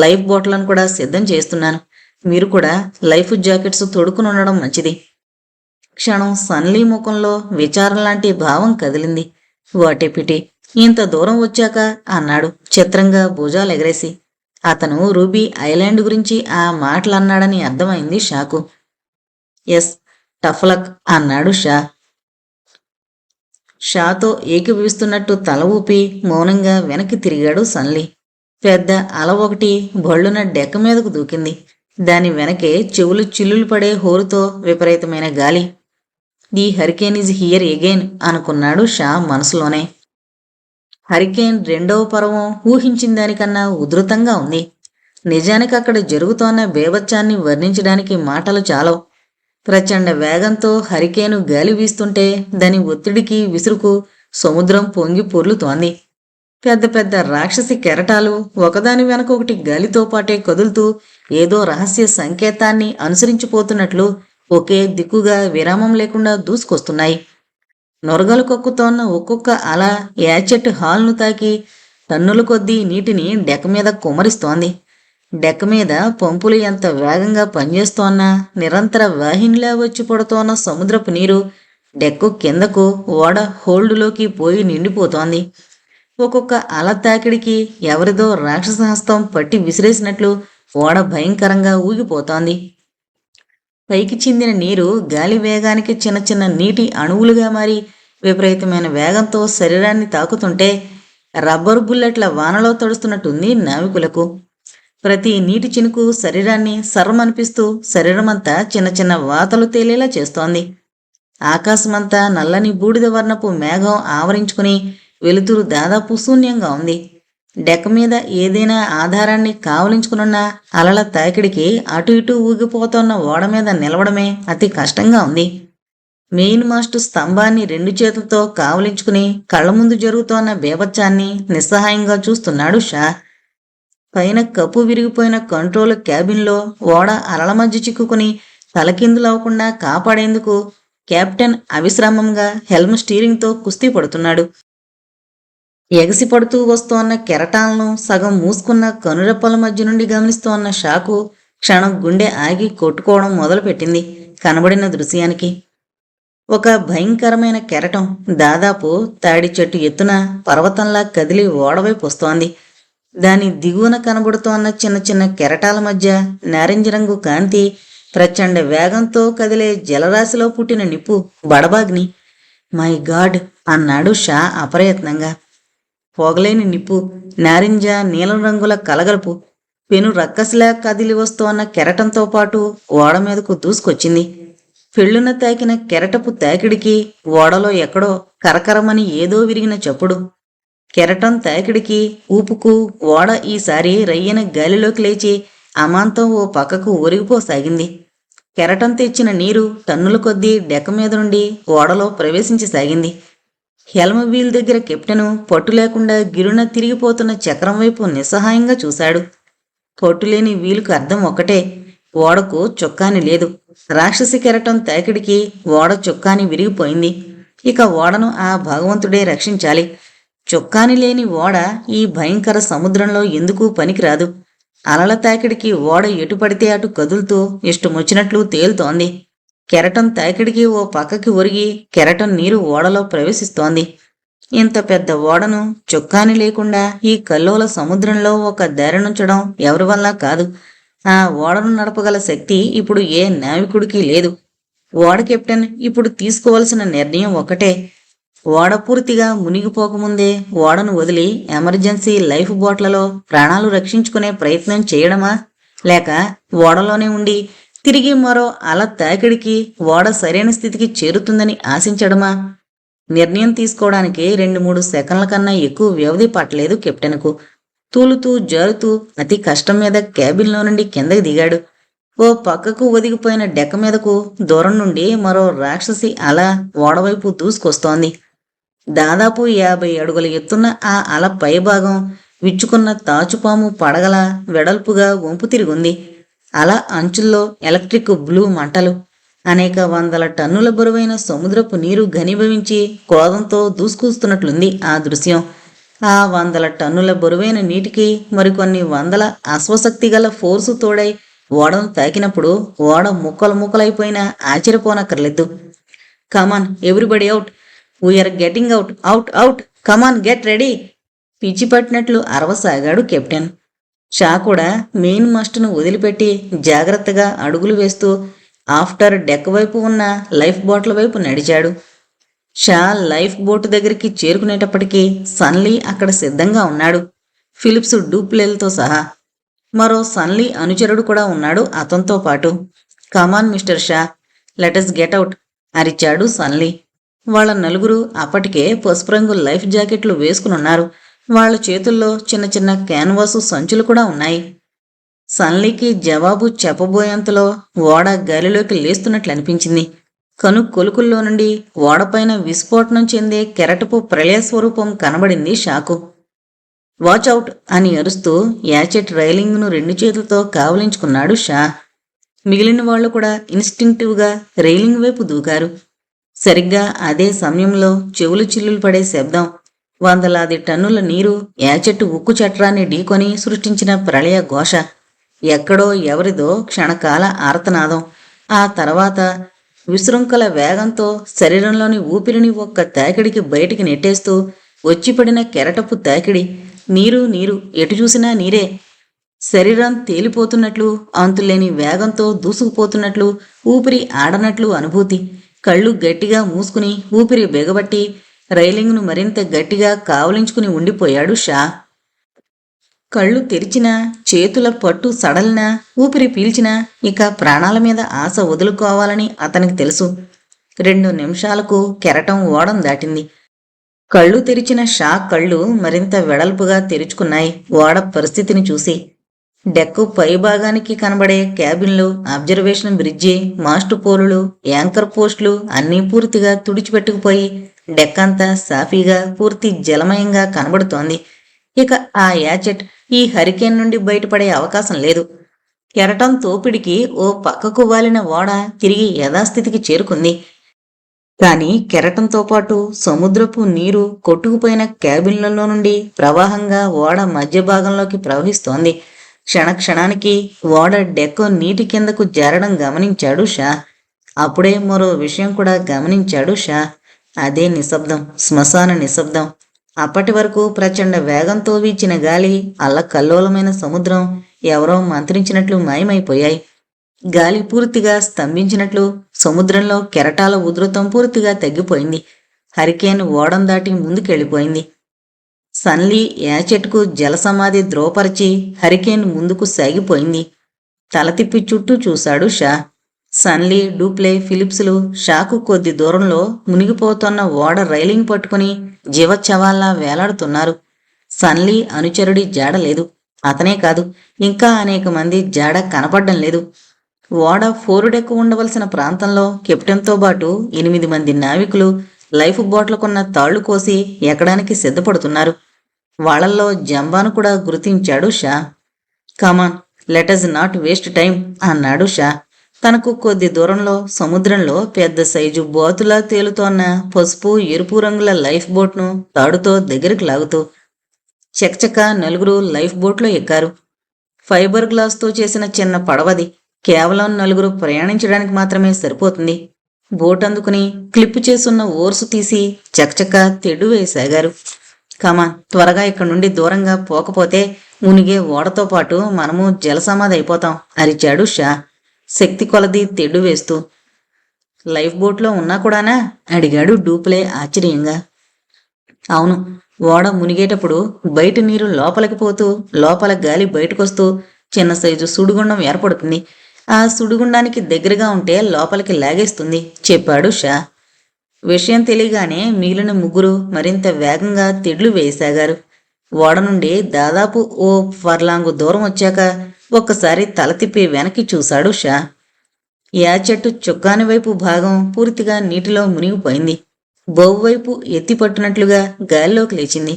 లైఫ్ బోట్లను కూడా సిద్ధం చేస్తున్నాను. మీరు కూడా లైఫ్ జాకెట్స్ తొడుక్కుని ఉండడం మంచిది. క్షణం సన్లీ ముఖంలో విచారం లాంటి భావం కదిలింది. వాటేపిటి, ఇంత దూరం వచ్చాక అన్నాడు చిత్రంగా భుజాలు ఎగరేసి. అతను రూబీ ఐలాండ్ గురించి ఆ మాటలన్నాడని అర్థమైంది షాకు. ఎస్, టఫ్ లక్ అన్నాడు షా. షాతో ఏకీభవిస్తున్నట్టు తల ఊపి మౌనంగా వెనక్కి తిరిగాడు సన్లీ. పెద్ద అల ఒకటి బళ్ళున డెక్క మీదకు దూకింది. దాని వెనకే చెవులు చిల్లులు పడే హోరుతో విపరీతమైన గాలి. The hurricane is here again అనుకున్నాడు షా మనసులోనే. హరికేన్ రెండవ పర్వం ఊహించిన దానికన్నా ఉధృతంగా ఉంది. నిజానికి అక్కడ జరుగుతోన్న బేభత్సాన్ని వర్ణించడానికి మాటలు చాలవు. ప్రచండ వేగంతో హరికేను గాలి వీస్తుంటే దాని ఒత్తిడికి విసురుకు సముద్రం పొంగి పొర్లుతోంది. పెద్ద పెద్ద రాక్షసి కెరటాలు ఒకదాని వెనక ఒకటి గాలితో పాటే కదులుతూ ఏదో రహస్య సంకేతాన్ని అనుసరించిపోతున్నట్లు ఒకే దిక్కుగా విరామం లేకుండా దూసుకొస్తున్నాయి. నొరగలు కక్కుతోన్న ఒక్కొక్క అల యాచెట్ హాల్ను తాకి టన్నుల కొద్దీ నీటిని డెక్క మీద కుమ్మరిస్తోంది. డెక్క మీద పంపులు ఎంత వేగంగా పనిచేస్తోన్నా నిరంతర వాహినిలా వచ్చి పడుతోన్న సముద్రపు నీరు డెక్కు కిందకు ఓడ హోల్డులోకి పోయి నిండిపోతోంది. ఒక్కొక్క అల తాకిడికి ఎవరిదో రాక్షస హస్తం పట్టి విసిరేసినట్లు ఓడ భయంకరంగా ఊగిపోతోంది. పైకి చిందిన నీరు గాలి వేగానికి చిన్న చిన్న నీటి అణువులుగా మారి విపరీతమైన వేగంతో శరీరాన్ని తాకుతుంటే రబ్బరు బుల్లెట్ల వానలో తడుస్తున్నట్టుంది నావికులకు. ప్రతి నీటి చినుకు శరీరాన్ని సర్రమనిపిస్తూ శరీరమంతా చిన్న చిన్న వాతలు తేలేలా చేస్తోంది. ఆకాశమంతా నల్లని బూడిద వర్ణపు మేఘం ఆవరించుకుని వెలుతురు దాదాపు శూన్యంగా ఉంది. డెక్క మీద ఏదైనా ఆధారాన్ని కావలించుకునున్న అలల తాకిడికి అటు ఇటు ఊగిపోతున్న ఓడ మీద నిలవడమే అతి కష్టంగా ఉంది. మెయిన్ మాస్టు స్తంభాన్ని రెండు చేతులతో కావలించుకుని కళ్ల ముందు జరుగుతోన్న బేభత్సాన్ని నిస్సహాయంగా చూస్తున్నాడు షా. పైన కప్పు విరిగిపోయిన కంట్రోల్ క్యాబిన్లో ఓడ అలల మధ్య చిక్కుకుని తలకిందులవకుండా కాపాడేందుకు కెప్టెన్ అవిశ్రామంగా హెల్మ్ స్టీరింగ్తో కుస్తీ పడుతున్నాడు. ఎగసిపడుతూ వస్తోన్న కెరటాలను సగం మూసుకున్న కనురెప్పల మధ్య నుండి గమనిస్తోన్న షాకు క్షణం గుండె ఆగి కొట్టుకోవడం మొదలుపెట్టింది కనబడిన దృశ్యానికి. ఒక భయంకరమైన కెరటం దాదాపు తాడి చెట్టు ఎత్తున పర్వతంలా కదిలి ఓడవైపు వస్తోంది. దాని దిగువన కనబడుతోన్న చిన్న చిన్న కెరటాల మధ్య నారింజ రంగు కాంతి ప్రచండ వేగంతో కదిలే జలరాశిలో పుట్టిన నిప్పు బడబాగ్ని. మై గాడ్ అన్నాడు షా అప్రయత్నంగా. పోగలేని నిప్పు, నారింజ నీలం రంగుల కలగలుపు పెను రక్కసిలా కదిలి వస్తోన్న కెరటంతో పాటు ఓడ మీదకు దూసుకొచ్చింది. పెళ్ళున తాకిన కెరటపు తాకిడికి ఓడలో ఎక్కడో కరకరమని ఏదో విరిగిన చప్పుడు. కెరటం తాకిడికి ఊపుకు ఓడ ఈసారి రయ్యన గాలిలోకి లేచి అమాంతం ఓ పక్కకు ఒరిగిపోసాగింది. కెరటం తెచ్చిన నీరు టన్నుల కొద్దీ డెక్క మీద నుండి ఓడలో ప్రవేశించసాగింది. హెల్మ్ వీల్ దగ్గర కెప్టెను పట్టు లేకుండా గిరున తిరిగిపోతున్న చక్రం వైపు నిస్సహాయంగా చూశాడు. పట్టులేని వీలుకు అర్థం ఒక్కటే, ఓడకు చొక్కాని లేదు. రాక్షసి కెరటం తాకిడికి ఓడ చొక్కాని విరిగిపోయింది. ఇక ఓడను ఆ భగవంతుడే రక్షించాలి. చొక్కాని లేని ఓడ ఈ భయంకర సముద్రంలో ఎందుకు పనికిరాదు. అలల తాకిడికి ఓడ ఎటు పడితే అటు కదులుతూ ఇష్టమొచ్చినట్లు తేలుతోంది. కెరటం తాకిడికి ఓ పక్కకి ఒరిగి కెరటం నీరు ఓడలో ప్రవేశిస్తోంది. ఇంత పెద్ద ఓడను చొక్కాని లేకుండా ఈ కల్లోల సముద్రంలో ఒక దారినుంచడం ఎవరి వల్ల కాదు. ఆ ఓడను నడపగల శక్తి ఇప్పుడు ఏ నావికుడికి లేదు. ఓడ కెప్టెన్ ఇప్పుడు తీసుకోవలసిన నిర్ణయం ఒకటే. ఓడ పూర్తిగా మునిగిపోకముందే ఓడను వదిలి ఎమర్జెన్సీ లైఫ్ బోట్లలో ప్రాణాలు రక్షించుకునే ప్రయత్నం చేయడమా, లేక ఓడలోనే ఉండి తిరిగి మరో అల తాకిడికి ఓడ సరైన స్థితికి చేరుతుందని ఆశించడమా? నిర్ణయం తీసుకోవడానికి 2-3 సెకండ్ల కన్నా ఎక్కువ వ్యవధి పట్టలేదు కెప్టెన్కు. తూలుతూ జారుతూ అతి కష్టం మీద క్యాబిన్లో నుండి కిందకి దిగాడు. ఓ పక్కకు ఒదిగిపోయిన డెక్క మీదకు దూరం నుండి మరో రాక్షసి అల ఓడవైపు దూసుకొస్తోంది. దాదాపు 50 అడుగుల ఎత్తున్న ఆ అల పైభాగం విచ్చుకున్న తాచుపాము పడగల వెడల్పుగా వంపు తిరిగుంది. అల అంచుల్లో ఎలక్ట్రిక్ బ్లూ మంటలు. అనేక వందల టన్నుల బరువైన సముద్రపు నీరు ఘనీభవించి క్రోధంతో దూసుకూస్తున్నట్లుంది ఆ దృశ్యం. ఆ వందల టన్నుల బరువైన నీటికి మరికొన్ని వందల అశ్వశక్తి గల ఫోర్సు తోడై ఓడను తాకినప్పుడు ఓడ ముక్కలు ముక్కలైపోయినా ఆశ్చర్యపోనక్కర్లేదు. Come on everybody out, we are getting out, out out, come on get ready, పిచ్చి పట్టినట్లు అరవసాగాడు కెప్టెన్. షా కూడా మెయిన్ మస్ట్ను వదిలిపెట్టి జాగ్రత్తగా అడుగులు వేస్తూ ఆఫ్టర్ డెక్ వైపు ఉన్న లైఫ్ బోట్ల వైపు నడిచాడు. షా లైఫ్ బోటు దగ్గరికి చేరుకునేటప్పటికీ సన్లీ అక్కడ సిద్ధంగా ఉన్నాడు, ఫిలిప్స్ డూప్లెల్తో సహా. మరో సన్లీ అనుచరుడు కూడా ఉన్నాడు అతనితో పాటు. Come on mister Shah, let us get out అరిచాడు సన్లీ. వాళ్ళ నలుగురు అప్పటికే పసుపు రంగు లైఫ్ జాకెట్లు వేసుకునున్నారు. వాళ్ళ చేతుల్లో చిన్న చిన్న క్యాన్వాసు సంచులు కూడా ఉన్నాయి. సన్లీకి జవాబు చెప్పబోయేంతలో ఓడ గాలిలోకి లేస్తున్నట్లు అనిపించింది. కొలుకుల్లో నుండి ఓడపైన విస్ఫోటనం చెందే కెరటపు ప్రళయ స్వరూపం కనబడింది షాకు. వాచౌట్ అని అరుస్తూ యాచెట్ రైలింగ్ను 2 చేతులతో కావలించుకున్నాడు షా. మిగిలిన వాళ్లు కూడా ఇన్స్టింక్టివ్గా రైలింగ్ వైపు దూకారు. సరిగ్గా అదే సమయంలో చెవులు చిల్లులు పడే శబ్దం, వందలాది టన్నుల నీరు యాచెట్టు ఉక్కు చట్రాన్ని ఢీకొని సృష్టించిన ప్రళయ ఘోష, ఎక్కడో ఎవరిదో క్షణకాల ఆర్తనాదం, ఆ తర్వాత విశృంఖల వేగంతో శరీరంలోని ఊపిరిని ఒక్క తాకిడికి బయటికి నెట్టేస్తూ వచ్చిపడిన కెరటపు తాకిడి. నీరు నీరు, ఎటు చూసినా నీరే. శరీరం తేలిపోతున్నట్లు, అంతులేని వేగంతో దూసుకుపోతున్నట్లు, ఊపిరి ఆడనట్లు అనుభూతి. కళ్ళు గట్టిగా మూసుకుని ఊపిరి బిగబట్టి రైలింగ్ను మరింత గట్టిగా కావలించుకుని ఉండిపోయాడు షా. కళ్ళు తెరిచినా, చేతుల పట్టు సడలినా, ఊపిరి పీల్చినా ఇక ప్రాణాల మీద ఆశ వదులుకోవాలని అతనికి తెలుసు. 2 నిమిషాలకు కెరటం ఓడం దాటింది. కళ్ళు తెరిచిన షా కళ్ళు మరింత వెడల్పుగా తెరుచుకున్నాయి ఓడ పరిస్థితిని చూసి. డెక్కు పైభాగానికి కనబడే క్యాబిన్లు, అబ్జర్వేషన్ బ్రిడ్జి, మాస్టు పోలులు, యాంకర్ పోస్టులు అన్నీ పూర్తిగా తుడిచిపెట్టుకుపోయి డెక్కంతా సాఫీగా పూర్తి జలమయంగా కనబడుతోంది. ఇక ఆ యాచెట్ ఈ హరికేన్ నుండి బయటపడే అవకాశం లేదు. కెరటం తోపిడికి ఓ పక్కకు వాలిన ఓడ తిరిగి యథాస్థితికి చేరుకుంది. కాని కెరటంతో పాటు సముద్రపు నీరు కొట్టుకుపోయిన క్యాబిన్లలో నుండి ప్రవాహంగా ఓడ మధ్య భాగంలోకి ప్రవహిస్తోంది. క్షణక్షణానికి ఓడ డెక్కు నీటి కిందకు జారడం గమనించాడు షా. అప్పుడే మరో విషయం కూడా గమనించాడు షా. అదే నిశ్శబ్దం, శ్మశాన నిశ్శబ్దం. అప్పటి వరకు ప్రచండ వేగంతో వీచిన గాలి, అల్లకల్లోలమైన సముద్రం ఎవరో మంత్రించినట్లు మాయమైపోయాయి. గాలి పూర్తిగా స్తంభించినట్లు సముద్రంలో కెరటాల ఉధృతం పూర్తిగా తగ్గిపోయింది. హరికేన్ ఓడం దాటి ముందుకెళ్ళిపోయింది. సన్లీ యాచెట్కు జలసమాధి ద్రోపరిచి హరికేన్ ముందుకు సాగిపోయింది. తల తిప్పి చుట్టూ చూశాడు షా. సన్లీ, డూప్లే, ఫిలిప్స్లు షాకు కొద్ది దూరంలో మునిగిపోతున్న ఓడ రైలింగ్ పట్టుకుని జీవచ్చవాల్లా వేలాడుతున్నారు. సన్లీ అనుచరుడి జాడలేదు. అతనే కాదు, ఇంకా అనేక మంది జాడ కనపడ్డం లేదు. ఓడ ఫోరుడెక్కు ఉండవలసిన ప్రాంతంలో కెప్టెన్తో పాటు 8 మంది నావికులు లైఫ్ బోట్లకున్న తాళ్లు కోసి ఎక్కడానికి సిద్ధపడుతున్నారు. వాళ్లల్లో జంబాను కూడా గుర్తించాడు షా. కమాన్, లెటస్ నాట్ వేస్ట్ టైం అన్నాడు షా. తనకు కొద్ది దూరంలో సముద్రంలో పెద్ద సైజు బోతులా తేలుతోన్న పసుపు ఎరుపు రంగుల లైఫ్ బోట్ను తాడుతో దగ్గరికి లాగుతూ చకచక 4 లైఫ్ బోట్లో ఎక్కారు. ఫైబర్ గ్లాస్తో చేసిన చిన్న పడవది. కేవలం 4 ప్రయాణించడానికి మాత్రమే సరిపోతుంది. బోట్ అందుకుని క్లిప్పు చేసున్న ఓర్సు తీసి చకచక తెడ్డు వేసాగారు. కమాన్, త్వరగా ఇక్కడి నుండి దూరంగా పోకపోతే మునిగే ఓడతో పాటు మనము జలసమాధి అయిపోతాం అరిచాడు షా శక్తి కొలది తెడ్డు వేస్తూ. లైఫ్ బోట్లో ఉన్నా కూడానా అడిగాడు డూప్లే ఆశ్చర్యంగా. అవును, ఓడ మునిగేటప్పుడు బయట నీరు లోపలికి పోతూ లోపల గాలి బయటకొస్తూ చిన్న సైజు సుడిగుండం ఏర్పడుతుంది. ఆ సుడిగుండానికి దగ్గరగా ఉంటే లోపలికి లాగేస్తుంది చెప్పాడు షా. విషయం తెలియగానే మిగిలిన 3 మరింత వేగంగా తెడ్లు వేయసాగారు. ఓడ నుండి దాదాపు ఓ ఫర్లాంగు దూరం వచ్చాక ఒక్కసారి తల తిప్పి వెనక్కి చూశాడు షా. యాచెట్టు చుక్కాని వైపు భాగం పూర్తిగా నీటిలో మునిగిపోయింది. బోవు వైపు ఎత్తిపట్టునట్లుగా గాలిలోకి లేచింది.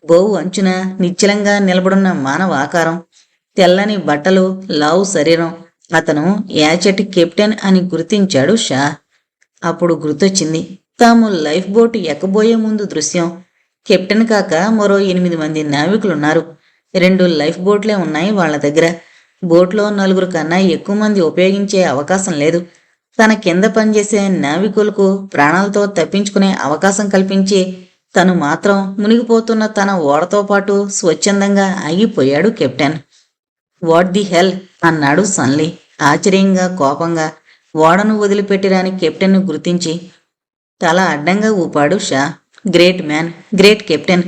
బోవు అంచున నిశ్చలంగా నిలబడున్న మానవ ఆకారం. తెల్లని బట్టలు, లావు శరీరం, అతను యాచటి కెప్టెన్ అని గుర్తించాడు షా. అప్పుడు గుర్తొచ్చింది తాము లైఫ్ బోట్ ఎక్కబోయే ముందు దృశ్యం. కెప్టెన్ కాక మరో 8 మంది నావికులున్నారు. 2 లైఫ్ బోట్లే ఉన్నాయి వాళ్ళ దగ్గర. బోట్లో 4 కన్నా ఎక్కువ మంది ఉపయోగించే అవకాశం లేదు. తన కింద పనిచేసే నావికులకు ప్రాణాలతో తప్పించుకునే అవకాశం కల్పించి తను మాత్రం మునిగిపోతున్న తన ఓడతో పాటు స్వచ్ఛందంగా ఆగిపోయాడు కెప్టెన్. వాట్ ది హెల్ అన్నాడు సన్లీ ఆశ్చర్యంగా కోపంగా. ఓడను వదిలిపెట్టిరాని కెప్టెన్ను గుర్తించి తల అడ్డంగా ఊపాడు Shah. Great man, great captain.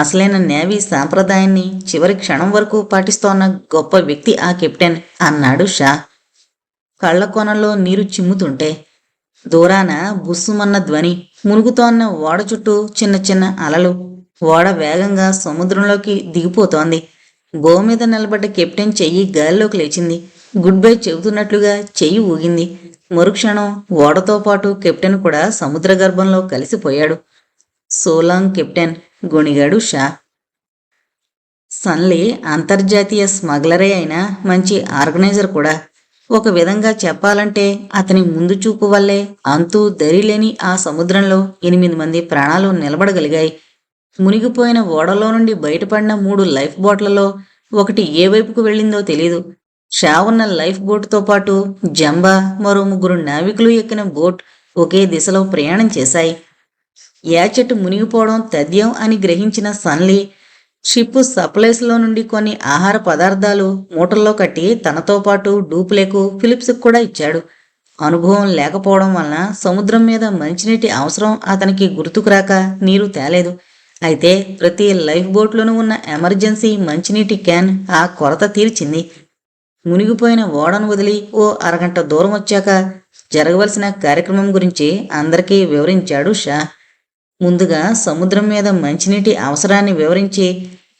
అసలైన నేవీ సాంప్రదాయాన్ని చివరి క్షణం వరకు పాటిస్తోన్న గొప్ప వ్యక్తి ఆ కెప్టెన్ అన్నాడు షా. కళ్ళ కొనల్లో నీరు చిమ్ముతుంటే దూరాన బుస్సుమన్న ధ్వని. మునుగుతోన్న ఓడ చుట్టూ చిన్న చిన్న అలలు. ఓడ వేగంగా సముద్రంలోకి దిగిపోతోంది. బో మీద నిలబడ్డ కెప్టెన్ చెయ్యి గాలిలోకి లేచింది. గుడ్ బై చెబుతున్నట్లుగా చెయ్యి ఊగింది. మరుక్షణం ఓడతో పాటు కెప్టెన్ కూడా సముద్ర గర్భంలో కలిసిపోయాడు. సోలాంగ్ కెప్టెన్, గొణిగాడు షా. సన్లీ అంతర్జాతీయ స్మగ్లరే అయినా మంచి ఆర్గనైజర్ కూడా. ఒక విధంగా చెప్పాలంటే అతని ముందు చూపు వల్లే అంతూ దరిలేని ఆ సముద్రంలో 8 మంది ప్రాణాలు నిలబడగలిగాయి. మునిగిపోయిన ఓడలో నుండి బయటపడిన 3 లైఫ్ బోట్లలో ఒకటి ఏ వైపుకు వెళ్ళిందో తెలీదు. షా ఉన్న లైఫ్ బోటుతో పాటు జంబా, మరో 3 నావికులు ఎక్కిన బోట్ ఒకే దిశలో ప్రయాణం చేశాయి. యాచెట్ మునిగిపోవడం తథ్యం అని గ్రహించిన సన్లీ షిప్ సప్లైస్లో నుండి కొన్ని ఆహార పదార్థాలు మూటల్లో కట్టి తనతో పాటు డూప్లేకు, ఫిలిప్స్కి కూడా ఇచ్చాడు. అనుభవం లేకపోవడం వలన సముద్రం మీద మంచినీటి అవసరం అతనికి గుర్తుకురాక నీరు తేలేదు. అయితే ప్రతి లైఫ్ బోట్లోనూ ఉన్న ఎమర్జెన్సీ మంచినీటి క్యాన్ ఆ కొరత తీర్చింది. మునిగిపోయిన ఓడను వదిలి ఓ అరగంట దూరం వచ్చాక జరగవలసిన కార్యక్రమం గురించి అందరికీ వివరించాడు షా. ముందుగా సముద్రం మీద మంచినీటి అవసరాన్ని వివరించి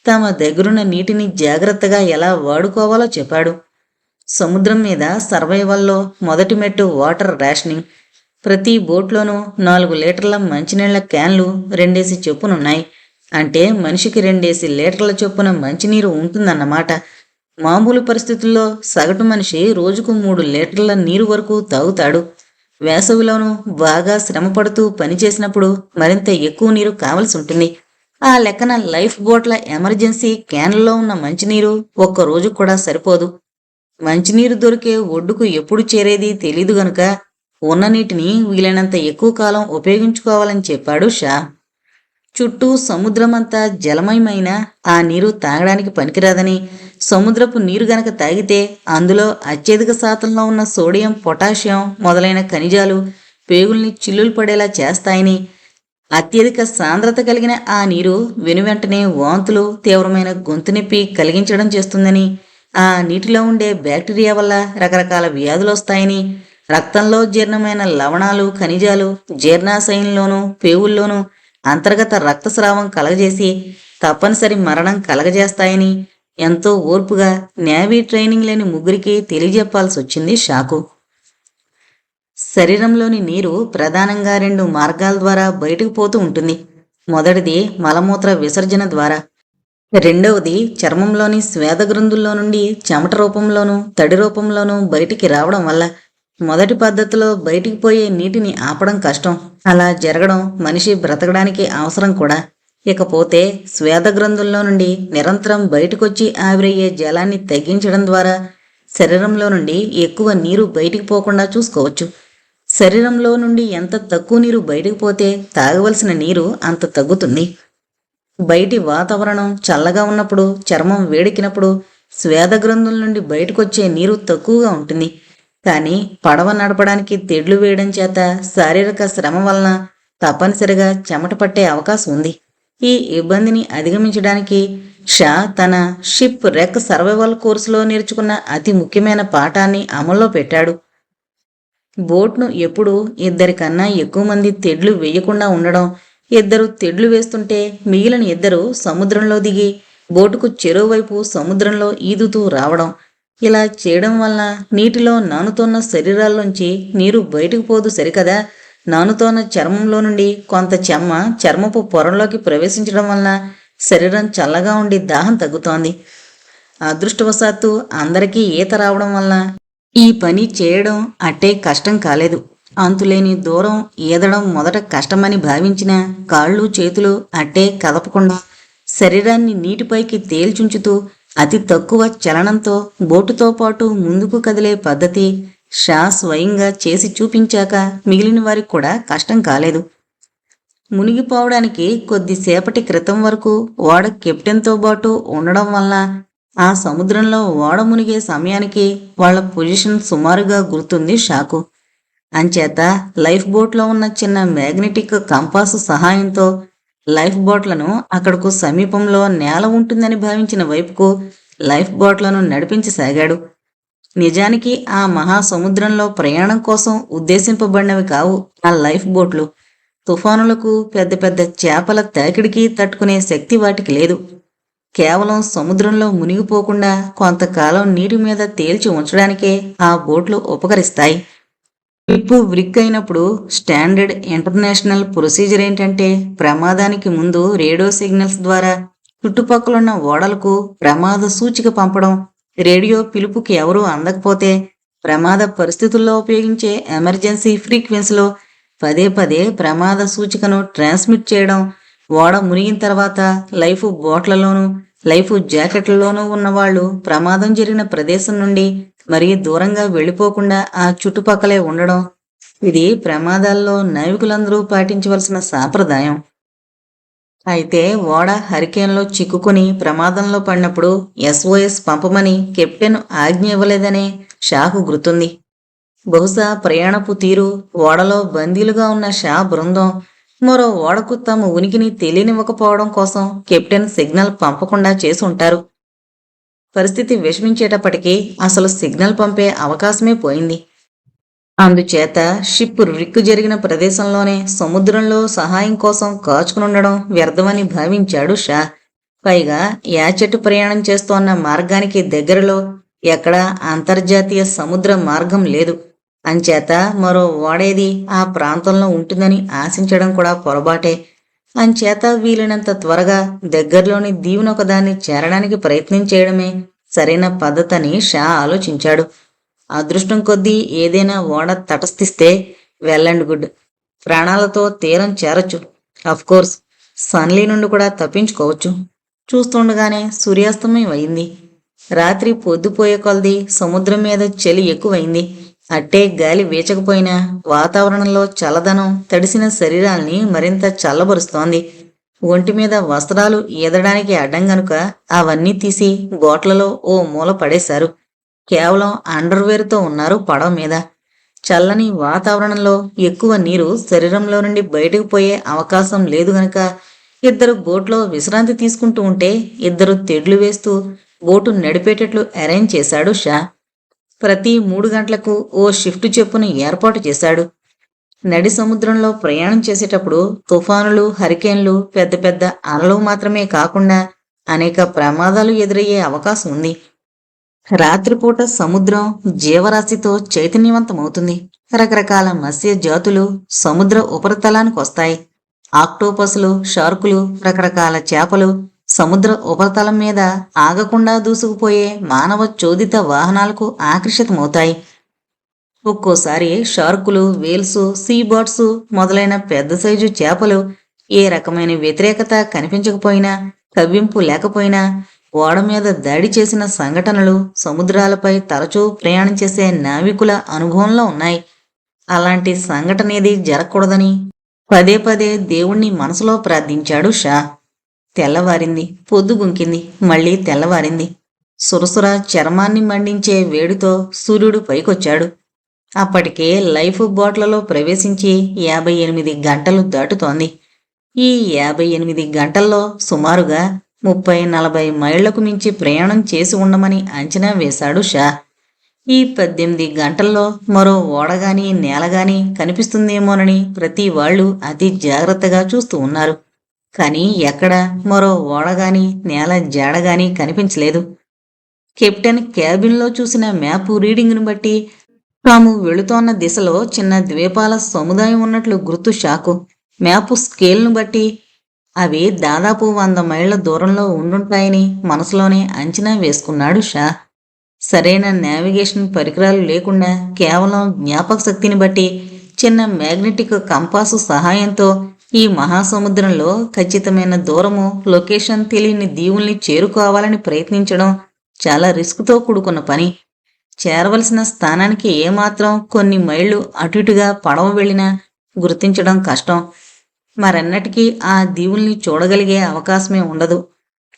తమ దగ్గరున్న నీటిని జాగ్రత్తగా ఎలా వాడుకోవాలో చెప్పాడు. సముద్రం మీద సర్వైవల్లో మొదటి మెట్టు వాటర్ రేషనింగ్. ప్రతి బోట్లోనూ 4 లీటర్ల మంచినీళ్ల క్యాన్లు 2 చొప్పునున్నాయి. అంటే మనిషికి 2 లీటర్ల చొప్పున మంచినీరు ఉంటుందన్నమాట. మామూలు పరిస్థితుల్లో సగటు మనిషి రోజుకు 3 లీటర్ల నీరు వరకు తాగుతాడు. వేసవిలోనూ బాగా శ్రమపడుతూ పనిచేసినప్పుడు మరింత ఎక్కువ నీరు కావలసి ఉంటుంది. ఆ లెక్కన లైఫ్ బోట్ల ఎమర్జెన్సీ క్యాన్లలో ఉన్న మంచినీరు ఒక్క రోజు కూడా సరిపోదు. మంచినీరు దొరికే ఒడ్డుకు ఎప్పుడు చేరేది తెలీదు గనుక ఉన్న నీటిని వీలైనంత ఎక్కువ కాలం ఉపయోగించుకోవాలని చెప్పాడు షా. చుట్టూ సముద్రమంతా జలమయమైన ఆ నీరు తాగడానికి పనికిరాదని, సముద్రపు నీరు గనక తాగితే అందులో అత్యధిక శాతంలో ఉన్న సోడియం, పొటాషియం మొదలైన ఖనిజాలు పేగుల్ని చిల్లులు పడేలా చేస్తాయని, అత్యధిక సాంద్రత కలిగిన ఆ నీరు వెనువెంటనే వాంతులు, తీవ్రమైన గొంతు నొప్పి కలిగించడం చేస్తుందని, ఆ నీటిలో ఉండే బ్యాక్టీరియా వల్ల రకరకాల వ్యాధులు వస్తాయని, రక్తంలో జీర్ణమైన లవణాలు, ఖనిజాలు జీర్ణాశయంలోనూ పేగుల్లోనూ అంతర్గత రక్తస్రావం కలగజేసి తప్పనిసరి మరణం కలగజేస్తాయని ఎంతో ఓర్పుగా నేవీ ట్రైనింగ్ లేని ముగ్గురికి తెలియజెప్పాల్సి వచ్చింది షాకు. శరీరంలోని నీరు ప్రధానంగా 2 మార్గాల ద్వారా బయటకు పోతూ ఉంటుంది. మొదటిది మలమూత్ర విసర్జన ద్వారా. రెండవది చర్మంలోని శ్వేతగ్రంథుల్లో నుండి చెమట రూపంలోనూ తడి రూపంలోనూ బయటికి రావడం వల్ల. మొదటి పద్ధతిలో బయటికి పోయే నీటిని ఆపడం కష్టం. అలా జరగడం మనిషి బ్రతకడానికి అవసరం కూడా. ఇకపోతే శ్వేతగ్రంథుల్లో నుండి నిరంతరం బయటకొచ్చి ఆవిరయ్యే జలాన్ని తగ్గించడం ద్వారా శరీరంలో నుండి ఎక్కువ నీరు బయటికి పోకుండా చూసుకోవచ్చు. శరీరంలో నుండి ఎంత తక్కువ నీరు బయటకు పోతే తాగవలసిన నీరు అంత తగ్గుతుంది. బయటి వాతావరణం చల్లగా ఉన్నప్పుడు, చర్మం వేడెక్కినప్పుడు శ్వేతగ్రంథుల నుండి బయటకొచ్చే నీరు తక్కువగా ఉంటుంది. కానీ పడవ నడపడానికి తెడ్లు వేయడం చేత శారీరక శ్రమ వలన తప్పనిసరిగా చెమట పట్టే అవకాశం ఉంది. ఈ ఇబ్బందిని అధిగమించడానికి షా తన షిప్ రెక్ సర్వైవల్ కోర్సులో నేర్చుకున్న అతి ముఖ్యమైన పాఠాన్ని అమల్లో పెట్టాడు. బోట్ను ఎప్పుడూ 2 కన్నా ఎక్కువ మంది తెడ్లు వేయకుండా ఉండడం, 2 తెడ్లు వేస్తుంటే మిగిలిన 2 సముద్రంలో దిగి బోటుకు చెరోవైపు సముద్రంలో ఈదుతూ రావడం. ఇలా చేయడం వలన నీటిలో నానుతోన్న శరీరాల్లోంచి నీరు బయటకు పోదు సరికదా, నానుతోన్న చర్మంలో నుండి కొంత చెమ్మ చర్మపు పొరలోకి ప్రవేశించడం వలన శరీరం చల్లగా ఉండి దాహం తగ్గుతోంది. అదృష్టవశాత్తు అందరికీ ఈత రావడం వలన ఈ పని చేయడం అట్టే కష్టం కాలేదు. అంతులేని దూరం ఈదడం మొదట కష్టమని భావించిన కాళ్ళు చేతులు అట్టే కదపకుండా శరీరాన్ని నీటిపైకి తేల్చుంచుతూ అతి తక్కువ చలనంతో బోటుతో పాటు ముందుకు కదిలే పద్ధతి షా స్వయంగా చేసి చూపించాక మిగిలిన వారికి కూడా కష్టం కాలేదు. మునిగిపోవడానికి కొద్దిసేపటి క్రితం వరకు ఓడ కెప్టెన్తో పాటు ఉండడం వల్ల ఆ సముద్రంలో ఓడ మునిగే సమయానికి వాళ్ళ పొజిషన్ సుమారుగా గుర్తుంది షాకు. అంచేత లైఫ్ బోట్లో ఉన్న చిన్న మ్యాగ్నెటిక్ కంపాసు సహాయంతో లైఫ్ బోట్లను అక్కడకు సమీపంలో నేల ఉంటుందని భావించిన వైపుకు లైఫ్ బోట్లను నడిపించసాగాడు. నిజానికి ఆ మహాసముద్రంలో ప్రయాణం కోసం ఉద్దేశింపబడినవి కావు ఆ లైఫ్ బోట్లు. తుఫానులకు పెద్ద పెద్ద చేపల తాకిడికి తట్టుకునే శక్తి వాటికి లేదు. కేవలం సముద్రంలో మునిగిపోకుండా కొంతకాలం నీటి మీద తేల్చి ఉంచడానికే ఆ బోట్లు ఉపకరిస్తాయి. షిప్ వ్రిక్ అయినప్పుడు స్టాండర్డ్ ఇంటర్నేషనల్ ప్రొసీజర్ ఏంటంటే ప్రమాదానికి ముందు రేడియో సిగ్నల్స్ ద్వారా చుట్టుపక్కలున్న ఓడలకు ప్రమాద సూచిక పంపడం, రేడియో పిలుపుకి ఎవరూ అందకపోతే ప్రమాద పరిస్థితుల్లో ఉపయోగించే ఎమర్జెన్సీ ఫ్రీక్వెన్సీలో పదే పదే ప్రమాద సూచికను ట్రాన్స్మిట్ చేయడం, ఓడ మునిగిన తర్వాత లైఫ్ బోట్లలోనూ లైఫ్ జాకెట్లలోనూ ఉన్నవాళ్లు ప్రమాదం జరిగిన ప్రదేశం నుండి మరీ దూరంగా వెళ్ళిపోకుండా ఆ చుట్టుపక్కలే ఉండడం, ఇది ప్రమాదాల్లో నావికులందరూ పాటించవలసిన సాంప్రదాయం. అయితే ఓడ హరికేన్లో చిక్కుకుని ప్రమాదంలో పడినప్పుడు SOS పంపమని కెప్టెన్ ఆజ్ఞ ఇవ్వలేదనే షాకు గుర్తుంది. బహుశా ప్రయాణపు తీరు, ఓడలో బందీలుగా ఉన్న షా బృందం మరో ఓడకు తమ ఉనికిని తెలియనివ్వకపోవడం కోసం కెప్టెన్ సిగ్నల్ పంపకుండా చేసి ఉంటారు. పరిస్థితి విషమించేటప్పటికీ అసలు సిగ్నల్ పంపే అవకాశమే పోయింది. అందుచేత షిప్ రిక్కు జరిగిన ప్రదేశంలోనే సముద్రంలో సహాయం కోసం కాచుకునుండడం వ్యర్థమని భావించాడు షా. పైగా యాచెట్టు ప్రయాణం చేస్తోన్న మార్గానికి దగ్గరలో ఎక్కడా అంతర్జాతీయ సముద్ర మార్గం లేదు. అంచేత మరో ఓడేది ఆ ప్రాంతంలో ఉంటుందని ఆశించడం కూడా పొరబాటే. అంచేత వీలైనంత త్వరగా దగ్గరలోని దీవునొకదాన్ని చేరడానికి ప్రయత్నం చేయడమే సరైన పద్ధతని షా ఆలోచించాడు. అదృష్టం కొద్దీ ఏదైనా ఓడ తటస్థిస్తే వెల్ అండ్ గుడ్, ప్రాణాలతో తీరం చేరొచ్చు. అఫ్కోర్స్ సన్లీ నుండి కూడా తప్పించుకోవచ్చు. చూస్తుండగానే సూర్యాస్తమయం అయింది. రాత్రి పొద్దుపోయే కొలది సముద్రం మీద చలి ఎక్కువైంది. అట్టే గాలి వీచకపోయినా వాతావరణంలో చల్లదనం తడిసిన శరీరాల్ని మరింత చల్లబరుస్తోంది. ఒంటి మీద వస్త్రాలు ఈదడానికి అడ్డం గనుక అవన్నీ తీసి బోట్లలో ఓ మూల పడేశారు. కేవలం అండర్వేర్తో ఉన్నారు పడవ మీద. చల్లని వాతావరణంలో ఎక్కువ నీరు శరీరంలో నుండి బయటకు పోయే అవకాశం లేదు గనుక ఇద్దరు బోట్లో విశ్రాంతి తీసుకుంటూ ఉంటే ఇద్దరు తెడ్లు వేస్తూ బోటు నడిపేటట్లు అరేంజ్ చేశాడు షా. ప్రతి 3 గంటలకు ఓ షిఫ్ట్ చెప్పును ఏర్పాటు చేశాడు. నడి సముద్రంలో ప్రయాణం చేసేటప్పుడు తుఫానులు, హరికేన్లు, పెద్ద పెద్ద అలలు మాత్రమే కాకుండా అనేక ప్రమాదాలు ఎదురయ్యే అవకాశం ఉంది. రాత్రిపూట సముద్రం జీవరాశితో చైతన్యవంతమవుతుంది. రకరకాల మత్స్య జాతులు సముద్ర ఉపరితలానికి వస్తాయి. ఆక్టోపస్లు, షార్కులు, రకరకాల చేపలు సముద్ర ఉపరితలం మీద ఆగకుండా దూసుకుపోయే మానవ చోదిత వాహనాలకు ఆకర్షితమవుతాయి. ఒక్కోసారి షార్కులు, వేల్స్, సీబాట్స్ మొదలైన పెద్ద సైజు చేపలు ఏ రకమైన వ్యతిరేకత కనిపించకపోయినా, కవ్వింపు లేకపోయినా ఓడ మీద దాడి చేసిన సంఘటనలు సముద్రాలపై తరచూ ప్రయాణం చేసే నావికుల అనుభవంలో ఉన్నాయి. అలాంటి సంఘటన ఏది జరగకూడదని పదే పదే దేవుణ్ణి మనసులో ప్రార్థించాడు షా. తెల్లవారింది. పొద్దుగుంకింది. మళ్లీ తెల్లవారింది. సురసుర చర్మాన్ని మండించే వేడితో సూర్యుడు పైకొచ్చాడు. అప్పటికే లైఫ్ బోట్లలో ప్రవేశించి 58 గంటలు దాటుతోంది. ఈ 58 గంటల్లో సుమారుగా 30-40 మైళ్లకు మించి ప్రయాణం చేసి ఉండమని అంచనా వేశాడు షా. ఈ 18 గంటల్లో మరో ఓడగాని నేలగాని కనిపిస్తుందేమోనని ప్రతి వాళ్ళు అతి జాగ్రత్తగా చూస్తూ ఉన్నారు. కానీ ఎక్కడ మరో ఓడగాని నేల జాడగాని కనిపించలేదు. కెప్టెన్ క్యాబిన్లో చూసిన మ్యాపు రీడింగ్ను బట్టి తాము వెళుతోన్న దిశలో చిన్న ద్వీపాల సముదాయం ఉన్నట్లు గుర్తు షాకు. మ్యాపు స్కేల్ను బట్టి అవి దాదాపు 100 మైళ్ల దూరంలో ఉండుంటాయని మనసులోనే అంచనా వేసుకున్నాడు షా. సరైన నావిగేషన్ పరికరాలు లేకుండా కేవలం జ్ఞాపక శక్తిని బట్టి చిన్న మ్యాగ్నెటిక్ కంపాసు సహాయంతో ఈ మహాసముద్రంలో ఖచ్చితమైన దూరము, లొకేషన్ తెలియని దీవుల్ని చేరుకోవాలని ప్రయత్నించడం చాలా రిస్క్తో కూడుకున్న పని. చేరవలసిన స్థానానికి ఏమాత్రం కొన్ని మైళ్ళు అటు ఇటుగా పడవ వెళ్ళినా గుర్తించడం కష్టం. మరెన్నటికీ ఆ దీవుల్ని చూడగలిగే అవకాశమే ఉండదు.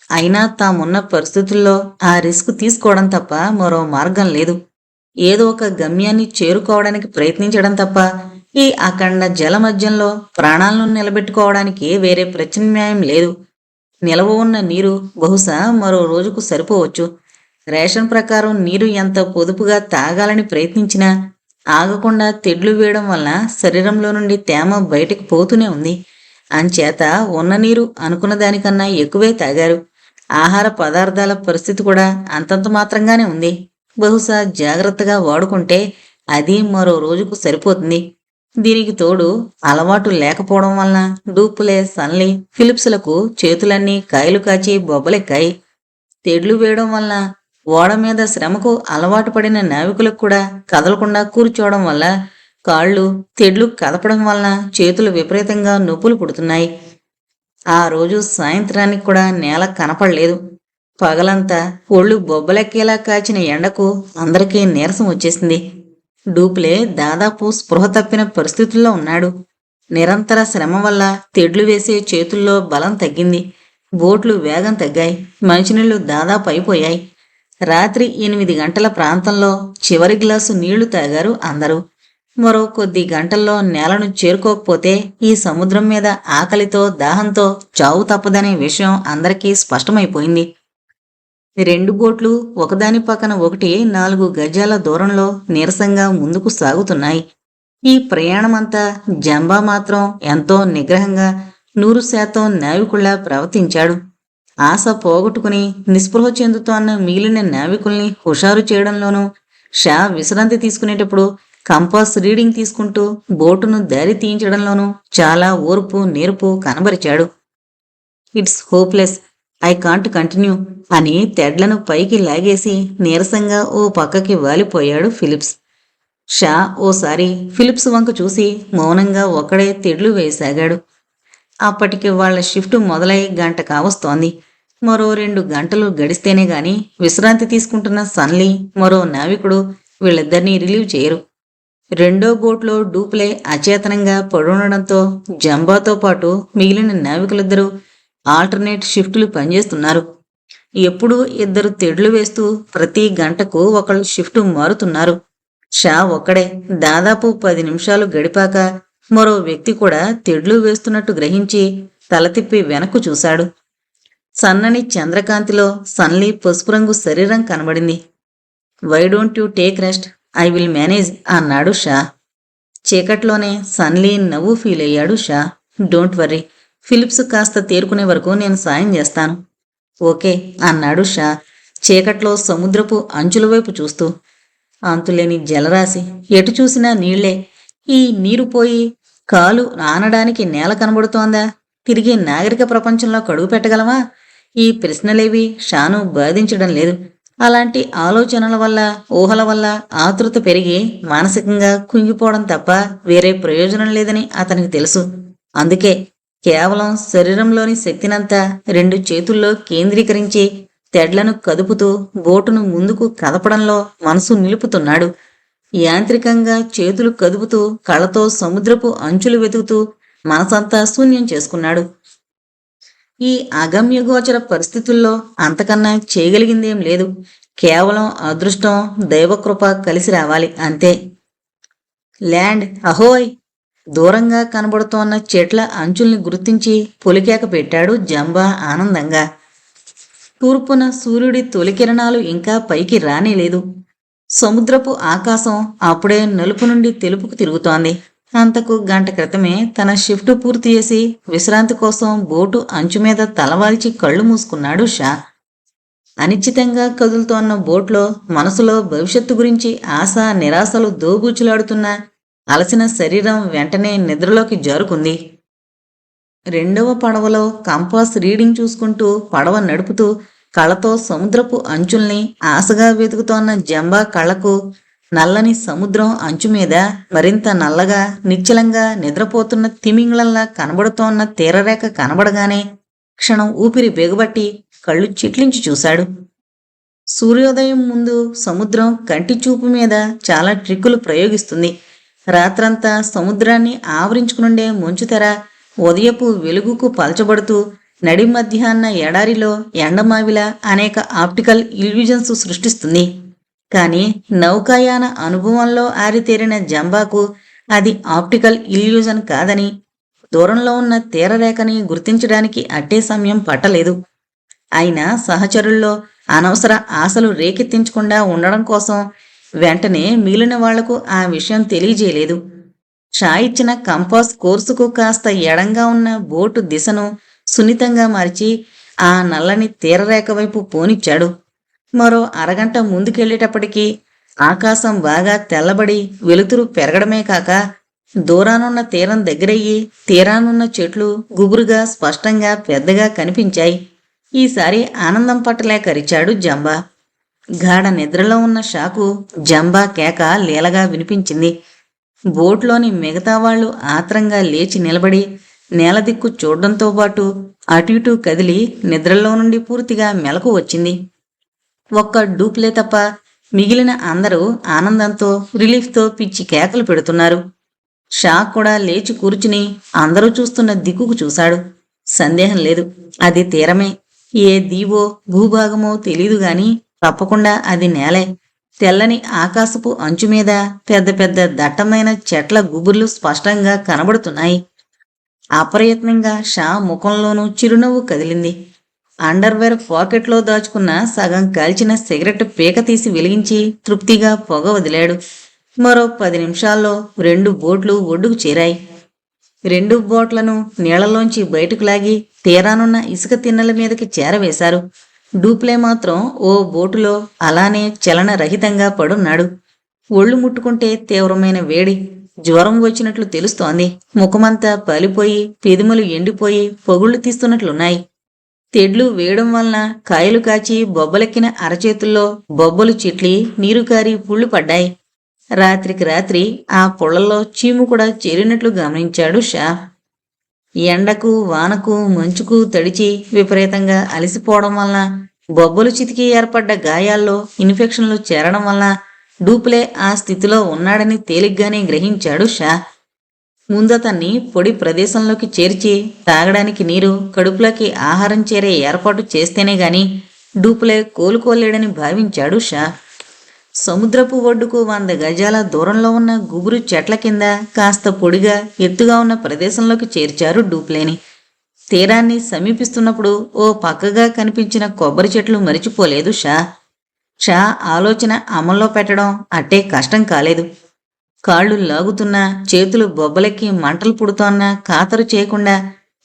అయినా తామున్న పరిస్థితుల్లో ఆ రిస్క్ తీసుకోవడం తప్ప మరో మార్గం లేదు. ఏదో ఒక గమ్యాన్ని చేరుకోవడానికి ప్రయత్నించడం తప్ప ఈ అఖండ జల మధ్యంలో ప్రాణాలను నిలబెట్టుకోవడానికి వేరే ప్రత్యామ్నాయం లేదు. నిలవ ఉన్న నీరు బహుశా మరో రోజుకు సరిపోవచ్చు. రేషన్ ప్రకారం నీరు ఎంత పొదుపుగా తాగాలని ప్రయత్నించినా ఆగకుండా తెడ్లు వేయడం వలన శరీరంలో నుండి తేమ బయటకు పోతూనే ఉంది. అంచేత ఉన్న నీరు అనుకున్న దానికన్నా ఎక్కువే తాగారు. ఆహార పదార్థాల పరిస్థితి కూడా అంతంత మాత్రంగానే ఉంది. బహుశా జాగ్రత్తగా వాడుకుంటే అది మరో రోజుకు సరిపోతుంది. దీనికి తోడు అలవాటు లేకపోవడం వలన డూప్లే, సన్లీ, ఫిలిప్స్లకు చేతులన్నీ కాయలు కాచి బొబ్బలెక్కాయి. తెడ్లు వేయడం వలన ఓడ మీద శ్రమకు అలవాటు పడిన నావికులకు కూడా కదలకుండా కూర్చోవడం వల్ల కాళ్ళు, తెడ్లు కదపడం వలన చేతులు విపరీతంగా నొప్పులు పుడుతున్నాయి. ఆ రోజు సాయంత్రానికి కూడా నేల కనపడలేదు. పగలంతా ఒళ్ళు బొబ్బలెక్కేలా కాచిన ఎండకు అందరికీ నీరసం వచ్చేసింది. డూప్లే దాదాపు స్పృహ తప్పిన పరిస్థితుల్లో ఉన్నాడు. నిరంతర శ్రమ వల్ల తెడ్లు వేసే చేతుల్లో బలం తగ్గింది. బోట్లు వేగం తగ్గాయి. మంచినీళ్లు దాదాపు అయిపోయాయి. రాత్రి 8 గంటల ప్రాంతంలో చివరి గ్లాసు నీళ్లు తాగారు అందరూ. మరో కొద్ది గంటల్లో నేలను చేరుకోకపోతే ఈ సముద్రం మీద ఆకలితో, దాహంతో చావు తప్పదనే విషయం అందరికీ స్పష్టమైపోయింది. 2 బోట్లు ఒకదాని పక్కన ఒకటి 4 గజాల దూరంలో నీరసంగా ముందుకు సాగుతున్నాయి. ఈ ప్రయాణమంతా జంబా మాత్రం ఎంతో నిగ్రహంగా 100% నావికుల్లా ప్రవర్తించాడు. ఆశ పోగొట్టుకుని నిస్పృహ చెందుతోన్న మిగిలిన నావికుల్ని హుషారు చేయడంలోనూ, షా విశ్రాంతి తీసుకునేటప్పుడు కంపాస్ రీడింగ్ తీసుకుంటూ బోటును దారి తీయించడంలోనూ చాలా ఓర్పు, నేర్పు కనబరిచాడు. It's hopeless, I can't continue అని తెడ్లను పైకి లాగేసి నీరసంగా ఓ పక్కకి వాలిపోయాడు ఫిలిప్స్. షా ఓసారి ఫిలిప్స్ వంక చూసి మౌనంగా ఒక్కడే తెడ్లు వేయసాగాడు. అప్పటికి వాళ్ల షిఫ్ట్ మొదలై గంట కావస్తోంది. మరో 2 గంటలు గడిస్తేనే గాని విశ్రాంతి తీసుకుంటున్న సన్లీ, మరో నావికుడు వీళ్ళిద్దరినీ రిలీవ్ చేయరు. 2వ బోట్లో డూప్లే అచేతనంగా పడుండడంతో జంబాతో పాటు మిగిలిన నావికులిద్దరూ ఆల్టర్నేట్ షిఫ్టులు పనిచేస్తున్నారు. ఎప్పుడూ 2 తెడ్లు వేస్తూ ప్రతి గంటకు ఒకళ్ళు షిఫ్టు మారుతున్నారు. షా ఒక్కడే. దాదాపు 10 నిమిషాలు గడిపాక మరో వ్యక్తి కూడా తెడ్లు వేస్తున్నట్టు గ్రహించి తల తిప్పి వెనక్కు చూశాడు. సన్నని చంద్రకాంతిలో సన్లీ పసుపు రంగు శరీరం కనబడింది. Why don't you take rest, I will manage అన్నాడు షా. చీకట్లోనే సన్లీ నవ్వు ఫీల్ అయ్యాడు షా. డోంట్ వర్రీ, ఫిలిప్స్ కాస్త తేరుకునే వరకు నేను సాయం చేస్తాను. ఓకే అన్నాడు షా చీకట్లో సముద్రపు అంచుల వైపు చూస్తూ. అంతులేని జలరాశి, ఎటు చూసినా నీళ్లే. ఈ నీరు పోయి కాలు ఆనడానికి నేల కనబడుతోందా? తిరిగి నాగరిక ప్రపంచంలో కడుగు పెట్టగలమా? ఈ ప్రశ్నలేవి షాను బాధించడం లేదు. అలాంటి ఆలోచనల వల్ల, ఊహల వల్ల ఆతృత పెరిగి మానసికంగా కుంగిపోవడం తప్ప వేరే ప్రయోజనం లేదని అతనికి తెలుసు. అందుకే కేవలం శరీరంలోని శక్తినంతా 2 చేతుల్లో కేంద్రీకరించి తెడ్లను కదుపుతూ బోటును ముందుకు కదపడంలో మనసు నిలుపుతున్నాడు. యాంత్రికంగా చేతులు కదుపుతూ కళ్ళతో సముద్రపు అంచులు వెతుకుతూ మనసంతా శూన్యం చేసుకున్నాడు. ఈ అగమ్యగోచర పరిస్థితుల్లో అంతకన్నా చేయగలిగిందేం లేదు. కేవలం అదృష్టం, దైవకృప కలిసి రావాలి అంతే. ల్యాండ్ అహోయ్! దూరంగా కనబడుతోన్న చెట్ల అంచుల్ని గుర్తించి పొలికేక పెట్టాడు జంబా ఆనందంగా. తూర్పున సూర్యుడి తొలికిరణాలు ఇంకా పైకి రానేలేదు. సముద్రపు ఆకాశం అప్పుడే నలుపు నుండి తెలుపుకు తిరుగుతోంది. అంతకు గంట క్రితమే తన షిఫ్ట్ పూర్తి చేసి విశ్రాంతి కోసం బోటు అంచు మీద తలవాల్చి కళ్ళు మూసుకున్నాడు షా. అనిశ్చితంగా కదులుతోన్న బోట్లో మనసులో భవిష్యత్తు గురించి ఆశ, నిరాశలు దోబూచులాడుతున్న అలసిన శరీరం వెంటనే నిద్రలోకి జారుకుంది. 2వ పడవలో కంపాస్ రీడింగ్ చూసుకుంటూ పడవ నడుపుతూ కళ్ళతో సముద్రపు అంచుల్ని ఆశగా వెతుకుతోన్న జంబా కళ్ళకు నల్లని సముద్రం అంచు మీద మరింత నల్లగా నిశ్చలంగా నిద్రపోతున్న తిమింగళంలా కనబడుతోన్న తీరరేఖ కనబడగానే క్షణం ఊపిరి బిగబట్టి కళ్ళు చిట్లించి చూశాడు. సూర్యోదయం ముందు సముద్రం కంటి చూపు మీద చాలా ట్రిక్కులు ప్రయోగిస్తుంది. రాత్రంతా సముద్రాన్ని ఆవరించుకునుండే మంచుతెర ఉదయపు వెలుగుకు పలచబడుతూ నడి మధ్యాహ్న ఎడారిలో ఎండమావిలా అనేక ఆప్టికల్ ఇల్యూజన్స్ సృష్టిస్తుంది. కానీ నౌకాయాన అనుభవంలో ఆరితేరిన జంబాకు అది ఆప్టికల్ ఇల్యూజన్ కాదని, దూరంలో ఉన్న తీరరేఖని గుర్తించడానికి అట్టే సమయం పట్టలేదు. అయినా సహచరుల్లో అనవసర ఆశలు రేకెత్తించకుండా ఉండడం కోసం వెంటనే మిగిలిన వాళ్లకు ఆ విషయం తెలియజేయలేదు. షా ఇచ్చిన కంపాస్ కోర్సుకు కాస్త ఎడంగా ఉన్న బోటు దిశను సున్నితంగా మార్చి ఆ నల్లని తీరరేఖ వైపు పోనిచ్చాడు. మరో అరగంట ముందుకెళ్లేటప్పటికీ ఆకాశం బాగా తెల్లబడి వెలుతురు పెరగడమే కాక దూరానున్న తీరం దగ్గరయ్యి తీరానున్న చెట్లు గుబురుగా స్పష్టంగా పెద్దగా కనిపించాయి. ఈసారి ఆనందం పట్టలేక అరిచాడు జంబా. గాఢ నిద్రలో ఉన్న షాకు జంబా కేక లీలగా వినిపించింది. బోట్లోని మిగతా వాళ్లు ఆత్రంగా లేచి నిలబడి నేల దిక్కు చూడడంతో పాటు అటు ఇటు కదిలి నిద్రలో నుండి పూర్తిగా మెలకు వచ్చింది. ఒక్క డూప్లే తప్ప మిగిలిన అందరూ ఆనందంతో రిలీఫ్తో పిచ్చి కేకలు పెడుతున్నారు. షా కూడా లేచి కూర్చుని అందరూ చూస్తున్న దిక్కుకు చూశాడు. సందేహం లేదు, అది తీరమే. ఏ దీవో భూభాగమో తెలీదు గాని తప్పకుండా అది నేలే. తెల్లని ఆకాశపు అంచు మీద పెద్ద పెద్ద దట్టమైన చెట్ల గుబుర్లు స్పష్టంగా కనబడుతున్నాయి. అప్రయత్నంగా షా ముఖంలోనూ చిరునవ్వు కదిలింది. అండర్వేర్ పాకెట్లో దాచుకున్న సగం కాల్చిన సిగరెట్ పీక తీసి వెలిగించి తృప్తిగా పొగ వదిలాడు. మరో 10 నిమిషాల్లో 2 బోట్లు ఒడ్డుకు చేరాయి. 2 బోట్లను నీళ్లలోంచి బయటకు లాగి తీరానున్న ఇసుక తిన్నెల మీదకి చేరవేశారు. డూప్లే మాత్రం ఓ బోటులో అలానే చలనరహితంగా పడున్నాడు. ఒళ్ళు ముట్టుకుంటే తీవ్రమైన వేడి, జ్వరం వచ్చినట్లు తెలుస్తోంది. ముఖమంతా పాలిపోయి పెదిమలు ఎండిపోయి పొగుళ్లు తీస్తున్నట్లున్నాయి. తెడ్లు వేయడం వలన కాయలు కాచి బొబ్బలెక్కిన అరచేతుల్లో బొబ్బలు చిట్లి నీరు కారి పుళ్ళు పడ్డాయి. రాత్రికి రాత్రి ఆ పుళ్లలో చీము కూడా చేరినట్లు గమనించాడు షా. ఎండకు వానకు మంచుకు తడిచి విపరీతంగా అలసిపోవడం వలన బొబ్బలు చితికి ఏర్పడ్డ గాయాల్లో ఇన్ఫెక్షన్లు చేరడం వలన డూప్లే ఆ స్థితిలో ఉన్నాడని తేలిగ్గానే గ్రహించాడు షా. ముందతన్ని పొడి ప్రదేశంలోకి చేర్చి తాగడానికి నీరు, కడుపులోకి ఆహారం చేరే ఏర్పాటు చేస్తేనే గాని డూప్లే కోలుకోలేడని భావించాడు షా. సముద్రపు ఒడ్డుకు 100 గజాల దూరంలో ఉన్న గుబురు చెట్ల కింద కాస్త పొడిగా ఎత్తుగా ఉన్న ప్రదేశంలోకి చేర్చారు డూప్లేని. తీరాన్ని సమీపిస్తున్నప్పుడు ఓ పక్కగా కనిపించిన కొబ్బరి చెట్లు మరిచిపోలేదు షా. షా ఆలోచన అమల్లో పెట్టడం అట్టే కష్టం కాలేదు. కాళ్ళు లాగుతున్నా, చేతులు బొబ్బలెక్కి మంటలు పుడుతోన్నా ఖాతరు చేయకుండా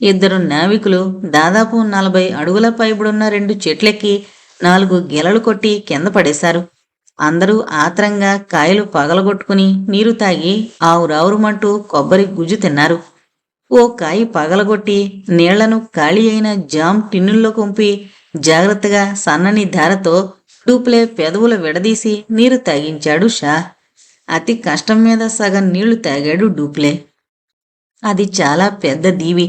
2 నావికులు దాదాపు 40 అడుగుల పైబడున్న 2 చెట్లెక్కి 4 గెలలు కొట్టి కింద పడేశారు. అందరూ ఆత్రంగా కాయలు పగలగొట్టుకుని నీరు తాగి ఆవురావురుమంటూ కొబ్బరి గుజ్జు తిన్నారు. ఓ కాయి పగలగొట్టి నీళ్లను ఖాళీ అయిన జామ్ టిన్నుల్లో కొంపి జాగ్రత్తగా సన్నని ధారతో డూప్లే పెదవులు విడదీసి నీరు తాగించాడు షా. అతి కష్టం మీద సగం నీళ్లు తాగాడు డూప్లే. అది చాలా పెద్ద దీవి.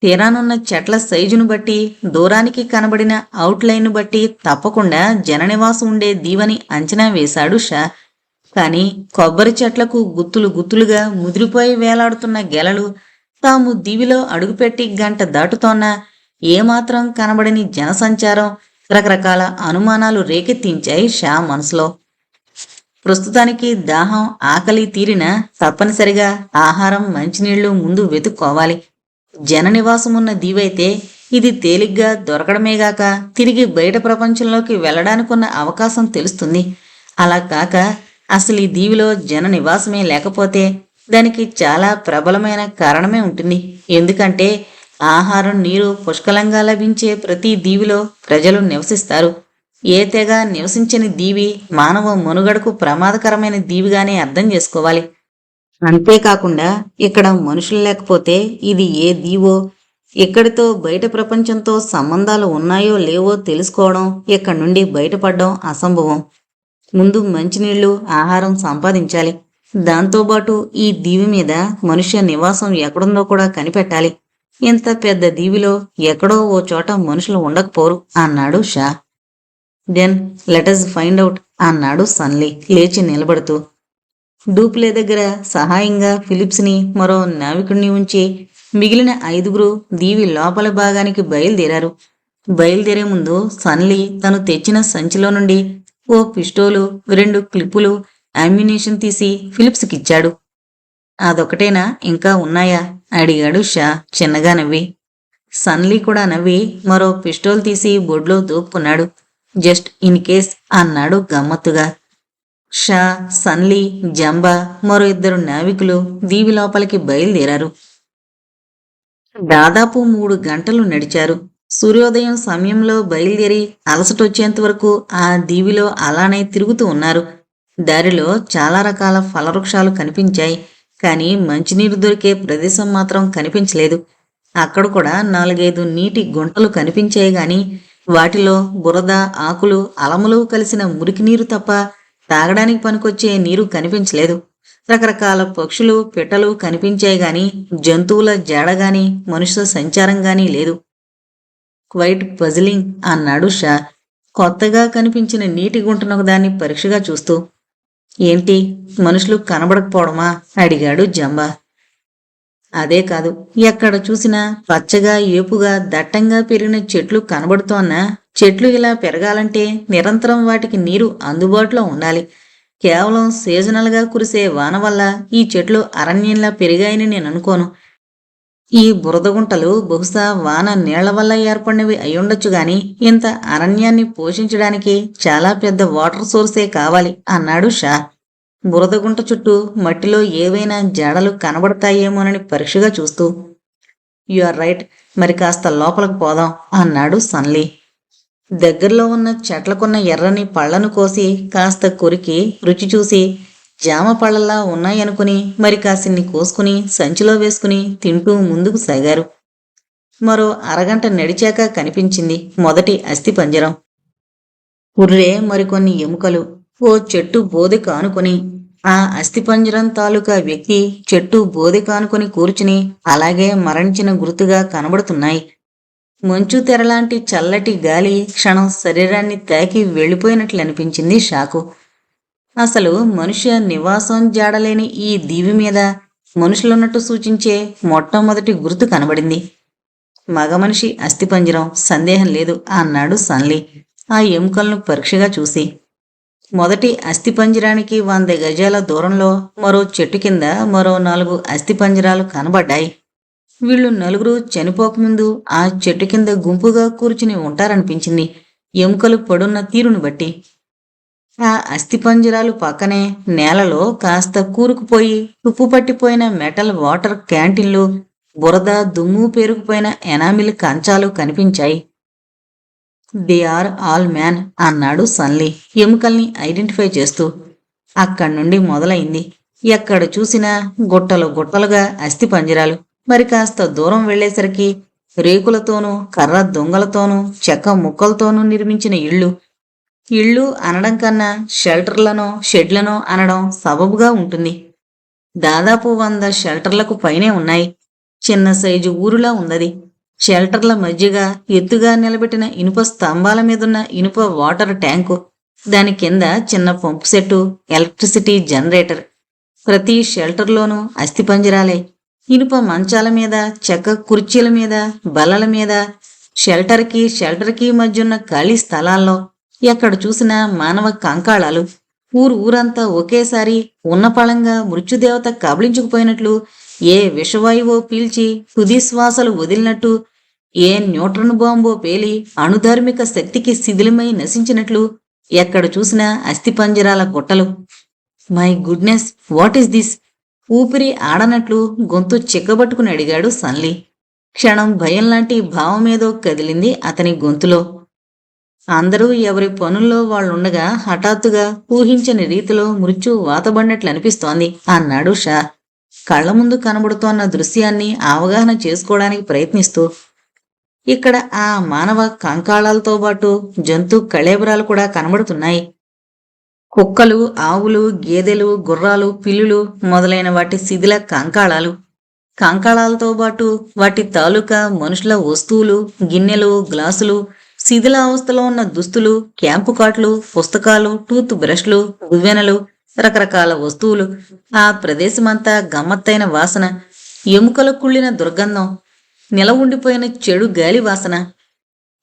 తీరానున్న చెట్ల సైజును బట్టి, దూరానికి కనబడిన అవుట్లైన్ను బట్టి తప్పకుండా జననివాసం ఉండే దీవని అంచనా వేశాడు షా. కాని కొబ్బరి చెట్లకు గుత్తులు గుత్తులుగా ముదిరిపోయి వేలాడుతున్న గెలలు తాము దీవిలో అడుగుపెట్టి గంట దాటుతోన్నా ఏమాత్రం కనబడని జనసంచారం రకరకాల అనుమానాలు రేకెత్తించాయి షా మనసులో. ప్రస్తుతానికి దాహం, ఆకలి తీరినా తప్పనిసరిగా ఆహారం, మంచినీళ్లు ముందు వెతుక్కోవాలి. జననివాసమున్న దీవైతే ఇది తేలిగ్గా దొరకడమేగాక తిరిగి బయట ప్రపంచంలోకి వెళ్లడానికున్న అవకాశం తెలుస్తుంది. అలా కాక అసలు ఈ దీవిలో జన నివాసమే లేకపోతే దానికి చాలా ప్రబలమైన కారణమే ఉంటుంది. ఎందుకంటే ఆహారం, నీరు పుష్కలంగా లభించే ప్రతి దీవిలో ప్రజలు నివసిస్తారు. ఏ తెగ నివసించని దీవి మానవ మనుగడకు ప్రమాదకరమైన దీవిగానే అర్థం చేసుకోవాలి. అంతేకాకుండా ఇక్కడ మనుషులు లేకపోతే ఇది ఏ దీవో, ఇక్కడితో బయట ప్రపంచంతో సంబంధాలు ఉన్నాయో లేవో తెలుసుకోవడం, ఇక్కడి నుండి బయటపడడం అసంభవం. ముందు మంచినీళ్లు, ఆహారం సంపాదించాలి. దాంతోపాటు ఈ దీవి మీద మనుష్య నివాసం ఎక్కడుందో కూడా కనిపెట్టాలి. ఇంత పెద్ద దీవిలో ఎక్కడో ఓ చోట మనుషులు ఉండకపోరు అన్నాడు Shah. Then let us find out అన్నాడు సన్లీ లేచి నిలబడుతూ. డూప్లే దగ్గర సహాయంగా ఫిలిప్స్ని, మరో నావికుడిని ఉంచి మిగిలిన 5గురు దీవి లోపల భాగానికి బయలుదేరారు. బయలుదేరే ముందు సన్లీ తను తెచ్చిన సంచిలో నుండి ఓ పిస్టోలు, 2 క్లిప్పులు, అమ్యునేషన్ తీసి ఫిలిప్స్కిచ్చాడు. అదొకటేనా, ఇంకా ఉన్నాయా అడిగాడు షా చిన్నగా నవ్వి. సన్లీ కూడా నవ్వి మరో పిస్టోల్ తీసి బొడ్లో దూపుకున్నాడు. జస్ట్ ఇన్ కేస్ అన్నాడు గమ్మత్తుగా. షా, సన్లీ, జంబా, మరో 2 నావికులు దీవి లోపలికి బయలుదేరారు. దాదాపు 3 గంటలు నడిచారు. సూర్యోదయం సమయంలో బయలుదేరి అలసటొచ్చేంత వరకు ఆ దీవిలో అలానే తిరుగుతూ ఉన్నారు. దారిలో చాలా రకాల ఫలవృక్షాలు కనిపించాయి. కానీ మంచినీరు దొరికే ప్రదేశం మాత్రం కనిపించలేదు. అక్కడ కూడా 4-5 నీటి గుంటలు కనిపించాయి గాని వాటిలో బురద, ఆకులు, అలములు కలిసిన మురికి నీరు తప్ప తాగడానికి పనికొచ్చే నీరు కనిపించలేదు. రకరకాల పక్షులు, పిట్టలు కనిపించాయి గాని జంతువుల జాడగాని మనుష్య సంచారం గాని లేదు. క్వైట్ పజిలింగ్ అన్నాడు షా కొత్తగా కనిపించిన నీటి గుంటనొకదాన్ని పరీక్షగా చూస్తూ. ఏంటి, మనుషులు కనబడకపోవడమా అడిగాడు జంబా. అదే కాదు, ఎక్కడ చూసినా పచ్చగా, ఏపుగా, దట్టంగా పెరిగిన చెట్లు కనబడుతోన్నా చెట్లు ఇలా పెరగాలంటే నిరంతరం వాటికి నీరు అందుబాటులో ఉండాలి. కేవలం సీజనల్గా కురిసే వాన వల్ల ఈ చెట్లు అరణ్యంలా పెరిగాయని నేను అనుకోను. ఈ బురదగుంటలు బహుశా వాన నీళ్ల వల్ల ఏర్పడినవి అయ్యుండొచ్చు గాని ఇంత అరణ్యాన్ని పోషించడానికి చాలా పెద్ద వాటర్ సోర్సే కావాలి అన్నాడు షా. బురదగుంట చుట్టూ మట్టిలో ఏవైనా జాడలు కనబడతాయేమోనని పరీక్షగా చూస్తూ. యు ఆర్ రైట్, మరి కాస్త లోపలికి పోదాం అన్నాడు సన్లీ. దగ్గరలో ఉన్న చెట్లకున్న ఎర్రని పళ్లను కోసి కాస్త కొరికి రుచి చూసి జామ పళ్ళలా ఉన్నాయనుకుని మరి కాసిన్ని కోసుకుని సంచిలో వేసుకుని తింటూ ముందుకు సాగారు. మరో అరగంట నడిచాక కనిపించింది మొదటి అస్థిపంజరం. ఉర్రే మరికొన్ని ఎముకలు ఓ చెట్టు బోదె కానుకొని. ఆ అస్థిపంజరం తాలూకా వ్యక్తి చెట్టు బోదె కానుకొని కూర్చుని అలాగే మరణించిన గుర్తుగా కనబడుతున్నాయి. మంచు తెరలాంటి చల్లటి గాలి క్షణం శరీరాన్ని తాకి వెళ్ళిపోయినట్లు అనిపించింది షాకు. అసలు మనుష్య నివాసం జాడలేని ఈ దీవి మీద మనుషులున్నట్టు సూచించే మొట్టమొదటి గుర్తు కనబడింది. మగమనిషి అస్థిపంజరం, సందేహం లేదు అన్నాడు సన్లీ ఆ ఎముకలను పరీక్షగా చూసి. మొదటి అస్థిపంజరానికి 100 గజాల దూరంలో మరో చెట్టు కింద మరో 4 అస్థిపంజరాలు కనబడ్డాయి. వీళ్ళు 4 చనిపోకముందు ఆ చెట్టు కింద గుంపుగా కూర్చుని ఉంటారనిపించింది ఎముకలు పడున్న తీరును బట్టి. ఆ అస్థిపంజరాలు పక్కనే నేలలో కాస్త కూరుకుపోయి తుప్పు పట్టిపోయిన మెటల్ వాటర్ క్యాంటీన్లు, బురద దుమ్ము పేరుకుపోయిన ఎనామిల్ కంచాలు కనిపించాయి. దే ఆర్ ఆల్ మ్యాన్ అన్నాడు సన్లీ ఎముకల్ని ఐడెంటిఫై చేస్తూ. అక్కడి నుండి మొదలైంది. ఎక్కడ చూసినా గుట్టలు గుట్టలుగా అస్థిపంజరాలు. మరి కాస్త దూరం వెళ్లేసరికి రేకులతోనూ, కర్ర దొంగలతోనూ, చెక్క ముక్కలతోనూ నిర్మించిన ఇళ్ళు. ఇళ్ళు అనడం కన్నా షెల్టర్లనో షెడ్లనో అనడం సబబుగా ఉంటుంది. దాదాపు 100 షెల్టర్లకు పైనే ఉన్నాయి. చిన్న సైజు ఊరులా ఉందది. షెల్టర్ల మధ్యగా ఎత్తుగా నిలబెట్టిన ఇనుప స్తంభాల మీదున్న ఇనుప వాటర్ ట్యాంకు, దాని కింద చిన్న పంపు సెట్టు, ఎలక్ట్రిసిటీ జనరేటర్. ప్రతి షెల్టర్లోనూ అస్థిపంజరాలే. ఇనుప మంచాల మీద, చెక్క కుర్చీల మీద, బల్లల మీద, షెల్టర్కి మధ్యున్న ఖాళీ స్థలాల్లో ఎక్కడ చూసినా మానవ కంకాళాలు. ఊరంతా ఒకేసారి ఉన్నపళంగా మృత్యుదేవత కబళించుకుపోయినట్లు, ఏ విషవాయువో పీల్చి తుది శ్వాసలు వదిలినట్టు, ఏ న్యూట్రన్ బాంబో పేలి అణుధార్మిక శక్తికి శిథిలమై నశించినట్లు ఎక్కడ చూసినా అస్థిపంజరాల గుట్టలు. My goodness, what is this? ఊపిరి ఆడనట్లు గొంతు చిక్కబట్టుకుని అడిగాడు సన్లీ. క్షణం భయం లాంటి భావమేదో కదిలింది అతని గొంతులో. అందరూ ఎవరి పనుల్లో వాళ్ళుండగా హఠాత్తుగా ఊహించని రీతిలో మృత్యు వాతబడినట్లు అనిపిస్తోంది అన్నాడు షా కళ్ల ముందు కనబడుతోన్న దృశ్యాన్ని అవగాహన చేసుకోవడానికి ప్రయత్నిస్తూ. ఇక్కడ ఆ మానవ కంకాళాలతో పాటు జంతు కళేబరాలు కూడా కనబడుతున్నాయి. కుక్కలు, ఆవులు, గేదెలు, గుర్రాలు, పిల్లులు మొదలైన వాటి శిథిల కంకాళాలు. కంకాళాలతో పాటు వాటి తాలూకా మనుషుల వస్తువులు, గిన్నెలు, గ్లాసులు, శిథిలావస్థలో ఉన్న దుస్తులు, క్యాంపు కాట్లు, పుస్తకాలు, టూత్ బ్రష్లు, దువ్వెనలు, రకరకాల వస్తువులు. ఆ ప్రదేశమంతా గమ్మత్తైన వాసన, ఎముకలు కుళ్ళిన దుర్గంధం, నిల ఉండిపోయిన చెడు గాలి వాసన.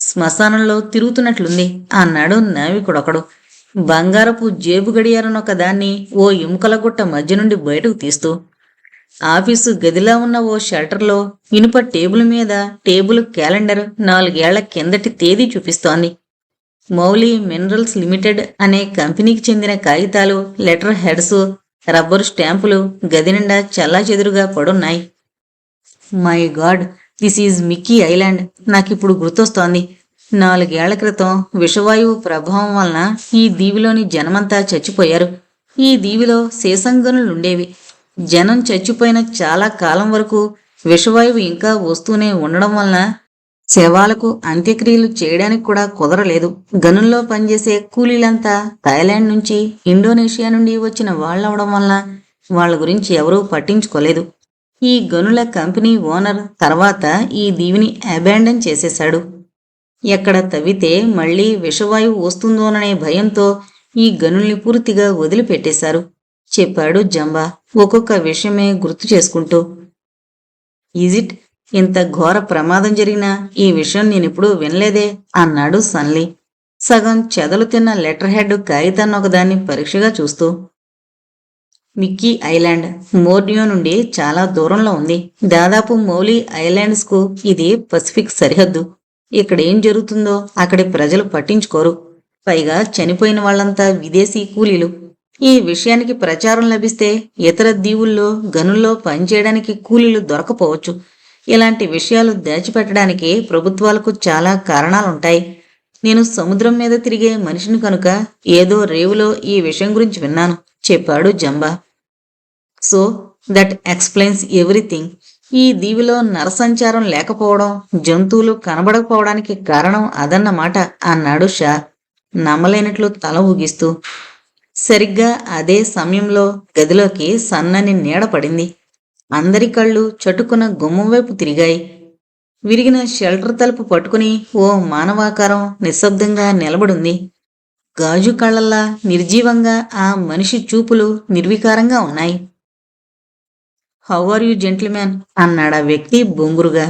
శ్మశానంలో తిరుగుతున్నట్లుంది అన్నాడు నావికుడొకడు. బంగారపు జేబు గడియారనొక దాన్ని ఓ ఎముకల గుట్ట మధ్య నుండి బయటకు తీస్తూ. ఆఫీసు గదిలో ఉన్న ఓ షెల్టర్లో ఇనుప టేబుల్ మీద టేబుల్ క్యాలెండర్ 4 ఏళ్ల కిందటి తేదీ చూపిస్తోంది. మౌలి మినరల్స్ లిమిటెడ్ అనే కంపెనీకి చెందిన కాగితాలు, లెటర్ హెడ్స్, రబ్బరు స్టాంపులు గది నిండా చెల్లాచెదురుగా పడున్నాయి. My God, this is Mickey island. నాకిప్పుడు గుర్తొస్తోంది. 4 ఏళ్ల క్రితం విషవాయువు ప్రభావం వలన ఈ దీవిలోని జనమంతా చచ్చిపోయారు. ఈ దీవిలో సీసంగనులుండేవి. జనం చచ్చిపోయిన చాలా కాలం వరకు విషవాయువు ఇంకా వస్తూనే ఉండడం వలన శవాలకు అంత్యక్రియలు చేయడానికి కూడా కుదరలేదు. గనుల్లో పనిచేసే కూలీలంతా థాయిలాండ్ నుంచి, ఇండోనేషియా నుండి వచ్చిన వాళ్ళవడం వలన వాళ్ళ గురించి ఎవరూ పట్టించుకోలేదు. ఈ గనుల కంపెనీ ఓనర్ తర్వాత ఈ దీవిని అబాండన్ చేసేశాడు. ఎక్కడ తవ్వితే మళ్లీ విషవాయువు వస్తుందోననే భయంతో ఈ గనుల్ని పూర్తిగా వదిలిపెట్టేశారు చెప్పాడు జంబా ఒక్కొక్క విషయమే గుర్తు చేసుకుంటూ. ఈజిట్, ఇంత ఘోర ప్రమాదం జరిగినా ఈ విషయం నేనిప్పుడు వినలేదే అన్నాడు సన్లీ సగం చెదలు తిన్న లెటర్ హెడ్ కాగితాన్ని ఒకదాన్ని పరీక్షగా చూస్తూ. మిక్కీ ఐలాండ్ మోర్నియో నుండి చాలా దూరంలో ఉంది. దాదాపు మౌలి ఐలాండ్స్ కు ఇది పసిఫిక్ సరిహద్దు. ఇక్కడేం జరుగుతుందో అక్కడి ప్రజలు పట్టించుకోరు. పైగా చనిపోయిన వాళ్లంతా విదేశీ కూలీలు. ఈ విషయానికి ప్రచారం లభిస్తే ఇతర దీవుల్లో గనుల్లో పనిచేయడానికి కూలీలు దొరకపోవచ్చు. ఇలాంటి విషయాలు దాచిపెట్టడానికి ప్రభుత్వాలకు చాలా కారణాలుంటాయి. నేను సముద్రం మీద తిరిగే మనిషిని కనుక ఏదో రేవులో ఈ విషయం గురించి విన్నాను చెప్పాడు Jumba. So that explains everything. ఈ దీవిలో నరసంచారం లేకపోవడం, జంతువులు కనబడకపోవడానికి కారణం అదన్నమాట అన్నాడు షా నమ్మలేనట్లు తల ఊగిస్తూ. సరిగ్గా అదే సమయంలో గదిలోకి సన్నని నీడ పడింది. అందరి కళ్ళు చటుకున గుమ్మం వైపు తిరిగాయి. విరిగిన షెల్టర్ తలుపు పట్టుకుని ఓ మానవాకారం నిశ్శబ్దంగా నిలబడుంది. గాజు కళ్ళల్లా నిర్జీవంగా ఆ మనిషి చూపులు నిర్వికారంగా ఉన్నాయి. హౌ ఆర్ యూ జెంటిల్మ్యాన్ అన్నాడా వ్యక్తి బొంగురుగా.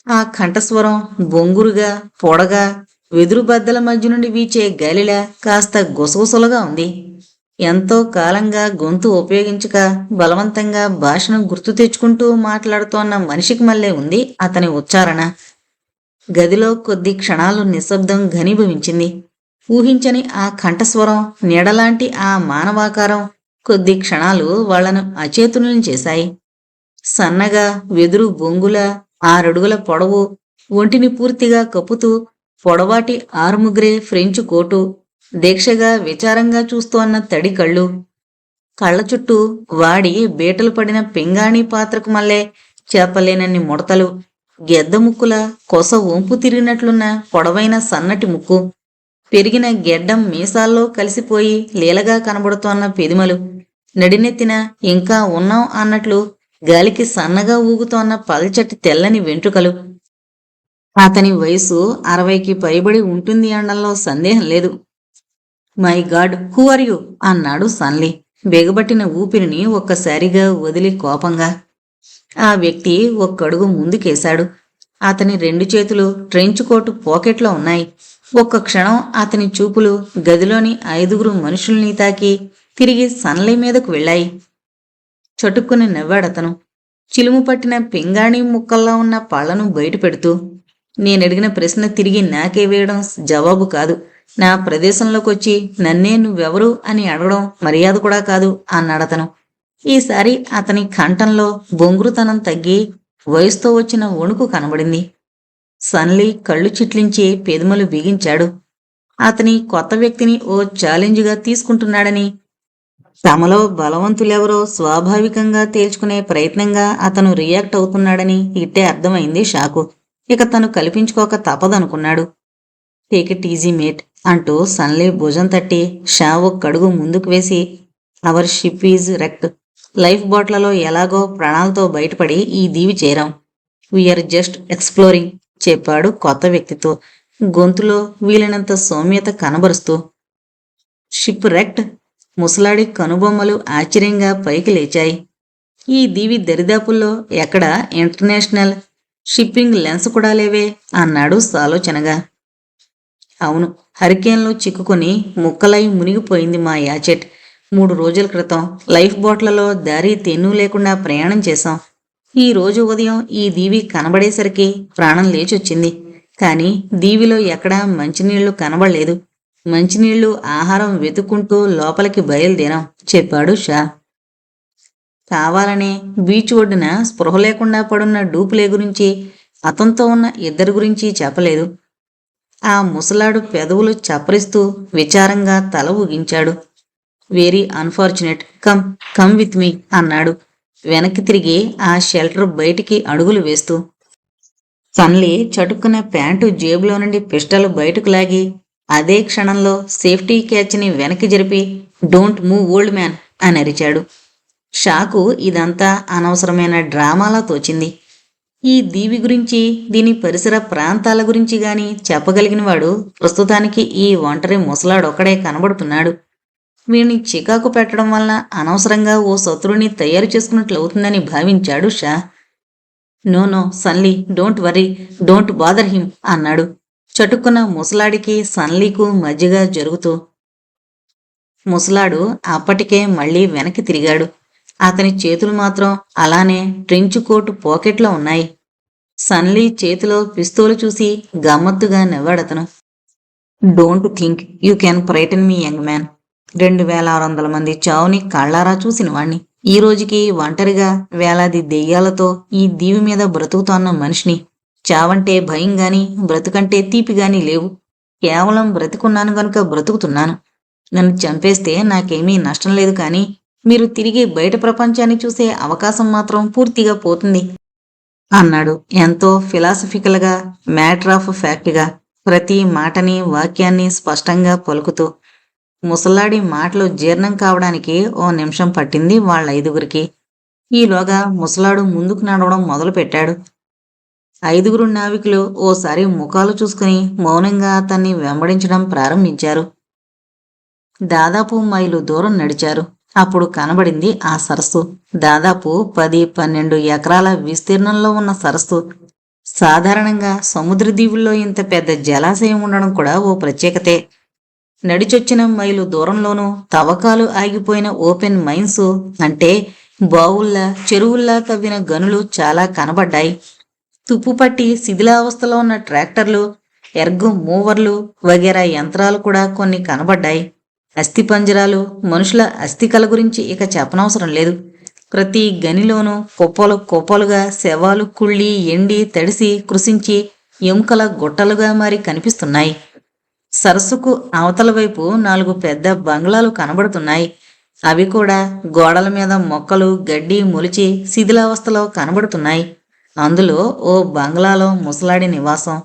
ఆ కంఠస్వరం బొంగురుగా, పొడగా, వెదురు బద్దల మధ్య నుండి వీచే గాలిలా కాస్త గుసగుసలుగా ఉంది. ఎంతో కాలంగా గొంతు ఉపయోగించక బలవంతంగా భాషను గుర్తు తెచ్చుకుంటూ మాట్లాడుతోన్న మనిషికి మళ్ళీ ఉంది అతని ఉచ్చారణ. గదిలో కొద్ది క్షణాలు నిశ్శబ్దం ఘనీభవించింది. ఊహించని ఆ కంఠస్వరం, నీడలాంటి ఆ మానవాకారం కొద్ది క్షణాలు వాళ్లను అచేతులను చేశాయి. సన్నగా, వెదురు బొంగుల, 6 అడుగుల పొడవు, ఒంటిని పూర్తిగా కప్పుతూ పొడవాటి 6 ఫ్రెంచ్ కోటు, దీక్షగా విచారంగా చూస్తోన్న తడి కళ్ళు, కళ్ళ చుట్టూ వాడి బీటలు పడిన పింగాణీ పాత్రకు మళ్ళే చెప్పలేనన్ని ముడతలు, గెద్ద ముక్కుల కొస వంపు తిరిగినట్లున్న పొడవైన సన్నటి ముక్కు, పెరిగిన గెడ్డం మీసాల్లో కలిసిపోయి లీలగా కనబడుతోన్న పెదిమలు, నడినెత్తిన ఇంకా ఉన్నాం అన్నట్లు గాలికి సన్నగా ఊగుతోన్న పల్చటి తెల్లని వెంట్రుకలు. అతని వయసు 60కి పైబడి ఉంటుంది అనడంలో సందేహం లేదు. My god, who are you అన్నాడు సన్లీ బిగబట్టిన ఊపిరిని ఒక్కసారిగా వదిలి కోపంగా. ఆ వ్యక్తి ఒక్కడుగు ముందుకేశాడు. అతని 2 చేతులు ట్రెంచ్ కోటు పాకెట్లో ఉన్నాయి. ఒక్క క్షణం అతని చూపులు గదిలోని 5 మనుషుల్ని తాకి తిరిగి సన్లీ మీదకు వెళ్ళాయి. చటుక్కుని నవ్వాడతను, చిలుము పట్టిన పింగాణీ ముక్కల్లా ఉన్న పళ్లను బయట పెడుతూ. నేనడిగిన ప్రశ్న తిరిగి నాకే వేయడం జవాబు కాదు. నా ప్రదేశంలోకి వచ్చి నన్నే నువ్వెవరు అని అడగడం మర్యాద కూడా కాదు అన్నాడతను. ఈసారి అతని కంఠంలో బొంగురుతనం తగ్గి వయసుతో వచ్చిన వణుకు కనబడింది. సన్లీ కళ్ళు చిట్లించి పెదములు బిగించాడు. అతని కొత్త వ్యక్తిని ఓ ఛాలెంజ్గా తీసుకుంటున్నాడని, తమలో బలవంతులెవరో స్వాభావికంగా తేల్చుకునే ప్రయత్నంగా అతను రియాక్ట్ అవుతున్నాడని ఇట్టే అర్థమైంది షాకు. ఇక తను కల్పించుకోక తప్పదనుకున్నాడు. టేక్ ఇట్ ఈజీ మేట్ అంటూ సన్లీ భుజం తట్టి షా ఒక్కడుగు ముందుకు వేసి, అవర్ షిప్ ఈజ్ రెక్ట్. లైఫ్ బోట్లలో ఎలాగో ప్రాణాలతో బయటపడి ఈ దీవి చేరాం. వీఆర్ జస్ట్ ఎక్స్ప్లోరింగ్ చెప్పాడు కొత్త వ్యక్తితో, గొంతులో వీలైనంత సౌమ్యత కనబరుస్తూ. షిప్ రెక్ట్? ముసలాడి కనుబొమ్మలు ఆశ్చర్యంగా పైకి లేచాయి. ఈ దీవి దరిదాపుల్లో ఎక్కడ ఇంటర్నేషనల్ షిప్పింగ్ లెన్స్ కూడా లేవే అన్నాడు సాలోచనగా. అవును, హరికేన్లో చిక్కుకొని ముక్కలై మునిగిపోయింది మా యాచెట్. 3 రోజుల క్రితం లైఫ్ బోట్లలో దారి తెన్ను లేకుండా ప్రయాణం చేశాం. ఈ రోజు ఉదయం ఈ దీవి కనబడేసరికి ప్రాణం లేచొచ్చింది. కానీ దీవిలో ఎక్కడా మంచినీళ్లు కనబడలేదు. మంచినీళ్లు, ఆహారం వెతుక్కుంటూ లోపలికి బయలుదేరాం చెప్పాడు షా. కావాలనే బీచ్ ఒడ్డున స్పృహ లేకుండా పడున్న డూపులే గురించి, అతనితో ఉన్న ఇద్దరి గురించి చెప్పలేదు. ఆ ముసలాడు పెదవులు చప్పరిస్తూ విచారంగా తల ఊగించాడు. Very unfortunate, come come with me అన్నాడు వెనక్కి తిరిగి ఆ షెల్టర్ బయటికి అడుగులు వేస్తూ. సన్లీ చటుక్కున ప్యాంటు జేబులో నుండి పిస్టల్ బయటకు లాగి అదే క్షణంలో సేఫ్టీ క్యాచ్ని వెనక్కి జరిపి, డోంట్ మూవ్ ఓల్డ్ మ్యాన్ అని అరిచాడు. షాకు ఇదంతా అనవసరమైన డ్రామాలా తోచింది. ఈ దీవి గురించి, దీని పరిసర ప్రాంతాల గురించి గాని చెప్పగలిగినవాడు ప్రస్తుతానికి ఈ ఒంటరి ముసలాడొక్కడే కనబడుతున్నాడు. వీణ్ణి చికాకు పెట్టడం వలన అనవసరంగా ఓ శత్రువుని తయారు చేసుకున్నట్లు అవుతుందని భావించాడు Shah. No no Sunley, don't worry, don't bother him అన్నాడు చటుక్కున ముసలాడికి సన్లీకు మధ్యగా జరుగుతూ. ముసలాడు అప్పటికే మళ్లీ వెనక్కి తిరిగాడు. అతని చేతులు మాత్రం అలానే ట్రెంచ్ కోటు పాకెట్లో ఉన్నాయి. సన్లీ చేతిలో పిస్తోలు చూసి గమ్మత్తుగా నవ్వాడతను. Don't think you can frighten me young man. 2600 మంది చావుని కళ్ళారా చూసిన వాణ్ణి. ఈ రోజుకి ఒంటరిగా వేలాది దెయ్యాలతో ఈ దీవి మీద బ్రతుకుతోన్న మనిషిని. చావంటే భయం గాని, బ్రతుకంటే తీపి గాని లేవు. కేవలం బ్రతుకున్నాను గనుక బ్రతుకుతున్నాను. నన్ను చంపేస్తే నాకేమీ నష్టం లేదు, కానీ మీరు తిరిగి బయట ప్రపంచాన్ని చూసే అవకాశం మాత్రం పూర్తిగా పోతుంది అన్నాడు ఎంతో ఫిలాసఫికల్గా, మ్యాటర్ ఆఫ్ ఫ్యాక్ట్గా, ప్రతి మాటని వాక్యాన్ని స్పష్టంగా పలుకుతూ. ముసలాడి మాటలు జీర్ణం కావడానికి ఓ నిమిషం పట్టింది వాళ్ళ 5గురికి. ఈలోగా ముసలాడు ముందుకు నడవడం మొదలుపెట్టాడు. 5గురు నావికులు ఓసారి ముఖాలు చూసుకుని మౌనంగా అతన్ని వెంబడించడం ప్రారంభించారు. దాదాపు మైలు దూరం నడిచారు. అప్పుడు కనబడింది ఆ సరస్సు. దాదాపు 10-12 ఎకరాల విస్తీర్ణంలో ఉన్న సరస్సు. సాధారణంగా సముద్ర దీవుల్లో ఇంత పెద్ద జలాశయం ఉండడం కూడా ఓ ప్రత్యేకతే. నడిచొచ్చిన మైలు దూరంలోనూ తవ్వకాలు ఆగిపోయిన ఓపెన్ మైన్స్, అంటే బావుల్లా, చెరువుల్లా తవ్విన గనులు చాలా కనబడ్డాయి. తుప్పుపట్టి శిథిలావస్థలో ఉన్న ట్రాక్టర్లు, ఎర్గు మూవర్లు వగేరా యంత్రాలు కూడా కొన్ని కనబడ్డాయి. అస్థిపంజరాలు, మనుషుల అస్థికల గురించి ఇక చెప్పనవసరం లేదు. ప్రతి గనిలోనూ కుప్పలు కుప్పలుగా శవాలు కుళ్ళి, ఎండి, తడిసి, కృషించి ఎముకల గుట్టలుగా మారి కనిపిస్తున్నాయి. సరస్సుకు అవతల వైపు 4 పెద్ద బంగ్లాలు కనబడుతున్నాయి. అవి కూడా గోడల మీద మొక్కలు, గడ్డి మొలిచి శిథిలావస్థలో కనబడుతున్నాయి. అందులో ఓ బంగ్లాలో ముసలాడి నివాసం.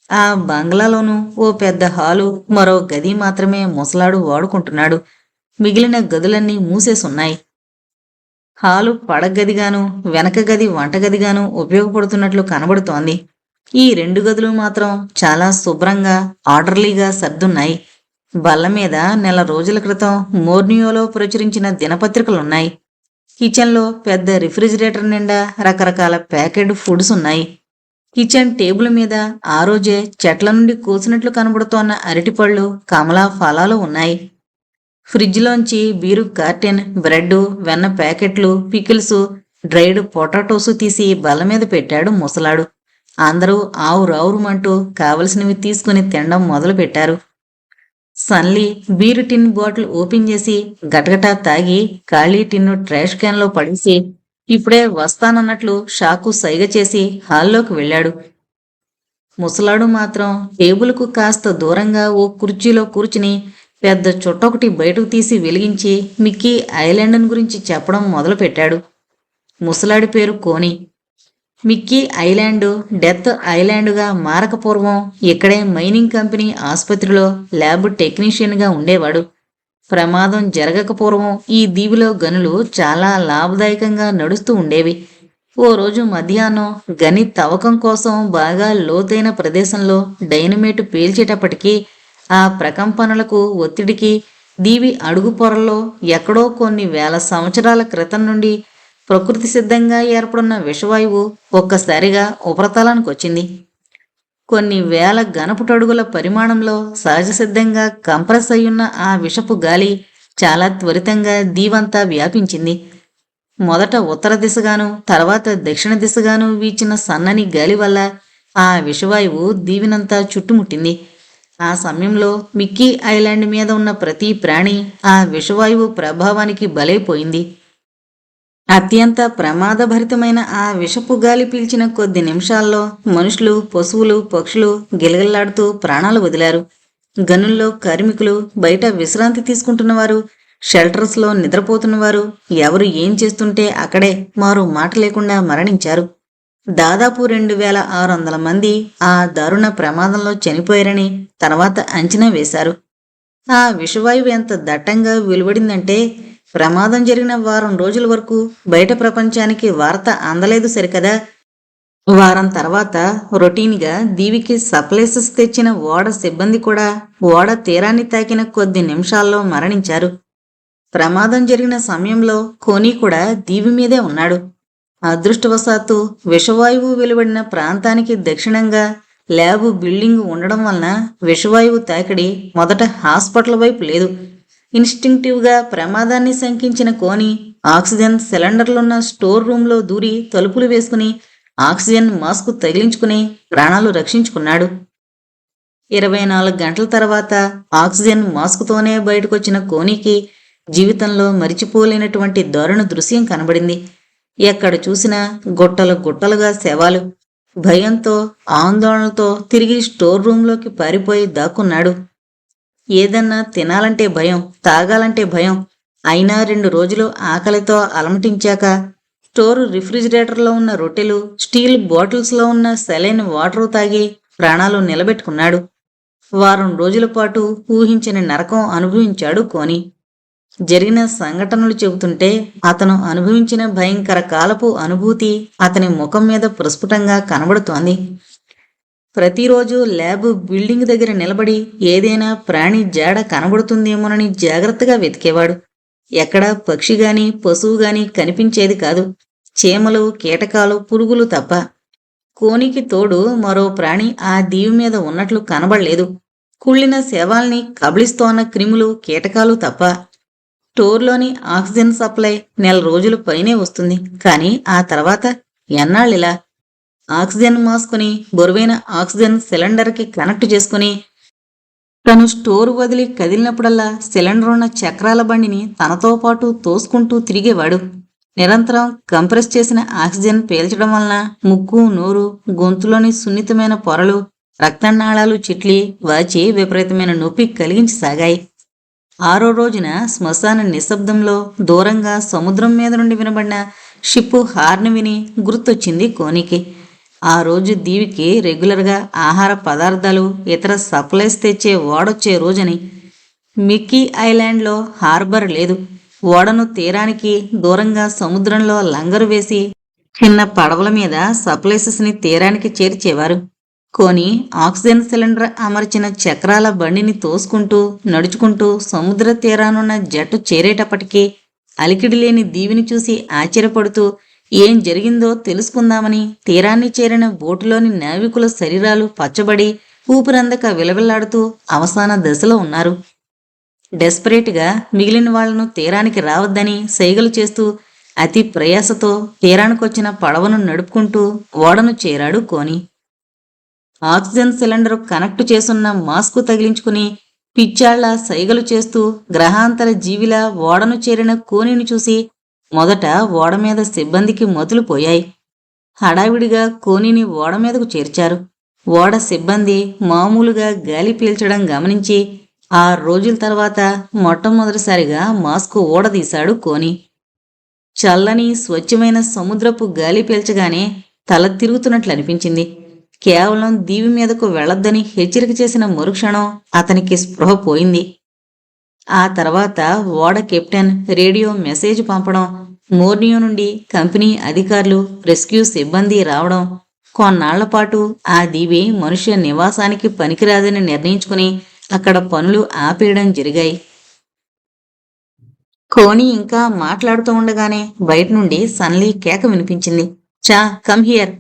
ఆ బంగ్లాలోనూ ఓ పెద్ద హాలు, మరో గది మాత్రమే ముసలాడు వాడుకుంటున్నాడు. మిగిలిన గదులన్నీ మూసేసున్నాయి. హాలు పడగదిగాను, వెనక గది వంటగదిగాను ఉపయోగపడుతున్నట్లు కనబడుతోంది. ఈ 2 గదులు మాత్రం చాలా శుభ్రంగా, ఆర్డర్లీగా సర్దున్నాయి. బల్ల మీద నెల రోజుల క్రితం మోర్నియోలో ప్రచురించిన దినపత్రికలున్నాయి. కిచెన్లో పెద్ద రిఫ్రిజిరేటర్ నిండా రకరకాల ప్యాకెడ్ ఫుడ్స్ ఉన్నాయి. కిచెన్ టేబుల్ మీద ఆ రోజే చెట్ల నుండి కోసినట్లు కనబడుతోన్న అరటిపళ్ళు, కమలా ఫలాలు ఉన్నాయి. ఫ్రిడ్జ్లోంచి బీరు కార్టెన్, బ్రెడ్, వెన్న ప్యాకెట్లు, పికిల్స్, డ్రైడ్ పొటాటోసు తీసి బల్ల మీద పెట్టాడు ముసలాడు. అందరూ ఆవురావురుమంటూ కావలసినవి తీసుకుని తినడం మొదలుపెట్టారు. సన్లీ బీరు టిన్ బాటిల్ ఓపెన్ చేసి గటగటా తాగి ఖాళీ టిన్ను ట్రాష్ క్యాన్లో పడేసి ఇప్పుడే వస్తానన్నట్లు షాకు సైగ చేసి హాల్లోకి వెళ్ళాడు. ముసలాడు మాత్రం టేబుల్కు కాస్త దూరంగా ఓ కుర్చీలో కూర్చుని పెద్ద చుట్టొకటి బయటకు తీసి వెలిగించి మిక్కీ ఐలాండ్ గురించి చెప్పడం మొదలుపెట్టాడు. ముసలాడి పేరు కోని. మిక్కీ ఐలాండు డెత్ ఐలాండుగా మారకపూర్వం ఇక్కడే మైనింగ్ కంపెనీ ఆసుపత్రిలో ల్యాబ్ టెక్నీషియన్గా ఉండేవాడు. ప్రమాదం జరగకపూర్వం ఈ దీవిలో గనులు చాలా లాభదాయకంగా నడుస్తూ ఉండేవి. ఓ రోజు మధ్యాహ్నం గని తవ్వకం కోసం బాగా లోతైన ప్రదేశంలో డైనమేట్ పేల్చేటప్పటికీ ఆ ప్రకంపనలకు ఒత్తిడికి దీవి అడుగు పొరల్లో ఎక్కడో కొన్ని వేల సంవత్సరాల క్రితం నుండి ప్రకృతి సిద్ధంగా ఏర్పడున్న విషవాయువు ఒక్కసారిగా ఉపరితలానికి వచ్చింది. కొన్ని వేల ఘనపుటడుగుల పరిమాణంలో సహజ సిద్ధంగా కంప్రెస్ అయ్యున్న ఆ విషపు గాలి చాలా త్వరితంగా దీవంతా వ్యాపించింది. మొదట ఉత్తర దిశగాను తర్వాత దక్షిణ దిశగాను వీచిన సన్నని గాలి వల్ల ఆ విషవాయువు దీవినంతా చుట్టుముట్టింది. ఆ సమయంలో మిక్కీ ఐలాండ్ మీద ఉన్న ప్రతి ప్రాణి ఆ విషవాయువు ప్రభావానికి బలైపోయింది. అత్యంత ప్రమాదభరితమైన ఆ విషపు గాలి పీల్చిన కొద్ది నిమిషాల్లో మనుషులు, పశువులు, పక్షులు గిలగిల్లాడుతూ ప్రాణాలు వదిలారు. గనుల్లో కార్మికులు, బయట విశ్రాంతి తీసుకుంటున్నవారు, షెల్టర్స్లో నిద్రపోతున్నవారు ఎవరు ఏం చేస్తుంటే అక్కడే మారు మాట లేకుండా మరణించారు. దాదాపు 2600 మంది ఆ దారుణ ప్రమాదంలో చనిపోయారని తర్వాత అంచనా వేశారు. ఆ విషవాయువు ఎంత దట్టంగా వెలువడిందంటే ప్రమాదం జరిగిన వారం రోజుల వరకు బయట ప్రపంచానికి వార్త అందలేదు సరికదా. వారం తర్వాత రొటీన్గా దీవికి సప్లైసెస్ తెచ్చిన ఓడ సిబ్బంది కూడా ఓడ తీరాన్ని తాకిన కొద్ది నిమిషాల్లో మరణించారు. ప్రమాదం జరిగిన సమయంలో కోనీ కూడా దీవి మీదే ఉన్నాడు. అదృష్టవశాత్తు విషవాయువు వెలువడిన ప్రాంతానికి దక్షిణంగా ల్యాబ్ బిల్డింగ్ ఉండడం వలన విషవాయువు తాకిడి మొదట హాస్పిటల్ వైపు లేదు. ఇన్స్టింక్టివ్గా ప్రమాదాన్ని శంకించిన కోనీ ఆక్సిజన్ సిలిండర్లున్న స్టోర్ రూంలో దూరి తలుపులు వేసుకుని ఆక్సిజన్ మాస్క్ తగిలించుకుని ప్రాణాలు రక్షించుకున్నాడు. 24 గంటల తర్వాత ఆక్సిజన్ మాస్క్తోనే బయటకొచ్చిన కోనీకి జీవితంలో మరిచిపోలేనటువంటి దారుణ దృశ్యం కనబడింది. ఎక్కడ చూసినా గుట్టలు గుట్టలుగా శవాలు. భయంతో ఆందోళనలతో తిరిగి స్టోర్ రూంలోకి పారిపోయి దాక్కున్నాడు. ఏదన్నా తినాలంటే భయం, తాగాలంటే భయం. అయినా 2 రోజులు ఆకలితో అలమటించాక స్టోర్ రిఫ్రిజిరేటర్లో ఉన్న రొట్టెలు, స్టీల్ బాటిల్స్లో ఉన్న సెలైన్ వాటరు తాగి ప్రాణాలు నిలబెట్టుకున్నాడు. వారం రోజుల పాటు ఊహించని నరకం అనుభవించాడు కోనీ. జరిగిన సంఘటనలు చెబుతుంటే అతను అనుభవించిన భయంకర కాలపు అనుభూతి అతని ముఖం మీద ప్రస్ఫుటంగా కనబడుతోంది. ప్రతిరోజు ల్యాబ్ బిల్డింగ్ దగ్గర నిలబడి ఏదైనా ప్రాణి జాడ కనబడుతుందేమోనని జాగ్రత్తగా వెతికేవాడు. ఎక్కడా పక్షిగాని పశువుగాని కనిపించేది కాదు. చీమలు, కీటకాలు, పురుగులు తప్ప. కోనికి తోడు మరో ప్రాణి ఆ దీవి మీద ఉన్నట్లు కనబడలేదు. కుళ్ళిన శవాల్ని కబళిస్తోన్న క్రిములు, కీటకాలు తప్ప. స్టోర్లోని ఆక్సిజన్ సప్లై 1 రోజుల పైనే వస్తుంది. కానీ ఆ తర్వాత ఎన్నాళ్ళిలా? ఆక్సిజన్ మాస్కుని బరువైన ఆక్సిజన్ సిలిండర్కి కనెక్ట్ చేసుకుని తను స్టోర్ వదిలి కదిలినప్పుడల్లా సిలిండర్ ఉన్న చక్రాల బండిని తనతో పాటు తోసుకుంటూ తిరిగేవాడు. నిరంతరం కంప్రెస్ చేసిన ఆక్సిజన్ పీల్చడం వలన ముక్కు, నోరు, గొంతులోని సున్నితమైన పొరలు, రక్తనాళాలు చిట్లి వాచి విపరీతమైన నొప్పి కలిగించసాగాయి. 6వ రోజున శ్మశాన నిశ్శబ్దంలో దూరంగా సముద్రం మీద నుండి వినబడిన షిప్పు హార్న్ విని గుర్తొచ్చింది కోనికి. ఆ రోజు దీవికి రెగ్యులర్గా ఆహార పదార్థాలు, ఇతర సప్లైస్ తెచ్చే ఓడొచ్చే రోజని. మిక్కీ ఐలాండ్లో హార్బర్ లేదు. ఓడను తీరానికి దూరంగా సముద్రంలో లంగరు వేసి చిన్న పడవల మీద సప్లైసెస్ని తీరానికి చేర్చేవారు. కోని ఆక్సిజన్ సిలిండర్ అమర్చిన చక్రాల బండిని తోసుకుంటూ నడుచుకుంటూ సముద్ర తీరానున్న జట్టు చేరేటప్పటికీ అలికిడి లేని దీవిని చూసి ఆశ్చర్యపడుతూ ఏం జరిగిందో తెలుసుకుందామని తీరాన్ని చేరిన బోటులోని నావికుల శరీరాలు పచ్చబడి ఊపిరందక విలవిల్లాడుతూ అవసాన దశలో ఉన్నారు. డెస్పరేట్గా మిగిలిన వాళ్లను తీరానికి రావద్దని సైగలు చేస్తూ అతి ప్రయాసతో తీరానికొచ్చిన పడవను నడుపుకుంటూ ఓడను చేరాడు కోని. ఆక్సిజన్ సిలిండర్ కనెక్ట్ చేసున్న మాస్కు తగిలించుకుని పిచ్చాళ్ల సైగలు చేస్తూ గ్రహాంతర జీవిలా ఓడను చేరిన కోనిని చూసి మొదట ఓడ మీద సిబ్బందికి మతులు పోయాయి. హడావిడిగా కోనిని ఓడ మీదకు చేర్చారు. ఓడ సిబ్బంది మామూలుగా గాలి పీల్చడం గమనించి 6 రోజుల తర్వాత మొట్టమొదటిసారిగా మాస్కు ఊడదీశాడు కోని. చల్లని స్వచ్ఛమైన సముద్రపు గాలి పీల్చగానే తల తిరుగుతున్నట్లు అనిపించింది. కేవలం దీవి మీదకు వెళ్ళొద్దని హెచ్చరిక చేసిన మరుక్షణం అతనికి స్పృహ పోయింది. ఆ తర్వాత ఓడ కెప్టెన్ రేడియో మెసేజ్ పంపడం, మోర్నియో నుండి కంపెనీ అధికారులు, రెస్క్యూ సిబ్బంది రావడం, కొన్నాళ్లపాటు ఆ దీవి మనుష్య నివాసానికి పనికిరాదని నిర్ణయించుకుని అక్కడ పనులు ఆపేయడం జరిగాయి. కోని ఇంకా మాట్లాడుతూ ఉండగానే బయట నుండి సన్లీ కేక వినిపించింది. చా, కమ్ హియర్.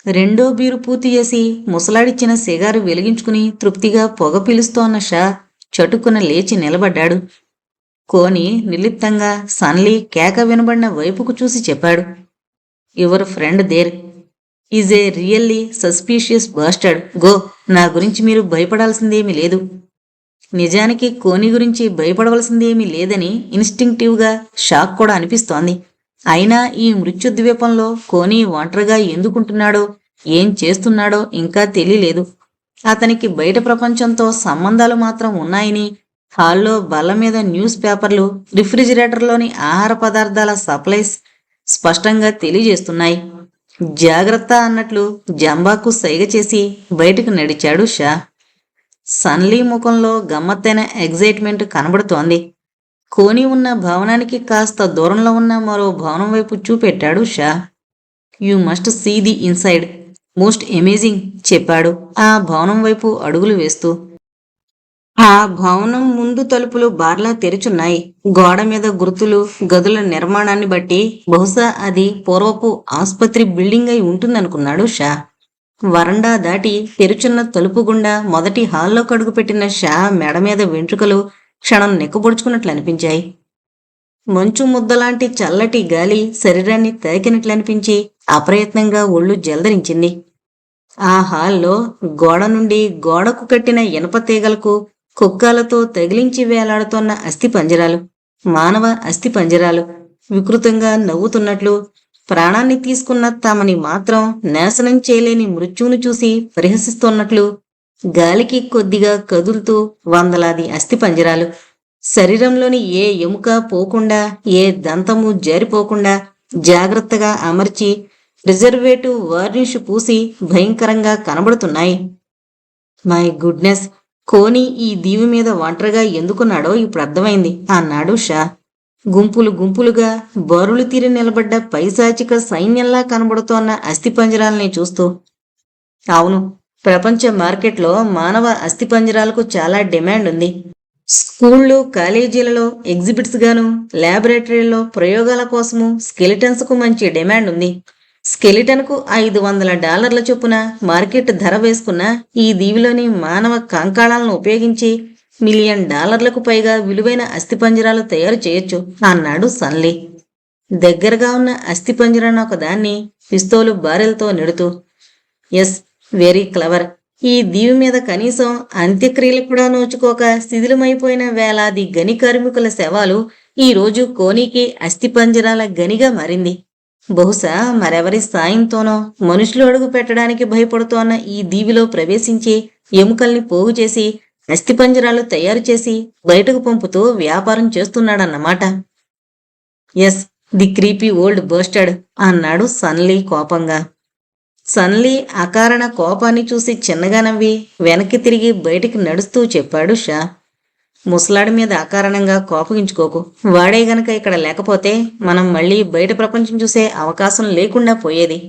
రెండో బీరు పూర్తి చేసి ముసలాడిచ్చిన సిగారు వెలిగించుకుని తృప్తిగా పొగ పీలుస్తోన్న షా చటుక్కున లేచి నిలబడ్డాడు. కోని నిర్లిప్తంగా సన్లీ కేక వినబడిన వైపుకు చూసి చెప్పాడు. Your friend there is a really suspicious bastard. Go. నా గురించి మీరు భయపడాల్సిందేమీ లేదు. నిజానికి కోని గురించి భయపడవలసిందేమీ లేదని ఇన్స్టింక్టివ్గా షాక్ కూడా అనిపిస్తోంది. అయినా ఈ మృత్యుద్వీపంలో కోని ఒంటరిగా ఎందుకుంటున్నాడో, ఏం చేస్తున్నాడో ఇంకా తెలియలేదు. అతనికి బయట ప్రపంచంతో సంబంధాలు మాత్రం ఉన్నాయని హాల్లో బల్ల మీద న్యూస్ పేపర్లు, రిఫ్రిజిరేటర్లోని ఆహార పదార్థాల సప్లైస్ స్పష్టంగా తెలియజేస్తున్నాయి. జాగ్రత్త అన్నట్లు జంబాకు సైగ చేసి బయటకు నడిచాడు షా. సన్లీ ముఖంలో గమ్మత్తైన ఎగ్జైట్మెంట్ కనబడుతోంది. కోని ఉన్న భవనానికి కాస్త దూరంలో ఉన్న మరో భవనం వైపు చూపెట్టాడు Shah. You must see the inside, most amazing చెప్పాడు ఆ భవనం వైపు అడుగులు వేస్తూ. ఆ భవనం ముందు తలుపులు బార్లా తెరుచున్నాయి. గోడ మీద గుర్తులు, గదుల నిర్మాణాన్ని బట్టి బహుశా అది పూర్వపు ఆసుపత్రి బిల్డింగ్ అయి ఉంటుందనుకున్నాడు షా. వరండా దాటి తెరుచున్న తలుపు గుండా మొదటి హాల్లో కడుగుపెట్టిన షా మెడ మీద వెంట్రుకలు క్షణం నెక్కబొడుచుకున్నట్లు అనిపించాయి. మంచు ముద్దలాంటి చల్లటి గాలి శరీరాన్ని తాకినట్లనిపించి అప్రయత్నంగా ఒళ్ళు జలదరించింది. ఆ హాల్లో గోడ నుండి గోడకు కట్టిన ఇనప తీగలకు కుక్కాలతో తగిలించి వేలాడుతోన్న అస్థిపంజరాలు, మానవ అస్థిపంజరాలు వికృతంగా నవ్వుతున్నట్లు, ప్రాణాన్ని తీసుకున్న తమని మాత్రం నాశనం చేయలేని మృత్యువును చూసి పరిహసిస్తున్నట్లు, గాలికి కొద్దిగా కదులుతూ వందలాది అస్థిపంజరాలు, శరీరంలోని ఏ ఎముక పోకుండా, ఏ దంతము జారిపోకుండా జాగ్రత్తగా అమర్చి రిజర్వేటివ్ వార్నిష్ పూసి భయంకరంగా కనబడుతున్నాయి. మై గుడ్నెస్, కోని ఈ దీవి మీద ఒంటరిగా ఎందుకున్నాడో ఇప్పుడు అర్థమైంది అన్నాడు షా. గుంపులు గుంపులుగా బరులు తీరి నిలబడ్డ పైశాచిక సైన్యంలా కనబడుతోన్న అస్థిపంజరాల్ని చూస్తూ. అవును, ప్రపంచ మార్కెట్లో మానవ అస్థిపంజరాలకు చాలా డిమాండ్ ఉంది. స్కూళ్ళు, కాలేజీలలో ఎగ్జిబిట్స్ గాను, ల్యాబొరేటరీలో ప్రయోగాల కోసము స్కెలిటన్స్కు మంచి డిమాండ్ ఉంది. స్కెలిటన్కు $500 చొప్పున మార్కెట్ ధర వేసుకున్న ఈ దీవిలోని మానవ కంకాళాలను ఉపయోగించి $1 మిలియన్ పైగా విలువైన అస్థిపంజరాలు తయారు చేయొచ్చు అన్నాడు సన్లీ. దగ్గరగా ఉన్న అస్థిపంజరాన్ని ఒకదాన్ని పిస్తోలు బారెల్తో నెడుతూ. Yes, very clever. ఈ దీవి మీద కనీసం అంత్యక్రియలు కూడా నోచుకోక శిథిలమైపోయిన వేలాది గని కార్మికుల శవాలు ఈ రోజు కోనీకి అస్థిపంజరాల గనిగా మారింది. బహుశా మరెవరి సాయంతోనో మనుషులు అడుగు పెట్టడానికి భయపడుతోన్న ఈ దీవిలో ప్రవేశించి ఎముకల్ని పోగు చేసి అస్థిపంజరాలు తయారు చేసి బయటకు పంపుతూ వ్యాపారం చేస్తున్నాడన్నమాట. Yes, the creepy old bastard అన్నాడు సన్లీ కోపంగా. సన్లీ అకారణ కోపాన్ని చూసి చిన్నగా నవ్వి వెనక్కి తిరిగి బయటికి నడుస్తూ చెప్పాడు షా. ముసలాడి మీద అకారణంగా కోపగించుకోకు. వాడే గనక ఇక్కడ లేకపోతే మనం మళ్ళీ బయట ప్రపంచం చూసే అవకాశం లేకుండా పోయేది.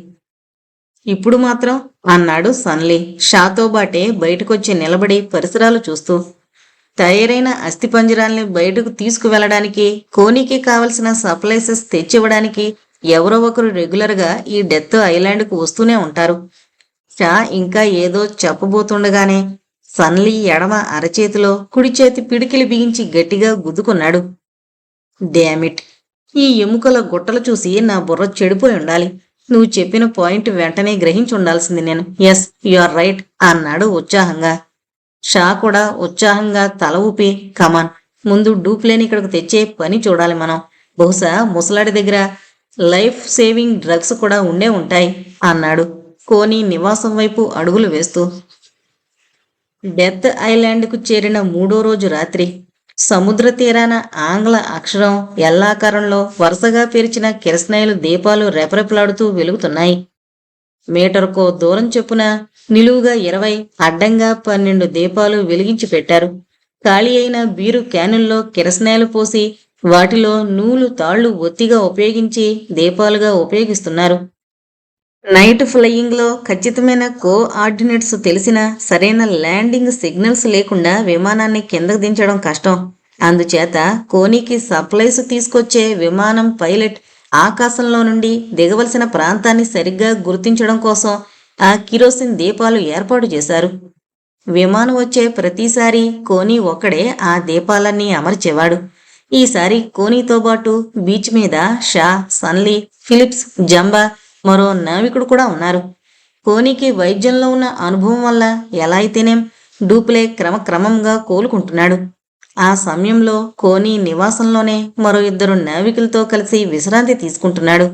ఇప్పుడు మాత్రం అన్నాడు సన్లీ షాతో బాటే బయటకొచ్చి నిలబడి పరిసరాలు చూస్తూ. తయారైన అస్థిపంజరాల్ని బయటకు తీసుకువెళ్లడానికి, కోనీకి కావలసిన సప్లైసెస్ తెచ్చివ్వడానికి ఎవరో ఒకరు రెగ్యులర్గా ఈ డెత్ ఐలాండ్కు వస్తూనే ఉంటారు. షా ఇంకా ఏదో చెప్పబోతుండగానే సన్లీ ఎడమ అరచేతిలో కుడి చేతి పిడికిలి బిగించి గట్టిగా గుద్దుకున్నాడు. డామిట్, ఈ ఎముకల గుట్టలు చూసి నా బుర్ర చెడిపోయి ఉండాలి. నువ్వు చెప్పిన పాయింట్ వెంటనే గ్రహించి ఉండాల్సింది నేను. ఎస్, యు ఆర్ రైట్ అన్నాడు ఉత్సాహంగా. షా కూడా ఉత్సాహంగా తల ఊపి, కమాన్, ముందు డూప్లేని ఇక్కడికి తెచ్చే పని చూడాలి మనం. బహుశా ముసలాడి దగ్గర లైఫ్ సేవింగ్ డ్రగ్స్ కూడా ఉండే ఉంటాయి అన్నాడు కోని నివాసం వైపు అడుగులు వేస్తూ. డెత్ ఐలాండ్కు చేరిన 3వ రోజు రాత్రి సముద్ర తీరాన ఆంగ్ల అక్షరం ఎల్లాకారంలో వరుసగా పేర్చిన కిరసనాయిలు దీపాలు రెపరెపలాడుతూ వెలుగుతున్నాయి. మీటరుకో దూరం చొప్పున నిలువుగా 20, అడ్డంగా 12 దీపాలు వెలిగించి పెట్టారు. ఖాళీ అయిన బీరు క్యానుల్లో కిరసనాయలు పోసి వాటిలో నూలు తాళ్లు ఒత్తిగా ఉపయోగించి దీపాలుగా ఉపయోగిస్తున్నారు. నైట్ ఫ్లయింగ్లో ఖచ్చితమైన కోఆర్డినేట్స్ తెలిసినా సరైన ల్యాండింగ్ సిగ్నల్స్ లేకుండా విమానాన్ని కిందకు దించడం కష్టం. అందుచేత కోనీకి సప్లైస్ తీసుకొచ్చే విమానం పైలట్ ఆకాశంలో నుండి దిగవలసిన ప్రాంతాన్ని సరిగ్గా గుర్తించడం కోసం ఆ కిరోసిన్ దీపాలు ఏర్పాటు చేశారు. విమానం వచ్చే ప్రతిసారి కోనీ ఒక్కడే ఆ దీపాలన్నీ అమర్చేవాడు. ఈసారి కోనీతో పాటు బీచ్ మీద షా, సన్లీ, ఫిలిప్స్, జంబా, మరో నావికుడు కూడా ఉన్నారు. కోనీకి వైద్యంలో ఉన్న అనుభవం వల్ల ఎలా అయితేనేం డూప్లే క్రమక్రమంగా కోలుకుంటున్నాడు. ఆ సమయంలో కోనీ నివాసంలోనే మరో 2 నావికులతో కలిసి విశ్రాంతి తీసుకుంటున్నాడు.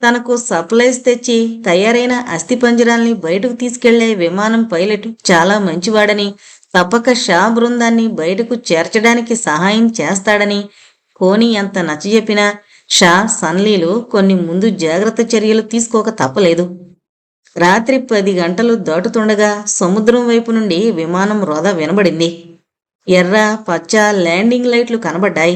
తనకు సప్లైస్ తెచ్చి తయారైన అస్థిపంజరాల్ని బయటకు తీసుకెళ్లే విమానం పైలట్ చాలా మంచివాడని, తప్పక షా బృందాన్ని బయటకు చేర్చడానికి సహాయం చేస్తాడని కోనీ ఎంత నచ్చజెప్పినా షా, సన్లీలు కొన్ని ముందు జాగ్రత్త చర్యలు తీసుకోక తప్పలేదు. రాత్రి 10 గంటలు దాటుతుండగా సముద్రం వైపు నుండి విమానం రోద వినబడింది. ఎర్ర, పచ్చ ల్యాండింగ్ లైట్లు కనబడ్డాయి.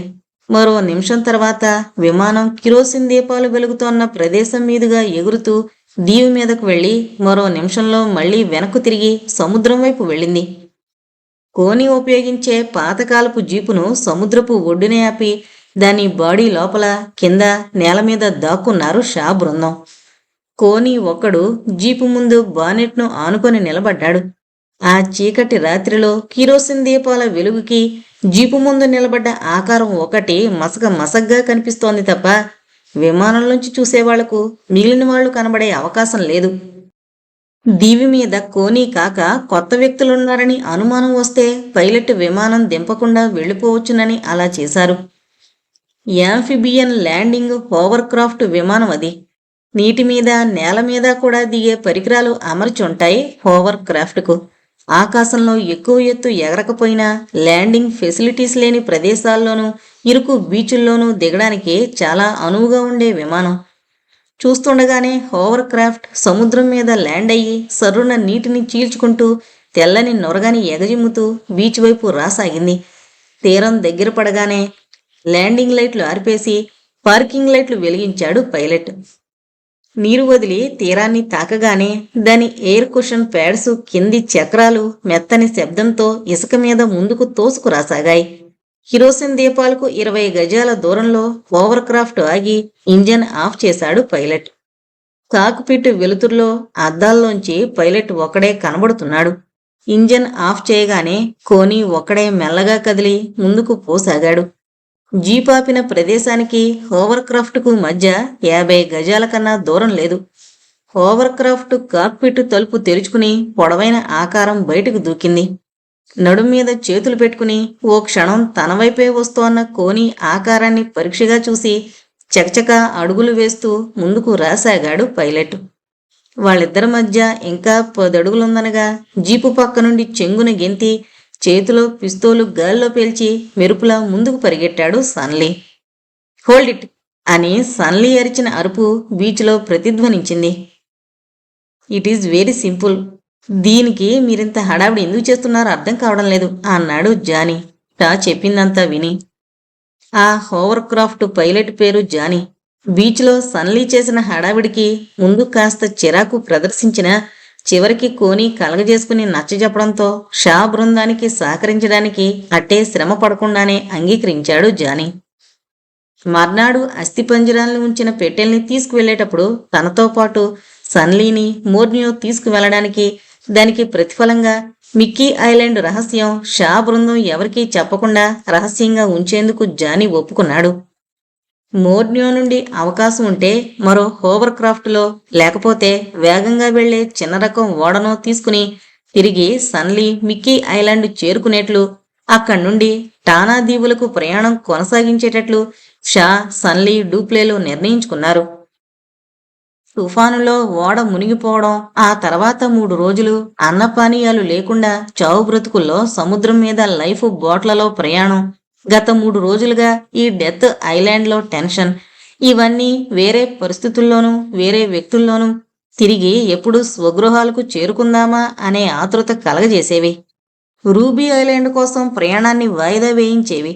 మరో నిమిషం తర్వాత విమానం కిరోసిన్ దీపాలు వెలుగుతోన్న ప్రదేశం మీదుగా ఎగురుతూ దీవి మీదకు వెళ్లి మరో నిమిషంలో మళ్లీ వెనక్కు తిరిగి సముద్రం వైపు వెళ్ళింది. కోని ఉపయోగించే పాతకాలపు జీపును సముద్రపు ఒడ్డునే ఆపి దాని బాడీ లోపల, కింద, నేల మీద దాక్కున్నారు షా బృందం. కోని ఒక్కడు జీపు ముందు బానెట్ను ఆనుకొని నిలబడ్డాడు. ఆ చీకటి రాత్రిలో కిరోసిన్ దీపాల వెలుగుకి జీపు ముందు నిలబడ్డ ఆకారం ఒకటి మసగ్గా కనిపిస్తోంది తప్ప విమానంలోంచి చూసేవాళ్లకు మిగిలిన వాళ్లు కనబడే అవకాశం లేదు. దీవి మీద కోనీ కాక కొత్త వ్యక్తులున్నారని అనుమానం వస్తే పైలట్ విమానం దింపకుండా వెళ్ళిపోవచ్చునని అలా చేశారు. యాంఫిబియన్ ల్యాండింగ్ హోవర్ క్రాఫ్ట్ విమానం అది. నీటి మీద, నేల మీద కూడా దిగే పరికరాలు అమర్చుంటాయి హోవర్ క్రాఫ్ట్కు. ఆకాశంలో ఎక్కువ ఎత్తు ఎగరకపోయినా ల్యాండింగ్ ఫెసిలిటీస్ లేని ప్రదేశాల్లోనూ, ఇరుకు బీచుల్లోనూ దిగడానికి చాలా అనువుగా ఉండే విమానం. చూస్తుండగానే హోవర్ క్రాఫ్ట్ సముద్రం మీద ల్యాండ్ అయ్యి సర్రున నీటిని చీల్చుకుంటూ తెల్లని నొరగని ఎగజిమ్ముతూ బీచ్ వైపు రాసాగింది. తీరం దగ్గర పడగానే ల్యాండింగ్ లైట్లు ఆర్పేసి పార్కింగ్ లైట్లు వెలిగించాడు పైలట్. నీరు వదిలి తీరాన్ని తాకగానే దాని ఎయిర్ కుషన్ ప్యాడ్స్ కింది చక్రాలు మెత్తని శబ్దంతో ఇసుక మీద ముందుకు తోసుకురాసాగాయి. కిరోసిన్ దీపాలకు 20 గజాల దూరంలో ఓవర్ క్రాఫ్ట్ ఆగి ఇంజన్ ఆఫ్ చేశాడు పైలట్. కాకుపిట్టు వెలుతురులో అద్దాల్లోంచి పైలట్ ఒక్కడే కనబడుతున్నాడు. ఇంజన్ ఆఫ్ చేయగానే కోనీ ఒక్కడే మెల్లగా కదిలి ముందుకు పోసాగాడు. జీపాపిన ప్రదేశానికి హోవర్ క్రాఫ్ట్కు మధ్య 50 గజాల కన్నా దూరం లేదు. హోవర్ క్రాఫ్ట్ కాక్పిట్ తలుపు తెరుచుకుని పొడవైన ఆకారం బయటకు దూకింది. నడుం మీద చేతులు పెట్టుకుని ఓ క్షణం తన వైపే వస్తోన్న కోనీ ఆకారాన్ని పరీక్షగా చూసి చకచక అడుగులు వేస్తూ ముందుకు రాసాగాడు పైలట్. వాళ్ళిద్దరి మధ్య ఇంకా 10 అడుగులుందనగా జీపు పక్క నుండి చెంగున గెంతి చేతిలో పిస్తోలు గాల్లో పేల్చి మెరుపులా ముందుకు పరిగెట్టాడు సన్లీ. హోల్డ్ ఇట్ అని సన్లీ అరిచిన అరుపు బీచ్లో ప్రతిధ్వనించింది. It is very simple. దీనికి మీరింత హడావిడి ఎందుకు చేస్తున్నారో అర్థం కావడం లేదు అన్నాడు జానీ టా చెప్పిందంతా విని. ఆ హోవర్ క్రాఫ్ట్ పైలట్ పేరు జానీ. బీచ్లో సన్లీ చేసిన హడావిడికి ముందు కాస్త చిరాకు ప్రదర్శించిన చివరికి కోనీ కలగజేసుకుని నచ్చజెప్పడంతో షా బృందానికి సహకరించడానికి అట్టే శ్రమ పడకుండానే అంగీకరించాడు జానీ. మర్నాడు అస్థిపంజరాలను ఉంచిన పెట్టెల్ని తీసుకువెళ్లేటప్పుడు తనతో పాటు సన్లీని, మోర్నియో తీసుకువెళ్లడానికి, దానికి ప్రతిఫలంగా మిక్కీ ఐలాండ్ రహస్యం షా బృందం ఎవరికీ చెప్పకుండా రహస్యంగా ఉంచేందుకు జానీ ఒప్పుకున్నాడు. మోర్నియో నుండి అవకాశం ఉంటే మరో హోవర్ క్రాఫ్ట్లో, లేకపోతే వేగంగా వెళ్లే చిన్న రకం ఓడనో తీసుకుని తిరిగి సన్లీ మిక్కీ ఐలాండ్ చేరుకునేట్లు, అక్కడి నుండి టానా దీవులకు ప్రయాణం కొనసాగించేటట్లు షా, సన్లీ, డూప్లేలు నిర్ణయించుకున్నారు. తుఫానులో ఓడ మునిగిపోవడం, ఆ తర్వాత 3 రోజులు అన్నపానీయాలు లేకుండా చావు బ్రతుకుల్లో సముద్రం మీద లైఫ్ బోట్లలో ప్రయాణం, గత 3 రోజులుగా ఈ డెత్ ఐలాండ్లో టెన్షన్, ఇవన్నీ వేరే పరిస్థితుల్లోనూ వేరే వ్యక్తుల్లోనూ తిరిగి ఎప్పుడు స్వగృహాలకు చేరుకుందామా అనే ఆతృత కలగజేసేవి. రూబీ ఐలాండ్ కోసం ప్రయాణాన్ని వాయిదా వేయించేవి.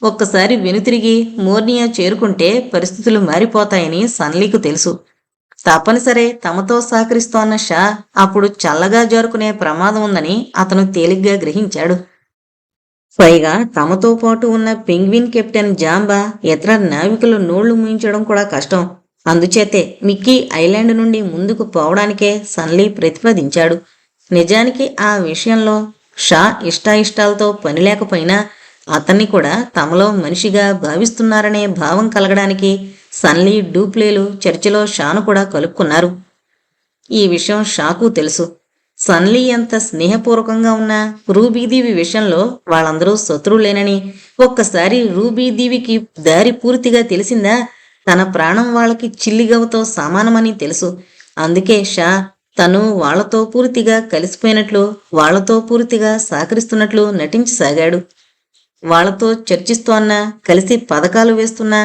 ఒక్కసారి వెనుతిరిగి మోర్నియా చేరుకుంటే పరిస్థితులు మారిపోతాయని సన్లీకు తెలుసు. తప్పనిసరే తమతో సహకరిస్తోన్న షా అప్పుడు చల్లగా జారుకునే ప్రమాదం ఉందని అతను తేలిగ్గా గ్రహించాడు. పైగా తమతో పాటు ఉన్న పెంగ్విన్ కెప్టెన్ జాంబా ఇతర నావికులు నోళ్లు మూయించడం కూడా కష్టం. అందుచేతే మిక్కీ ఐలాండ్ నుండి ముందుకు పోవడానికే సన్లీ ప్రతిపాదించాడు. నిజానికి ఆ విషయంలో షా ఇష్టాయిష్టాలతో పని లేకపోయినా అతన్ని కూడా తమలో మనిషిగా భావిస్తున్నారనే భావం కలగడానికి సన్లీ డూప్లేలు చర్చిలో షాను కూడా కలుపుకున్నారు. ఈ విషయం షాకు తెలుసు. సన్లీ ఎంత స్నేహపూర్వకంగా ఉన్నా రూబీదీవి విషయంలో వాళ్ళందరూ శత్రువులేనని, ఒక్కసారి రూబీదీవికి దారి పూర్తిగా తెలిసిందా తన ప్రాణం వాళ్ళకి చిల్లిగవతో సమానమని తెలుసు. అందుకే షా తను వాళ్లతో పూర్తిగా కలిసిపోయినట్లు, వాళ్లతో పూర్తిగా సహకరిస్తున్నట్లు నటించసాగాడు. వాళ్లతో చర్చిస్తోన్నా, కలిసి పథకాలు వేస్తున్నా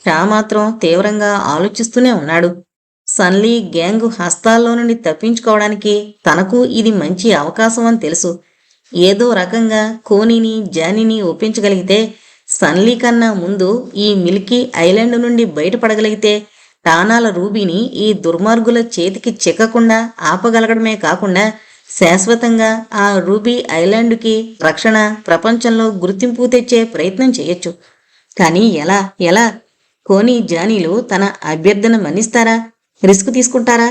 షా మాత్రం తీవ్రంగా ఆలోచిస్తూనే ఉన్నాడు. సన్లీ గ్యాంగు హస్తాల్లో నుండి తప్పించుకోవడానికి తనకు ఇది మంచి అవకాశం అని తెలుసు. ఏదో రకంగా కోనీని జానీని ఒప్పించగలిగితే, సన్లీ కన్నా ముందు ఈ మిల్కీ ఐలాండ్ నుండి బయటపడగలిగితే టానాల రూబీని ఈ దుర్మార్గుల చేతికి చిక్కకుండా ఆపగలగడమే కాకుండా శాశ్వతంగా ఆ రూబీ ఐలాండుకి రక్షణ, ప్రపంచంలో గుర్తింపు తెచ్చే ప్రయత్నం చేయొచ్చు. కానీ ఎలా ఎలా? కోనీ జానీలు తన అభ్యర్థన మన్నిస్తారా? రిస్క్ తీసుకుంటారా?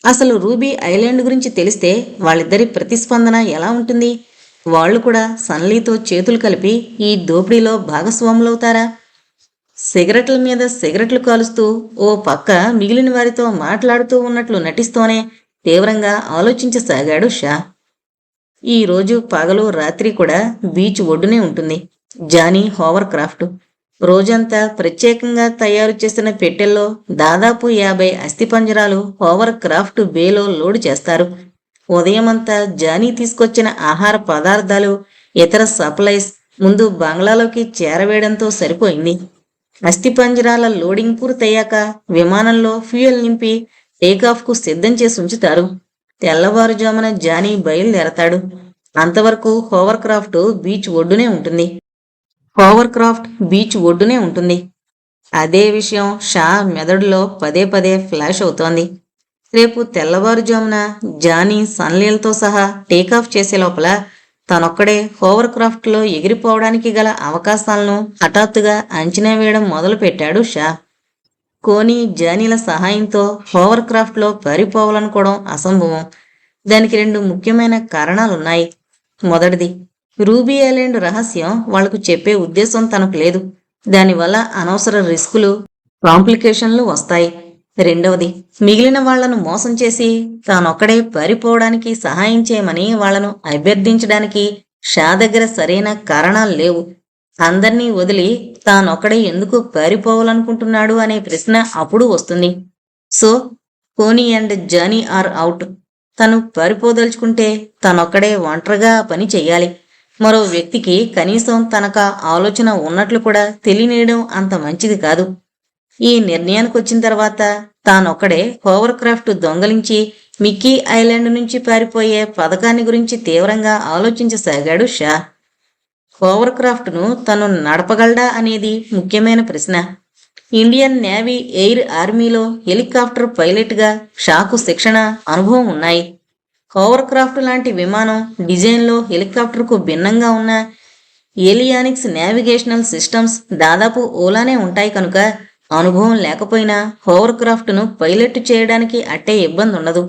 అసలు రూబీ ఐలాండ్ గురించి తెలిస్తే వాళ్ళిద్దరి ప్రతిస్పందన ఎలా ఉంటుంది? వాళ్ళు కూడా సన్లీతో చేతులు కలిపి ఈ దోపిడీలో భాగస్వాములవుతారా? సిగరెట్ల మీద సిగరెట్లు కాలుస్తూ ఓ పక్క మిగిలిన వారితో మాట్లాడుతూ ఉన్నట్లు నటిస్తూనే తీవ్రంగా ఆలోచించసాగాడు షా. ఈ రోజు పగలు రాత్రి కూడా బీచ్ ఒడ్డునే ఉంటుంది జానీ హోవర్ క్రాఫ్ట్. రోజంతా ప్రత్యేకంగా తయారు చేసిన పెట్టెల్లో దాదాపు 50 అస్థిపంజరాలు హోవర్ క్రాఫ్ట్ బేలో లోడు చేస్తారు. ఉదయమంతా జానీ తీసుకొచ్చిన ఆహార పదార్థాలు, ఇతర సప్లైస్ ముందు బంగ్లాలోకి చేరవేయడంతో సరిపోయింది. అస్థిపంజరాల లోడింగ్ పూర్తయ్యాక విమానంలో ఫ్యూయల్ నింపి టేకాఫ్కు సిద్ధం చేసి ఉంచుతారు. తెల్లవారుజామున జానీ బయలుదేరతాడు. అంతవరకు హోవర్ క్రాఫ్ట్ బీచ్ ఒడ్డునే ఉంటుంది. అదే విషయం షా మెదడులో పదే పదే ఫ్లాష్ అవుతోంది. రేపు తెల్లవారుజామున జానీ సన్లీలతో సహా టేకాఫ్ చేసే లోపల తనొక్కడే హోవర్ క్రాఫ్ట్లో ఎగిరిపోవడానికి గల అవకాశాలను హఠాత్తుగా అంచనా వేయడం మొదలుపెట్టాడు షా. కోనీ జానీల సహాయంతో హోవర్ క్రాఫ్ట్లో పారిపోవాలనుకోవడం అసంభవం. దానికి 2 ముఖ్యమైన కారణాలున్నాయి. మొదటిది, రూబీ ఐలాండ్ రహస్యం వాళ్లకు చెప్పే ఉద్దేశం తనకు లేదు. దానివల్ల అనవసర రిస్కులు, కాంప్లికేషన్లు వస్తాయి. రెండవది, మిగిలిన వాళ్లను మోసం చేసి తానొక్కడే పారిపోవడానికి సహాయం చేయమని వాళ్లను అభ్యర్థించడానికి షా దగ్గర సరైన కారణాలు లేవు. అందర్నీ వదిలి తానొక్కడే ఎందుకు పారిపోవాలనుకుంటున్నాడు అనే ప్రశ్న అప్పుడు వస్తుంది. So Connie and Johnny are out. తను పారిపోదలుచుకుంటే తనొక్కడే ఒంటరిగా పని చెయ్యాలి. మరో వ్యక్తికి కనీసం తనక ఆలోచన ఉన్నట్లు కూడా తెలియనియడం అంత మంచిది కాదు. ఈ నిర్ణయానికి వచ్చిన తర్వాత తానొక్కడే హోవర్ క్రాఫ్ట్ దొంగలించి మిక్కీ ఐలాండ్ నుంచి పారిపోయే పథకాన్ని గురించి తీవ్రంగా ఆలోచించసాగాడు షా. హోవర్ క్రాఫ్ట్ను తను నడపగలడా అనేది ముఖ్యమైన ప్రశ్న. ఇండియన్ నేవీ ఎయిర్ ఆర్మీలో హెలికాప్టర్ పైలట్గా షాకు శిక్షణ, అనుభవం ఉన్నాయి. హోవర్ క్రాఫ్ట్ లాంటి విమానం డిజైన్లో హెలికాప్టర్కు భిన్నంగా ఉన్న ఏలియానిక్స్ నావిగేషనల్ సిస్టమ్స్ దాదాపు ఓలానే ఉంటాయి కనుక అనుభవం లేకపోయినా హోవర్ క్రాఫ్ట్ను పైలట్ చేయడానికి అట్టే ఇబ్బంది ఉండదు.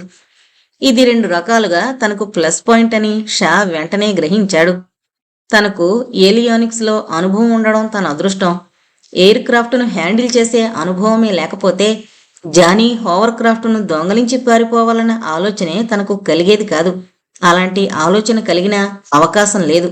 ఇది 2 రకాలుగా తనకు ప్లస్ పాయింట్ అని షా వెంటనే గ్రహించాడు. తనకు ఏలియానిక్స్లో అనుభవం ఉండడం తన అదృష్టం. ఎయిర్ క్రాఫ్ట్ను హ్యాండిల్ చేసే అనుభవమే లేకపోతే జానీ హోవర్ క్రాఫ్ట్ను దొంగలించి పారిపోవాలన్న ఆలోచనే తనకు కలిగేది కాదు. అలాంటి ఆలోచన కలిగిన అవకాశం లేదు.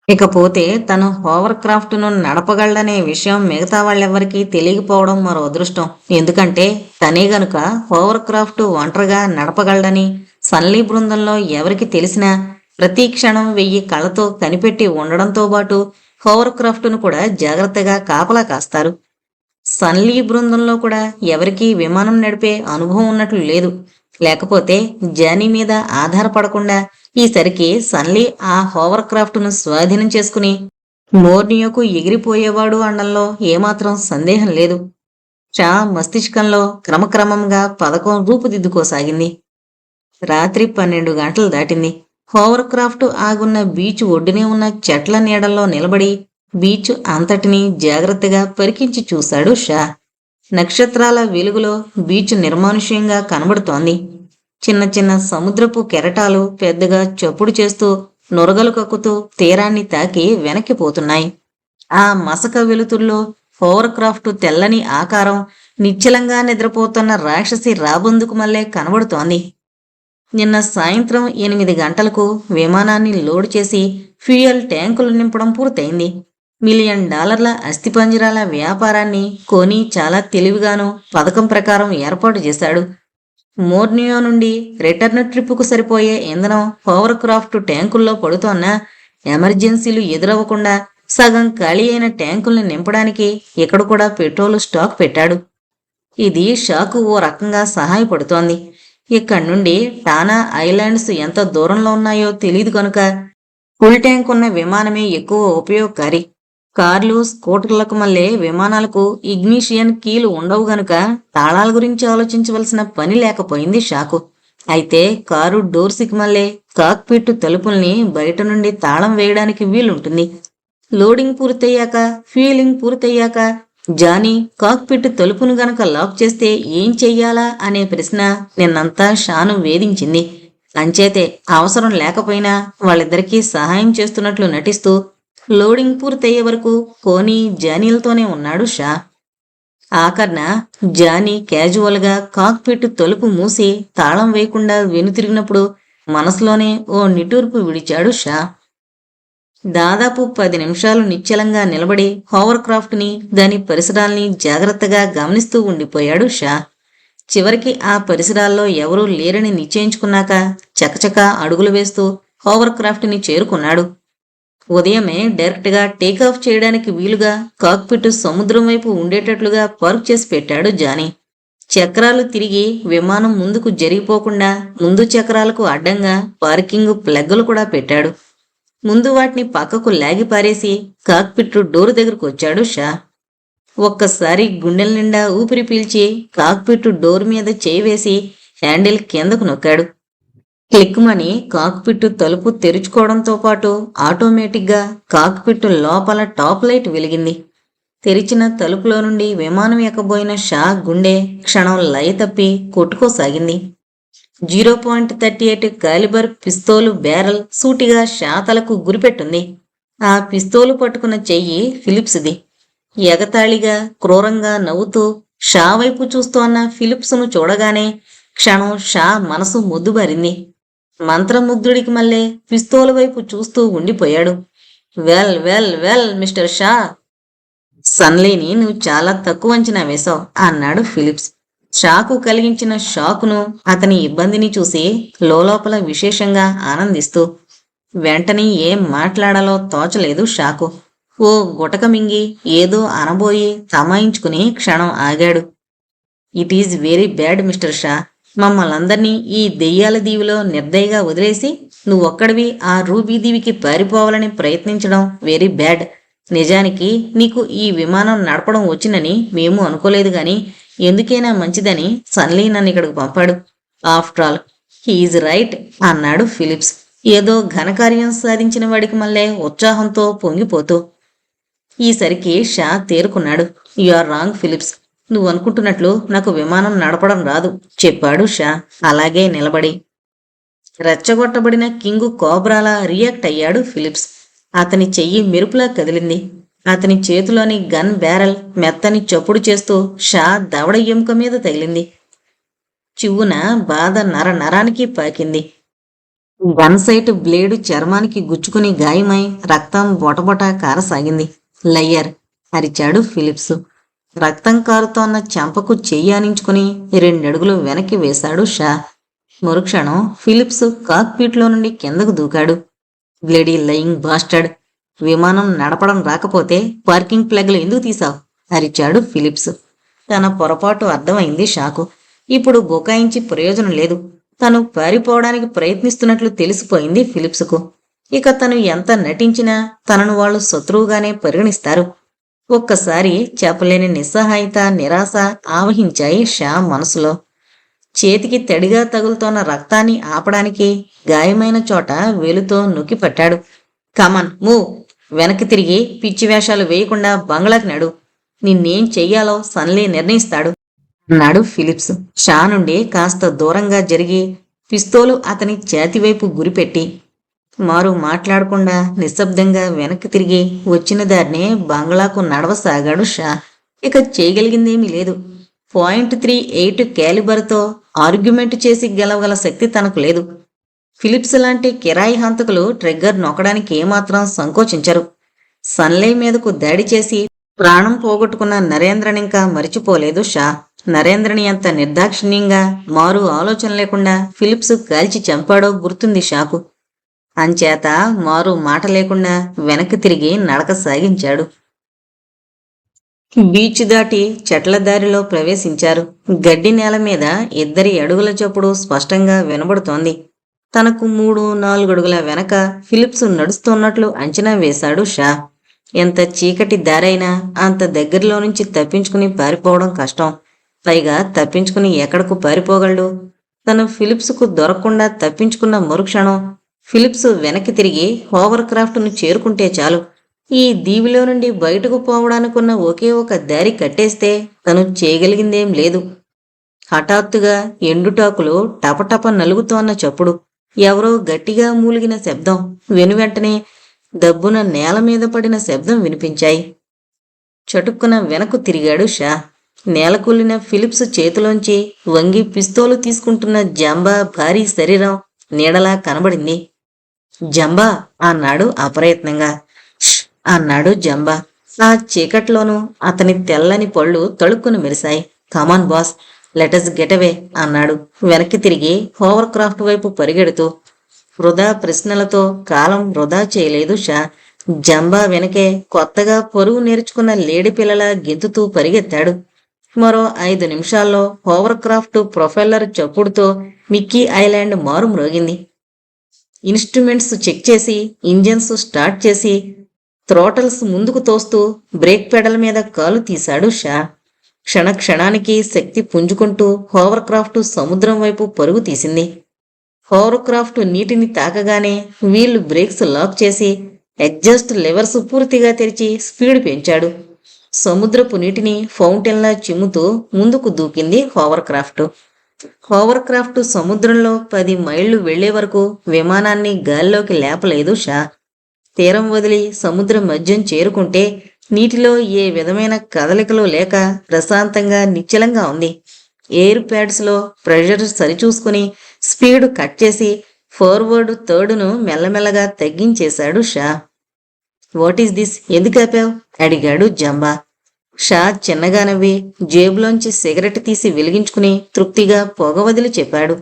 ఇకపోతే తను హోవర్ క్రాఫ్ట్ను నడపగలడనే విషయం మిగతా వాళ్ళెవ్వరికీ తెలియకపోవడం మరో అదృష్టం. ఎందుకంటే తనే గనుక హోవర్ క్రాఫ్ట్ ఒంటరిగా నడపగలడని సన్లీ బృందంలో ఎవరికి తెలిసినా ప్రతి క్షణం 1000 కళ్ళతో కనిపెట్టి ఉండడంతో పాటు హోవర్ క్రాఫ్ట్ను కూడా జాగ్రత్తగా కాపలా కాస్తారు. సన్లీ బృందంలో కూడా ఎవరికీ విమానం నడిపే అనుభవం ఉన్నట్లు లేదు. లేకపోతే జానీ మీద ఆధారపడకుండా ఈసరికి సన్లీ ఆ హోవర్ క్రాఫ్ట్ను స్వాధీనం చేసుకుని మోర్నియోకు ఎగిరిపోయేవాడు అనడంలో ఏమాత్రం సందేహం లేదు. షా మస్తిష్కంలో క్రమక్రమంగా పథకం రూపుదిద్దుకోసాగింది. రాత్రి 12 గంటలు దాటింది. హోవర్ క్రాఫ్ట్ ఆగున్న బీచ్ ఒడ్డునే ఉన్న చెట్ల నీడల్లో నిలబడి బీచ్ అంతటినీ జాగ్రత్తగా పరికించి చూశాడు షా. నక్షత్రాల వెలుగులో బీచ్ నిర్మానుష్యంగా కనబడుతోంది. చిన్న చిన్న సముద్రపు కెరటాలు పెద్దగా చప్పుడు చేస్తూ నొరగలు కక్కుతూ తీరాన్ని తాకి వెనక్కిపోతున్నాయి. ఆ మసక వెలుతుల్లో హోవర్ క్రాఫ్ట్ తెల్లని ఆకారం నిశ్చలంగా నిద్రపోతున్న రాక్షసి రాబందుకు మళ్ళే కనబడుతోంది. నిన్న సాయంత్రం 8 గంటలకు విమానాన్ని లోడ్ చేసి ఫ్యూయల్ ట్యాంకులు నింపడం పూర్తయింది. $1 మిలియన్ అస్థిపంజరాల వ్యాపారాన్ని కోనీ చాలా తెలివిగాను పథకం ప్రకారం ఏర్పాటు చేశాడు. మోర్నియో నుండి రిటర్న్ ట్రిప్పుకు సరిపోయే ఇంధనం హోవర్ క్రాఫ్ట్ ట్యాంకుల్లో పడుతోన్న ఎమర్జెన్సీలు ఎదురవ్వకుండా సగం ఖాళీ అయిన ట్యాంకుల్ని నింపడానికి ఇక్కడ కూడా పెట్రోలు స్టాక్ పెట్టాడు. ఇది షాకు ఓ రకంగా సహాయపడుతోంది. ఇక్కడి నుండి టానా ఐలాండ్స్ ఎంత దూరంలో ఉన్నాయో తెలియదు కనుక ఫుల్ ట్యాంక్ ఉన్న విమానమే ఎక్కువ ఉపయోగకారి. కార్లు స్కూటర్లకు మళ్ళీ విమానాలకు ఇగ్నిషియన్ కీలు ఉండవు గనుక తాళాల గురించి ఆలోచించవలసిన పని లేకపోయింది షాకు. అయితే కారు డోర్స్కి మళ్ళీ కాక్పిట్ తలుపుల్ని బయట నుండి తాళం వేయడానికి వీలుంటుంది. లోడింగ్ పూర్తయ్యాక ఫ్యూయలింగ్ పూర్తయ్యాక జానీ కాక్పిట్ తలుపును గనక లాక్ చేస్తే ఏం చెయ్యాలా అనే ప్రశ్న నిన్నంతా షాను వేధించింది. అంచేతే అవసరం లేకపోయినా వాళ్ళిద్దరికీ సహాయం చేస్తున్నట్లు నటిస్తూ లోడింగ్ పూర్తయ్యే వరకు కోనీ జానీలతోనే ఉన్నాడు షా. ఆఖర్న జానీ క్యాజువల్గా కాక్పిట్ తలుపు మూసి తాళం వేయకుండా వెనుతిరిగినప్పుడు మనసులోనే ఓ నిట్టూర్పు విడిచాడు షా. దాదాపు 10 నిమిషాలు నిశ్చలంగా నిలబడి హోవర్ క్రాఫ్ట్ని దాని పరిసరాల్ని జాగ్రత్తగా గమనిస్తూ ఉండిపోయాడు షా. చివరికి ఆ పరిసరాల్లో ఎవరూ లేరని నిశ్చయించుకున్నాక చకచకా అడుగులు వేస్తూ హోవర్ క్రాఫ్ట్ని చేరుకున్నాడు. ఉదయమే డైరెక్ట్గా టేకాఫ్ చేయడానికి వీలుగా కాక్పిట్ సముద్రం వైపు ఉండేటట్లుగా పార్క్ చేసి పెట్టాడు జానీ. చక్రాలు తిరిగి విమానం ముందుకు జరిగిపోకుండా ముందు చక్రాలకు అడ్డంగా పార్కింగ్ ప్లగ్గులు కూడా పెట్టాడు. ముందు వాటిని పక్కకు లాగి పారేసి కాక్పిట్ డోరు దగ్గరకు వచ్చాడు షా. ఒక్కసారి గుండెల నిండా ఊపిరి పీల్చి కాక్పిట్ డోర్ మీద చేయి వేసి హ్యాండిల్ కిందకు నొక్కాడు. క్లిక్మని కాక్పిట్ తలుపు తెరుచుకోవడంతో పాటు ఆటోమేటిక్గా కాక్పిట్ లోపల టాప్ లైట్ వెలిగింది. తెరిచిన తలుపులో నుండి విమానం ఎక్కబోయిన షా గుండె క్షణం లయ తప్పి కొట్టుకోసాగింది. 0.38 కాలిబర్ పిస్తోలు బ్యారెల్ సూటిగా షా తలకు గురిపెట్టింది. ఆ పిస్తోలు పట్టుకున్న చెయ్యి ఫిలిప్స్ది. ఎగతాళిగా క్రూరంగా నవ్వుతూ షా వైపు చూస్తోన్న ఫిలిప్స్ను చూడగానే క్షణం షా మనసు ముద్దుబారింది. మంత్రముగ్ధుడికి మళ్ళీ పిస్తోలు వైపు చూస్తూ ఉండిపోయాడు. Well well well mister Shah, సన్లీని నువ్వు చాలా తక్కువ అంచనా వేశావు అన్నాడు ఫిలిప్స్. షాకు కలిగించిన షాకును అతని ఇబ్బందిని చూసి లోపల విశేషంగా ఆనందిస్తూ. వెంటనే ఏం మాట్లాడాలో తోచలేదు షాకు. ఓ గుటక మింగి ఏదో అనబోయి తమాయించుకుని క్షణం ఆగాడు. It is very bad mister Shah. మమ్మల్ందరినీ ఈ దెయ్యాల దీవిలో నిర్దయగా వదిలేసి నువ్వొక్కడివి ఆ రూబీ దీవికి పారిపోవాలని ప్రయత్నించడం వెరీ బ్యాడ్. నిజానికి నీకు ఈ విమానం నడపడం వచ్చినని మేము అనుకోలేదు గాని ఎందుకైనా మంచిదని సన్లీ నన్ను ఇక్కడికి పంపాడు. ఆఫ్టర్ ఆల్ హీఈజ్ రైట్ అన్నాడు ఫిలిప్స్ ఏదో ఘనకార్యం సాధించిన వాడికి మళ్ళీ ఉత్సాహంతో పొంగిపోతూ. ఈసరికి షా తేరుకున్నాడు. You are wrong Philips. నువ్వు అనుకుంటున్నట్లు నాకు విమానం నడపడం రాదు చెప్పాడు షా అలాగే నిలబడి. రెచ్చగొట్టబడిన కింగు కోబ్రాలా రియాక్ట్ అయ్యాడు ఫిలిప్స్. అతని చెయ్యి మెరుపులా కదిలింది. అతని చేతిలోని గన్ బ్యారెల్ మెత్తని చప్పుడు చేస్తూ షా దవడ ఎముక మీద తగిలింది. చివ్వున బాధ నరానికి పాకింది. గన్ సైట్ బ్లేడు చర్మానికి గుచ్చుకుని గాయమై రక్తం బొటబొట కారసాగింది. లయ్యర్ అరిచాడు ఫిలిప్స్. రక్తం కారుతోన్న చెంపకు చెయ్యానించుకుని 2 అడుగులు వెనక్కి వేశాడు షా. మరుక్షణం ఫిలిప్స్ కాక్పీట్లో నుండి కిందకు దూకాడు. బ్లేడీ లయింగ్ బాస్టర్డ్, విమానం నడపడం రాకపోతే పార్కింగ్ ప్లగ్లు ఎందుకు తీసావు అరిచాడు ఫిలిప్స్. తన పొరపాటు అర్థమైంది షాకు. ఇప్పుడు బుకాయించి ప్రయోజనం లేదు. తను పారిపోవడానికి ప్రయత్నిస్తున్నట్లు తెలిసిపోయింది ఫిలిప్స్కు. ఇక తను ఎంత నటించినా తనను వాళ్ళు శత్రువుగానే పరిగణిస్తారు. ఒక్కసారి చెప్పలేని నిస్సహాయత, నిరాశ ఆవహించాయి షా మనసులో. చేతికి తడిగా తగులుతోన్న రక్తాన్ని ఆపడానికి గాయమైన చోట వేలుతో నొక్కిపట్టాడు. కమన్ మూవ్, వెనక్కి తిరిగి పిచ్చి వేషాలు వేయకుండా బంగ్లాకి నడు. నిన్నేం చెయ్యాలో సన్లీ నిర్ణయిస్తాడు అన్నాడు ఫిలిప్స్. షా నుండి కాస్త దూరంగా జరిగి పిస్తోలు అతని ఛాతివైపు గురిపెట్టి. మారు మాట్లాడకుండా నిశ్శబ్దంగా వెనక్కి తిరిగి వచ్చిన దారినే బంగ్లాకు నడవసాగాడు షా. ఇక చేయగలిగిందేమీ లేదు. .38 క్యాలిబర్తో ఆర్గ్యుమెంట్ చేసి గెలవగల శక్తి తనకు లేదు. ఫిలిప్స్ లాంటి కిరాయి హంతకులు ట్రిగ్గర్ నొక్కడానికి ఏమాత్రం సంకోచించరు. సన్లై మీదకు దాడి చేసి ప్రాణం పోగొట్టుకున్న నరేంద్రనింకా మరిచిపోలేదు షా. నరేంద్రని ఎంత నిర్దాక్షిణ్యంగా మారు ఆలోచన లేకుండా ఫిలిప్స్ కాల్చి చంపాడో గుర్తుంది షాకు. అంచేత మారు మాట లేకుండా వెనక్కి తిరిగి నడక సాగించాడు. బీచ్ దాటి చెట్ల దారిలో ప్రవేశించారు. గడ్డి నేల మీద 2 అడుగుల చప్పుడు స్పష్టంగా వినబడుతోంది. తనకు 3-4 అడుగుల వెనక ఫిలిప్స్ నడుస్తున్నట్లు అంచనా వేశాడు షా. ఎంత చీకటి దారైనా అంత దగ్గరలో నుంచి తప్పించుకుని పారిపోవడం కష్టం. పైగా తప్పించుకుని ఎక్కడకు పారిపోగలడు? తను ఫిలిప్స్కు దొరకకుండా తప్పించుకున్న మరుక్షణం ఫిలిప్స్ వెనక్కి తిరిగి హోవర్ క్రాఫ్ట్ను చేరుకుంటే చాలు. ఈ దీవిలో నుండి బయటకు పోవడానికున్న ఒకే ఒక దారి కట్టేస్తే తను చేయగలిగిందేం లేదు. హఠాత్తుగా ఎండుటాకులు టపటప నలుగుతోన్న చప్పుడు, ఎవరో గట్టిగా మూలిగిన శబ్దం, వెనువెంటనే దబ్బున నేల మీద పడిన శబ్దం వినిపించాయి. చటుక్కున వెనక్కు తిరిగాడు షా. నేలకూలిన ఫిలిప్స్ చేతిలోంచి వంగి పిస్తోలు తీసుకుంటున్న జంబా భారీ శరీరం నీడలా కనబడింది. జంబా అన్నాడు అప్రయత్నంగా. అన్నాడు జంబా. ఆ చీకట్లోనూ అతని తెల్లని పళ్ళు తళుక్కును మెరిశాయి. కమాన్ బాస్, లెటస్ గెటవే అన్నాడు వెనక్కి తిరిగి హోవర్ క్రాఫ్ట్ వైపు పరిగెడుతూ. వృధా ప్రశ్నలతో కాలం వృధా చేయలేదు షా. జంబా వెనకే కొత్తగా పరుగు నేర్చుకున్న లేడి పిల్లలా గెంతుతూ పరిగెత్తాడు. మరో 5 నిమిషాల్లో హోవర్ క్రాఫ్ట్ ప్రొఫెల్లర్ చప్పుడుతో మిక్కీ ఐలాండ్ మారు మ్రోగింది. ఇన్స్ట్రుమెంట్స్ చెక్ చేసి ఇంజన్స్ స్టార్ట్ చేసి థ్రోటల్స్ ముందుకు తోస్తూ బ్రేక్ పెడల్ మీద కాలు తీశాడు షా. క్షణానికి శక్తి పుంజుకుంటూ హోవర్ క్రాఫ్ట్ సముద్రం వైపు పరుగు తీసింది. హోవర్ క్రాఫ్ట్ నీటిని తాకగానే వీళ్ళు బ్రేక్స్ లాక్ చేసి ఎగ్జాస్ట్ లెవర్స్ పూర్తిగా తెరిచి స్పీడ్ పెంచాడు. సముద్రపు నీటిని ఫౌంటైన్లా చిమ్ముతూ ముందుకు దూకింది హోవర్ క్రాఫ్ట్. హోవర్ క్రాఫ్ట్ సముద్రంలో 10 మైళ్లు వెళ్లే వరకు విమానాన్ని గాల్లోకి లేపలేదు షా. తీరం వదిలి సముద్ర మధ్యం చేరుకుంటే నీటిలో ఏ విధమైన కదలికలు లేక ప్రశాంతంగా నిశ్చలంగా ఉంది. ఎయిర్ ప్యాడ్స్లో ప్రెషర్ సరిచూసుకుని స్పీడ్ కట్ చేసి ఫార్వర్డ్ థర్డ్ను మెల్లమెల్లగా తగ్గించేశాడు షా. వాట్ ఈస్ దిస్, ఎందుకు ఆపావు అడిగాడు జంబా. షా చిన్నగా నవ్వి జేబులోంచి సిగరెట్ తీసి వెలిగించుకుని తృప్తిగా పొగ వదిలి చెప్పాడు.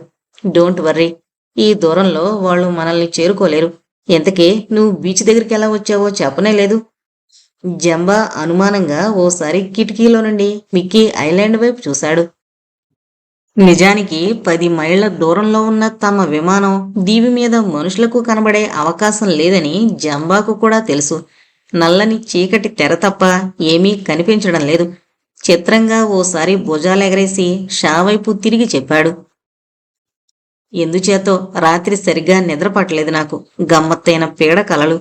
డోంట్ వర్రీ, ఈ దూరంలో వాళ్ళు మనల్ని చేరుకోలేరు. ఎంతకే నువ్వు బీచ్ దగ్గరికి ఎలా వచ్చావో చెప్పనే లేదు. జంబా అనుమానంగా ఓసారి కిటికీలో నుండి మిక్కీ ఐలాండ్ వైపు చూశాడు. నిజానికి 10 మైళ్ల దూరంలో ఉన్న తమ విమానం దీవి మీద మనుషులకు కనబడే అవకాశం లేదని జంబాకు కూడా తెలుసు. నల్లని చీకటి తెర తప్ప ఏమీ కనిపించడం లేదు. చిత్రంగా ఓసారి భుజాలెగరేసి షా వైపు తిరిగి చెప్పాడు. ఎందుచేతో రాత్రి సరిగ్గా నిద్రపట్టలేదు నాకు. గమ్మత్తైన పీడ కలలు.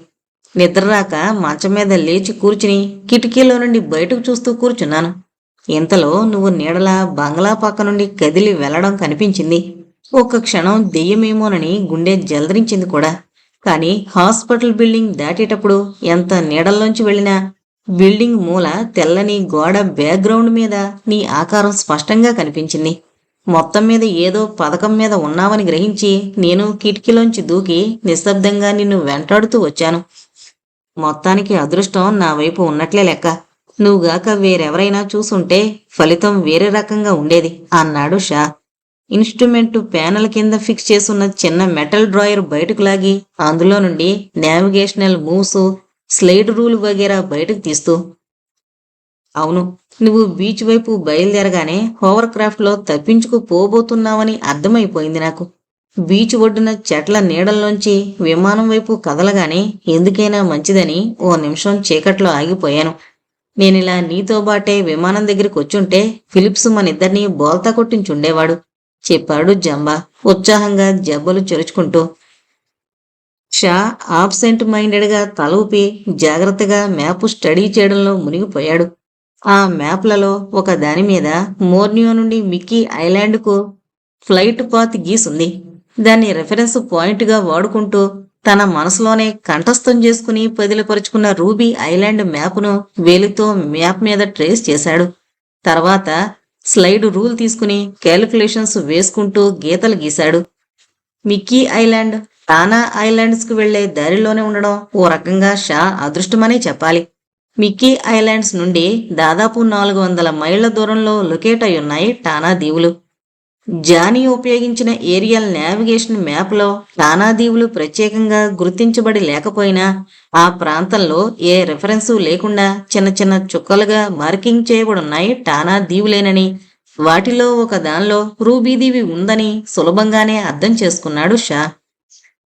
నిద్రరాక మంచం మీద లేచి కూర్చుని కిటికీలో నుండి బయటకు చూస్తూ కూర్చున్నాను. ఇంతలో నువ్వు నీడలా బంగ్లా పక్క నుండి కదిలి వెళ్లడం కనిపించింది. ఒక్క క్షణం దెయ్యమేమోనని గుండె జలదరించింది కూడా. కాని హాస్పిటల్ బిల్డింగ్ దాటేటప్పుడు ఎంత నీడల్లోంచి వెళ్ళినా బిల్డింగ్ మూల తెల్లని గోడ బ్యాక్గ్రౌండ్ మీద నీ ఆకారం స్పష్టంగా కనిపించింది. మొత్తం మీద ఏదో పథకం మీద ఉన్నావని గ్రహించి నేను కిటికీలోంచి దూకి నిశ్శబ్దంగా నిన్ను వెంటాడుతూ వచ్చాను. మొత్తానికి అదృష్టం నా వైపు ఉన్నట్లే లెక్క. నువ్వుగాక వేరెవరైనా చూసుంటే ఫలితం వేరే రకంగా ఉండేది అన్నాడు షా. ఇన్స్ట్రుమెంట్ ప్యానల్ కింద ఫిక్స్ చేసున్న చిన్న మెటల్ డ్రాయర్ బయటకు లాగి అందులో నుండి నావిగేషనల్ మూవ్స్, స్లైడ్ రూల్ వగేరా బయటకు తీస్తూ. అవును. నువ్వు బీచ్ వైపు బయలుదేరగానే హోవర్ క్రాఫ్ట్లో తప్పించుకు పోబోతున్నావని అర్థమైపోయింది నాకు. బీచ్ ఒడ్డున చెట్ల నీడల్లోంచి విమానం వైపు కదలగానే ఎందుకైనా మంచిదని ఓ నిమిషం చీకట్లో ఆగిపోయాను. నేనిలా నీతో బాటే విమానం దగ్గరికి వచ్చుంటే ఫిలిప్స్ మనిద్దరినీ బోల్తా కొట్టించుండేవాడు చెప్పాడు జంబా ఉత్సాహంగా జబ్బలు చెరుచుకుంటూ. షా ఆబ్సెంట్ మైండెడ్గా తల ఊపి జాగ్రత్తగా మ్యాపు స్టడీ చేయడంలో మునిగిపోయాడు. ఆ మ్యాప్లలో ఒక దాని మీద మోర్నియో నుండి మిక్కీ ఐలాండ్కు ఫ్లైట్ పాత్ గీసుంది. దాన్ని రెఫరెన్స్ పాయింట్గా వాడుకుంటూ తన మనసులోనే కంఠస్థం చేసుకుని పదిలపరుచుకున్న రూబీ ఐలాండ్ మ్యాప్ను వేలితో మ్యాప్ మీద ట్రేస్ చేశాడు. తర్వాత స్లైడ్ రూల్ తీసుకుని క్యాలిక్యులేషన్స్ వేసుకుంటూ గీతలు గీశాడు. మిక్కీ ఐలాండ్ టానా ఐలాండ్స్కు వెళ్లే దారిలోనే ఉండడం ఓ రకంగా షా అదృష్టమనే చెప్పాలి. మిక్కీ ఐలాండ్స్ నుండి దాదాపు 400 మైళ్ల దూరంలో లొకేట్ అయి ఉన్నాయి టానా దీవులు. జానీ ఉపయోగించిన ఏరియల్ నావిగేషన్ మ్యాప్లో టానా దీవులు ప్రత్యేకంగా గుర్తించబడి లేకపోయినా ఆ ప్రాంతంలో ఏ రెఫరెన్సు లేకుండా చిన్న చిన్న చుక్కలుగా మార్కింగ్ చేయబడున్నాయి టానా దీవులేనని, వాటిలో ఒక దానిలో రూబీ దీవి ఉందని సులభంగానే అర్థం చేసుకున్నాడు షా.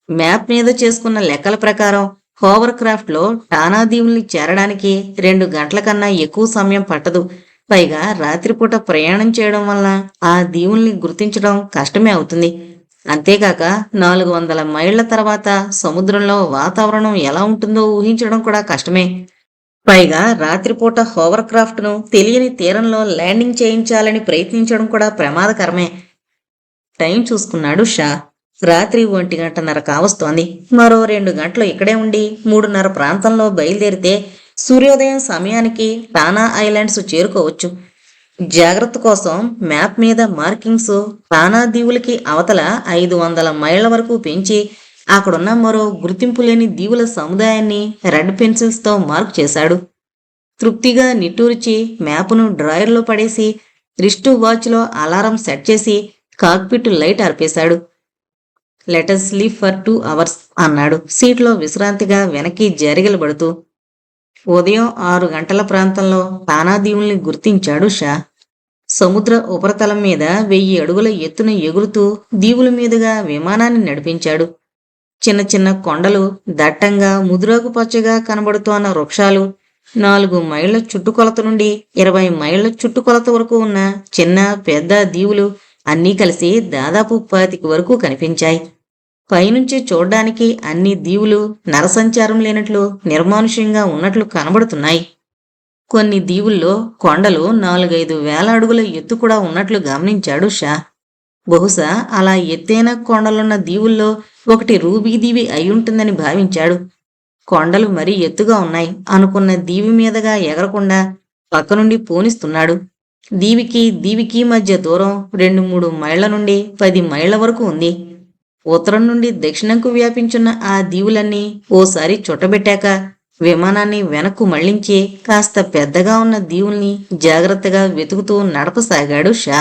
మ్యాప్ మీద చేసుకున్న లెక్కల ప్రకారం హోవర్ క్రాఫ్ట్లో టానా దీవుల్ని చేరడానికి 2 గంటల కన్నా ఎక్కువ సమయం పట్టదు. పైగా రాత్రిపూట ప్రయాణం చేయడం వలన ఆ దీవుల్ని గుర్తించడం కష్టమే అవుతుంది. అంతేకాక 400 మైళ్ల తర్వాత సముద్రంలో వాతావరణం ఎలా ఉంటుందో ఊహించడం కూడా కష్టమే. పైగా రాత్రిపూట హోవర్ క్రాఫ్ట్ను తెలియని తీరంలో ల్యాండింగ్ చేయించాలని ప్రయత్నించడం కూడా ప్రమాదకరమే. టైం చూసుకున్నాడు షా. రాత్రి 1:30 కావస్తోంది. మరో 2 గంటలు ఇక్కడే ఉండి 3:30 ప్రాంతంలో బయలుదేరితే సూర్యోదయం సమయానికి టానా ఐలాండ్స్ చేరుకోవచ్చు. జాగ్రత్త కోసం మ్యాప్ మీద మార్కింగ్స్ టానా దీవులకి అవతల 500 మైళ్ల వరకు పెంచి అక్కడున్న మరో గుర్తింపు లేని దీవుల సముదాయాన్ని రెడ్ పెన్సిల్స్తో మార్క్ చేశాడు. తృప్తిగా నిట్టూర్చి మ్యాప్ను డ్రాయర్లో పడేసి రిస్టు వాచ్లో అలారం సెట్ చేసి కాక్పిట్ లైట్ ఆర్పేశాడు. లెటస్ లీవ్ ఫర్ 2 అవర్స్ అన్నాడు సీట్లో విశ్రాంతిగా వెనక్కి జరిగలబడుతూ. ఉదయం 6 గంటల ప్రాంతంలో టానా దీవుల్ని గుర్తించాడు షా. సముద్ర ఉపరితలం మీద 1000 అడుగుల ఎత్తున ఎగురుతూ దీవుల మీదుగా విమానాన్ని నడిపించాడు. చిన్న చిన్న కొండలు, దట్టంగా ముదురాకు పచ్చగా కనబడుతోన్న వృక్షాలు, 4 మైళ్ల చుట్టుకొలత నుండి 20 మైళ్ల చుట్టుకొలత వరకు ఉన్న చిన్న పెద్ద దీవులు అన్నీ కలిసి దాదాపు 25 వరకు కనిపించాయి. పైనుంచి చూడ్డానికి అన్ని దీవులు నరసంచారం లేనట్లు నిర్మానుష్యంగా ఉన్నట్లు కనబడుతున్నాయి. కొన్ని దీవుల్లో కొండలు 4-5 వేల అడుగుల ఎత్తు కూడా ఉన్నట్లు గమనించాడు షా. బహుశా అలా ఎత్తైన కొండలున్న దీవుల్లో ఒకటి రూబీ దీవి అయ్యుంటుందని భావించాడు. కొండలు మరీ ఎత్తుగా ఉన్నాయి అనుకున్న దీవి మీదగా ఎగరకుండా పక్కనుండి పోనిస్తున్నాడు. దీవికి మధ్య దూరం 2-3 మైళ్ల నుండి 10 మైళ్ల వరకు ఉంది. ఉత్తరం నుండి దక్షిణంకు వ్యాపించున్న ఆ దీవులన్నీ ఓసారి చుట్టబెట్టాక విమానాన్ని వెనక్కు మళ్లించి కాస్త పెద్దగా ఉన్న దీవుల్ని జాగ్రత్తగా వెతుకుతూ నడపసాగాడు షా.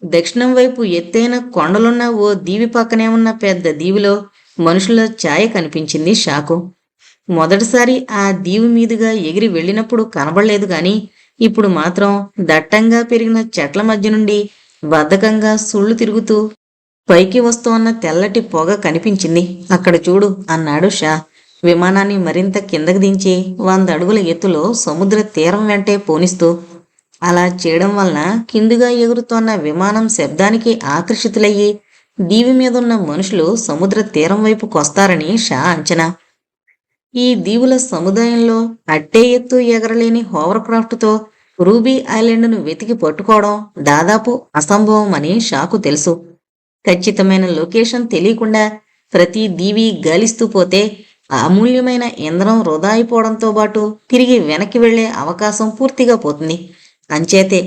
దక్షిణం వైపు ఎత్తైన కొండలున్న ఓ దీవి పక్కనే ఉన్న పెద్ద దీవిలో మనుషుల ఛాయ కనిపించింది షాకు. మొదటిసారి ఆ దీవి మీదుగా ఎగిరి వెళ్ళినప్పుడు కనబడలేదు గాని ఇప్పుడు మాత్రం దట్టంగా పెరిగిన చెట్ల మధ్య నుండి బద్ధకంగా సుళ్ళు తిరుగుతూ పైకి వస్తోన్న తెల్లటి పొగ కనిపించింది. అక్కడ చూడు అన్నాడు షా విమానాన్ని మరింత కిందకి దించి 100 అడుగుల ఎత్తులో సముద్ర తీరం వెంటే పోనిస్తూ. అలా చేయడం వలన కిందుగా ఎగురుతోన్న విమానం శబ్దానికి ఆకర్షితులయ్యి దీవి మీదున్న మనుషులు సముద్ర తీరం వైపుకొస్తారని షా అంచనా. ఈ దీవుల సముదాయంలో అట్టే ఎత్తు ఎగరలేని హోవర్ క్రాఫ్ట్తో రూబీ ఐలాండ్ను వెతికి పట్టుకోవడం దాదాపు అసంభవం అని షాకు తెలుసు. ఖచ్చితమైన లొకేషన్ తెలియకుండా ప్రతి దీవి గాలిస్తూ పోతే అమూల్యమైన ఇంధనం వృధా అయిపోవడంతో పాటు తిరిగి వెనక్కి వెళ్లే అవకాశం పూర్తిగా పోతుంది. అంచేతే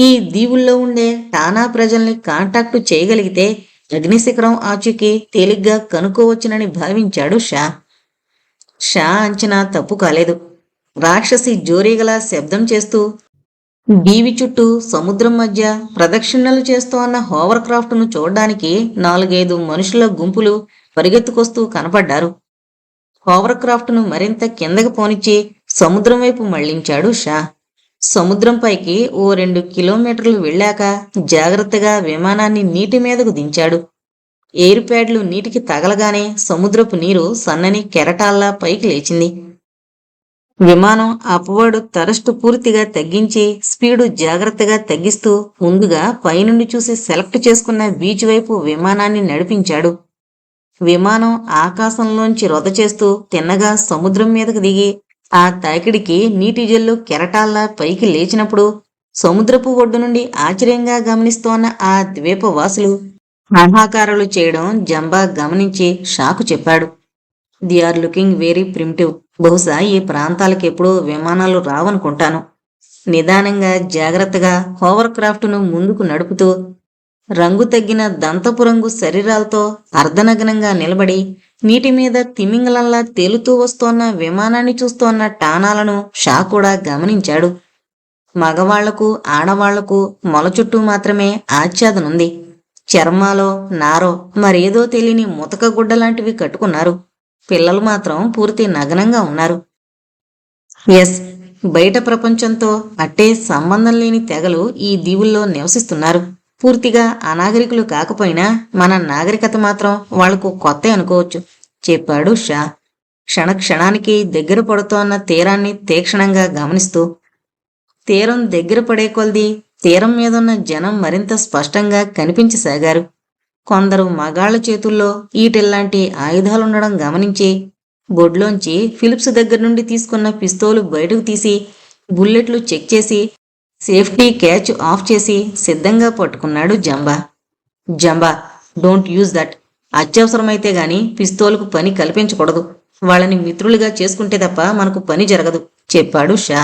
ఈ దీవుల్లో ఉండే టానా ప్రజల్ని కాంటాక్టు చేయగలిగితే అగ్నిశిఖరం ఆచూకీ తేలిగ్గా కనుక్కోవచ్చునని భావించాడు షా. షా అంచనా తప్పు కాలేదు. రాక్షసి జోరీగలా శబ్దం చేస్తూ దీవి చుట్టూ సముద్రం మధ్య ప్రదక్షిణలు చేస్తూ అన్న హోవర్ క్రాఫ్ట్ను చూడ్డానికి 4-5 మనుషుల గుంపులు పరిగెత్తుకొస్తూ కనపడ్డారు. హోవర్ క్రాఫ్ట్ను మరింత కిందకి పోనిచ్చి సముద్రం వైపు మళ్లించాడు షా. సముద్రంపైకి ఓ 2 కిలోమీటర్లు వెళ్ళాక జాగ్రత్తగా విమానాన్ని నీటి మీదకు దించాడు. ఎయిర్ ప్యాడ్లు నీటికి తగలగానే సముద్రపు నీరు సన్నని కెరటాల్లా పైకి లేచింది. విమానం అప్వర్డ్ థ్రస్ట్ పూర్తిగా తగ్గించి స్పీడు జాగ్రత్తగా తగ్గిస్తూ ముందుగా పైనుండి చూసి సెలెక్ట్ చేసుకున్న బీచ్ వైపు విమానాన్ని నడిపించాడు. విమానం ఆకాశంలోంచి రొద చేస్తూ తిన్నగా సముద్రం మీదకు దిగి ఆ తాకిడికి నీటి జల్లు కెరటాల్లా పైకి లేచినప్పుడు సముద్రపు ఒడ్డు నుండి ఆశ్చర్యంగా గమనిస్తోన్న ఆ ద్వీపవాసులు హాహాకారాలు చేయడం జంబా గమనించి షాకు చెప్పాడు. They are looking very primitive. బహుశా ఈ ప్రాంతాలకు ఎప్పుడూ విమానాలు రావనుకుంటాను. నిదానంగా జాగ్రత్తగా హోవర్ క్రాఫ్ట్ను ముందుకు నడుపుతూ రంగు తగ్గిన దంతపు రంగు శరీరాలతో అర్ధనగ్నంగా నిలబడి నీటి మీద తిమింగలంలా తేలుతూ వస్తోన్న విమానాన్ని చూస్తోన్న టానాలను షా కూడా గమనించాడు. మగవాళ్లకు ఆడవాళ్లకు మొల చుట్టూ మాత్రమే ఆచ్ఛాదనుంది. చర్మాలో నారో మరేదో తెలియని ముతక గుడ్డ లాంటివి కట్టుకున్నారు. పిల్లలు మాత్రం పూర్తి నగ్నంగా ఉన్నారు. ఎస్, బయట ప్రపంచంతో అట్టే సంబంధం లేని తెగలు ఈ దీవుల్లో నివసిస్తున్నారు. పూర్తిగా అనాగరికులు కాకపోయినా మన నాగరికత మాత్రం వాళ్లకు కొత్త అనుకోవచ్చు, చెప్పాడు షా క్షణక్షణానికి దగ్గర పడుతోన్న తీరాన్ని తీక్షణంగా గమనిస్తూ. తీరం దగ్గర పడే కొలది తీరం మీదున్న జనం మరింత స్పష్టంగా కనిపించసాగారు. కొందరు మగాళ్ల చేతుల్లో ఈటిల్లాంటి ఆయుధాలుండడం గమనించి బొడ్లోంచి ఫిలిప్స్ దగ్గర నుండి తీసుకున్న పిస్తోలు బయటకు తీసి బుల్లెట్లు చెక్ చేసి సేఫ్టీ క్యాచ్ ఆఫ్ చేసి సిద్ధంగా పట్టుకున్నాడు జంబా. జంబా, డోంట్ యూజ్ దట్. అత్యవసరమైతే గాని పిస్తోలుకు పని కల్పించకూడదు. వాళ్ళని మిత్రులుగా చేసుకుంటే తప్ప మనకు పని జరగదు, చెప్పాడు షా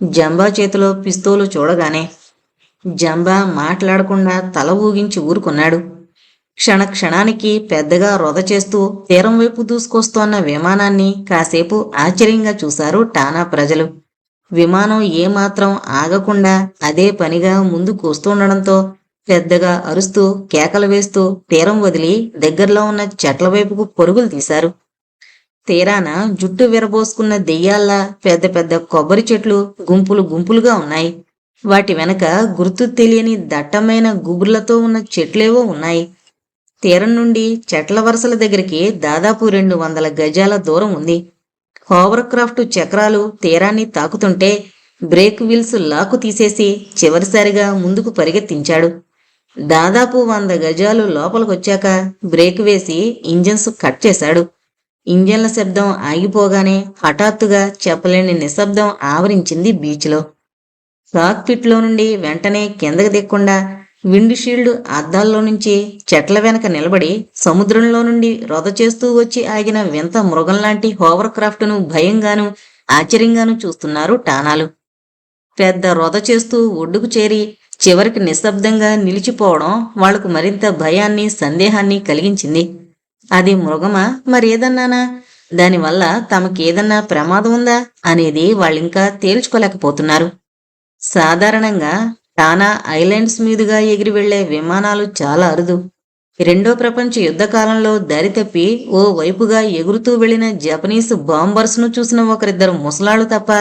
జంబా చేతిలో పిస్తోలు చూడగానే. జంబా మాట్లాడకుండా తల ఊగించి ఊరుకున్నాడు. క్షణానికి పెద్దగా రొద చేస్తూ తీరం వైపు దూసుకొస్తోన్న విమానాన్ని కాసేపు ఆశ్చర్యంగా చూశారు టానా ప్రజలు. విమానం ఏమాత్రం ఆగకుండా అదే పనిగా ముందుకు వస్తుండడంతో పెద్దగా అరుస్తూ కేకలు వేస్తూ తీరం వదిలి దగ్గరలో ఉన్న చెట్ల వైపుకు పరుగులు తీశారు. తీరాన జుట్టు విరబోసుకున్న దెయ్యాల్లా పెద్ద పెద్ద కొబ్బరి చెట్లు గుంపులు గుంపులుగా ఉన్నాయి. వాటి వెనక గుర్తు తెలియని దట్టమైన గుబుర్లతో ఉన్న చెట్లేవో ఉన్నాయి. తీరం నుండి చెట్ల వరసల దగ్గరికి దాదాపు 200 గజాల దూరం ఉంది. హోవర్ క్రాఫ్ట్ చక్రాలు తీరాన్ని తాకుతుంటే బ్రేక్ వీల్స్ లాకు తీసేసి చివరిసారిగా ముందుకు పరిగెత్తించాడు. దాదాపు 100 గజాలు లోపలికొచ్చాక బ్రేక్ వేసి ఇంజన్స్ కట్ చేశాడు. ఇంజన్ల శబ్దం ఆగిపోగానే హఠాత్తుగా చెప్పలేని నిశ్శబ్దం ఆవరించింది బీచ్లో. కాక్పిట్లో నుండి వెంటనే కిందకి దిక్కుండా విండ్ షీల్డ్ అద్దాల్లో నుంచి చెట్ల వెనక నిలబడి సముద్రంలో నుండి రొద చేస్తూ వచ్చి ఆగిన వింత మృగంలాంటి హోవర్ క్రాఫ్ట్ను భయంగాను ఆశ్చర్యంగాను చూస్తున్నారు టానాలు. పెద్ద రొద చేస్తూ ఒడ్డుకు చేరి చివరికి నిశ్శబ్దంగా నిలిచిపోవడం వాళ్లకు మరింత భయాన్ని సందేహాన్ని కలిగించింది. అది మృగమా మరేదన్నానా? దానివల్ల తమకేదన్నా ప్రమాదం ఉందా అనేది వాళ్ళింకా తేల్చుకోలేకపోతున్నారు. సాధారణంగా టానా ఐలాండ్స్ మీదుగా ఎగిరి వెళ్లే విమానాలు చాలా అరుదు. 2వ ప్రపంచ యుద్ధ కాలంలో దారి తప్పి ఓ వైపుగా ఎగురుతూ వెళ్లిన జపనీస్ బాంబర్స్ ను చూసిన ఒకరిద్దరు ముసలాళ్లు తప్ప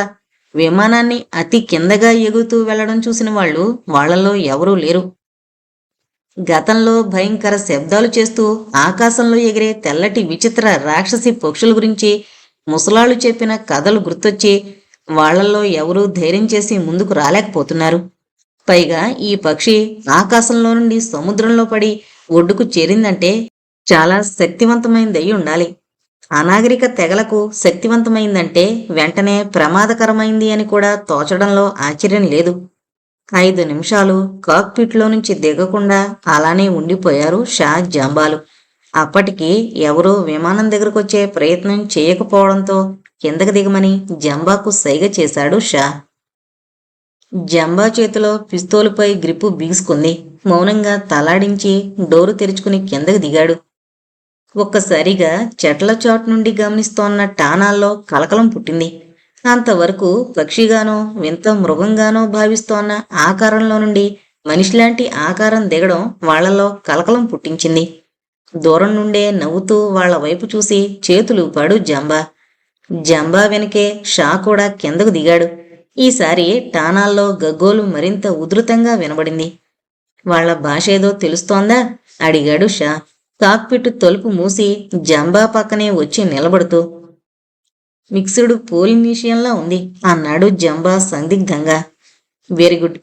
విమానాన్ని అతి కిందగా ఎగురుతూ వెళ్లడం చూసిన వాళ్ళు వాళ్లలో ఎవరూ లేరు. గతంలో భయంకర శబ్దాలు చేస్తూ ఆకాశంలో ఎగిరే తెల్లటి విచిత్ర రాక్షసి పక్షుల గురించి ముసలాళ్లు చెప్పిన కథలు గుర్తొచ్చి వాళ్లలో ఎవరూ ధైర్యం చేసి ముందుకు రాలేకపోతున్నారు. పైగా ఈ పక్షి ఆకాశంలో నుండి సముద్రంలో పడి ఒడ్డుకు చేరిందంటే చాలా శక్తివంతమైందయి ఉండాలి. అనాగరిక తెగలకు శక్తివంతమైందంటే వెంటనే ప్రమాదకరమైంది అని కూడా తోచడంలో ఆశ్చర్యం లేదు. 5 నిమిషాలు కాక్పిట్లో నుంచి దిగకుండా అలానే ఉండిపోయారు షా జంబాలు. అప్పటికి ఎవరూ విమానం దగ్గరకొచ్చే ప్రయత్నం చేయకపోవడంతో కిందకి దిగమని జంబాకు సైగ చేశాడు షా. జంబా చేతిలో పిస్తోలుపై గ్రిప్పు బిగుసుకుంది. మౌనంగా తలాడించి డోరు తెరుచుకుని కిందకి దిగాడు. ఒక్కసారిగా చెట్ల చాటు నుండి గమనిస్తోన్న టానాల్లో కలకలం పుట్టింది. అంతవరకు పక్షిగానో వింత మృగంగానో భావిస్తోన్న ఆకారంలో నుండి మనిషిలాంటి ఆకారం దిగడం వాళ్లలో కలకలం పుట్టించింది. దూరం నుండే నవ్వుతూ వాళ్ల వైపు చూసి చేతులూపాడు జంబా. జంబా వెనకే షా కూడా కిందకు దిగాడు. ఈసారి టానాల్లో గగ్గోలు మరింత ఉధృతంగా వినబడింది. వాళ్ల భాష ఏదో తెలుస్తోందా? అడిగాడు షా కాక్పిట్ తలుపు మూసి జంబా పక్కనే వచ్చి నిలబడుతూ. మిక్స్డ్ పోలినీషియన్లా ఉంది అన్నాడు జంబా సందిగ్ధంగా. Very good.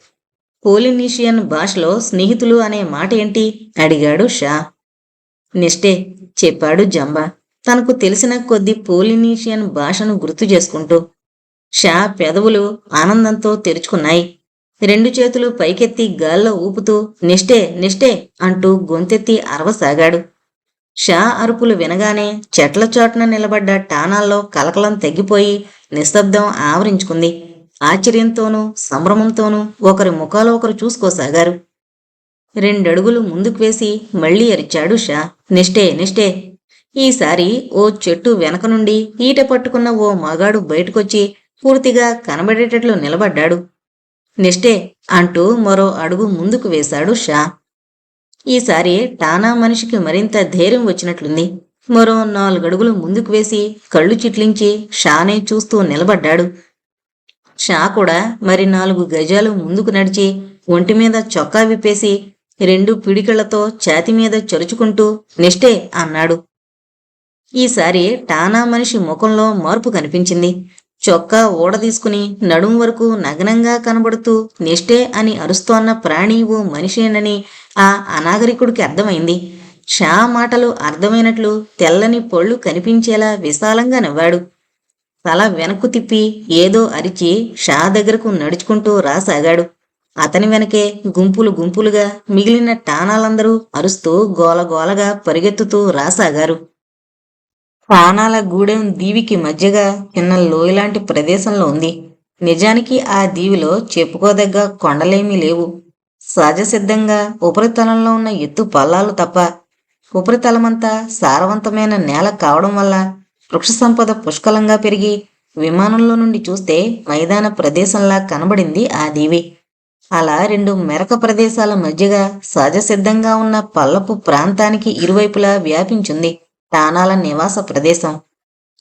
పోలినీషియన్ భాషలో స్నేహితులు అనే మాట ఏంటి? అడిగాడు షా. నిష్టే చెప్పాడు జంబా తనకు తెలిసిన కొద్ది పోలినీషియన్ భాషను గుర్తు చేసుకుంటూ. షా పెదవులు ఆనందంతో తెరుచుకున్నాయి. రెండు చేతులు పైకెత్తి గాల్లో ఊపుతూ నిష్టే నిష్టే అంటూ గొంతెత్తి అరవసాగాడు. షా అరుపులు వినగానే చెట్ల చాటున నిలబడ్డ టానాల్లో కలకలం తగ్గిపోయి నిశ్శబ్దం ఆవరించుకుంది. ఆశ్చర్యంతోనూ సంభ్రమంతోనూ ఒకరి ముఖాలు ఒకరు చూసుకోసాగారు. రెండడుగులు ముందుకు వేసి మళ్లీ అరిచాడు షా. నిష్టే నిష్టే. ఈసారి ఓ చెట్టు వెనక నుండి ఈట పట్టుకున్న ఓ మగాడు బయటకొచ్చి పూర్తిగా కనబడేటట్లు నిలబడ్డాడు. నిష్టే అంటూ మరో అడుగు ముందుకు వేశాడు షా. ఈసారి టానా మనిషికి మరింత ధైర్యం వచ్చినట్లుంది. మరో 4 అడుగులు ముందుకు వేసి కళ్ళు చిట్లించి షానే చూస్తూ నిలబడ్డాడు. షా కూడా మరి 4 గజాలు ముందుకు నడిచి ఒంటిమీద చొక్కా విప్పేసి 2 పిడికిళ్లతో ఛాతీమీద చరుచుకుంటూ నిష్టే అన్నాడు. ఈసారి టానా మనిషి ముఖంలో మార్పు కనిపించింది. చొక్కా ఊడదీసుకుని నడుం వరకు నగ్నంగా కనబడుతూ నిష్టే అని అరుస్తోన్న ప్రాణి ఓ మనిషేనని ఆ అనాగరికుడికి అర్థమైంది. షా మాటలు అర్థమైనట్లు తెల్లని పళ్ళు కనిపించేలా విశాలంగా నవ్వాడు. తల వెనక్కు తిప్పి ఏదో అరిచి షా దగ్గరకు నడుచుకుంటూ రాసాగాడు. అతని వెనకే గుంపులు గుంపులుగా మిగిలిన టానాలందరూ అరుస్తూ గోలగోలగా పరిగెత్తుతూ రాసాగారు. టానాల గూడెం దీవికి మధ్యగా చిన్న లోయలాంటి ప్రదేశంలో ఉంది. నిజానికి ఆ దీవిలో చెప్పుకోదగ్గ కొండలేమీ లేవు. సహజసిద్ధంగా ఉపరితలంలో ఉన్న ఎత్తు పల్లాలు తప్ప. ఉపరితలమంతా సారవంతమైన నేల కావడం వల్ల వృక్ష సంపద పుష్కలంగా పెరిగి విమానంలో నుండి చూస్తే మైదాన ప్రదేశంలా కనబడింది ఆ దీవి. అలా 2 మెరక ప్రదేశాల మధ్యగా సహజసిద్ధంగా ఉన్న పల్లపు ప్రాంతానికి ఇరువైపులా వ్యాపించింది టానాల నివాస ప్రదేశం.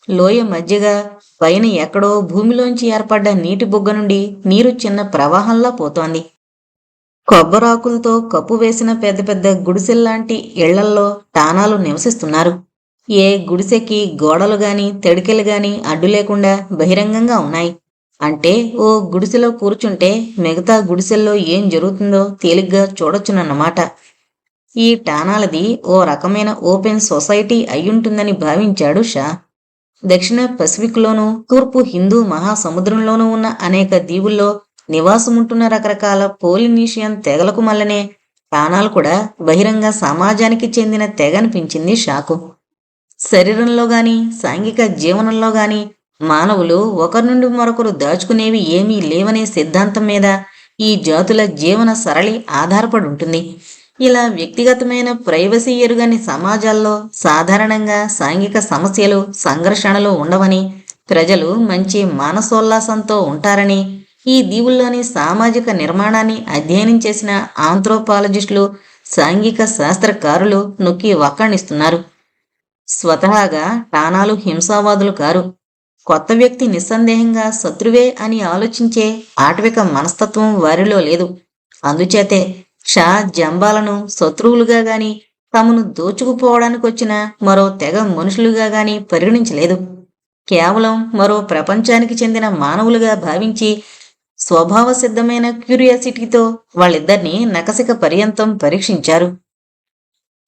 లోయ మధ్యగా పైన ఎక్కడో భూమిలోంచి ఏర్పడ్డ నీటి బుగ్గ నుండి నీరు చిన్న ప్రవాహంలా పోతోంది. కొబ్బరాకులతో కప్పు వేసిన పెద్ద పెద్ద గుడిసెల్లాంటి ఇళ్లల్లో టానాలు నివసిస్తున్నారు. ఏ గుడిసెకి గోడలు గాని తడికెలు గాని అడ్డు లేకుండా బహిరంగంగా ఉన్నాయి. అంటే ఓ గుడిసెలో కూర్చుంటే మిగతా గుడిసెల్లో ఏం జరుగుతుందో తేలిగ్గా చూడొచ్చునన్నమాట. ఈ టానాలది ఓ రకమైన ఓపెన్ సొసైటీ అయ్యుంటుందని భావించాడు షా. దక్షిణ పసిఫిక్లోనూ తూర్పు హిందూ మహాసముద్రంలోనూ ఉన్న అనేక దీవుల్లో నివాసముంటున్న రకరకాల పోలినీషియన్ తెగలకు మల్లనే టానాలు కూడా బహిరంగ సమాజానికి చెందిన తెగ అనిపించింది షాకు. శరీరంలో గాని సాంఘిక జీవనంలో గాని మానవులు ఒకరి నుండి మరొకరు దాచుకునేవి ఏమీ లేవనే సిద్ధాంతం మీద ఈ జాతుల జీవన సరళి ఆధారపడి ఉంటుంది. ఇలా వ్యక్తిగతమైన ప్రైవసీ ఎరుగని సమాజాల్లో సాధారణంగా సాంఘిక సమస్యలు సంఘర్షణలు ఉండవని, ప్రజలు మంచి మానసోల్లాసంతో ఉంటారని ఈ దీవుల్లోని సామాజిక నిర్మాణాన్ని అధ్యయనం చేసిన ఆంథ్రోపాలజిస్టులు సాంఘిక శాస్త్రకారులు నొక్కి వక్కాణిస్తున్నారు. స్వతహాగా టానాలు హింసావాదులు కారు. కొత్త వ్యక్తి నిస్సందేహంగా శత్రువే అని ఆలోచించే ఆటవిక మనస్తత్వం వారిలో లేదు. అందుచేతే షా జంబాలను శత్రువులుగా గాని తమను దోచుకుపోవడానికి వచ్చిన మరో తెగ మనుషులుగా గాని పరిగణించలేదు. కేవలం మరో ప్రపంచానికి చెందిన మానవులుగా భావించి స్వభావ సిద్ధమైన క్యూరియాసిటీతో వాళ్ళిద్దరినీ నకసిక పర్యంతం పరీక్షించారు.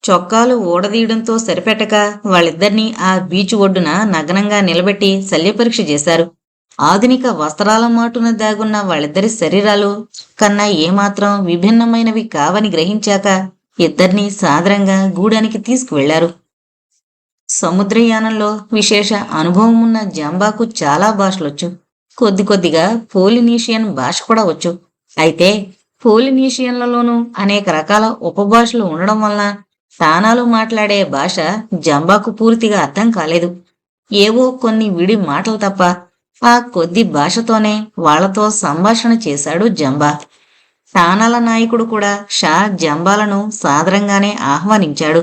చొక్కాలు ఊడదీయడంతో సరిపెట్టక వాళ్ళిద్దరినీ ఆ బీచ్ ఒడ్డున నగ్నంగా నిలబెట్టి శల్యపరీక్ష చేశారు. ఆధునిక వస్త్రాల మాటున దాగున్న వాళ్ళిద్దరి శరీరాలు కన్నా ఏమాత్రం విభిన్నమైనవి కావని గ్రహించాక ఇద్దరినీ సాదరంగా గూడానికి తీసుకువెళ్లారు. సముద్రయానంలో విశేష అనుభవం ఉన్న జంబాకు చాలా భాషలొచ్చు. కొద్ది కొద్దిగా పోలినీషియన్ భాష కూడా వచ్చు. అయితే పోలినీషియన్లలోనూ అనేక రకాల ఉపభాషలు ఉండడం వలన టానాలు మాట్లాడే భాష జంబాకు పూర్తిగా అర్థం కాలేదు. ఏవో కొన్ని విడి మాటలు తప్ప ఆ కొద్ది భాషతోనే వాళ్లతో సంభాషణ చేశాడు జంబా. టానాల నాయకుడు కూడా షా జంబాలను సాదరంగానే ఆహ్వానించాడు.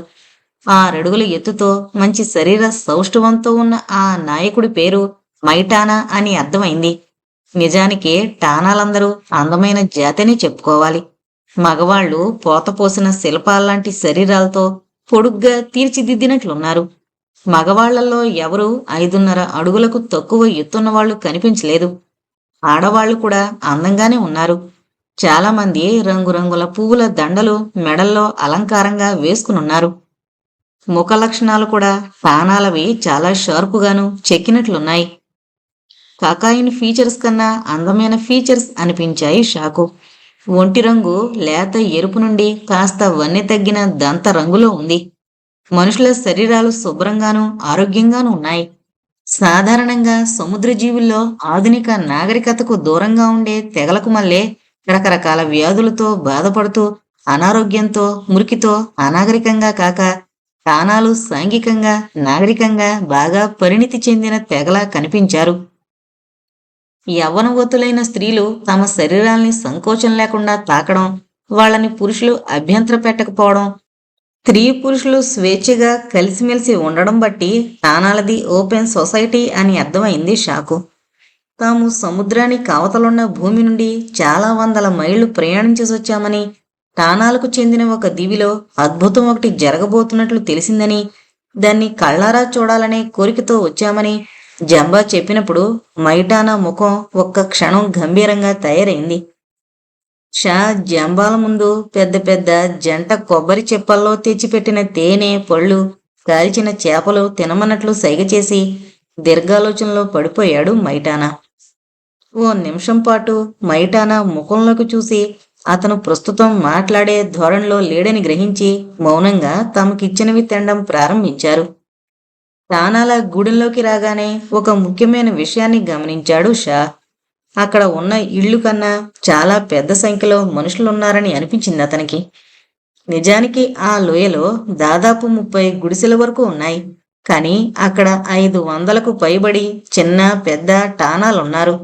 6 అడుగుల ఎత్తుతో మంచి శరీర సౌష్ఠవంతో ఉన్న ఆ నాయకుడి పేరు మైటానా అని అర్థమైంది. నిజానికి టానాలందరూ అందమైన జాతిని చెప్పుకోవాలి. మగవాళ్ళు పోతపోసిన శిల్పాల్లాంటి శరీరాలతో పొడుగ్గా తీర్చిదిద్దినట్లున్నారు. మగవాళ్లలో ఎవరూ 5.5 అడుగులకు తక్కువ ఎత్తున్న వాళ్ళు కనిపించలేదు. ఆడవాళ్లు కూడా అందంగానే ఉన్నారు. చాలామంది రంగురంగుల పువ్వుల దండలు మెడల్లో అలంకారంగా వేసుకునున్నారు. ముఖ లక్షణాలు కూడా టానాలవి చాలా షార్పుగాను చెక్కినట్లున్నాయి. కకాయిన్ ఫీచర్స్ కన్నా అందమైన ఫీచర్స్ అనిపించాయి షాకు. ఒంటి రంగు లేత ఎరుపు నుండి కాస్త వన్నె తగ్గిన దంత రంగులో ఉంది. మనుషుల శరీరాలు శుభ్రంగాను ఆరోగ్యంగాను ఉన్నాయి. సాధారణంగా సముద్ర జీవుల్లో ఆధునిక నాగరికతకు దూరంగా ఉండే తెగలకు మళ్ళే రకరకాల వ్యాధులతో బాధపడుతూ అనారోగ్యంతో మురికితో అనాగరికంగా కాక తానాలు సాంఘికంగా నాగరికంగా బాగా పరిణితి చెందిన తెగలా కనిపించారు. యవ్వనవతులైన స్త్రీలు తమ శరీరాల్ని సంకోచం లేకుండా తాకడం, వాళ్ళని పురుషులు అభ్యంతర పెట్టకపోవడం, స్త్రీ పురుషులు స్వేచ్ఛగా కలిసిమెలిసి ఉండడం బట్టి తానాలది ఓపెన్ సొసైటీ అని అర్థమైంది షాకు. తాము సముద్రానికి అవతలున్న భూమి నుండి చాలా వందల మైళ్లు ప్రయాణించేసొచ్చామని, టానాలకు చెందిన ఒక దీవిలో అద్భుతం ఒకటి జరగబోతున్నట్లు తెలిసిందని, దాన్ని కళ్ళారా చూడాలనే కోరికతో వచ్చామని జంబా చెప్పినప్పుడు మైటానా ముఖం ఒక్క క్షణం గంభీరంగా తయారైంది. షా జంబాల ముందు పెద్ద పెద్ద జంట కొబ్బరి చెప్పల్లో తెచ్చిపెట్టిన తేనె పళ్ళు కాల్చిన చేపలు తినమన్నట్లు సైగ చేసి దీర్ఘాలోచనలో పడిపోయాడు మైటానా. ఓ నిమిషం పాటు మైటానా ముఖంలోకి చూసి అతను ప్రస్తుతం మాట్లాడే ధోరణిలో లేడని గ్రహించి మౌనంగా తమకిచ్చినవి తినడం ప్రారంభించారు. టానాల గూడెంలోకి రాగానే ఒక ముఖ్యమైన విషయాన్ని గమనించాడు షా. అక్కడ ఉన్న ఇళ్లు కన్నా చాలా పెద్ద సంఖ్యలో మనుషులున్నారని అనిపించింది అతనికి. నిజానికి ఆ లోయలో దాదాపు 30 గుడిసెల వరకు ఉన్నాయి. కానీ అక్కడ 500కు పైబడి చిన్న పెద్ద టానాలున్నారు.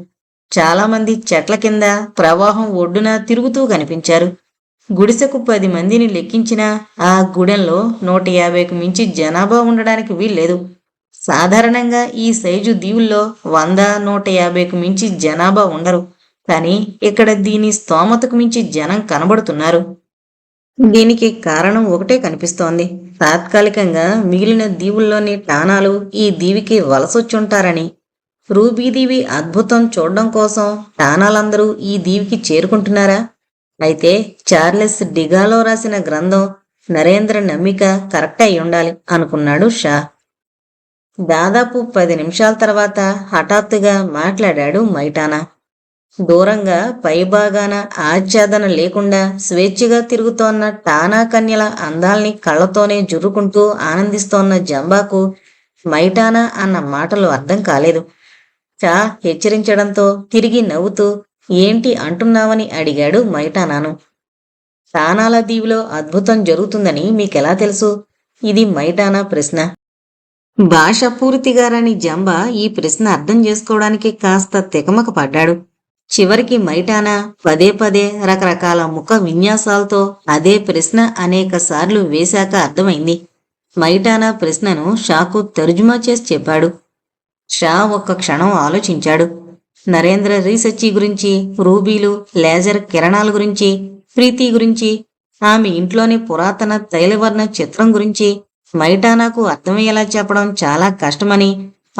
చాలామంది చెట్ల కింద ప్రవాహం ఒడ్డున తిరుగుతూ కనిపించారు. గుడిసెకు 10 మందిని లెక్కించినా ఆ గూడెంలో 150కు మించి జనాభా ఉండడానికి వీల్లేదు. సాధారణంగా ఈ సైజు దీవుల్లో 100-150కు మించి జనాభా ఉండరు. కానీ ఇక్కడ దీని స్తోమతకు మించి జనం కనబడుతున్నారు. దీనికి కారణం ఒకటే కనిపిస్తోంది. తాత్కాలికంగా మిగిలిన దీవుల్లోని టానాలు ఈ దీవికి వలసొచ్చుంటారని. రూబీదీవి అద్భుతం చూడడం కోసం టానాలందరూ ఈ దీవికి చేరుకుంటున్నారా? అయితే చార్లెస్ డిగాలో రాసిన గ్రంథం నరేంద్ర నమ్మిక కరెక్ట్ అయి ఉండాలి అనుకున్నాడు షా. దాదాపు 10 నిమిషాల తర్వాత హఠాత్తుగా మాట్లాడాడు మైటానా. దూరంగా పైభాగాన ఆచ్ఛాదన లేకుండా స్వేచ్ఛగా తిరుగుతోన్న టానా కన్యల అందాల్ని కళ్ళతోనే జుర్రుకుంటూ ఆనందిస్తోన్న జంబాకు మైటానా అన్న మాటలు అర్థం కాలేదు. షా హెచ్చరించడంతో తిరిగి నవ్వుతూ ఏంటి అంటున్నావని అడిగాడు మైటానాను. టానాల దీవిలో అద్భుతం జరుగుతుందని మీకెలా తెలుసు? ఇది మైటానా ప్రశ్న. భాష పూర్తిగా రాని జంబా ఈ ప్రశ్న అర్థం చేసుకోవడానికి కాస్త తికమక పడ్డాడు. చివరికి మైటానా పదే పదే రకరకాల ముఖ విన్యాసాలతో అదే ప్రశ్న అనేక సార్లు వేశాక అర్థమైంది. మైటానా ప్రశ్నను షాకు తర్జుమా చేసి చెప్పాడు. షా ఒక్క క్షణం ఆలోచించాడు. నరేంద్ర రీసెర్చి గురించి, రూబీలు, లేజర్ కిరణాల గురించి, ప్రీతి గురించి, ఆమె ఇంట్లోని పురాతన తైలవర్ణ చిత్రం గురించి మైటానాకు అర్థమయ్యేలా చెప్పడం చాలా కష్టమని,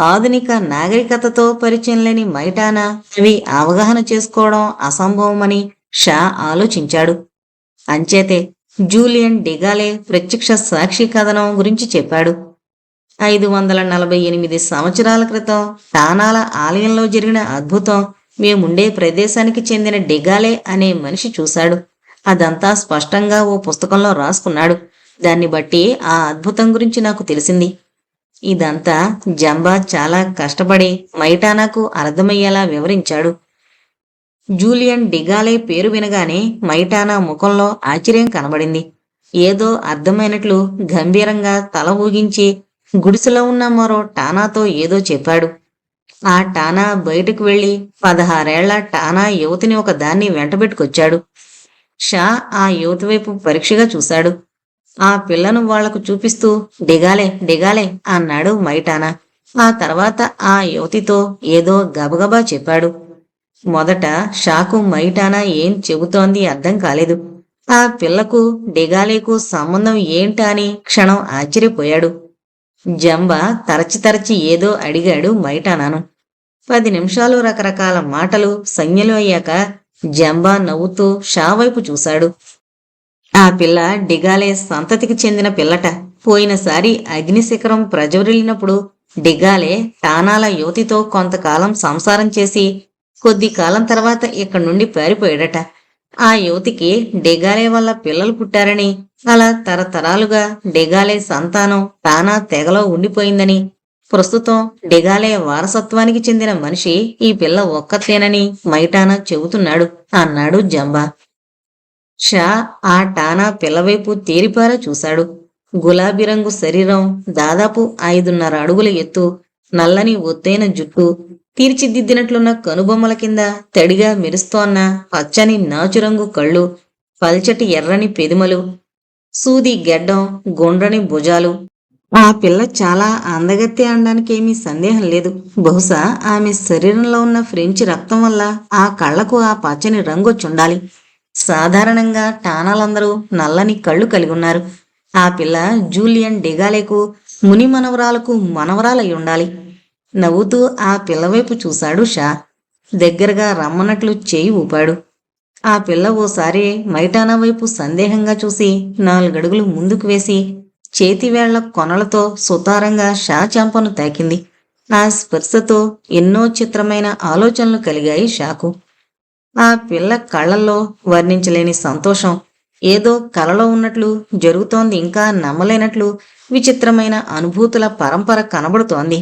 ఆధునిక నాగరికతతో పరిచయం లేని మైటానా అవి అవగాహన చేసుకోవడం అసంభవమని షా ఆలోచించాడు. అంచేతే జూలియన్ డిగాలే ప్రత్యక్ష సాక్షి కథనం గురించి చెప్పాడు. 548 సంవత్సరాల క్రితం టానాల ఆలయంలో జరిగిన అద్భుతం మేముండే ప్రదేశానికి చెందిన డిగాలే అనే మనిషి చూశాడు. అదంతా స్పష్టంగా ఓ పుస్తకంలో రాసుకున్నాడు. దాన్ని బట్టి ఆ అద్భుతం గురించి నాకు తెలిసింది. ఇదంతా జంబా చాలా కష్టపడి మైటానాకు అర్థమయ్యేలా వివరించాడు. జూలియన్ డిగాలే పేరు వినగానే మైటానా ముఖంలో ఆశ్చర్యం కనబడింది. ఏదో అర్థమైనట్లు గంభీరంగా తల ఊగించి గుడిసెలో ఉన్న మరో టానాతో ఏదో చెప్పాడు. ఆ టానా బయటకు వెళ్లి 16 ఏళ్ల టానా యువతిని ఒక దాన్ని వెంటబెట్టుకొచ్చాడు. షా ఆ యువతి వైపు పరీక్షగా చూశాడు. ఆ పిల్లను వాళ్లకు చూపిస్తూ డిగాలే డిగాలే అన్నాడు మైటానా. ఆ తర్వాత ఆ యువతితో ఏదో గబగబా చెప్పాడు. మొదట షాకు మైటానా ఏం చెబుతోంది అర్థం కాలేదు. ఆ పిల్లకు డిగాలేకు సంబంధం ఏంటా అని క్షణం ఆశ్చర్యపోయాడు. జంబా తరచి తరచి ఏదో అడిగాడు మైటానాను. 10 నిమిషాలు రకరకాల మాటలు సంజ్ఞలు అయ్యాక జంబా నవ్వుతూ షా వైపు చూశాడు. ఆ పిల్ల డిగాలే సంతతికి చెందిన పిల్లట. పోయినసారి అగ్నిశిఖరం ప్రజ్వరిల్లినప్పుడు డిగాలే టానాల యువతితో కొంతకాలం సంసారం చేసి కొద్ది కాలం తర్వాత ఇక్కడి నుండి పారిపోయాడట. ఆ యువతికి డిగాలే వల్ల పిల్లలు పుట్టారని, అలా తరతరాలుగా డిగాలే సంతానం టానా తెగలో ఉండిపోయిందని, ప్రస్తుతం డిగాలే వారసత్వానికి చెందిన మనిషి ఈ పిల్ల ఒక్కతేనని మైటానా చెబుతున్నాడు అన్నాడు జంబా. షా ఆ టానా పిల్లవైపు తేరిపారా చూశాడు. గులాబీ రంగు శరీరం, దాదాపు 5.5 అడుగుల ఎత్తు, నల్లని ఒత్తైన జుట్టు, తీర్చిదిద్దినట్లున్న కనుబొమ్మల కింద తడిగా మెరుస్తోన్న పచ్చని నాచురంగు కళ్ళు, పల్చటి ఎర్రని పెదిమలు, సూది గెడ్డం, గుండ్రని భుజాలు. ఆ పిల్ల చాలా అందగత్తె అనడానికేమీ సందేహం లేదు. బహుశా ఆమె శరీరంలో ఉన్న ఫ్రెంచి రక్తం వల్ల ఆ కళ్లకు ఆ పచ్చని రంగొచ్చుండాలి. సాధారణంగా టానాలందరూ నల్లని కళ్ళు కలిగి ఉన్నారు. ఆ పిల్ల జూలియన్ డిగాలేకు ముని మనవరాలకు మనవరాలై ఉండాలి. నవ్వుతూ ఆ పిల్లవైపు చూశాడు షా. దగ్గరగా రమ్మన్నట్లు చేయి ఊపాడు. ఆ పిల్ల ఓసారి మైటానా వైపు సందేహంగా చూసి 4 అడుగులు ముందుకు వేసి చేతివేళ్ల కొనలతో సుతారంగా షా చెంపను తాకింది. ఆ స్పర్శతో ఎన్నో చిత్రమైన ఆలోచనలు కలిగాయి షాకు. ఆ పిల్ల కళ్ళల్లో వర్ణించలేని సంతోషం, ఏదో కలలో ఉన్నట్లు, జరుగుతోంది ఇంకా నమ్మలేనట్లు విచిత్రమైన అనుభూతుల పరంపర కనబడుతోంది.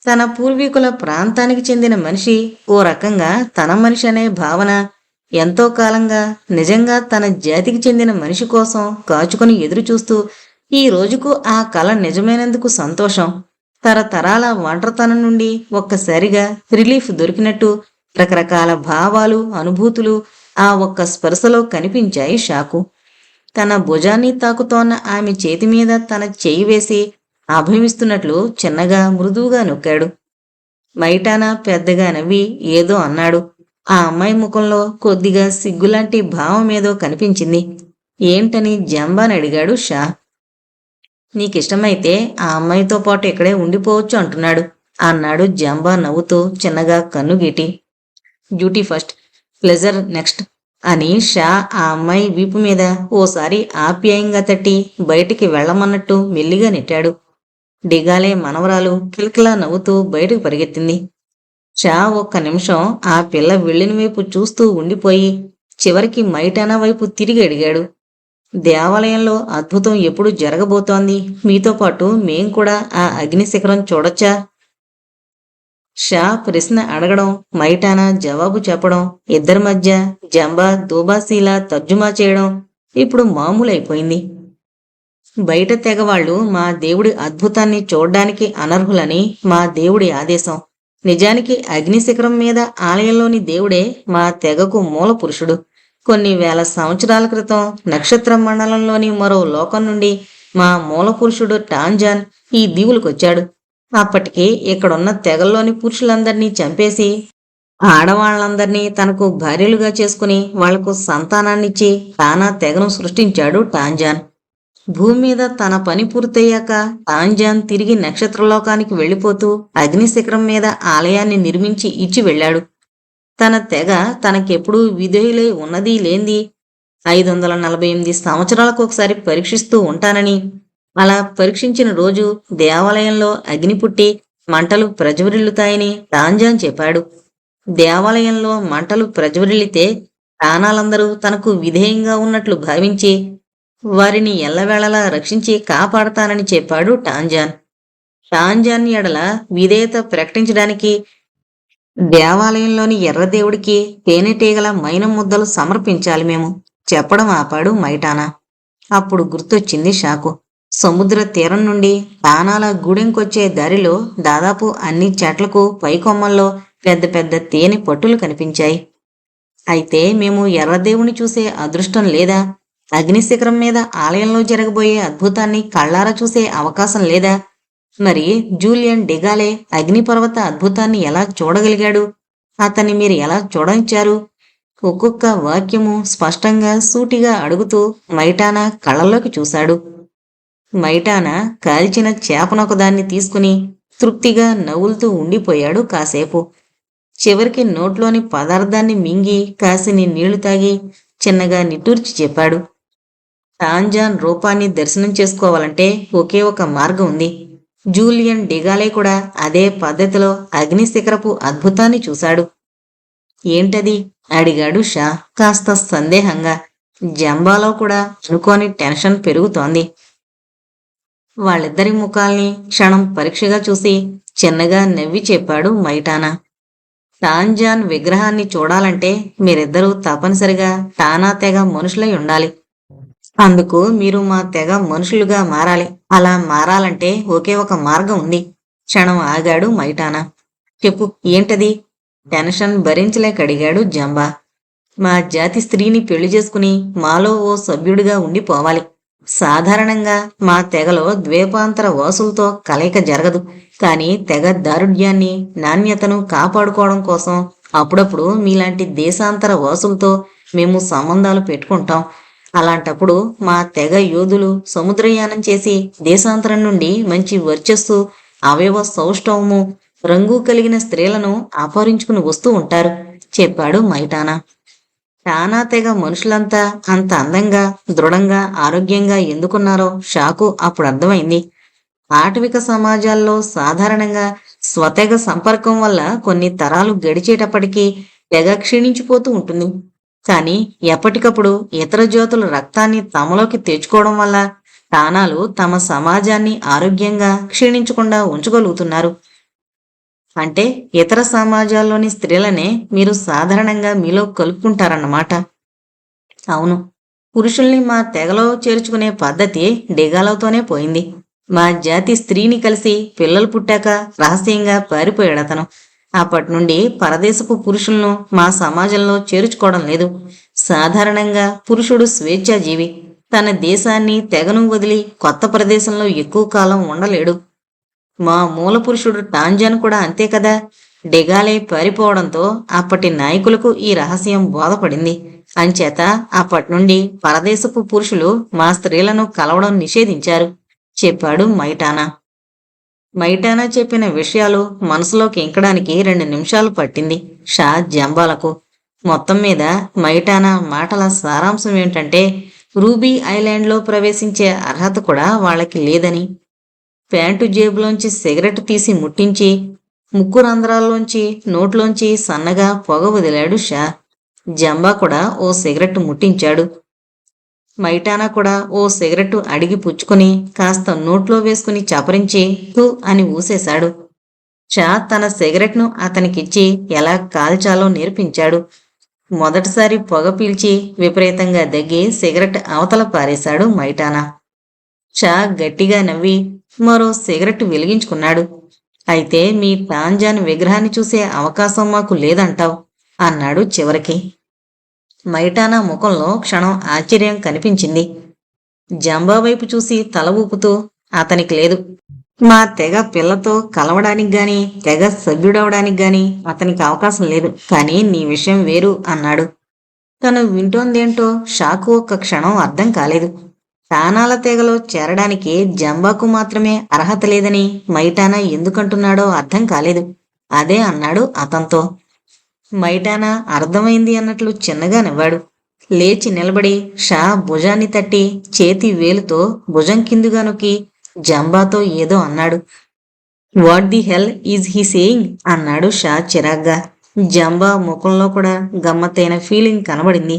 తన పూర్వీకుల ప్రాంతానికి చెందిన మనిషి ఓ రకంగా తన మనిషి అనే భావన, ఎంతో కాలంగా నిజంగా తన జాతికి చెందిన మనిషి కోసం కాచుకుని ఎదురుచూస్తూ ఈ రోజుకు ఆ కల నిజమైనందుకు సంతోషం, తరతరాల ఒంటరితనం నుండి ఒక్కసారిగా రిలీఫ్ దొరికినట్టు రకరకాల భావాలు, అనుభూతులు ఆ ఒక్క స్పర్శలో కనిపించాయి షాకు. తన భుజాన్ని తాకుతోన్న ఆమె చేతి మీద తన చెయ్యి వేసి అభయమిస్తున్నట్లు చిన్నగా మృదువుగా నొక్కాడు. మైటానా పెద్దగా నవ్వి ఏదో అన్నాడు. ఆ అమ్మాయి ముఖంలో కొద్దిగా సిగ్గులాంటి భావం ఏదో కనిపించింది. ఏంటని జంబాని అడిగాడు షా. నీకిష్టమైతే ఆ అమ్మాయితో పాటు ఇక్కడే ఉండిపోవచ్చు అంటున్నాడు అన్నాడు జంబా నవ్వుతూ చిన్నగా కన్నుగీటి. డ్యూటీ ఫస్ట్, ప్లెజర్ నెక్స్ట్ అని షా ఆ అమ్మాయి వీపు మీద ఓసారి ఆప్యాయంగా తట్టి బయటికి వెళ్లమన్నట్టు మెల్లిగా నెట్టాడు. డిగాలే మనవరాలు కిలకిలా నవ్వుతూ బయటకు పరిగెత్తింది. షా ఒక్క నిమిషం ఆ పిల్ల వెళ్ళిన వైపు చూస్తూ ఉండిపోయి చివరికి మైటానా వైపు తిరిగి అడిగాడు. దేవాలయంలో అద్భుతం ఎప్పుడు జరగబోతోంది? మీతో పాటు మేం కూడా ఆ అగ్నిశిఖరం చూడొచ్చా? షా ప్రశ్న అడగడం, మైటానా జవాబు చెప్పడం, ఇద్దరి మధ్య జంబా దూబాసీలా తర్జుమా చేయడం ఇప్పుడు మామూలైపోయింది. బయట తెగవాళ్లు మా దేవుడి అద్భుతాన్ని చూడ్డానికి అనర్హులని మా దేవుడి ఆదేశం. నిజానికి అగ్నిశిఖరం మీద ఆలయంలోని దేవుడే మా తెగకు మూల పురుషుడు. కొన్ని వేల సంవత్సరాల క్రితం నక్షత్ర మండలంలోని మరో లోకం నుండి మా మూల పురుషుడు టాంజాన్ ఈ దీవులకొచ్చాడు. అప్పటికి ఇక్కడున్న తెగల్లోని పురుషులందర్నీ చంపేసి ఆడవాళ్లందర్నీ తనకు భార్యలుగా చేసుకుని వాళ్లకు సంతానాన్నిచ్చి తానా తెగను సృష్టించాడు టాంజాన్. భూమి మీద తన పని పూర్తయ్యాక టాంజాన్ తిరిగి నక్షత్రలోకానికి వెళ్లిపోతూ అగ్నిశిఖరం మీద ఆలయాన్ని నిర్మించి ఇచ్చి వెళ్ళాడు. తన తెగ తనకెప్పుడూ విధేయులై ఉన్నదీ లేంది 548 సంవత్సరాలకు ఒకసారి పరీక్షిస్తూ ఉంటానని, అలా పరీక్షించిన రోజు దేవాలయంలో అగ్ని పుట్టి మంటలు ప్రజ్వరిల్లుతాయని టాంజాన్ చెప్పాడు. దేవాలయంలో మంటలు ప్రజ్వరిల్లితే తానాలందరూ తనకు విధేయంగా ఉన్నట్లు భావించి వారిని ఎల్లవేళలా రక్షించి కాపాడతానని చెప్పాడు టాంజాన్. టాంజాన్ ఎడల విధేయత ప్రకటించడానికి దేవాలయంలోని ఎర్రదేవుడికి తేనెటీగల మైనం ముద్దలు సమర్పించాలి మేము, చెప్పడం ఆపాడు మైటానా. అప్పుడు గుర్తొచ్చింది షాకు. సముద్ర తీరం నుండి తానాల గూడెంకొచ్చే దారిలో దాదాపు అన్ని చెట్లకు పైకొమ్మల్లో పెద్ద పెద్ద తేనె పట్టులు కనిపించాయి. అయితే మేము ఎర్రదేవుని చూసే అదృష్టం లేదా? అగ్నిశిఖరం మీద ఆలయంలో జరగబోయే అద్భుతాన్ని కళ్ళారా చూసే అవకాశం లేదా? మరి జూలియన్ డిగాలే అగ్నిపర్వత అద్భుతాన్ని ఎలా చూడగలిగాడు? అతన్ని మీరు ఎలా చూడనిచ్చారు? ఒక్కొక్క వాక్యము స్పష్టంగా సూటిగా అడుగుతూ మైటానా కళ్ళల్లోకి చూశాడు. మైటానా కాల్చిన చేపనొకదాన్ని తీసుకుని తృప్తిగా నవ్వులుతూ ఉండిపోయాడు కాసేపు. చివరికి నోట్లోని పదార్థాన్ని మింగి కాసిని నీళ్లు తాగి చిన్నగా నిట్టూర్చి చెప్పాడు. టాంజాన్ రూపాన్ని దర్శనం చేసుకోవాలంటే ఒకే ఒక మార్గం ఉంది. జూలియన్ డిగాలే కూడా అదే పద్ధతిలో అగ్నిశిఖరపు అద్భుతాన్ని చూశాడు. ఏంటది? అడిగాడు షా కాస్త సందేహంగా. జంబాలో కూడా అనుకోని టెన్షన్ పెరుగుతోంది. వాళ్ళిద్దరి ముఖాల్ని క్షణం పరీక్షగా చూసి చిన్నగా నవ్వి చెప్పాడు మైటానా. టాంజాన్ విగ్రహాన్ని చూడాలంటే మీరిద్దరూ తప్పనిసరిగా టానా తెగ మనుషులై ఉండాలి. అందుకు మీరు మా తెగ మనుషులుగా మారాలి. అలా మారాలంటే ఒకే ఒక మార్గం ఉంది. క్షణం ఆగాడు మైటానా. చెప్పు, ఏంటది? టెన్షన్ భరించలేక అడిగాడు జంబా. మా జాతి స్త్రీని పెళ్లి చేసుకుని మాలో ఓ సభ్యుడిగా ఉండిపోవాలి. సాధారణంగా మా తెగలో ద్వీపాంతర వాసులతో కలయిక జరగదు. కానీ తెగ దారుఢ్యాన్ని, నాణ్యతను కాపాడుకోవడం కోసం అప్పుడప్పుడు మీలాంటి దేశాంతర వాసులతో మేము సంబంధాలు పెట్టుకుంటాం. అలాంటప్పుడు మా తెగ యోధులు సముద్రయానం చేసి దేశాంతరం నుండి మంచి వర్చస్సు, అవయవ సౌష్ఠవము, రంగు కలిగిన స్త్రీలను అపహరించుకుని వస్తూ ఉంటారు చెప్పాడు మైటానా. టానా తెగ మనుషులంతా అంత అందంగా, దృఢంగా, ఆరోగ్యంగా ఎందుకున్నారో షాకు అప్పుడు అర్థమైంది. ఆటవిక సమాజాల్లో సాధారణంగా స్వతెగ సంపర్కం వల్ల కొన్ని తరాలు గడిచేటప్పటికీ తెగ క్షీణించిపోతూ ఉంటుంది. కానీ ఎప్పటికప్పుడు ఇతర జాతుల రక్తాన్ని తమలోకి తెచ్చుకోవడం వల్ల టానాలు తమ సమాజాన్ని ఆరోగ్యంగా క్షీణించకుండా ఉంచగలుగుతున్నారు. అంటే ఇతర సమాజాల్లోని స్త్రీలనే మీరు సాధారణంగా మీలో కలుపుకుంటారన్నమాట. అవును. పురుషుల్ని మా తెగలో చేర్చుకునే పద్ధతి డిగాలోతోనే పోయింది. మా జాతి స్త్రీని కలిసి పిల్లలు పుట్టాక రహస్యంగా పారిపోయాడతను. అప్పటి నుండి పరదేశపు పురుషులను మా సమాజంలో చేర్చుకోవడం లేదు. సాధారణంగా పురుషుడు స్వేచ్ఛాజీవి. తన దేశాన్ని, తెగను వదిలి కొత్త ప్రదేశంలో ఎక్కువ కాలం ఉండలేడు. మా మూల పురుషుడు టాంజాన్ కూడా అంతే కదా. డిగాలే పారిపోవడంతో అప్పటి నాయకులకు ఈ రహస్యం బోధపడింది. అంచేత అప్పటి నుండి పరదేశపు పురుషులు మా స్త్రీలను కలవడం నిషేధించారు చెప్పాడు మైటానా. మైటానా చెప్పిన విషయాలు మనసులోకి ఇంకడానికి 2 నిమిషాలు పట్టింది షా జంబాలకు. మొత్తం మీద మైటానా మాటల సారాంశం ఏంటంటే రూబీ ఐలాండ్లో ప్రవేశించే అర్హత కూడా వాళ్ళకి లేదని. ప్యాంటు జేబులోంచి సిగరెట్ తీసి ముట్టించి ముక్కు రంధ్రాల్లోంచి నోట్లోంచి సన్నగా పొగ వదిలాడు షా. జంబా కూడా ఓ సిగరెట్ ముట్టించాడు. మైటానా కూడా ఓ సిగరెట్ అడిగి పుచ్చుకుని కాస్త నోట్లో వేసుకుని చపరించి తూ అని ఊసేశాడు. షా తన సిగరెట్ను అతనికిచ్చి ఎలా కాల్చాలో నేర్పించాడు. మొదటిసారి పొగ పీల్చి విపరీతంగా దగ్గి సిగరెట్ అవతల పారేశాడు మైటానా. షా గట్టిగా నవ్వి మరో సిగరెట్ వెలిగించుకున్నాడు. అయితే మీ టాంజాన్ విగ్రహాన్ని చూసే అవకాశం మాకు లేదంటావు అన్నాడు చివరికి. మైటానా ముఖంలో క్షణం ఆశ్చర్యం కనిపించింది. జంబా వైపు చూసి తల ఊపుతూ అతనికి లేదు. మా తెగ పిల్లతో కలవడానికి గాని, తెగ సభ్యుడవడానికి గాని అతనికి అవకాశం లేదు. కానీ నీ విషయం వేరు అన్నాడు. తను వింటోందేంటో షాకు ఒక్క క్షణం అర్థం కాలేదు. టానాల తెగలో చేరడానికి జంబాకు మాత్రమే అర్హత లేదని మైటానా ఎందుకంటున్నాడో అర్థం కాలేదు. అదే అన్నాడు అతనితో. మైటానా అర్థమైంది అన్నట్లు చిన్నగా నవ్వాడు. లేచి నిలబడి షా భుజాన్ని తట్టి చేతి వేలుతో భుజం కిందుగా నొక్కి జంబాతో ఏదో అన్నాడు. What the hell is he saying అన్నాడు షా చిరాగ్గా. జంబా ముఖంలో కూడా గమ్మత్తైన ఫీలింగ్ కనబడింది.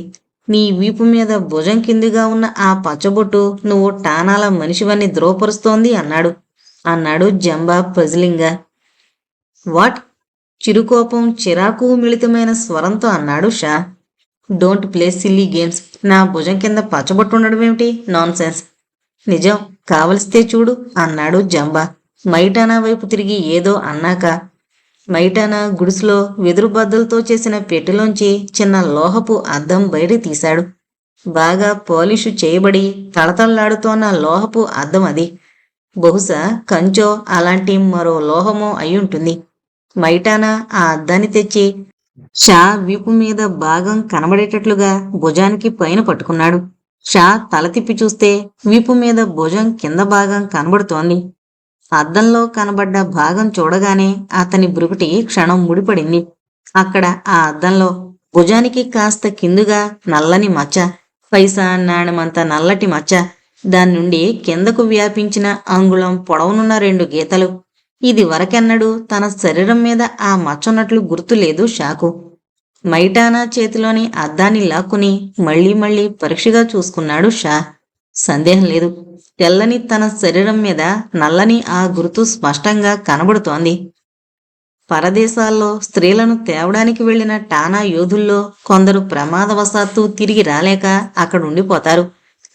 నీ వీపు మీద భుజం కిందుగా ఉన్న ఆ పచ్చబొట్టు నువ్వు టానాల మనిషివన్నీ ధ్రువపరుస్తోంది అన్నాడు జంబా పజిలింగ్గా. వాట్? చిరుకోపం చిరాకు మిళితమైన స్వరంతో అన్నాడు Shah. Don't play silly games. నా భుజం కింద పచ్చబొట్టు ఉండడం ఏమిటి? Non sense. నిజం, కావలిస్తే చూడు అన్నాడు జంబా మైటానా వైపు తిరిగి ఏదో అన్నాక. మైటానా గుడిసెలో వెదురు బద్దలతో చేసిన పెట్టెలోంచి చిన్న లోహపు అద్దం బయట తీశాడు. బాగా పాలిషు చేయబడి తళతళలాడుతోన్న లోహపు అద్దం అది. బహుశా కంచో అలాంటి మరో లోహమో అయ్యుంటుంది. మైటానా ఆ అద్దాన్ని తెచ్చి షా వీపు మీద భాగం కనబడేటట్లుగా భుజానికి పైన పట్టుకున్నాడు. షా తల తిప్పి చూస్తే వీపు మీద భుజం కింద భాగం కనబడుతోంది. అద్దంలో కనబడ్డ భాగం చూడగానే అతని బ్రుకుటి క్షణం ముడిపడింది. అక్కడ ఆ అద్దంలో భుజానికి కాస్త కిందుగా నల్లని మచ్చ, పైసా నాణెమంత నల్లటి మచ్చ, దాని నుండి కిందకు వ్యాపించిన అంగుళం పొడవునున్న 2 గీతలు. ఇది వరకెన్నడూ తన శరీరం మీద ఆ మచ్చున్నట్లు గుర్తులేదు షాకు. మైటానా చేతిలోని అద్దాన్ని లాక్కుని మళ్లీ మళ్లీ పరీక్షగా చూసుకున్నాడు షా. సందేహం లేదు, తెల్లని తన శరీరం మీద నల్లని ఆ గుర్తు స్పష్టంగా కనబడుతోంది. పరదేశాల్లో స్త్రీలను తేవడానికి వెళ్లిన టానా యోధుల్లో కొందరు ప్రమాదవశాత్తు తిరిగి రాలేక అక్కడుండిపోతారు.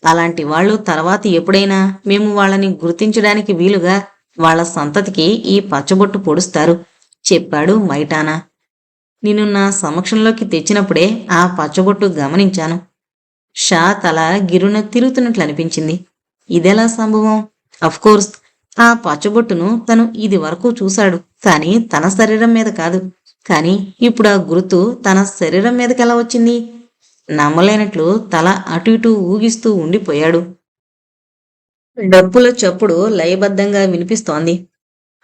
అలాంటి వాళ్ళు తర్వాత ఎప్పుడైనా మేము వాళ్ళని గుర్తించడానికి వీలుగా వాళ్ళ సంతతికి ఈ పచ్చబొట్టు పొడుస్తారు, చెప్పాడు మైటానా. నిన్ను నా సమక్షంలోకి తెచ్చినప్పుడే ఆ పచ్చబొట్టు గమనించాను. షా తల గిరున తిరుగుతున్నట్లు అనిపించింది. ఇదెలా సంభవం? అఫ్కోర్స్ ఆ పచ్చబొట్టును తను ఇది వరకు చూశాడు, కానీ తన శరీరం మీద కాదు. కానీ ఇప్పుడు ఆ గుర్తు తన శరీరం మీదకెలా వచ్చింది? నమ్మలేనట్లు తల అటు ఇటు ఊగిస్తూ ఉండిపోయాడు. డప్పుల చప్పుడు లయబద్ధంగా వినిపిస్తోంది.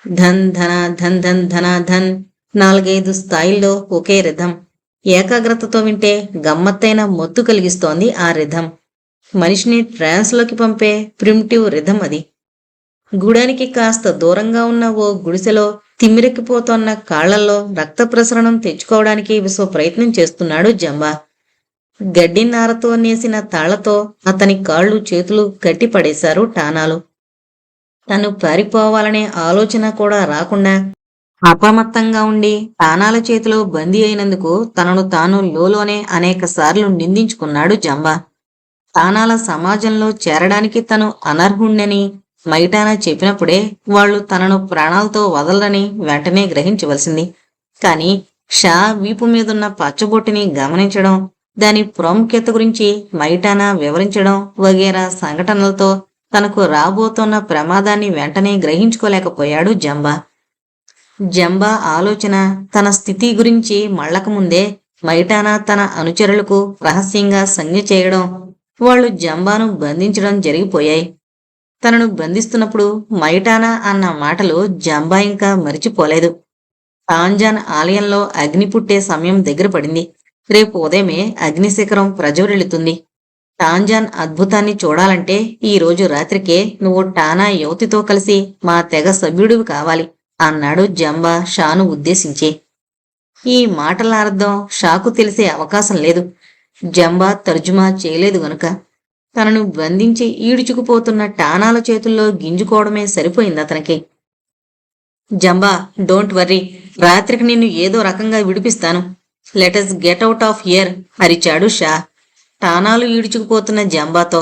ధన్ ధన ధన్ ధన్ ధన ధన్, 4-5 స్థాయిల్లో ఒకే రిథం. ఏకాగ్రతతో వింటే గమ్మత్తైన మొత్తు కలిగిస్తోంది ఆ రిథం. మనిషిని ట్రాన్స్లోకి పంపే ప్రిమిటివ్ రిథం అది. గూడానికి కాస్త దూరంగా ఉన్న ఓ గుడిసెలో తిమ్మిరెక్కిపోతోన్న కాళ్లల్లో రక్త ప్రసరణం తెచ్చుకోవడానికి విశ్వ ప్రయత్నం చేస్తున్నాడు జంబా. గడ్డి నారతో నేసిన తాళ్లతో అతని కాళ్ళు చేతులు కట్టిపడేశారు టానాలు. తను పారిపోవాలనే ఆలోచన కూడా రాకుండా అప్రమత్తంగా ఉండి టానాల చేతిలో బందీ అయినందుకు తనను తాను లోలోనే అనేక సార్లు నిందించుకున్నాడు జంబా. టానాల సమాజంలో చేరడానికి తను అనర్హుణ్ణని మైటానా చెప్పినప్పుడే వాళ్లు తనను ప్రాణాలతో వదలరని వెంటనే గ్రహించవలసింది. కాని షా వీపు మీదున్న పచ్చబొట్టుని గమనించడం, దాని ప్రాముఖ్యత గురించి మైటానా వివరించడం వగేరా సంఘటనలతో తనకు రాబోతున్న ప్రమాదాన్ని వెంటనే గ్రహించుకోలేకపోయాడు జంబా. జంబా ఆలోచన తన స్థితి గురించి మళ్ళకముందే మైటానా తన అనుచరులకు రహస్యంగా సంజ్ఞ చేయడం, వాళ్లు జంబాను బంధించడం జరిగిపోయాయి. తనను బంధిస్తున్నప్పుడు మైటానా అన్న మాటలు జంబా ఇంకా మరిచిపోలేదు. టాంజాన్ ఆలయంలో అగ్ని పుట్టే సమయం దగ్గర పడింది. రేపు ఉదయమే అగ్నిశిఖరం ప్రజ్వరిల్లుతుంది. టాంజాన్ అద్భుతాన్ని చూడాలంటే ఈ రోజు రాత్రికే నువ్వు టానా యువతితో కలిసి మా తెగ సభ్యుడివి కావాలి, అన్నాడు జంబా షాను ఉద్దేశించి. ఈ మాటల అర్థం షాకు తెలిసే అవకాశం లేదు. జంబా తర్జుమా చేయలేదు గనుక. తనను బంధించి ఈడుచుకుపోతున్న టానాల చేతుల్లో గింజుకోవడమే సరిపోయింది అతనికి. జంబా, డోంట్ వర్రీ, రాత్రికి నిన్ను ఏదో రకంగా విడిపిస్తాను. Let us get out of here, అరిచాడు షా టానాలు ఈడుచుకుపోతున్న జంబాతో.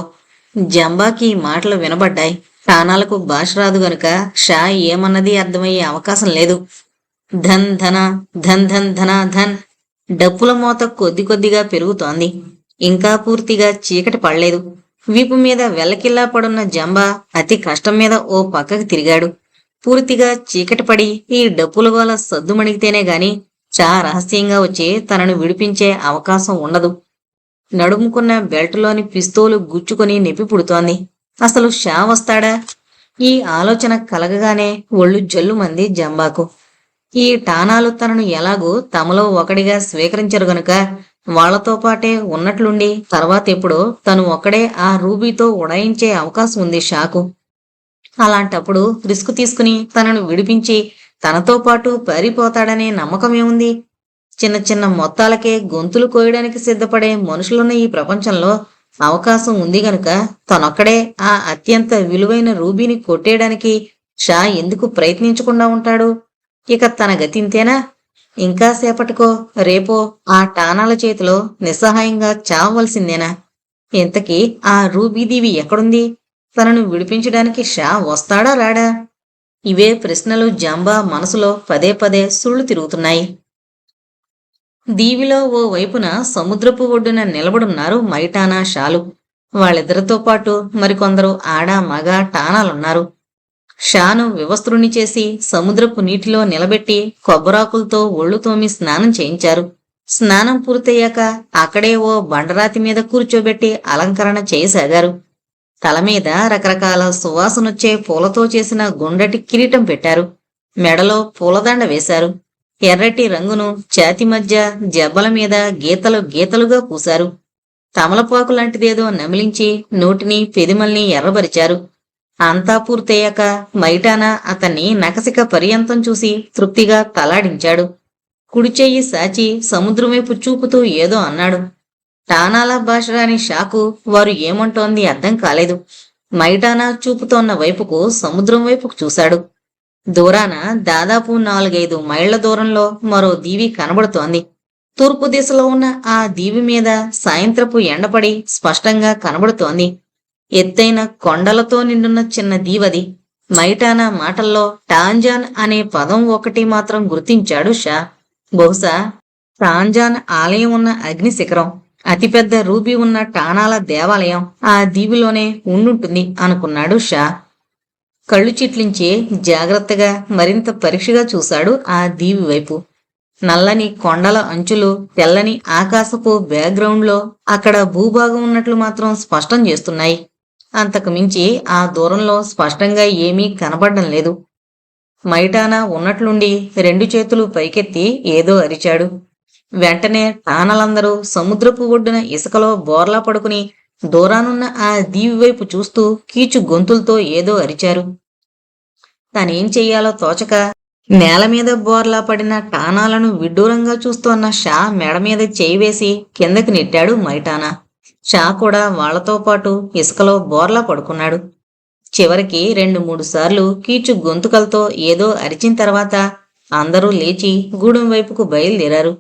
జంబాకి ఈ మాటలు వినబడ్డాయి. టానాలకు భాష రాదు గనుక షా ఏమన్నది అర్థమయ్యే అవకాశం లేదు. ధన్ ధన ధన్ ధన్ ధన ధన్. డప్పుల మోత కొద్ది కొద్దిగా పెరుగుతోంది. ఇంకా పూర్తిగా చీకటి పడలేదు. వీపు మీద వెల్లకిల్లా పడున్న జంబా అతి కష్టం మీద ఓ పక్కకి తిరిగాడు. పూర్తిగా చీకటి పడి ఈ డప్పుల గోల సద్దుమణిగితేనే గాని షా రహస్యంగా వచ్చి తనను విడిపించే అవకాశం ఉండదు. నడుముకున్న బెల్టులోని పిస్తోలు గుచ్చుకొని నొప్పి పుడుతోంది. అసలు షా వస్తాడా? ఈ ఆలోచన కలగగానే ఒళ్ళు జల్లుమంది జంబాకు. ఈ టానాలు తనను ఎలాగూ తమలో ఒకడిగా స్వీకరించరు గనుక వాళ్లతో పాటే ఉన్నట్లుండి తర్వాత ఎప్పుడో తను ఒక్కడే ఆ రూబీతో ఉడాయించే అవకాశం ఉంది షాకు. అలాంటప్పుడు రిస్క్ తీసుకుని తనను విడిపించి తనతో పాటు పారిపోతాడనే నమ్మకమేముంది? చిన్న చిన్న మొత్తాలకే గొంతులు కోయడానికి సిద్ధపడే మనుషులున్న ఈ ప్రపంచంలో అవకాశం ఉంది గనుక తనొక్కడే ఆ అత్యంత విలువైన రూబీని కొట్టేయడానికి షా ఎందుకు ప్రయత్నించకుండా ఉంటాడు? ఇక తన గతింతేనా? ఇంకా సేపటికో రేపో ఆ టానాల చేతిలో నిస్సహాయంగా చావవలసిందేనా? ఇంతకీ ఆ రూబీదేవి ఎక్కడుంది? తనను విడిపించడానికి షా వస్తాడా రాడా? ఇవే ప్రశ్నలు జంబా మనసులో పదే పదే సుళ్ళు తిరుగుతున్నాయి. దీవిలో ఓ వైపున సముద్రపు ఒడ్డున నిలబడున్నారు మైటానా షాలు. వాళ్ళిద్దరితో పాటు మరికొందరు ఆడ మగ టానాలున్నారు. షాను వివస్త్రుని చేసి సముద్రపు నీటిలో నిలబెట్టి కొబ్బరాకులతో ఒళ్ళు తోమి స్నానం చేయించారు. స్నానం పూర్తయ్యాక అక్కడే ఓ బండరాతి మీద కూర్చోబెట్టి అలంకరణ చేయసాగారు. తల మీద రకరకాల సువాసనొచ్చే పూలతో చేసిన గుండ్రటి కిరీటం పెట్టారు. మెడలో పూలదండ వేశారు. ఎర్రటి రంగును ఛాతి మధ్య జబ్బల మీద గీతలు గీతలుగా పూశారు. తమలపాకు లాంటిదేదో నమిలించి నోటిని పెదిమల్ని ఎర్రబరిచారు. అంతా పూర్తయ్యాక మైటానా అతన్ని నకసిక పర్యంతం చూసి తృప్తిగా తలాడించాడు. కుడిచెయ్యి సాచి సముద్రం వైపు చూపుతూ ఏదో అన్నాడు. టానాల భాష రాని షాకు వారు ఏమంటోంది అర్థం కాలేదు. మైటానా చూపుతోన్న వైపుకు సముద్రం వైపుకు చూశాడు. దూరాన దాదాపు 4-5 మైళ్ల దూరంలో మరో దీవి కనబడుతోంది. తూర్పు దిశలో ఉన్న ఆ దీవి మీద సాయంత్రపు ఎండపడి స్పష్టంగా కనబడుతోంది. ఎత్తైన కొండలతో నిండున్న చిన్న దీవది. మైటానా మాటల్లో టాంజాన్ అనే పదం ఒకటి మాత్రం గుర్తించాడు షా. బహుశా టాంజాన్ ఆలయం ఉన్న అగ్ని శిఖరం, అతిపెద్ద రూబీ ఉన్న టానాల దేవాలయం ఆ దీవిలోనే ఉండుంటుంది అనుకున్నాడు షా. కళ్ళు చిట్లించి జాగ్రత్తగా మరింత పరీక్షగా చూశాడు ఆ దీవి వైపు. నల్లని కొండల అంచులు తెల్లని ఆకాశపు బ్యాక్గ్రౌండ్లో అక్కడ భూభాగం ఉన్నట్లు మాత్రం స్పష్టం చేస్తున్నాయి. అంతకు మించి ఆ దూరంలో స్పష్టంగా ఏమీ కనబడడం లేదు. మైటానా ఉన్నట్లుండి 2 చేతులు పైకెత్తి ఏదో అరిచాడు. వెంటనే టానలందరూ సముద్రపు ఒడ్డున ఇసుకలో బోర్లా పడుకుని దూరానున్న ఆ దీవి వైపు చూస్తూ కీచు గొంతులతో ఏదో అరిచారు. తనేం చెయ్యాలో తోచక నేల మీద బోర్లా పడిన టానాలను విడ్డూరంగా చూస్తోన్న షా మెడ మీద చేయి వేసి కిందకి నెట్టాడు మైటానా. షా కూడా వాళ్లతో పాటు ఇసుకలో బోర్లా పడుకున్నాడు. చివరికి 2-3 సార్లు కీచు గొంతుకలతో ఏదో అరిచిన తర్వాత అందరూ లేచి గూడెం వైపుకు బయలుదేరారు.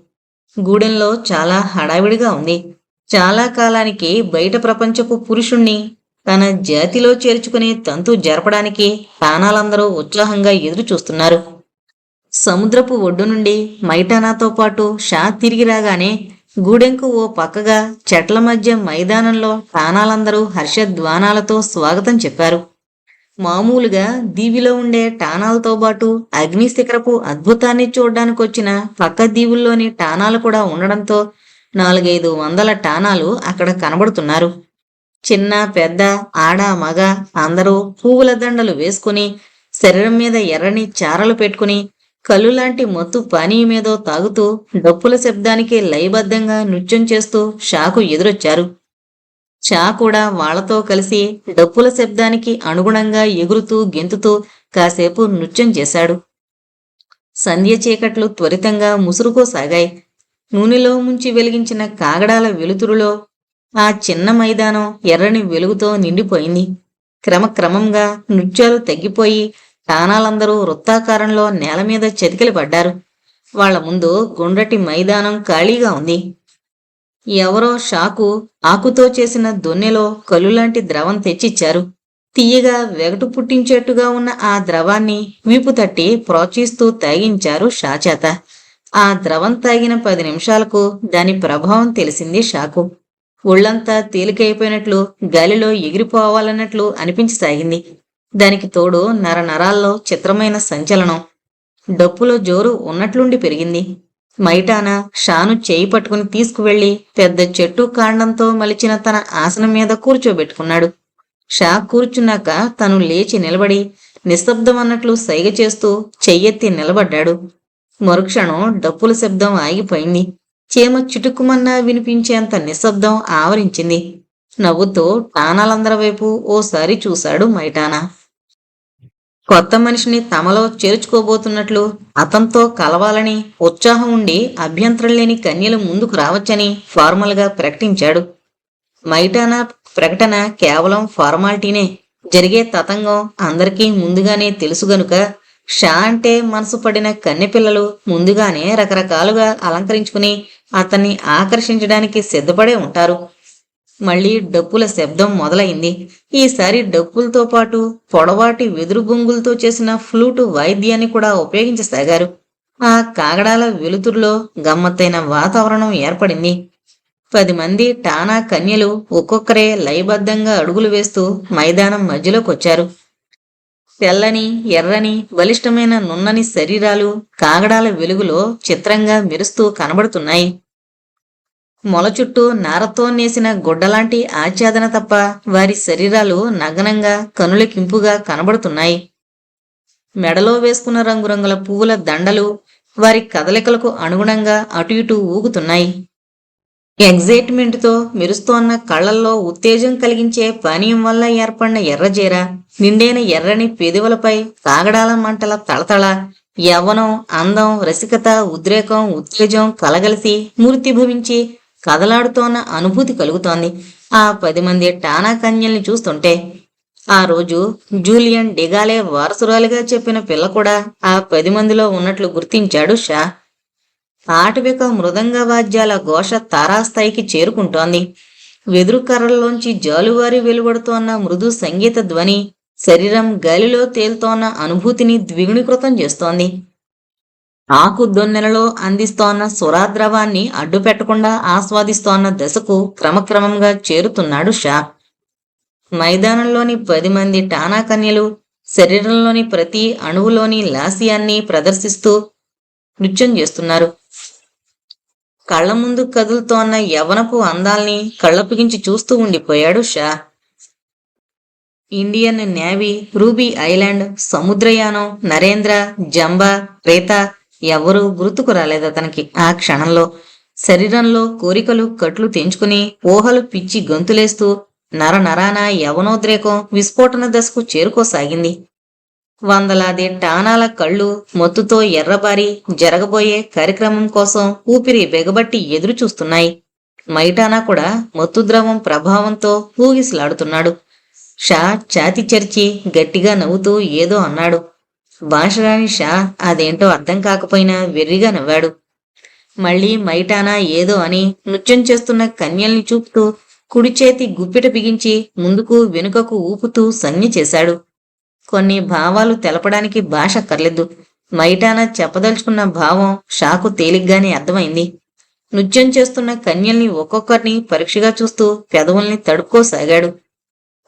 గూడెంలో చాలా హడావిడిగా ఉంది. చాలా కాలానికి బయట ప్రపంచపు పురుషుణ్ణి తన జాతిలో చేర్చుకునే తంతు జరపడానికి టానాలందరూ ఉత్సాహంగా ఎదురు చూస్తున్నారు. సముద్రపు ఒడ్డు నుండి మైటానాతో పాటు షా తిరిగి రాగానే గూడెంకు ఓ పక్కగా చెట్ల మధ్య మైదానంలో టానాలందరూ హర్షధ్వానాలతో స్వాగతం చెప్పారు. మామూలుగా దీవిలో ఉండే టానాలతో పాటు అగ్నిశిఖరపు అద్భుతాన్ని చూడ్డానికొచ్చిన పక్క దీవుల్లోని టానాలు కూడా ఉండడంతో 400-500 టానాలు అక్కడ కనబడుతున్నారు. చిన్న పెద్ద ఆడ మగ అందరూ పువ్వుల దండలు వేసుకుని శరీరం మీద ఎర్రని చారలు పెట్టుకుని కళ్ళులాంటి మత్తు పానీయమేదో తాగుతూ డప్పుల శబ్దానికి లయబద్ధంగా నృత్యం చేస్తూ షాకు ఎదురొచ్చారు. షా కూడా వాళ్లతో కలిసి డప్పుల శబ్దానికి అనుగుణంగా ఎగురుతూ గెంతుతూ కాసేపు నృత్యం చేశాడు. సంధ్య చీకట్లు త్వరితంగా ముసురుకోసాగాయి. నూనెలో ముంచి వెలిగించిన కాగడాల వెలుతురులో ఆ చిన్న మైదానం ఎర్రని వెలుగుతో నిండిపోయింది. క్రమక్రమంగా నృత్యాలు తగ్గిపోయి టానాలందరూ వృత్తాకారంలో నేల మీద చతికిలి పడ్డారు. వాళ్ల ముందు గుండ్రటి మైదానం ఖాళీగా ఉంది. ఎవరో షాకు ఆకుతో చేసిన దొన్నెలో కలులాంటి ద్రవం తెచ్చిచ్చారు. తీయగా వెగటు పుట్టించేట్టుగా ఉన్న ఆ ద్రవాన్ని వీపు తట్టి ప్రోత్సహిస్తూ తాగించారు షా చేత. ఆ ద్రవం తాగిన 10 నిమిషాలకు దాని ప్రభావం తెలిసింది షాకు. ఒళ్లంతా తేలికైపోయినట్లు, గాలిలో ఎగిరిపోవాలన్నట్లు అనిపించసాగింది. దానికి తోడు నరనరాల్లో చిత్రమైన సంచలనం. డప్పులో జోరు ఉన్నట్లుండి పెరిగింది. మైటానా షాను చేయి పట్టుకుని తీసుకువెళ్లి పెద్ద చెట్టు కాండంతో మలిచిన తన ఆసనం మీద కూర్చోబెట్టుకున్నాడు. షా కూర్చున్నాక తను లేచి నిలబడి నిశ్శబ్దమన్నట్లు సైగ చేస్తూ చెయ్యెత్తి నిలబడ్డాడు. మరుక్షణం డప్పుల శబ్దం ఆగిపోయింది. చీమ చిటుక్కుమన్నా వినిపించేంత నిశ్శబ్దం ఆవరించింది. నవ్వుతూ టానాలందరి వైపు ఓసారి చూశాడు మైటానా. కొత్త మనిషిని తమలో చేర్చుకోబోతున్నట్లు, అతనితో కలవాలని ఉత్సాహం ఉండి అభ్యంతరం లేని కన్యలు ముందుకు రావచ్చని ఫార్మల్గా ప్రకటించాడు. మైటానా ప్రకటన కేవలం ఫార్మాలిటీనే. జరిగే తతంగం అందరికీ ముందుగానే తెలుసు గనుక షా అంటే మనసు పడిన కన్నెపిల్లలు ముందుగానే రకరకాలుగా అలంకరించుకుని అతన్ని ఆకర్షించడానికి సిద్ధపడే ఉంటారు. మళ్లీ డప్పుల శబ్దం మొదలైంది. ఈసారి డప్పులతో పాటు పొడవాటి వెదురు బొంగులతో చేసిన ఫ్లూటు వాయిద్యాన్ని కూడా ఉపయోగించసాగారు. ఆ కాగడాల వెలుతురులో గమ్మత్తైన వాతావరణం ఏర్పడింది. 10 మంది టానా కన్యలు ఒక్కొక్కరే లయబద్ధంగా అడుగులు వేస్తూ మైదానం మధ్యలోకొచ్చారు. తెల్లని, ఎర్రని, బలిష్టమైన నున్నని శరీరాలు కాగడాల వెలుగులో చిత్రంగా మెరుస్తూ కనబడుతున్నాయి. మొల చుట్టూ నారతో నేసిన గుడ్డలాంటి ఆచ్ఛాదన తప్ప వారి శరీరాలు నగ్నంగా కనులకింపుగా కనబడుతున్నాయి. మెడలో వేసుకున్న రంగురంగుల పువ్వుల దండలు వారి కదలికలకు అనుగుణంగా అటు ఇటు ఊగుతున్నాయి. ఎగ్జైట్మెంట్తో మెరుస్తోన్న కళ్లల్లో ఉత్తేజం కలిగించే పానీయం వల్ల ఏర్పడిన ఎర్రజీర, నిండైన ఎర్రని పెదవులపై కాగడాల మంటల తళతళ, యవ్వనం, అందం, రసికత, ఉద్రేకం, ఉత్తేజం కలగలిసి మూర్తిభవించి కదలాడుతోన్న అనుభూతి కలుగుతోంది ఆ 10 మంది టానా కన్యల్ని చూస్తుంటే. ఆ రోజు జూలియన్ డిగాలే వారసురాలిగా చెప్పిన పిల్ల కూడా ఆ 10 మందిలో ఉన్నట్లు గుర్తించాడు షా. ఆటవిక మృదంగ వాద్యాల ఘోష తారాస్థాయికి చేరుకుంటోంది. వెదురు కర్రల్లోంచి జాలువారి వెలువడుతోన్న మృదు సంగీత ధ్వని శరీరం గాలిలో తేలుతోన్న అనుభూతిని ద్విగుణీకృతం చేస్తోంది. ఆకు దొన్నెలలో అందిస్తోన్న సురాద్రవాన్ని అడ్డుపెట్టకుండా ఆస్వాదిస్తోన్న దశకు క్రమక్రమంగా చేరుతున్నాడు షా. మైదానంలోని 10 మంది టానా కన్యలు శరీరంలోని ప్రతి అణువులోని లాస్యాన్ని ప్రదర్శిస్తూ నృత్యం చేస్తున్నారు. కళ్ల ముందు కదులుతోన్న యవ్వనపు అందాల్ని కళ్ళపిగించి చూస్తూ ఉండిపోయాడు Shah. Indian navy, ruby island, సముద్రయానం, నరేంద్ర, జంబా, రేత ఎవరూ గుర్తుకు రాలేదు అతనికి ఆ క్షణంలో. శరీరంలో కోరికలు కట్లు తెంచుకుని ఊహలు పిచ్చి గొంతులేస్తూ నరనరాన యవనోద్రేకం విస్ఫోటన దశకు చేరుకోసాగింది. వందలాది టానాల కళ్ళు మొత్తుతో ఎర్రబారి జరగబోయే కార్యక్రమం కోసం ఊపిరి బిగబట్టి ఎదురు చూస్తున్నాయి. మైటానా కూడా మత్తు ద్రవం ప్రభావంతో ఊగిసలాడుతున్నాడు. షా ఛాతి చర్చి గట్టిగా నవ్వుతూ ఏదో అన్నాడు. భాషరాని షా అదేంటో అర్థం కాకపోయినా వెర్రిగా నవ్వాడు. మళ్ళీ మైటానా ఏదో అని నృత్యం చేస్తున్న కన్యల్ని చూపుతూ కుడి చేతి గుప్పిట బిగించి ముందుకు వెనుకకు ఊపుతూ సంజ్ఞ చేశాడు. కొన్ని భావాలు తెలపడానికి భాష అక్కర్లేదు. మైటానా చెప్పదలుచుకున్న భావం షాకు తేలిగ్గానే అర్థమైంది. నృత్యం చేస్తున్న కన్యల్ని ఒక్కొక్కరిని పరీక్షగా చూస్తూ పెదవుల్ని తడుపుకోసాగాడు.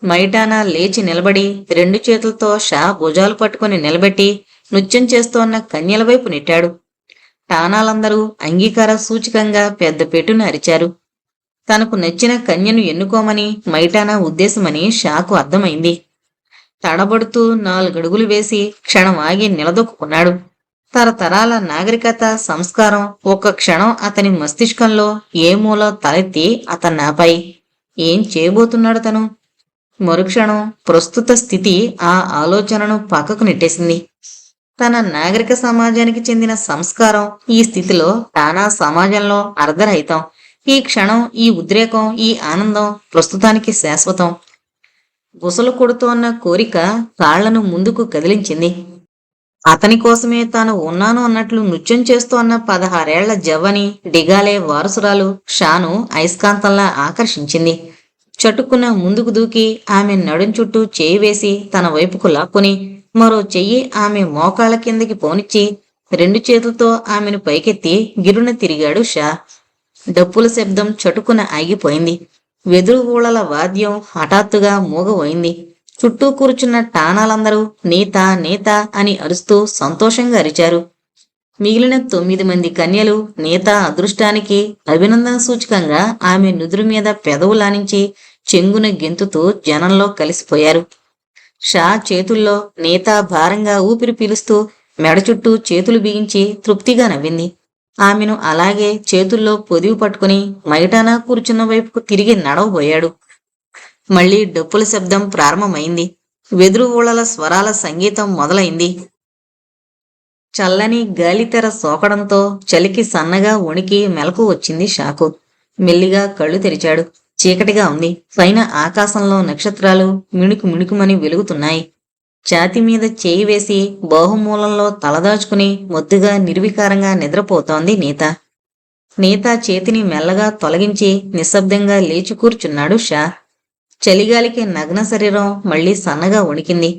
మైటానా లేచి నిలబడి 2 చేతులతో షా భుజాలు పట్టుకుని నిలబెట్టి నృత్యం చేస్తోన్న కన్యల వైపు నెట్టాడు. టానాలందరూ అంగీకార సూచకంగా పెద్ద పెట్టున అరిచారు. తనకు నచ్చిన కన్యను ఎన్నుకోమని మైటానా ఉద్దేశమని షాకు అర్థమైంది. తడబడుతూ 4 అడుగులు వేసి క్షణం ఆగి నిలదొక్కున్నాడు. తరతరాల నాగరికత, సంస్కారం ఒక్క క్షణం అతని మస్తిష్కంలో ఏ మూలో తలెత్తి అతన్నాపాయి. ఏం చేయబోతున్నాడు తను? మరుక్షణం ప్రస్తుత స్థితి ఆ ఆలోచనను పక్కకు నెట్టేసింది. తన నాగరిక సమాజానికి చెందిన సంస్కారం ఈ స్థితిలో టానా సమాజంలో అర్ధరహితం. ఈ క్షణం, ఈ ఉద్రేకం, ఈ ఆనందం ప్రస్తుతానికి శాశ్వతం. బుసలు కొడుతోన్న కోరిక కాళ్లను ముందుకు కదిలించింది. అతని కోసమే తాను ఉన్నాను అన్నట్లు నృత్యం చేస్తోన్న 16 ఏళ్ల జవ్వని డిగాలే వారసురాలు షాను అయస్కాంతంలా ఆకర్షించింది. చటుక్కున ముందుకు దూకి ఆమె నడుం చుట్టూ చేయి వేసి తన వైపుకు లాక్కుని మరో చెయ్యి ఆమె మోకాళ్ళ కిందకి పోనిచ్చి 2 చేతులతో ఆమెను పైకెత్తి గిరున తిరిగాడు షా. డప్పుల శబ్దం చటుకున ఆగిపోయింది. వెదురు ఊళల వాద్యం హఠాత్తుగా మూగబోయింది. చుట్టూ కూర్చున్న టానాలందరూ నేత నేత అని అరుస్తూ సంతోషంగా అరిచారు. మిగిలిన 9 మంది కన్యలు నేత అదృష్టానికి అభినందన సూచకంగా ఆమె నుదురు మీద పెదవులానించి చెంగున గెంతుతూ జనంలో కలిసిపోయారు. షా చేతుల్లో నేత భారంగా ఊపిరి పీలుస్తూ మెడ చుట్టూ చేతులు బిగించి తృప్తిగా నవ్వింది. ఆమెను అలాగే చేతుల్లో పొదివి పట్టుకుని మైటానా కూర్చున్న వైపుకు తిరిగి నడవబోయాడు. మళ్లీ డప్పుల శబ్దం ప్రారంభమైంది. వెదురు ఊళల స్వరాల సంగీతం మొదలైంది. చల్లని గాలితెర సోకడంతో చలికి సన్నగా వణికి మెలకు వచ్చింది షాకు. మెల్లిగా కళ్ళు తెరిచాడు. చీకటిగా ఉంది. పైన ఆకాశంలో నక్షత్రాలు మిణుకు మిణుకుమని వెలుగుతున్నాయి. ఛాతి మీద చేయి వేసి బాహుమూలంలో తలదాచుకుని మొద్దుగా నిర్వికారంగా నిద్రపోతోంది నీత. నీత చేతిని మెల్లగా తొలగించి నిశ్శబ్దంగా లేచి కూర్చున్నాడు షా. చలిగాలికి నగ్న శరీరం మళ్లీ సన్నగా వణికింది.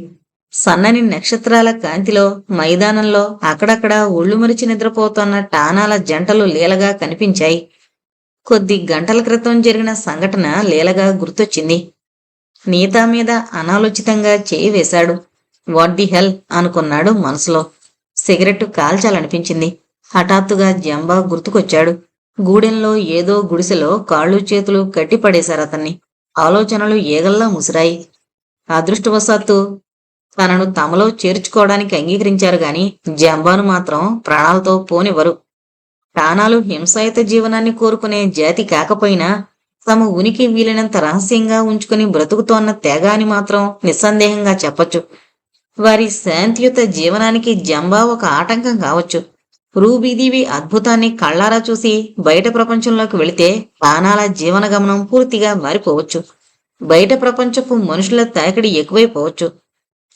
సన్నని నక్షత్రాల కాంతిలో మైదానంలో అక్కడక్కడ ఒళ్ళు మరిచి నిద్రపోతోన్న టానాల జంటలు లీలగా కనిపించాయి. కొద్ది గంటల క్రితం జరిగిన సంఘటన లీలగా గుర్తొచ్చింది. నీతా మీద అనాలోచితంగా చేయి వేశాడు. వాట్ ది హెల్ అనుకున్నాడు మనసులో. సిగరెట్టు కాల్చాలనిపించింది. హఠాత్తుగా జంబా గుర్తుకొచ్చాడు. గూడెంలో ఏదో గుడిసెలో కాళ్ళు చేతులు కట్టిపడేశారు అతన్ని. ఆలోచనలు ఏగల్లా ముసిరాయి. అదృష్టవశాత్తు తనను తమలో చేర్చుకోవడానికి అంగీకరించారు గాని జంబాను మాత్రం ప్రాణాలతో పోనివ్వరు. ప్రాణాలు హింసాయుత జీవనాన్ని కోరుకునే జాతి కాకపోయినా తమ ఉనికి వీలైనంత రహస్యంగా ఉంచుకుని బ్రతుకుతోన్న తెగ అని మాత్రం నిస్సందేహంగా చెప్పొచ్చు. వారి శాంతియుత జీవనానికి జంబా ఒక ఆటంకం కావచ్చు. రూబీదేవి అద్భుతాన్ని కళ్ళారా చూసి బయట ప్రపంచంలోకి వెళితే ప్రాణాల జీవన గమనం పూర్తిగా మారిపోవచ్చు. బయట ప్రపంచపు మనుషుల తాకిడి ఎక్కువైపోవచ్చు.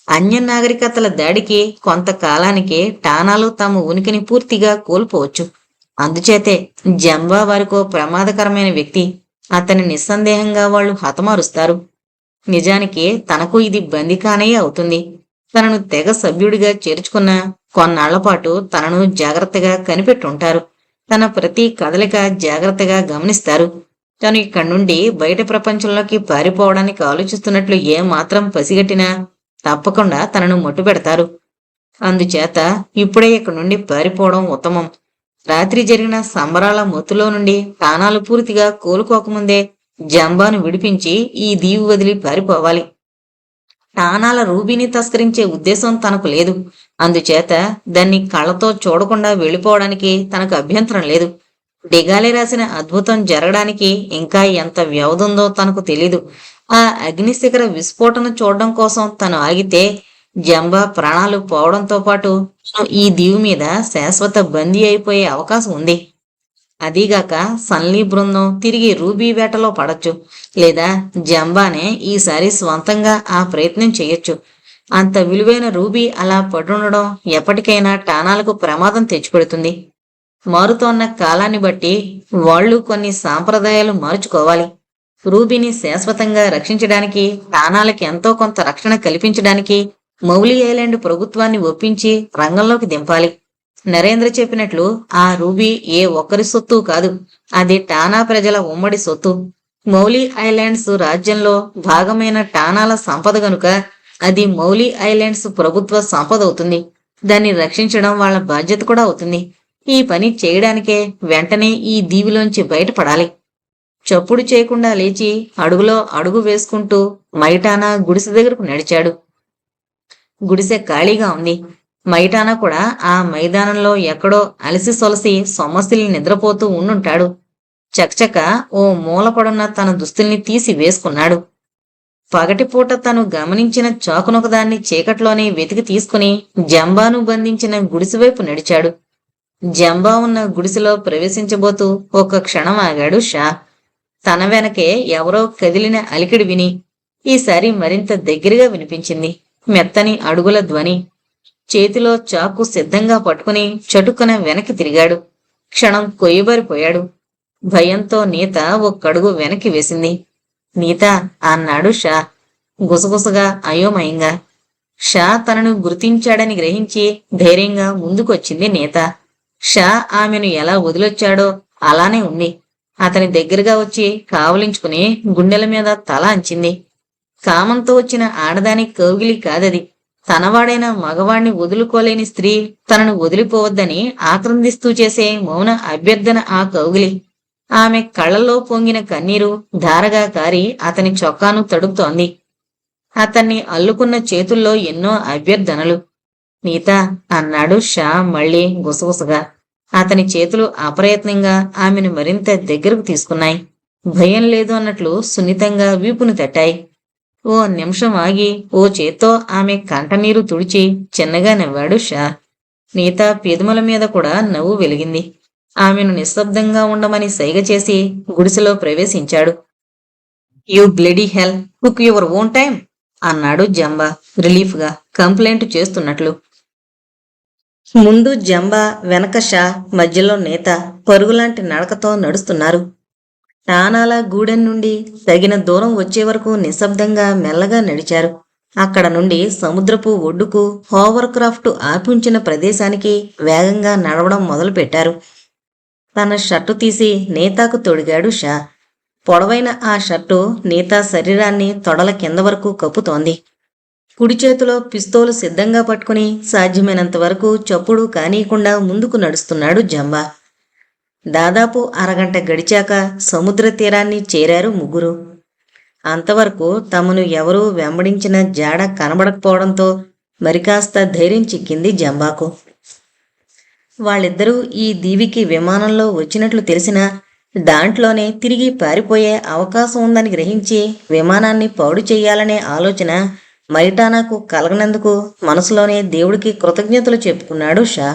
అన్య నాగరికతల దాడికి కొంతకాలానికి టానాలు తమ ఉనికిని పూర్తిగా కోల్పోవచ్చు. అందుచేతే జంబా వారికో ప్రమాదకరమైన వ్యక్తి. అతన్ని నిస్సందేహంగా వాళ్ళు హతమారుస్తారు. నిజానికి తనకు ఇది బందికానే అవుతుంది. తనను తెగ సభ్యుడిగా చేర్చుకున్న కొన్నాళ్లపాటు తనను జాగ్రత్తగా కనిపెట్టుంటారు. తన ప్రతి కదలిక జాగ్రత్తగా గమనిస్తారు. తను ఇక్కడి నుండి బయట ప్రపంచంలోకి పారిపోవడానికి ఆలోచిస్తున్నట్లు ఏమాత్రం పసిగట్టినా తప్పకుండా తనను మట్టుపెడతారు. అందుచేత ఇప్పుడే ఇక్కడి నుండి పారిపోవడం ఉత్తమం. రాత్రి జరిగిన సంబరాల మొత్తులో నుండి ప్రాణాలు పూర్తిగా కోలుకోకముందే జంబాను విడిపించి ఈ దీవి వదిలి పారిపోవాలి. టానాల రూబీని తస్కరించే ఉద్దేశం తనకు లేదు. అందుచేత దాన్ని కళ్ళతో చూడకుండా వెళ్ళిపోవడానికి తనకు అభ్యంతరం లేదు. డిగాలే రాసిన అద్భుతం జరగడానికి ఇంకా ఎంత వ్యవధుందో తనకు తెలీదు. ఆ అగ్నిశిఖర విస్ఫోటన చూడడం కోసం తను ఆగితే జంబా ప్రాణాలు పోవడంతో పాటు ఈ దీవి మీద శాశ్వత బందీ అయిపోయే అవకాశం ఉంది. అదీగాక సన్లీ బృందం తిరిగి రూబీ వేటలో పడచ్చు. లేదా జంబానే ఈసారి స్వంతంగా ఆ ప్రయత్నం చేయొచ్చు. అంత విలువైన రూబీ అలా పడుండడం ఎప్పటికైనా టానాలకు ప్రమాదం తెచ్చిపెడుతుంది. మారుతోన్న కాలాన్ని బట్టి వాళ్ళు కొన్ని సాంప్రదాయాలు మార్చుకోవాలి. రూబీని శాశ్వతంగా రక్షించడానికి, టానాలకి ఎంతో కొంత రక్షణ కల్పించడానికి మౌలి ఐలాండ్ ప్రభుత్వాన్ని ఒప్పించి రంగంలోకి దింపాలి. నరేంద్ర చెప్పినట్లు ఆ రూబీ ఏ ఒక్కరి సొత్తు కాదు. అది టానా ప్రజల ఉమ్మడి సొత్తు. మౌలి ఐలాండ్స్ రాజ్యంలో భాగమైన టానాల సంపద గనుక అది మౌలి ఐలాండ్స్ ప్రభుత్వ సంపద అవుతుంది. దాన్ని రక్షించడం వాళ్ళ బాధ్యత కూడా అవుతుంది. ఈ పని చేయడానికే వెంటనే ఈ దీవిలోంచి బయటపడాలి. చప్పుడు చేయకుండా లేచి అడుగులో అడుగు వేసుకుంటూ మైటానా గుడిసె దగ్గరకు నడిచాడు. గుడిసె ఖాళీగా ఉంది. మైటానా కూడా ఆ మైదానంలో ఎక్కడో అలసి సొలసి సొమ్మసిల్లి నిద్రపోతూ ఉండుంటాడు. చకచక ఓ మూలపడున్న తన దుస్తుల్ని తీసి వేసుకున్నాడు. పగటిపూట తను గమనించిన చాకునొకదాన్ని చీకట్లోనే వెతికి తీసుకుని జంబాను బంధించిన గుడిసెవైపు నడిచాడు. జంబా ఉన్న గుడిసెలో ప్రవేశించబోతూ ఒక్క క్షణం ఆగాడు షా. తన వెనకే ఎవరో కదిలిన అలికిడి విని ఈసారి మరింత దగ్గరగా వినిపించింది మెత్తని అడుగుల ధ్వని. చేతిలో చాకు సిద్ధంగా పట్టుకుని చటుక్కున వెనక్కి తిరిగాడు. క్షణం కొయ్యబారిపోయాడు. భయంతో నీత ఒక్కడుగు వెనక్కి వేసింది. నీత అన్నాడు షా గుసగుసగా అయోమయంగా. షా తనను గుర్తించాడని గ్రహించి ధైర్యంగా ముందుకొచ్చింది నీత. షా ఆమెను ఎలా వదిలొచ్చాడో అలానే ఉంది. అతని దగ్గరగా వచ్చి కావలించుకుని గుండెల మీద తల అంచింది. కామంతో వచ్చిన ఆడదాని కౌగిలి కాదది. తనవాడైన మగవాణ్ణి వదులుకోలేని స్త్రీ తనను వదిలిపోవద్దని ఆక్రందిస్తూ చేసే మౌన అభ్యర్థన ఆ కౌగిలి. ఆమె కళ్ళల్లో పొంగిన కన్నీరు ధారగా కారి అతని చొక్కాను తడుపుతోంది. అతన్ని అల్లుకున్న చేతుల్లో ఎన్నో అభ్యర్థనలు. నీత అన్నాడు షా మళ్లీ గుసగుసగా. అతని చేతులు అప్రయత్నంగా ఆమెను మరింత దగ్గరకు తీసుకున్నాయి. భయం లేదు అన్నట్లు సున్నితంగా వీపును తట్టాయి. ఓ నిమిషం ఆగి ఓ చేత్తో ఆమె కంటనీరు తుడిచి చిన్నగా నవ్వాడు షా. నీత పెదముల మీద కూడా నవ్వు వెలిగింది. ఆమెను నిశ్శబ్దంగా ఉండమని సైగ చేసి గుడిసెలో ప్రవేశించాడు. You bloody hell, cook your own time అన్నాడు జంబా రిలీఫ్గా కంప్లైంట్ చేస్తున్నట్లు. ముందు జంబా, వెనక షా, మధ్యలో నేత పరుగులాంటి నడకతో నడుస్తున్నారు. టానాల గూడెం నుండి తగిన దూరం వచ్చే వరకు నిశ్శబ్దంగా మెల్లగా నడిచారు. అక్కడ నుండి సముద్రపు ఒడ్డుకు హోవర్ క్రాఫ్ట్ ఆపించిన ప్రదేశానికి వేగంగా నడవడం మొదలుపెట్టారు. తన షర్టు తీసి నేతాకు తొడిగాడు షా. పొడవైన ఆ షర్టు నేతా శరీరాన్ని తొడల కింద వరకు కప్పుతోంది. కుడి చేతిలో పిస్తోలు సిద్ధంగా పట్టుకుని సాధ్యమైనంత వరకు చప్పుడు కానీయకుండా ముందుకు నడుస్తున్నాడు జంబా. దాదాపు అరగంట గడిచాక సముద్ర తీరాన్ని చేరారు ముగ్గురు. అంతవరకు తమను ఎవరూ వెంబడించిన జాడ కనబడకపోవడంతో మరికాస్త ధైర్యం చిక్కింది జంబాకు. వాళ్ళిద్దరూ ఈ దీవికి విమానంలో వచ్చినట్లు తెలిసినా దాంట్లోనే తిరిగి పారిపోయే అవకాశం ఉందని గ్రహించి విమానాన్ని పౌడు చెయ్యాలనే ఆలోచన మైటానాకు కలగనందుకు మనసులోనే దేవుడికి కృతజ్ఞతలు చెప్పుకున్నాడు షా.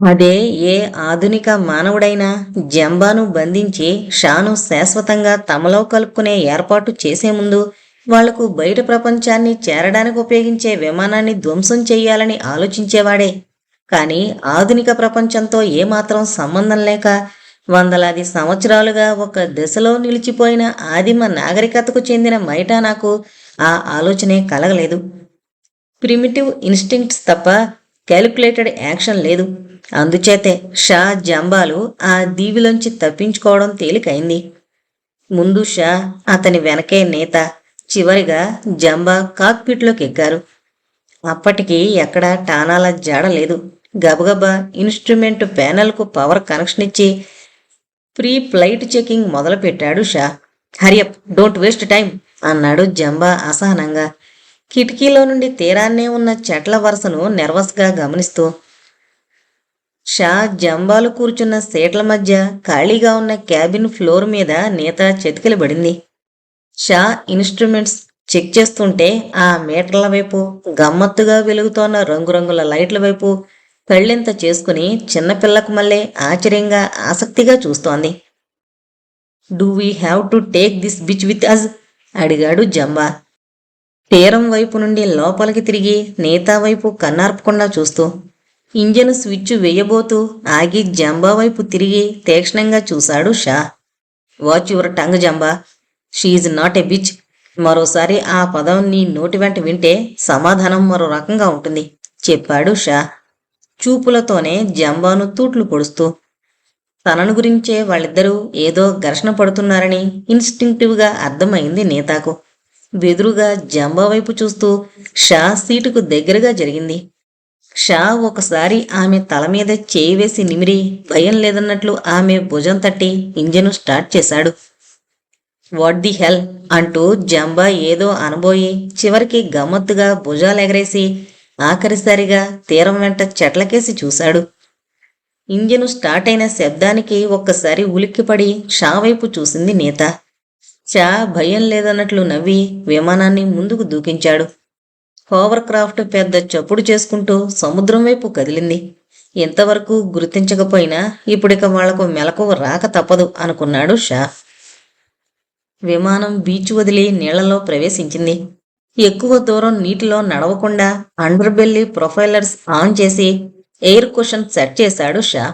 అదే ఏ ఆధునిక మానవుడైనా జంబాను బంధించి షాను శాశ్వతంగా తమలో కలుపుకునే ఏర్పాటు చేసే ముందు వాళ్లకు బయట ప్రపంచాన్ని చేరడానికి ఉపయోగించే విమానాన్ని ధ్వంసం చెయ్యాలని ఆలోచించేవాడే. కాని ఆధునిక ప్రపంచంతో ఏమాత్రం సంబంధం లేక వందలాది సంవత్సరాలుగా ఒక దశలో నిలిచిపోయిన ఆదిమ నాగరికతకు చెందిన మైటానాకు ఆ ఆలోచనే కలగలేదు. ప్రిమిటివ్ ఇన్స్టింక్ట్స్ తప్ప క్యాలిక్యులేటెడ్ యాక్షన్ లేదు. అందుచేతే షా జంబాలు ఆ దీవిలోంచి తప్పించుకోవడం తేలికైంది. ముందు షా, అతని వెనకే నేత, చివరిగా జంబా కాక్పిట్లోకి ఎక్కారు. అప్పటికి ఎక్కడా టానాల జాడ లేదు. గబగబా ఇన్స్ట్రుమెంట్ ప్యానెల్కు పవర్ కనెక్షన్ ఇచ్చి ప్రీ ఫ్లైట్ చెకింగ్ మొదలుపెట్టాడు Shah. Hurry up, don't waste time అన్నాడు జంబా అసహనంగా, కిటికీలో నుండి తీరాన్నే ఉన్న చెట్ల వరుసను నెర్వస్గా గమనిస్తూ. షా జంబాలు కూర్చున్న సీట్ల మధ్య ఖాళీగా ఉన్న క్యాబిన్ ఫ్లోర్ మీద నేత చెతికిలబడింది. షా ఇన్స్ట్రుమెంట్స్ చెక్ చేస్తుంటే ఆ మీటర్ల వైపు, గమ్మత్తుగా వెలుగుతోన్న రంగురంగుల లైట్ల వైపు కళ్ళెంత చేసుకుని చిన్నపిల్లకు మళ్ళీ ఆశ్చర్యంగా ఆసక్తిగా చూస్తోంది. Do we have to take this bitch with us అడిగాడు జంబా. తీరం వైపు నుండి లోపలికి తిరిగి నేతా వైపు కన్నార్పకుండా చూస్తూ ఇంజన్ స్విచ్ వేయబోతూ ఆగి జంబా వైపు తిరిగి తీక్షణంగా చూశాడు Shah. Watch your tongue Jumba, she's not a bitch. మరోసారి ఆ పదం నీ నోటి వెంట వింటే సమాధానం మరో రకంగా ఉంటుంది చెప్పాడు షా, చూపులతోనే జంబాను తూట్లు పొడుస్తూ. తనను గురించే వాళ్ళిద్దరూ ఏదో ఘర్షణ పడుతున్నారని ఇన్స్టింక్టివ్గా అర్థమైంది నేతాకు. బెదురుగా జంబా వైపు చూస్తూ షా సీటుకు దగ్గరగా జరిగింది. షా ఒకసారి ఆమె తల మీద చేయి వేసి నిమిరి భయం లేదన్నట్లు ఆమె భుజం తట్టి ఇంజను స్టార్ట్ చేశాడు. వాట్ ది హెల్ అంటూ జంబా ఏదో అనబోయి చివరికి గమ్మత్తుగా భుజాలెగరేసి ఆఖరిసారిగా తీరం వెంట చెట్లకేసి చూశాడు. ఇంజను స్టార్ట్ అయిన శబ్దానికి ఒక్కసారి ఉలిక్కిపడి షా వైపు చూసింది నేత. షా భయం లేదన్నట్లు నవ్వి విమానాన్ని ముందుకు దూకించాడు. హోవర్ క్రాఫ్ట్ పెద్ద చప్పుడు చేసుకుంటూ సముద్రం వైపు కదిలింది. ఎంతవరకు గుర్తించకపోయినా ఇప్పుడిక వాళ్లకు మెలకువ రాక తప్పదు అనుకున్నాడు షా. విమానం బీచ్ వదిలి నీళ్లలో ప్రవేశించింది. ఎక్కువ దూరం నీటిలో నడవకుండా అండర్ బెల్లీ ప్రొఫైలర్స్ ఆన్ చేసి ఎయిర్ కుషన్ సెట్ చేశాడు షా.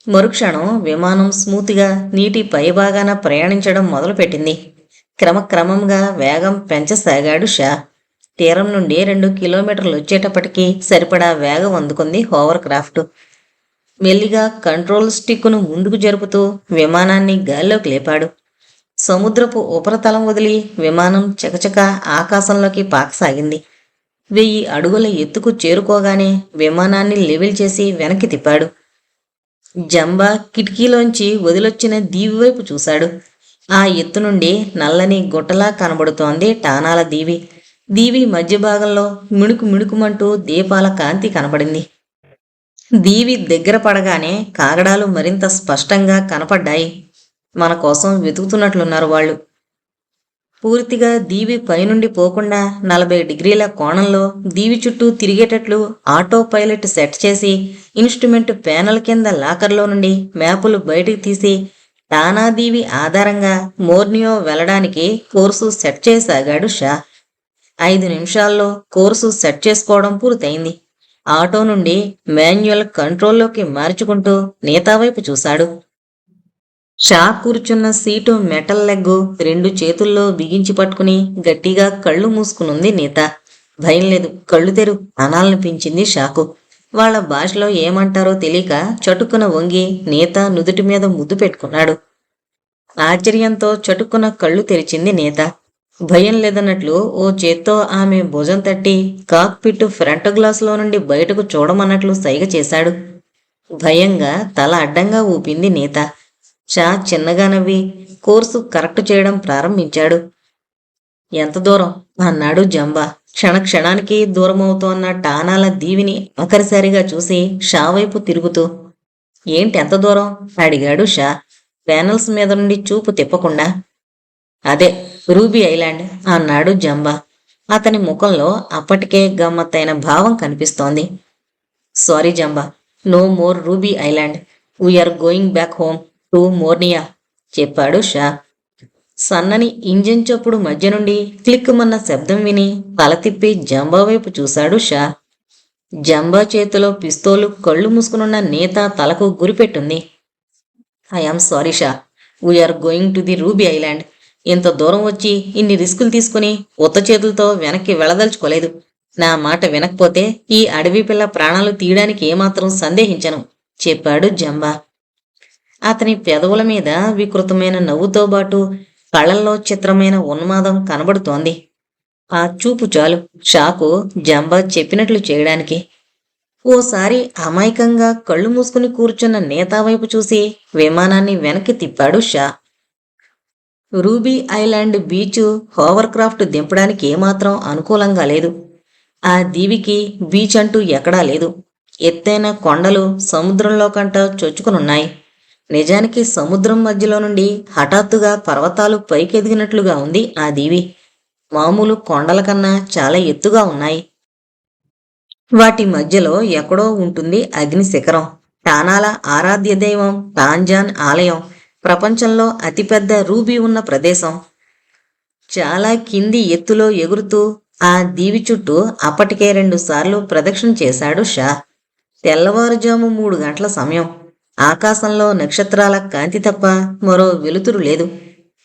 మరుక్షణం విమానం స్మూత్గా నీటి పైభాగాన ప్రయాణించడం మొదలుపెట్టింది. క్రమక్రమంగా వేగం పెంచసాగాడు షా. తీరం నుండి 2 కిలోమీటర్లు వచ్చేటప్పటికీ సరిపడా వేగం అందుకుంది హోవర్ క్రాఫ్ట్. మెల్లిగా కంట్రోల్ స్టిక్ను ముందుకు జరుపుతూ విమానాన్ని గాల్లోకి లేపాడు. సముద్రపు ఉపరితలం వదిలి విమానం చకచక ఆకాశంలోకి పాకసాగింది. 1000 అడుగుల ఎత్తుకు చేరుకోగానే విమానాన్ని లెవెల్ చేసి వెనక్కి తిప్పాడు. జంబా కిటికీలోంచి వదిలొచ్చిన దీవి వైపు చూశాడు. ఆ ఎత్తు నుండి నల్లని గుట్టలా కనబడుతోంది టానాల దీవి. దీవి మధ్య భాగంలో మిణుకు మిణుకుమంటూ దీపాల కాంతి కనపడింది. దీవి దగ్గర పడగానే కాగడాలు మరింత స్పష్టంగా కనపడ్డాయి. మన కోసం వెతుకుతున్నట్లున్నారు వాళ్ళు. పూర్తిగా దీవి పైనుండి పోకుండా 40 డిగ్రీల కోణంలో దీవి చుట్టూ తిరిగేటట్లు ఆటో పైలట్ సెట్ చేసి ఇన్స్ట్రుమెంట్ ప్యానెల్ కింద లాకర్లో నుండి మ్యాపులు బయటికి తీసి టానా దీవి ఆధారంగా మోర్నియో వెళ్లడానికి కోర్సు సెట్ చేయసాగాడు షా. 5 నిమిషాల్లో కోర్సు సెట్ చేసుకోవడం పూర్తయింది. ఆటో నుండి మాన్యువల్ కంట్రోల్లోకి మార్చుకుంటూ నేతా వైపు చూశాడు. షా కూర్చున్న సీటు మెటల్ లెగ్గు 2 చేతుల్లో బిగించి పట్టుకుని గట్టిగా కళ్ళు మూసుకునుంది నేత. భయం లేదు, కళ్ళు తెరు అనాలనిపించింది షాకు. వాళ్ల భాషలో ఏమంటారో తెలియక చటుక్కున వంగి నేత నుదుటి మీద ముద్దు పెట్టుకున్నాడు. ఆశ్చర్యంతో చటుక్కున కళ్ళు తెరిచింది నేత. భయం లేదన్నట్లు ఓ చేత్తో ఆమె భుజం తట్టి కాక్పిట్ ఫ్రంట్ గ్లాసులో నుండి బయటకు చూడమన్నట్లు సైగ చేశాడు. భయంగా తల అడ్డంగా ఊపింది నీత. షా చిన్నగా నవ్వి కోర్సు కరెక్ట్ చేయడం ప్రారంభించాడు. ఎంత దూరం అన్నాడు జంబా. క్షణానికి దూరమవుతోన్న టానాల దీవిని ఆఖరిసారిగా చూసి షా వైపు తిరుగుతూ. ఏంటెంత దూరం అడిగాడు షా, ప్యానల్స్ మీద నుండి చూపు తిప్పకుండా. అదే రూబీ ఐలాండ్ అన్నాడు జంబా. అతని ముఖంలో అప్పటికే గమ్మత్తైన భావం కనిపిస్తోంది. Sorry Jumba, no more ruby island, we are going back home to మోర్నియా చెప్పాడు షా. సన్నని ఇంజిన్ చప్పుడు మధ్య నుండి క్లిక్కుమన్న శబ్దం విని తల తిప్పి జంబా వైపు చూశాడు షా. జంబా చేతిలో పిస్తోలు కళ్ళు మూసుకునున్న నేత తలకు గురిపెట్టుంది. I am sorry Shah, we are going to the ruby island. ఇంత దూరం వచ్చి ఇన్ని రిస్కులు తీసుకుని ఉత్త చేతులతో వెనక్కి వెళ్ళదలుచుకోలేదు. నా మాట వినకపోతే ఈ అడవి పిల్ల ప్రాణాలు తీయడానికి ఏమాత్రం సందేహించను చెప్పాడు జంబా. అతని పెదవుల మీద వికృతమైన నవ్వుతో పాటు కళ్ళల్లో చిత్రమైన ఉన్మాదం కనబడుతోంది. ఆ చూపు చాలు షాకు జంబా చెప్పినట్లు చేయడానికి. ఓసారి అమాయకంగా కళ్ళు మూసుకుని కూర్చున్న నేతా వైపు చూసి విమానాన్ని వెనక్కి తిప్పాడు Shah. Ruby island beach hovercraft దింపడానికి ఏమాత్రం అనుకూలంగా లేదు. ఆ దీవికి బీచ్ అంటూ ఎక్కడా లేదు. ఎత్తైన కొండలు సముద్రంలో కంట చొచ్చుకునున్నాయి. నిజానికి సముద్రం మధ్యలో నుండి హఠాత్తుగా పర్వతాలు పైకెదిగినట్లుగా ఉంది ఆ దీవి. మామూలు కొండల కన్నా చాలా ఎత్తుగా ఉన్నాయి. వాటి మధ్యలో ఎక్కడో ఉంటుంది అగ్ని శిఖరం, టానాల ఆరాధ్య దైవం టాంజాన్ ఆలయం, ప్రపంచంలో అతిపెద్ద రూబీ ఉన్న ప్రదేశం. చాలా కింది ఎత్తులో ఎగురుతూ ఆ దీవి చుట్టూ అప్పటికే 2 సార్లు ప్రదక్షిణ చేశాడు షా. తెల్లవారుజాము 3 గంటల సమయం. ఆకాశంలో నక్షత్రాల కాంతి తప్ప మరో వెలుతురు లేదు.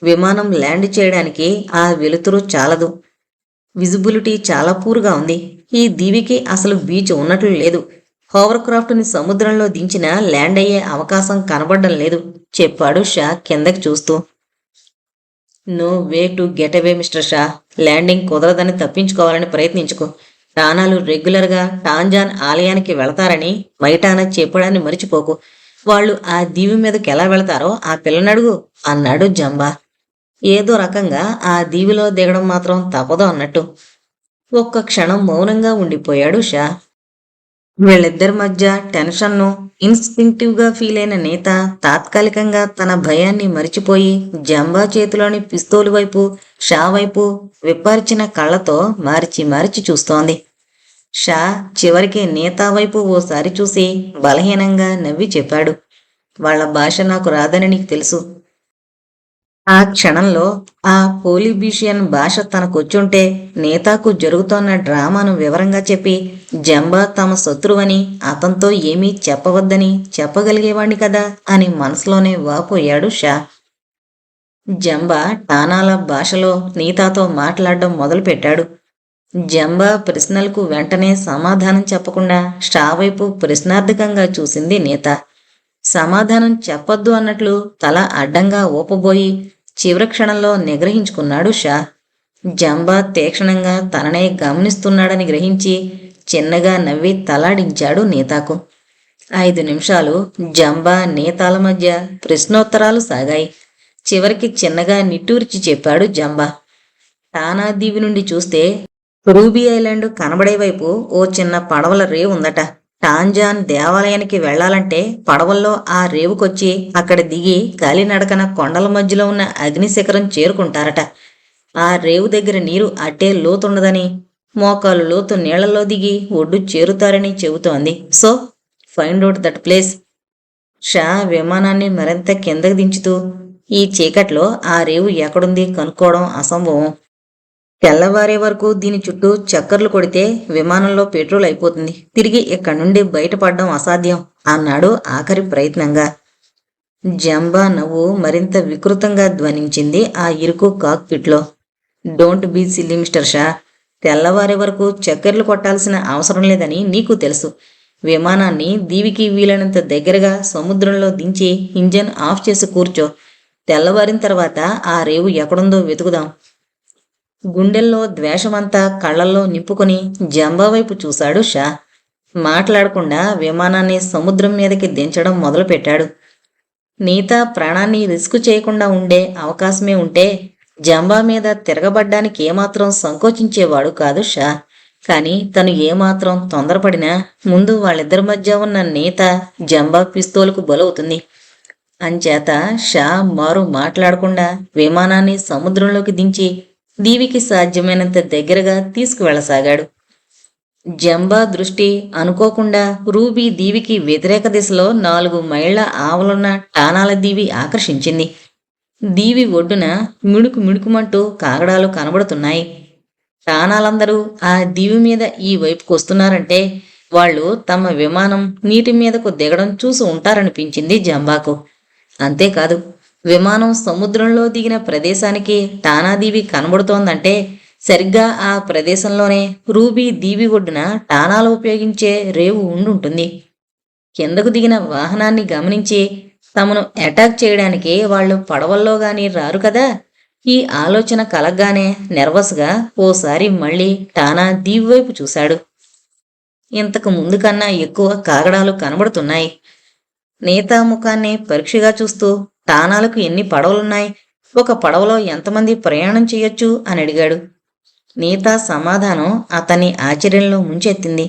విమానం ల్యాండ్ చేయడానికి ఆ వెలుతురు చాలదు. విజిబిలిటీ చాలా పూర్గా ఉంది. ఈ దీవికి అసలు బీచ్ ఉన్నట్లు లేదు. హోవర్ క్రాఫ్ట్ని సముద్రంలో దించినా ల్యాండ్ అయ్యే అవకాశం కనబడడం లేదు చెప్పాడు షా కిందకి చూస్తూ. No way to get away mister Shah, landing కుదరదని తప్పించుకోవాలని ప్రయత్నించుకో. టానాలు రెగ్యులర్గా టాంజాన్ ఆలయానికి వెళతారని మైటానా చెప్పడాన్ని మరిచిపోకు. వాళ్ళు ఆ దీవి మీదకి ఎలా వెళతారో ఆ పిల్లనడుగు అన్నాడు జంబా. ఏదో రకంగా ఆ దీవిలో దిగడం మాత్రం తప్పదు అన్నట్టు. ఒక్క క్షణం మౌనంగా ఉండిపోయాడు షా. వీళ్ళిద్దరి మధ్య టెన్షన్ను ఇన్స్టింక్టివ్గా ఫీల్ అయిన నేత తాత్కాలికంగా తన భయాన్ని మరిచిపోయి జంబా చేతిలోని పిస్తోలు వైపు షా వైపు విప్పార్చిన కళ్ళతో మార్చి చూస్తోంది. షా చివరికి నేత వైపు ఓసారి చూసి బలహీనంగా నవ్వి చెప్పాడు, వాళ్ళ భాష నాకు రాదని నీకు తెలుసు. ఆ క్షణంలో ఆ పోలిబీషియన్ భాష తనకొచ్చుంటే నేతాకు జరుగుతోన్న డ్రామాను వివరంగా చెప్పి జంబా తమ శత్రువని అతనితో ఏమీ చెప్పవద్దని చెప్పగలిగేవాణ్ణి కదా అని మనసులోనే వాపోయాడు షా. జంబా టానాల భాషలో నీతాతో మాట్లాడడం మొదలుపెట్టాడు. జంబా ప్రశ్నలకు వెంటనే సమాధానం చెప్పకుండా షా వైపు ప్రశ్నార్థకంగా చూసింది నేత. సమాధానం చెప్పొద్దు అన్నట్లు తల అడ్డంగా ఊపబోయి చివరి క్షణంలో నిగ్రహించుకున్నాడు షా. జంబా తీక్షణంగా తననే గమనిస్తున్నాడని గ్రహించి చిన్నగా నవ్వి తలాడించాడు నేతాకు. 5 నిమిషాలు జంబా నేతాల మధ్య ప్రశ్నోత్తరాలు సాగాయి. చివరికి చిన్నగా నిట్టూర్చి చెప్పాడు జంబా, టానా దీవి నుండి చూస్తే రూబీ ఐలాండ్ కనబడే వైపు ఓ చిన్న పడవల రేవు ఉందట. టాంజాన్ దేవాలయానికి వెళ్లాలంటే పడవల్లో ఆ రేవుకొచ్చి అక్కడ దిగి కాలినడకన కొండల మధ్యలో ఉన్న అగ్నిశిఖరం చేరుకుంటారట. ఆ రేవు దగ్గర నీరు అట్టే లోతుండదని, మోకాలు లోతు నీళ్లలో దిగి ఒడ్డు చేరుతారని చెబుతోంది. So find out that place. Shah విమానాన్ని మరింత కిందకి దించుతూ, ఈ చీకట్లో ఆ రేవు ఎక్కడుంది కనుక్కోవడం అసంభవం. తెల్లవారే వరకు దీని చుట్టూ చక్కర్లు కొడితే విమానంలో పెట్రోల్ అయిపోతుంది. తిరిగి ఇక్కడి నుండి బయటపడడం అసాధ్యం అన్నాడు ఆఖరి ప్రయత్నంగా. జంబా నవ్వు మరింత వికృతంగా ధ్వనించింది ఆ ఇరుకు కాక్పిట్లో. Don't be silly mister Shah, తెల్లవారే వరకు చక్కర్లు కొట్టాల్సిన అవసరం లేదని నీకు తెలుసు. విమానాన్ని దీవికి వీలైనంత దగ్గరగా సముద్రంలో దించి ఇంజన్ ఆఫ్ చేసి కూర్చో. తెల్లవారిన తర్వాత ఆ రేవు ఎక్కడుందో వెతుకుదాం. గుండెల్లో ద్వేషమంతా కళ్లల్లో నింపుకొని జంబా వైపు చూశాడు షా. మాట్లాడకుండా విమానాన్ని సముద్రం మీదకి దించడం మొదలుపెట్టాడు. నీత ప్రాణాన్ని రిస్క్ చేయకుండా ఉండే అవకాశమే ఉంటే జంబా మీద తిరగబడ్డానికి ఏమాత్రం సంకోచించేవాడు కాదు షా. కాని తను ఏమాత్రం తొందరపడినా ముందు వాళ్ళిద్దరి మధ్య ఉన్న నీత జంబా పిస్తోలుకు బలవుతుంది. అంచేత షా మారు మాట్లాడకుండా విమానాన్ని సముద్రంలోకి దించి దీవికి సాధ్యమైనంత దగ్గరగా తీసుకువెళ్ళసాగాడు. జంబా దృష్టి అనుకోకుండా రూబీ దీవికి వ్యతిరేక దిశలో 4 మైళ్ల ఆవలున్న టానాల దీవి ఆకర్షించింది. దీవి ఒడ్డున మిణుకు మిణుకుమంటూ కాగడాలు కనబడుతున్నాయి. టానాలందరూ ఆ దీవి మీద ఈ వైపుకు వస్తున్నారంటే వాళ్ళు తమ విమానం నీటి మీదకు దిగడం చూసి ఉంటారనిపించింది జంబాకు. అంతేకాదు, విమానం సముద్రంలో దిగిన ప్రదేశానికి టానాదీవి కనబడుతోందంటే సరిగ్గా ఆ ప్రదేశంలోనే రూబీ దీవి ఒడ్డున టానాలు ఉపయోగించే రేవు ఉండుంటుంది. కిందకు దిగిన వాహనాన్ని గమనించి తమను అటాక్ చేయడానికి వాళ్ళు పడవల్లో గాని రారు కదా. ఈ ఆలోచన కలగ్గానే నెర్వస్గా ఓసారి మళ్ళీ టానా దీవి వైపు చూశాడు. ఇంతకు ముందు కన్నా ఎక్కువ కాగడాలు కనబడుతున్నాయి. నేతా ముఖాన్ని పరీక్షగా చూస్తూ టానాలకు ఎన్ని పడవలున్నాయి, ఒక పడవలో ఎంతమంది ప్రయాణం చేయొచ్చు అని అడిగాడు. నేతా సమాధానం అతన్ని ఆశ్చర్యంలో ముంచెత్తింది.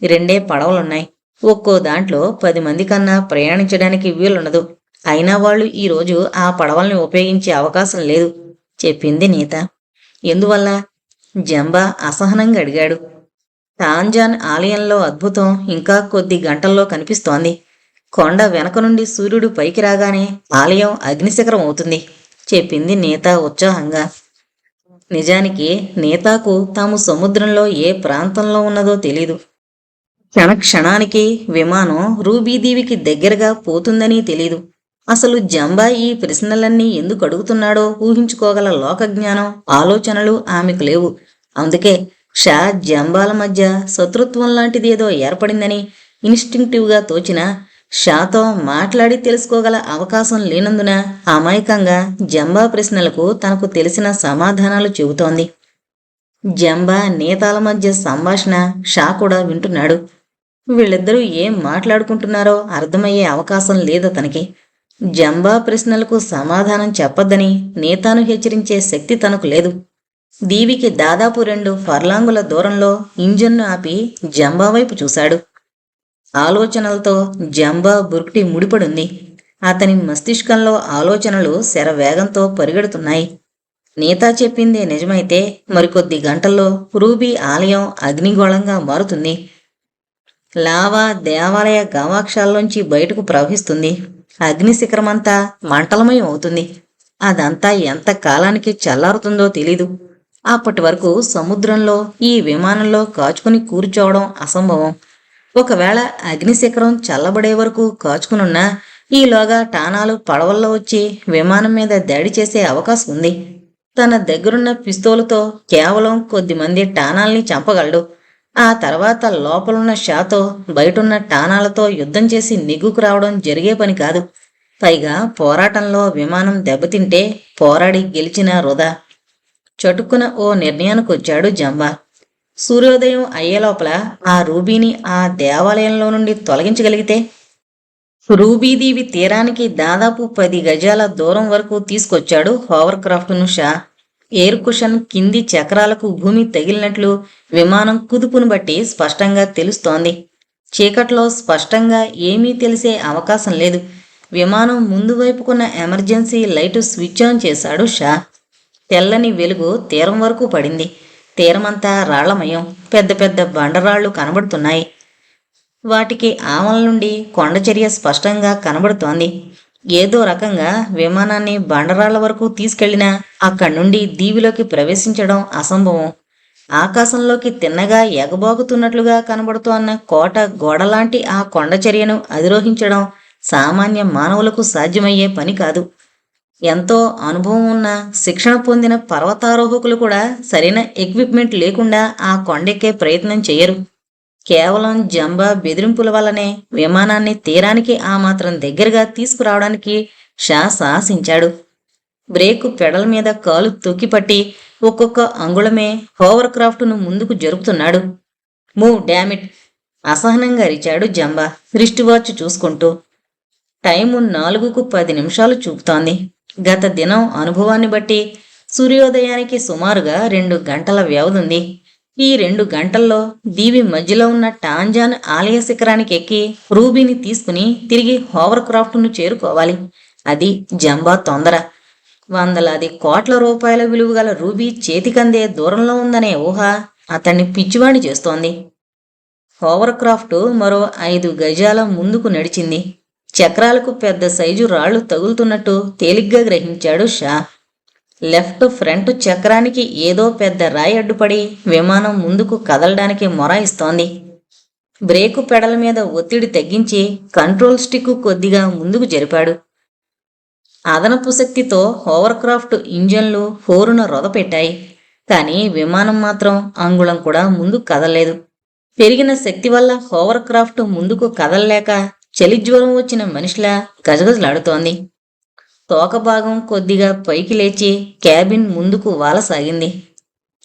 2 పడవలున్నాయి. ఒక్కో దాంట్లో 10 మంది కన్నా ప్రయాణించడానికి వీలుండదు. అయినా వాళ్ళు ఈరోజు ఆ పడవల్ని ఉపయోగించే అవకాశం లేదు చెప్పింది నేత. ఎందువల్ల? జంబా అసహనంగా అడిగాడు. టాంజాన్ ఆలయంలో అద్భుతం ఇంకా కొద్ది గంటల్లో కనిపిస్తోంది. కొండ వెనక నుండి సూర్యుడు పైకి రాగానే ఆలయం అగ్నిశిఖరం అవుతుంది చెప్పింది నేత ఉత్సాహంగా. నిజానికి నేతాకు తాము సముద్రంలో ఏ ప్రాంతంలో ఉన్నదో తెలీదు. క్షణానికి విమానం రూబీదీవికి దగ్గరగా పోతుందని తెలీదు. అసలు జంబా ఈ ప్రశ్నలన్నీ ఎందుకు అడుగుతున్నాడో ఊహించుకోగల లోకజ్ఞానం, ఆలోచనలు ఆమెకు లేవు. అందుకే షా జంబాల మధ్య శత్రుత్వం లాంటిదేదో ఏర్పడిందని ఇన్స్టింక్టివ్గా తోచిన షాతో మాట్లాడి తెలుసుకోగల అవకాశం లేనందున అమాయకంగా జంబా ప్రశ్నలకు తనకు తెలిసిన సమాధానాలు చెబుతోంది. జంబా నేతాల మధ్య సంభాషణ షా కూడా వింటున్నాడు. వీళ్ళిద్దరూ ఏం మాట్లాడుకుంటున్నారో అర్థమయ్యే అవకాశం లేదతనికి. జంబా ప్రశ్నలకు సమాధానం చెప్పొద్దని నేతాను హెచ్చరించే శక్తి తనకు లేదు. దీవికి దాదాపు 2 ఫర్లాంగుల దూరంలో ఇంజన్ను ఆపి జంబా వైపు చూశాడు. ఆలోచనలతో జంబా బురుకుటి ముడిపడుంది. అతని మస్తిష్కంలో ఆలోచనలు శరవేగంతో పరిగెడుతున్నాయి. నేతా చెప్పిందే నిజమైతే మరికొద్ది గంటల్లో రూబీ ఆలయం అగ్నిగోళంగా మారుతుంది. లావా దేవాలయ గవాక్షాల్లోంచి బయటకు ప్రవహిస్తుంది. అగ్నిశిఖరమంతా మంటలమయం అవుతుంది. అదంతా ఎంత కాలానికి చల్లారుతుందో తెలీదు. అప్పటి వరకు సముద్రంలో ఈ విమానంలో కాచుకుని కూర్చోవడం అసంభవం. ఒకవేళ అగ్నిశిఖరం చల్లబడే వరకు కాచుకునున్నా ఈలోగా టానాలు పడవల్లో వచ్చి విమానం మీద దాడి చేసే అవకాశం ఉంది. తన దగ్గరున్న పిస్తోలుతో కేవలం కొద్దిమంది టానాల్ని చంపగలడు. ఆ తర్వాత లోపలున్న షాతో బయటున్న టానాలతో యుద్ధం చేసి నెగ్గుకు రావడం జరిగే పని కాదు. పైగా పోరాటంలో విమానం దెబ్బతింటే పోరాడి గెలిచినా వృధా. చటుక్కున ఓ నిర్ణయానికొచ్చాడు జంబా. సూర్యోదయం అయ్యేలోపల ఆ రూబీని ఆ దేవాలయంలో నుండి తొలగించగలిగితే రూబీదీవి తీరానికి దాదాపు 10 గజాల దూరం వరకు తీసుకొచ్చాడు హోవర్ క్రాఫ్ట్ను షా. ఎయిర్ కుషన్ కింది చక్రాలకు భూమి తగిలినట్లు విమానం కుదుపును బట్టి స్పష్టంగా తెలుస్తోంది. చీకట్లో స్పష్టంగా ఏమీ తెలిసే అవకాశం లేదు. విమానం ముందు వైపుకున్న ఎమర్జెన్సీ లైటు స్విచ్ ఆన్ చేశాడు షా. తెల్లని వెలుగు తీరం వరకు పడింది. తీరమంతా రాళ్లమయం. పెద్ద పెద్ద బండరాళ్లు కనబడుతున్నాయి. వాటికి ఆవల నుండి కొండచర్య స్పష్టంగా కనబడుతోంది. ఏదో రకంగా విమానాన్ని బండరాళ్ల వరకు తీసుకెళ్లినా అక్కడి నుండి దీవిలోకి ప్రవేశించడం అసంభవం. ఆకాశంలోకి తిన్నగా ఎగబాగుతున్నట్లుగా కనబడుతోన్న కోట గోడలాంటి ఆ కొండచర్యను అధిరోహించడం సామాన్య మానవులకు సాధ్యమయ్యే పని కాదు. ఎంతో అనుభవం ఉన్న శిక్షణ పొందిన పర్వతారోహకులు కూడా సరైన ఎక్విప్మెంట్ లేకుండా ఆ కొండెక్కే ప్రయత్నం చేయరు. కేవలం జంబా బెదిరింపుల వల్లనే విమానాన్ని తీరానికి ఆ మాత్రం దగ్గరగా తీసుకురావడానికి షా సాహసించాడు. బ్రేకు పెడల్ మీద కాలు తొక్కిపట్టి ఒక్కొక్క అంగుళమే హోవర్ క్రాఫ్ట్ను ముందుకు జరుపుతున్నాడు. Move damn it! అసహనంగా అరిచాడు జంబా రిస్ట్ వాచ్ చూసుకుంటూ. టైము 4:10 చూపుతోంది. గత దినం అనుభవాన్ని బట్టి సూర్యోదయానికి సుమారుగా 2 గంటల వ్యవధుంది. ఈ 2 గంటల్లో దీవి మధ్యలో ఉన్న టాంజాన్ ఆలయ శిఖరానికి ఎక్కి రూబీని తీసుకుని తిరిగి హోవర్ క్రాఫ్ట్ను చేరుకోవాలి. అది జంబా తొందర. వందలాది కోట్ల రూపాయల విలువ గల రూబీ చేతికందే దూరంలో ఉందనే ఊహ అతన్ని పిచ్చివాణి చేస్తోంది. హోవర్ క్రాఫ్ట్ మరో 5 గజాల ముందుకు నడిచింది. చక్రాలకు పెద్ద సైజు రాళ్లు తగులుతున్నట్టు తేలిగ్గా గ్రహించాడు షా. లెఫ్ట్ ఫ్రంట్ చక్రానికి ఏదో పెద్ద రాయి అడ్డుపడి విమానం ముందుకు కదలడానికి మొరాయిస్తోంది. బ్రేకు పెడల మీద ఒత్తిడి తగ్గించి కంట్రోల్ స్టిక్ కొద్దిగా ముందుకు జరిపాడు. అదనపు శక్తితో హోవర్ క్రాఫ్ట్ ఇంజన్లు హోరున రొదపెట్టాయి. కానీ విమానం మాత్రం అంగుళం కూడా ముందుకు కదలలేదు. పెరిగిన శక్తి వల్ల హోవర్ క్రాఫ్ట్ ముందుకు కదలలేక చలిజ్వరం వచ్చిన మనిషిలా గజగజలాడుతోంది. తోక భాగం కొద్దిగా పైకి లేచి క్యాబిన్ ముందుకు వాలసాగింది.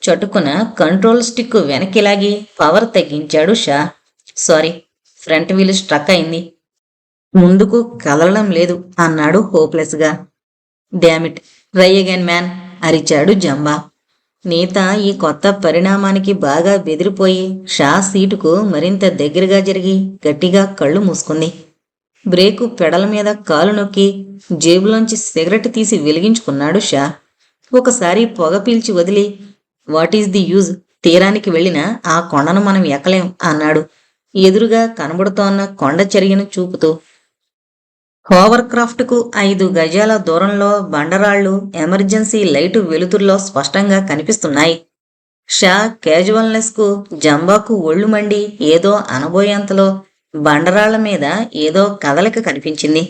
చటుకున కంట్రోల్ స్టిక్ వెనక్కి లాగి పవర్ తగ్గించాడు Shah. Sorry, front wheel struck అయింది. ముందుకు కదలడం లేదు అన్నాడు హోప్లెస్గా. డామిట్, ట్రై అగైన్ మ్యాన్ అరిచాడు జంబా. నేత ఈ కొత్త పరిణామానికి బాగా బెదిరిపోయి షా సీటుకు మరింత దగ్గరగా జరిగి గట్టిగా కళ్ళు మూసుకుంది. బ్రేకు పెడల మీద కాలు నొక్కి జేబులోంచి సిగరెట్ తీసి వెలిగించుకున్నాడు షా. ఒకసారి పొగ పీల్చి వదిలి, వాట్ ఈజ్ ది యూజ్, తీరానికి వెళ్ళినా ఆ కొండను మనం ఎక్కలేం అన్నాడు ఎదురుగా కనబడుతోన్న కొండ చరిగిన చూపుతూ. హోవర్ క్రాఫ్ట్కు 5 గజాల దూరంలో బండరాళ్లు ఎమర్జెన్సీ లైటు వెలుతురులో స్పష్టంగా కనిపిస్తున్నాయి. షా క్యాజువల్నెస్కు జంబాకు ఒళ్ళు మండి ఏదో అనబోయేంతలో బండరాళ్ల మీద ఏదో కదలిక కనిపించింది.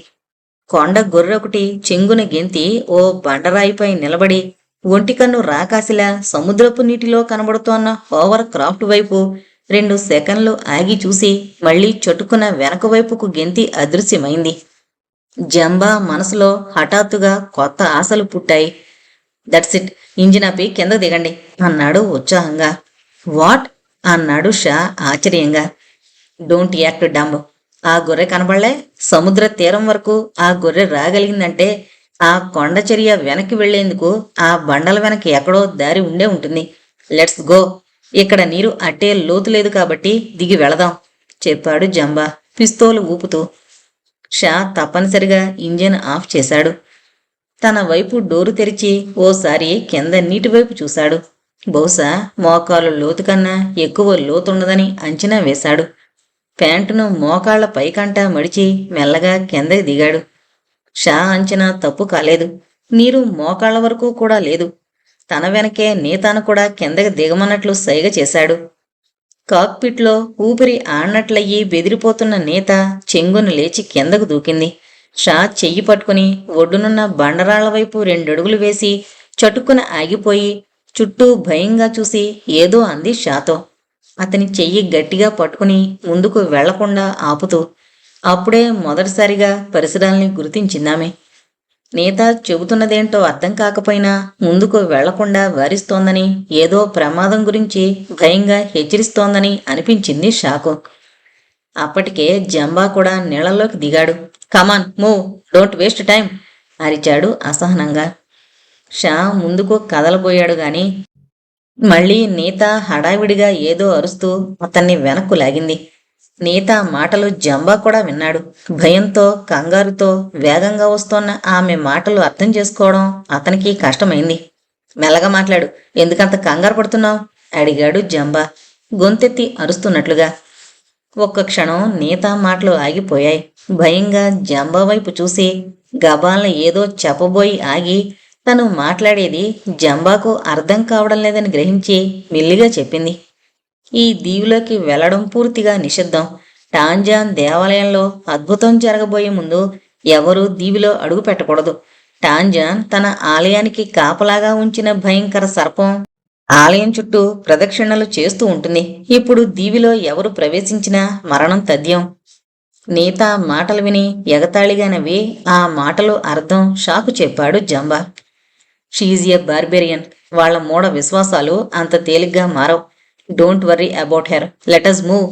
కొండ గొర్రెొకటి చెంగున గెంతి ఓ బండరాయిపై నిలబడి ఒంటికన్ను రాకాసిలా సముద్రపు నీటిలో కనబడుతోన్న హోవర్ క్రాఫ్ట్ వైపు 2 సెకన్లు ఆగి చూసి మళ్లీ చటుకున వెనక వైపుకు గెంతి అదృశ్యమైంది. జంబా మనసులో హఠాత్తుగా కొత్త ఆశలు పుట్టాయి. దట్స్ ఇట్, ఇంజిన్ ఆపి కింద దిగండి అన్నాడు ఉత్సాహంగా. వాట్ అన్నాడు షా ఆశ్చర్యంగా. Don't act dumb. ఆ గొర్రె కనబడలే? సముద్ర తీరం వరకు ఆ గొర్రె రాగలిగిందంటే ఆ కొండచర్య వెనక్కి వెళ్లేందుకు ఆ బండల వెనక ఎక్కడో దారి ఉండే ఉంటుంది. Let's go. ఇక్కడ నీరు అట్టే లోతు లేదు కాబట్టి దిగి వెళదాం చెప్పాడు జంబా పిస్తోలు ఊపుతూ. షా తప్పనిసరిగా ఇంజిన్ ఆఫ్ చేశాడు. తన వైపు డోరు తెరిచి ఓసారి కింద నీటి వైపు చూశాడు. బహుశా మోకాలు లోతు కన్నా ఎక్కువ లోతుండదని అంచనా వేశాడు. ప్యాంటును మోకాళ్ల పైకంటా మడిచి మెల్లగా కిందకి దిగాడు. షా అంచనా తప్పు కాలేదు. నీరు మోకాళ్ల వరకు కూడా లేదు. తన వెనకే నీతాను కూడా కిందకి దిగమన్నట్లు సైగ చేశాడు. కాక్పిట్లో ఊపిరి ఆడినట్లయ్యి బెదిరిపోతున్న నేత చెంగును లేచి కిందకు దూకింది. షా చెయ్యి పట్టుకుని ఒడ్డునున్న బండరాళ్ల వైపు 2 అడుగులు వేసి చటుక్కున ఆగిపోయి చుట్టూ భయంగా చూసి ఏదో అంది షాతో. అతని చెయ్యి గట్టిగా పట్టుకుని ముందుకు వెళ్లకుండా ఆపుతూ. అప్పుడే మొదటిసారిగా పరిసరాల్ని గుర్తించిందామె. నేత చెబుతున్నదేంటో అర్థం కాకపోయినా ముందుకు వెళ్లకుండా వారిస్తోందని, ఏదో ప్రమాదం గురించి భయంగా హెచ్చరిస్తోందని అనిపించింది షాకు. అప్పటికే జంబా కూడా నీళ్లలోకి దిగాడు. Come on move, don't waste time అరిచాడు అసహనంగా. షా ముందుకు కదలబోయాడు గాని మళ్లీ నేత హడావిడిగా ఏదో అరుస్తూ అతన్ని వెనక్కు లాగింది. నేత మాటలు జంబా కూడా విన్నాడు. భయంతో కంగారుతో వేగంగా వస్తోన్న ఆమె మాటలు అర్థం చేసుకోవడం అతనికి కష్టమైంది. మెల్లగా మాట్లాడు, ఎందుకంత కంగారు పడుతున్నావు అడిగాడు జంబా గొంతెత్తి అరుస్తున్నట్లుగా. ఒక్క క్షణం నేత మాటలు ఆగిపోయాయి. భయంగా జంబా వైపు చూసి గబాల్ని ఏదో చెప్పబోయి ఆగి తను మాట్లాడేది జంబాకు అర్థం కావడం లేదని గ్రహించి మెల్లిగా చెప్పింది. ఈ దీవిలోకి వెళ్లడం పూర్తిగా నిషిద్ధం. టాంజాన్ దేవాలయంలో అద్భుతం జరగబోయే ముందు ఎవరూ దీవిలో అడుగు పెట్టకూడదు. టాంజాన్ తన ఆలయానికి కాపలాగా ఉంచిన భయంకర సర్పం ఆలయం చుట్టూ ప్రదక్షిణలు చేస్తూ ఉంటుంది. ఇప్పుడు దీవిలో ఎవరు ప్రవేశించినా మరణం తథ్యం. నేత మాటలు విని ఎగతాళిగా నవ్వి ఆ మాటలు అర్థం షాకు చెప్పాడు జంబా. షీఈజ్ ఎ బార్బేరియన్. వాళ్ల మూఢ విశ్వాసాలు అంత తేలిగ్గా మారవు. Don't worry about her, let us move.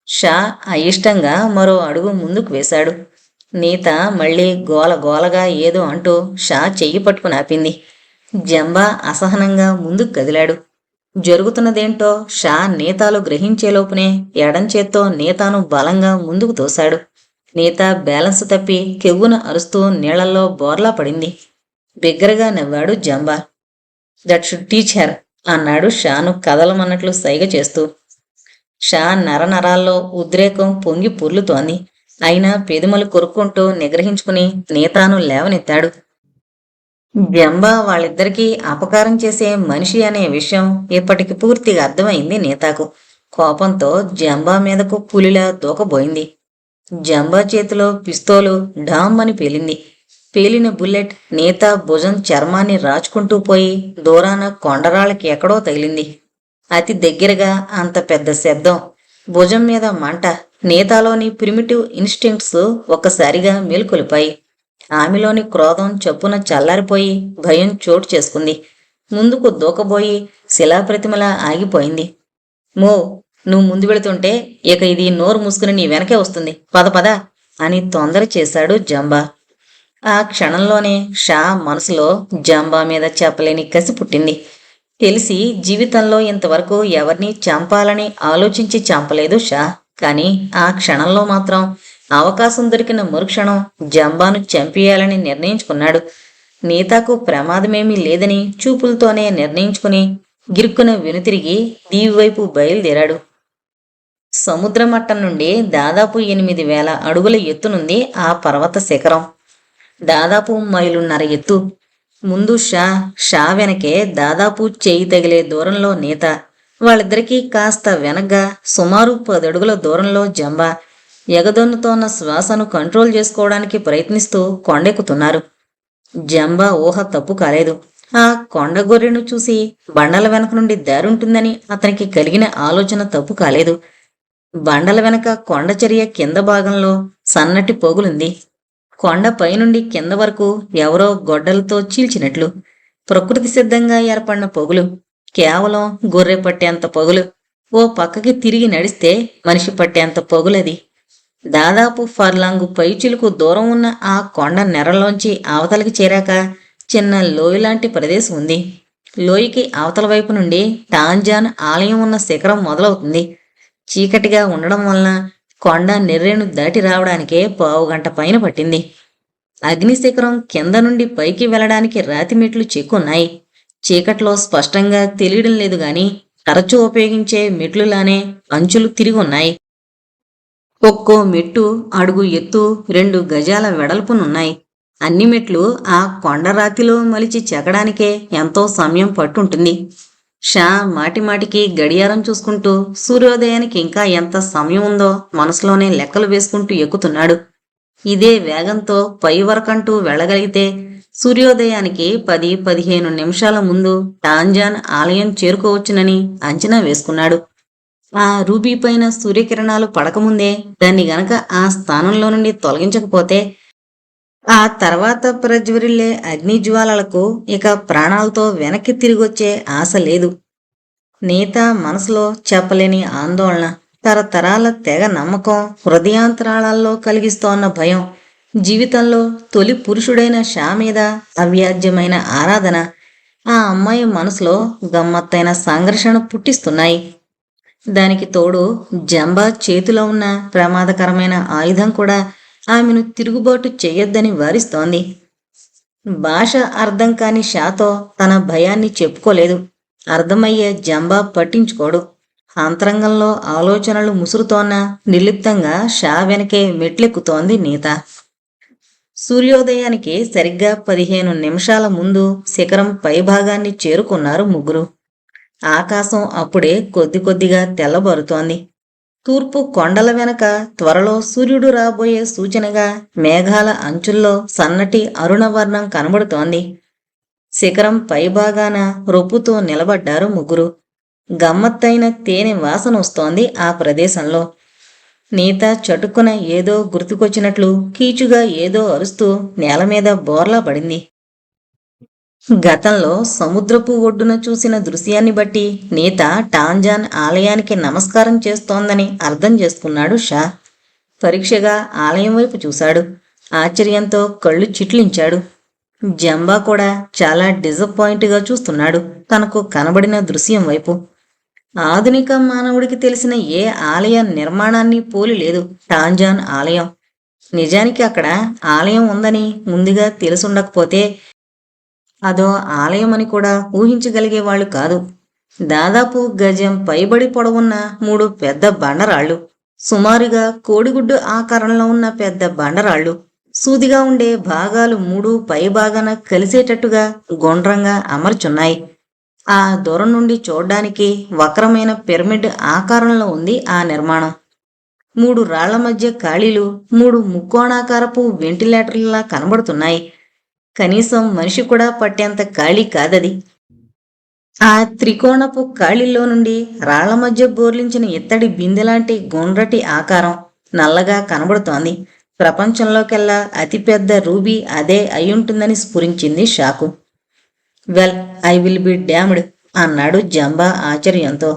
Shah అయిష్టంగా మరో అడుగు ముందుకు వేశాడు. నీత మళ్ళీ గోల గోలగా ఏదో అంటూ షా చెయ్యి పట్టుకుని ఆపింది. జంబా అసహనంగా ముందుకు కదిలాడు. జరుగుతున్నదేంటో షా నేతాలు గ్రహించేలోపునే ఎడంచేత్తో నేతాను బలంగా ముందుకు తోశాడు. నేత బ్యాలెన్స్ తప్పి కెవ్వున అరుస్తూ నీళ్లలో బోర్లా పడింది. బిగ్గరగా నవ్వాడు జంబా. దట్ షుడ్ టీచ్ హెర్ అన్నాడు షాను కదలమన్నట్లు సైగ చేస్తూ. షా నరనరాల్లో ఉద్రేకం పొంగి పొర్లుతోంది. అయినా పెదిమలు కొరుక్కుంటూ నిగ్రహించుకుని నేతాను లేవనెత్తాడు. జంబా వాళ్ళిద్దరికీ అపకారం చేసే మనిషి అనే విషయం ఇప్పటికి పూర్తిగా అర్థమైంది నేతాకు. కోపంతో జంబా మీదకు పులిలా దూకబోయింది. జంబా చేతిలో పిస్తోలు ఢామ్ అని పేలింది. పేలిన బుల్లెట్ నేత భుజం చర్మాన్ని రాచుకుంటూ పోయి దూరాన కొండరాళ్ళకి ఎక్కడో తగిలింది. అతి దగ్గరగా అంత పెద్ద శబ్దం, భుజం మీద మంట, నేతాలోని ప్రిమిటివ్ ఇన్స్టింక్ట్స్ ఒక్కసారిగా మేల్కొలిపాయి. ఆమెలోని క్రోధం చప్పున చల్లారిపోయి భయం చోటు చేసుకుంది. ముందుకు దూకబోయి శిలాప్రతిమలా ఆగిపోయింది. మో, నువ్వు ముందు వెళుతుంటే ఇక ఇది నోరు మూసుకుని నీ వెనకే వస్తుంది, పద పద అని తొందర చేశాడు జంబా. ఆ క్షణంలోనే షా మనసులో జంబా మీద చెప్పలేని కసి పుట్టింది. తెలిసి జీవితంలో ఇంతవరకు ఎవరిని చంపాలని ఆలోచించి చంపలేదు షా. కానీ ఆ క్షణంలో మాత్రం అవకాశం దొరికిన మరుక్షణం జంబాను చంపేయాలని నిర్ణయించుకున్నాడు. నీతాకు ప్రమాదమేమీ లేదని చూపులతోనే నిర్ణయించుకుని గిరుక్కున వెనుతిరిగి దీవి వైపు బయలుదేరాడు. సముద్ర మట్టం నుండి దాదాపు 8,000 అడుగుల ఎత్తునుంది ఆ పర్వత శిఖరం. దాదాపు మైలున్నర ఎత్తు. ముందు షా వెనకే దాదాపు చేయి తగిలే దూరంలో నేత. వాళ్ళిద్దరికీ కాస్త వెనగ్గా సుమారు 10 అడుగుల దూరంలో జంబా. ఎగదొన్నుతోన్న శ్వాసను కంట్రోల్ చేసుకోవడానికి ప్రయత్నిస్తూ కొండెక్కుతున్నారు. జంబా ఊహ తప్పు కాలేదు. ఆ కొండగొర్రెను చూసి బండల వెనక నుండి దారుంటుందని అతనికి కలిగిన ఆలోచన తప్పు కాలేదు. బండల వెనక కొండచర్య కింద భాగంలో సన్నటి పొగులుంది. కొండ పైనుండి కింద వరకు ఎవరో గొడ్డలతో చీల్చినట్లు. ప్రకృతి సిద్ధంగా ఏర్పడిన పొగులు. కేవలం గొర్రె పట్టేంత పొగులు. ఓ పక్కకి తిరిగి నడిస్తే మనిషి పట్టేంత పొగులది. దాదాపు ఫర్లాంగు పైచిలుకు దూరం ఉన్న ఆ కొండ నెరలోంచి అవతలకి చేరాక చిన్న లోయలాంటి ప్రదేశం ఉంది. లోయకి అవతల వైపు నుండి టాంజాన్ ఆలయం ఉన్న శిఖరం మొదలవుతుంది. చీకటిగా ఉండడం వలన కొండ నెర్రెను దాటి రావడానికే 15 గంట పైన పట్టింది. అగ్నిశిఖరం కింద నుండి పైకి వెళ్లడానికి రాతి మెట్లు చెక్కున్నాయి. చీకట్లో స్పష్టంగా తెలియడం లేదు గాని తరచూ ఉపయోగించే మెట్లులానే అంచులు తిరిగి ఉన్నాయి. ఒక్కో మెట్టు అడుగు ఎత్తు 2 గజాల వెడల్పునున్నాయి. అన్ని మెట్లు ఆ కొండరాతిలో మలిచి చెక్కడానికే ఎంతో సమయం పట్టుంటుంది. షా మాటిమాటికి గడియారం చూసుకుంటూ సూర్యోదయానికి ఇంకా ఎంత సమయం ఉందో మనసులోనే లెక్కలు వేసుకుంటూ ఎక్కుతున్నాడు. ఇదే వేగంతో పై వరకంటూ వెళ్ళగలిగితే సూర్యోదయానికి 10-15 నిమిషాల ముందు టాంజాన్ ఆలయం చేరుకోవచ్చునని అంచనా వేసుకున్నాడు. ఆ రూబీ పైన సూర్యకిరణాలు పడకముందే దాన్ని గనక ఆ స్థానంలో నుండి తొలగించకపోతే ఆ తర్వాత ప్రజ్వరిల్లే అగ్నిజ్వాలలకు ఇక ప్రాణాలతో వెనక్కి తిరిగొచ్చే ఆశ లేదు. నేత మనసులో చెప్పలేని ఆందోళన, తరతరాల తెగ నమ్మకం హృదయాంతరాళాల్లో కలిగిస్తోన్న భయం, జీవితంలో తొలి పురుషుడైన షా మీద అవ్యాజ్యమైన ఆరాధన ఆ అమ్మాయి మనసులో గమ్మత్తైన సంఘర్షణ పుట్టిస్తున్నాయి. దానికి తోడు జంబా చేతిలో ఉన్న ప్రమాదకరమైన ఆయుధం కూడా ఆమెను తిరుగుబాటు చెయ్యొద్దని వారిస్తోంది. భాష అర్థం కాని షాతో తన భయాన్ని చెప్పుకోలేదు. అర్థమయ్యే జంబా పట్టించుకోడు. అంతరంగంలో ఆలోచనలు ముసురుతోన్న నిర్లిప్తంగా షా వెనకే మెట్లెక్కుతోంది నీత. సూర్యోదయానికి సరిగ్గా 15 నిమిషాల ముందు శిఖరం పైభాగాన్ని చేరుకున్నారు ముగ్గురు. ఆకాశం అప్పుడే కొద్ది కొద్దిగా తెల్లబరుతోంది. తూర్పు కొండల వెనక త్వరలో సూర్యుడు రాబోయే సూచనగా మేఘాల అంచుల్లో సన్నటి అరుణవర్ణం కనబడుతోంది. శిఖరం పైభాగాన రొప్పుతో నిలబడ్డారు ముగ్గురు. గమ్మత్తైన తేనె వాసన వస్తోంది ఆ ప్రదేశంలో. నీత చటుక్కున ఏదో గుర్తుకొచ్చినట్లు కీచుగా ఏదో అరుస్తూ నేల మీద బోర్లా పడింది. గతంలో సముద్రపు ఒడ్డున చూసిన దృశ్యాన్ని బట్టి నీత టాంజాన్ ఆలయానికి నమస్కారం చేస్తోందని అర్థం చేసుకున్నాడు షా. పరీక్షగా ఆలయం వైపు చూశాడు. ఆశ్చర్యంతో కళ్ళు చిట్లించాడు. జంబా కూడా చాలా డిసప్పాయింట్గా చూస్తున్నాడు తనకు కనబడిన దృశ్యం వైపు. ఆధునిక మానవుడికి తెలిసిన ఏ ఆలయ నిర్మాణాన్ని పోలి లేదు టాంజాన్ ఆలయం. నిజానికి అక్కడ ఆలయం ఉందని ముందుగా తెలుసుండకపోతే అదో ఆలయం అని కూడా ఊహించగలిగేవాళ్లు కాదు. దాదాపు గజం పైబడి పొడవున్న 3 పెద్ద బండరాళ్ళు, సుమారుగా కోడిగుడ్డు ఆకారంలో ఉన్న పెద్ద బండరాళ్ళు, సూదిగా ఉండే భాగాలు 3 పైభాగాన కలిసేటట్టుగా గుండ్రంగా అమర్చున్నాయి. ఆ దూరం నుండి చూడ్డానికి వక్రమైన పిరమిడ్ ఆకారంలో ఉంది ఆ నిర్మాణం. 3 రాళ్ల మధ్య ఖాళీలు 3 ముక్కోణాకారపు వెంటిలేటర్లలా కనబడుతున్నాయి. కనీసం మనిషి కూడా పట్టేంత ఖాళీ కాదది. ఆ త్రికోణపు ఖాళీల్లో నుండి రాళ్ల మధ్య బోర్లించిన ఇత్తడి బిందెలాంటి గుండ్రటి ఆకారం నల్లగా కనబడుతోంది. ప్రపంచంలోకెల్లా అతిపెద్ద రూబీ అదే అయ్యుంటుందని స్ఫురించింది షాకు. Well, I will be damned అన్నాడు జంబా ఆశ్చర్యంతో.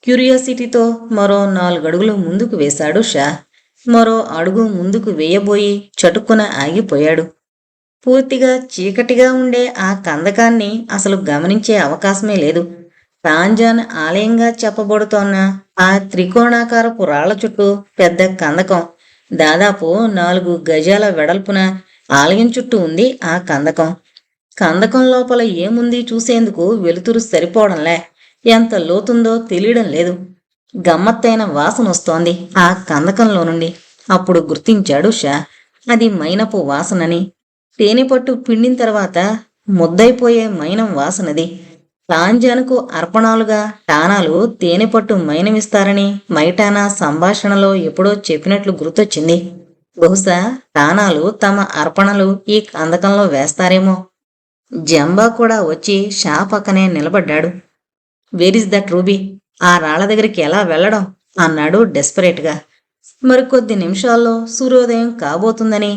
క్యూరియాసిటీతో మరో 4 అడుగులు ముందుకు వేశాడు షా. మరో అడుగు ముందుకు వేయబోయి చటుక్కున ఆగిపోయాడు. పూర్తిగా చీకటిగా ఉండే ఆ కందకాన్ని అసలు గమనించే అవకాశమే లేదు. టాంజాన్ ఆలయంగా చెప్పబడుతోన్న ఆ త్రికోణాకారపు రాళ్ల చుట్టూ పెద్ద కందకం, దాదాపు 4 గజాల వెడల్పున ఆలయం చుట్టూ ఉంది ఆ కందకం. కందకం లోపల ఏముంది చూసేందుకు వెలుతురు సరిపోవడంలే. ఎంత లోతుందో తెలియడం లేదు. గమ్మత్తైన వాసన వస్తోంది ఆ కందకంలో నుండి. అప్పుడు గుర్తించాడు షా, అది మైనపు వాసనని. తేనెపట్టు పిండిన తర్వాత ముద్దైపోయే మైనం వాసనది. టాంజాన్కు అర్పణాలుగా టానాలు తేనెపట్టు మైనమిస్తారని మైటానా సంభాషణలో ఎప్పుడో చెప్పినట్లు గుర్తొచ్చింది. బహుశా టానాలు తమ అర్పణలు ఈ కందకంలో వేస్తారేమో. జంబా కూడా వచ్చి షా పక్కనే నిలబడ్డాడు. Where is that ruby? ఆ రాళ్ల దగ్గరికి ఎలా వెళ్లడం అన్నాడు డెస్పరేట్గా. మరికొద్ది నిమిషాల్లో సూర్యోదయం కాబోతుందని,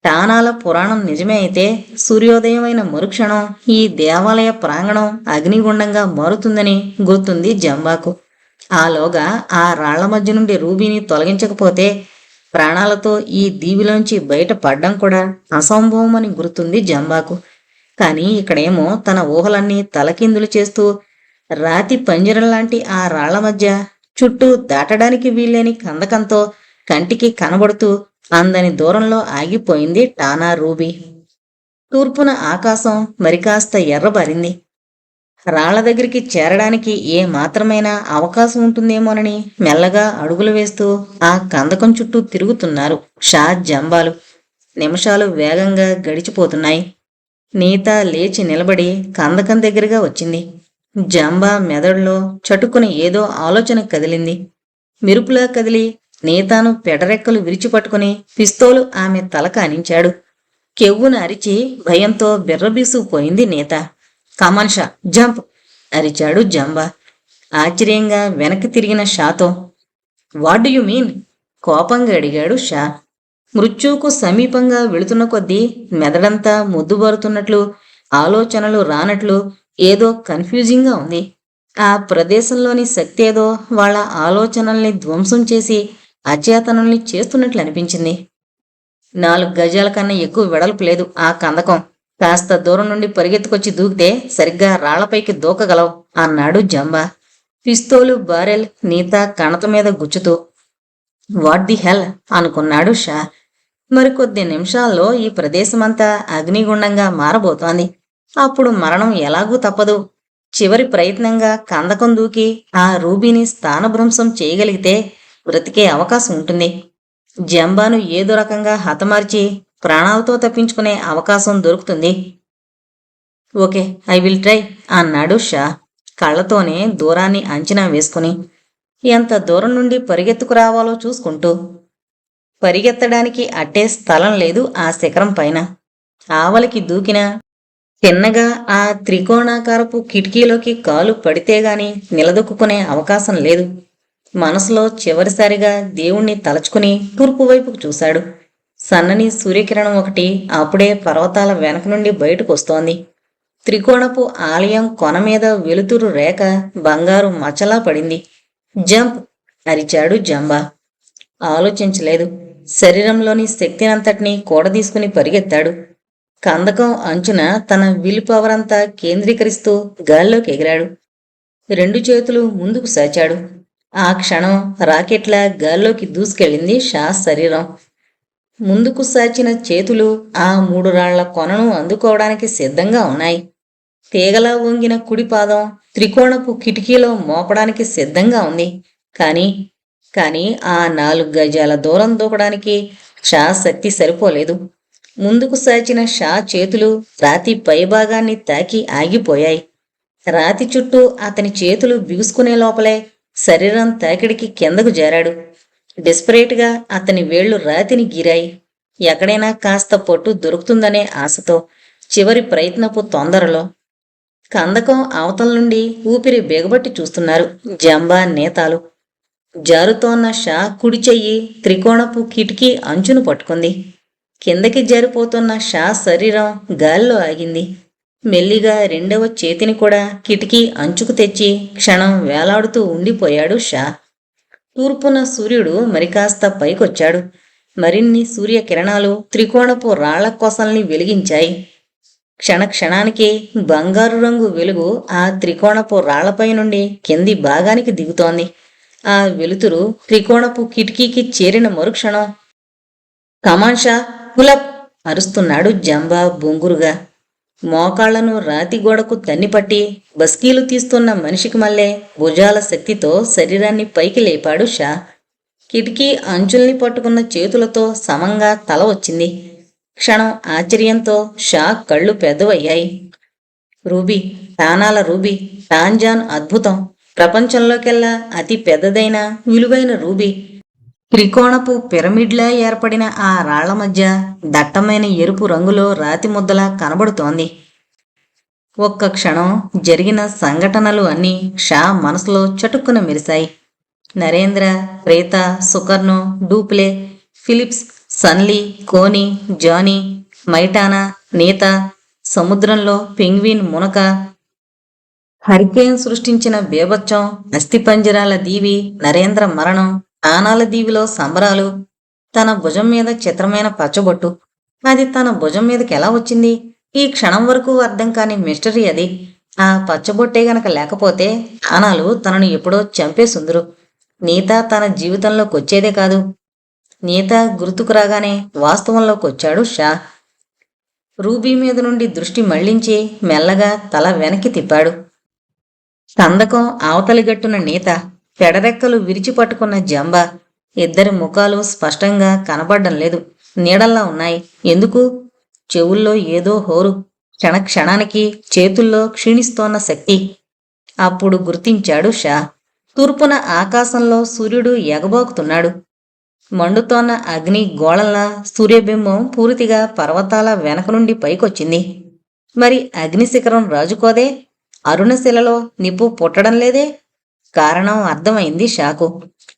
టానాల పురాణం నిజమే అయితే సూర్యోదయమైన మరుక్షణం ఈ దేవాలయ ప్రాంగణం అగ్నిగుండంగా మారుతుందని గుర్తుంది జంబాకు. ఆలోగా ఆ రాళ్ల మధ్య నుండి రూబీని తొలగించకపోతే ప్రాణాలతో ఈ దీవిలోంచి బయట పడ్డం కూడా అసంభవమని గుర్తుంది జంబాకు. కానీ ఇక్కడేమో తన ఊహలన్నీ తలకిందులు చేస్తూ రాతి పంజరంలాంటి ఆ రాళ్ల మధ్య చుట్టూ దాటడానికి వీల్లేని కందకంతో కంటికి కనబడుతూ అందని దూరంలో ఆగిపోయింది టానా రూబీ. తూర్పున ఆకాశం మరికాస్త ఎర్రబరింది. రాళ్ల దగ్గరికి చేరడానికి ఏ మాత్రమైనా అవకాశం ఉంటుందేమోనని మెల్లగా అడుగులు వేస్తూ ఆ కందకం చుట్టూ తిరుగుతున్నారు షా జంబాలు. నిమిషాలు వేగంగా గడిచిపోతున్నాయి. నీత లేచి నిలబడి కందకం దగ్గరగా వచ్చింది. జంబా మెదడులో చటుకుని ఏదో ఆలోచన కదిలింది. మెరుపులా కదిలి నీతాను పెడరెక్కలు విరిచిపట్టుకుని పిస్తోలు ఆమె తల కానించాడు. కెవ్వున అరిచి భయంతో బిర్రబీసుకుపోయింది నీత. కమాన్షా, జంప్ అరిచాడు జంబా. ఆశ్చర్యంగా వెనక్కి తిరిగిన షాతో, వాట్ డు యు మీన్? కోపంగా అడిగాడు షా. మృత్యువుకు సమీపంగా వెళుతున్న కొద్దీ మెదడంతా ముద్దుబారుతున్నట్లు, ఆలోచనలు రానట్లు ఏదో కన్ఫ్యూజింగ్గా ఉంది. ఆ ప్రదేశంలోని శక్తి ఏదో వాళ్ళ ఆలోచనల్ని ధ్వంసం చేసి అచేతనల్ని చేస్తున్నట్లు అనిపించింది. 4 గజాల కన్నా ఎక్కువ వెడల్పు లేదు ఆ కందకం. కాస్త దూరం నుండి పరిగెత్తుకొచ్చి దూకితే సరిగ్గా రాళ్లపైకి దూకగలవు అన్నాడు జంబా, పిస్తోలు బారెల్ నీత కణత మీద గుచ్చుతూ. వాట్ ది హెల్ అనుకున్నాడు షా. మరికొద్ది నిమిషాల్లో ఈ ప్రదేశమంతా అగ్నిగుండంగా మారబోతోంది. అప్పుడు మరణం ఎలాగూ తప్పదు. చివరి ప్రయత్నంగా కందకం దూకి ఆ రూబీని స్థానభ్రంశం చేయగలిగితే బ్రతికే అవకాశం ఉంటుంది. జంబాను ఏదో రకంగా హతమార్చి ప్రాణాలతో తప్పించుకునే అవకాశం దొరుకుతుంది. ఓకే, ఐ విల్ ట్రై అన్నాడు షా కళ్లతోనే దూరాన్ని అంచనా వేసుకుని, ఎంత దూరం నుండి పరిగెత్తుకురావాలో చూసుకుంటూ. పరిగెత్తడానికి అట్టే స్థలం లేదు ఆ శిఖరం పైన. ఆవలికి దూకినా తిన్నగా ఆ త్రికోణాకారపు కిటికీలోకి కాలు పడితేగాని నిలదొక్కునే అవకాశం లేదు. మనసులో చివరిసారిగా దేవుణ్ణి తలచుకుని తూర్పు వైపుకు చూశాడు. సన్నని సూర్యకిరణం ఒకటి అప్పుడే పర్వతాల వెనక నుండి బయటకు వస్తోంది. త్రికోణపు ఆలయం కొన మీద వెలుతురు రేఖ బంగారు మచ్చలా పడింది. జంప్! అరిచాడు జంబా. ఆలోచించలేదు. శరీరంలోని శక్తినంతటినీ కూడదీసుకుని పరిగెత్తాడు. కందకం అంచున తన విల్ పవర్ అంతా కేంద్రీకరిస్తూ గాల్లోకి ఎగిరాడు. 2 చేతులు ముందుకు సాచాడు. ఆ క్షణం రాకెట్లా గాల్లోకి దూసుకెళ్ళింది షా శరీరం. ముందుకు సాచిన చేతులు ఆ 3 రాళ్ల కొనను అందుకోవడానికి సిద్ధంగా ఉన్నాయి. తీగలా వంగిన కుడి పాదం త్రికోణపు కిటికీలో మోపడానికి సిద్ధంగా ఉంది. కానీ ఆ 4 గజాల దూరం దూకడానికి షా శక్తి సరిపోలేదు. ముందుకు సాచిన షా చేతులు రాతి పైభాగాన్ని తాకి ఆగిపోయాయి. రాతి చుట్టూ అతని చేతులు బిగుసుకునే లోపలే శరీరం తాకిడికి కిందకు జారాడు. డెస్పరేట్గా అతని వేళ్లు రాతిని గీరాయి. ఎక్కడైనా కాస్త పొట్టు దొరుకుతుందనే ఆశతో, చివరి ప్రయత్నపు తొందరలో. కందకం అవతల నుండి ఊపిరి బిగబట్టి చూస్తున్నారు జంబా నేతాలు. జారుతోన్న షా కుడి చెయ్యి త్రికోణపు కిటికీ అంచును పట్టుకుంది. కిందకి జారిపోతున్న షా శరీరం గాల్లో ఆగింది. మెల్లిగా 2వ చేతిని కూడా కిటికీ అంచుకు తెచ్చి క్షణం వేలాడుతూ ఉండిపోయాడు షా. తూర్పున సూర్యుడు మరికాస్త పైకొచ్చాడు. మరిన్ని సూర్యకిరణాలు త్రికోణపు రాళ్ల కొసల్ని వెలిగించాయి. క్షణానికి బంగారు రంగు వెలుగు ఆ త్రికోణపు రాళ్లపై నుండి కింది భాగానికి దిగుతోంది. ఆ వెలుతురు త్రికోణపు కిటికీకి చేరిన మరుక్షణం కమాన్ షా, పులప్ అరుస్తున్నాడు జంబా బొంగురుగా. మోకాళ్లను రాతి గోడకు తన్నిపట్టి బస్కీలు తీస్తున్న మనిషికి మళ్ళే భుజాల శక్తితో శరీరాన్ని పైకి లేపాడు షా. కిటికీ అంచుల్ని పట్టుకున్న చేతులతో సమంగా తల వచ్చింది. క్షణం ఆశ్చర్యంతో షా కళ్ళు పెద్దవయ్యాయి. రూబీ, టానాల రూబీ, టాంజాన్ అద్భుతం, ప్రపంచంలోకెల్లా అతి పెద్దదైన విలువైన రూబీ. త్రికోణపు పిరమిడ్లా ఏర్పడిన ఆ రాళ్ల మధ్య దట్టమైన ఎరుపు రంగులో రాతి ముద్దలా కనబడుతోంది. ఒక్క క్షణం జరిగిన సంఘటనలు అన్నీ షా మనసులో చటుక్కున మెరిశాయి. నరేంద్ర, ప్రేత, సుకర్ణో, డూప్లే, ఫిలిప్స్, సన్లీ, కోని, జానీ, మైటానా, నీత, సముద్రంలో పెంగ్విన్ మునక, హరికేన్ సృష్టించిన బేభత్సం, అస్థిపంజరాల దీవి, నరేంద్ర మరణం, ఆనాల దీవిలో సంబరాలు, తన భుజం మీద చిత్రమైన పచ్చబొట్టు. అది తన భుజం మీదకి ఎలా వచ్చింది? ఈ క్షణం వరకు అర్థం కాని మిస్టరీ అది. ఆ పచ్చబొట్టే గనక లేకపోతే ఆనాలు తనను ఎప్పుడో చంపేసుందురు. నీత తన జీవితంలోకి వచ్చేదే కాదు. నీత గుర్తుకు రాగానే వాస్తవంలోకి వచ్చాడు షా. రూబీ మీద నుండి దృష్టి మళ్లించి మెల్లగా తల వెనక్కి తిప్పాడు. కందకం అవతలి గట్టున నీత, పెడరెక్కలు విరిచి పట్టుకున్న జంబా. ఇద్దరి ముఖాలు స్పష్టంగా కనబడ్డం లేదు, నీడల్లా ఉన్నాయి. ఎందుకు? చెవుల్లో ఏదో హోరు, క్షణానికి చేతుల్లో క్షీణిస్తోన్న శక్తి. అప్పుడు గుర్తించాడు షా. తూర్పున ఆకాశంలో సూర్యుడు ఎగబోకుతున్నాడు. మండుతోన్న అగ్ని గోళంలా సూర్యబింబం పూర్తిగా పర్వతాల వెనక నుండి పైకొచ్చింది. మరి అగ్నిశిఖరం రాజుకోదే? అరుణశిలలో నిప్పు పుట్టడం లేదే? కారణం అర్థమైంది షాకు.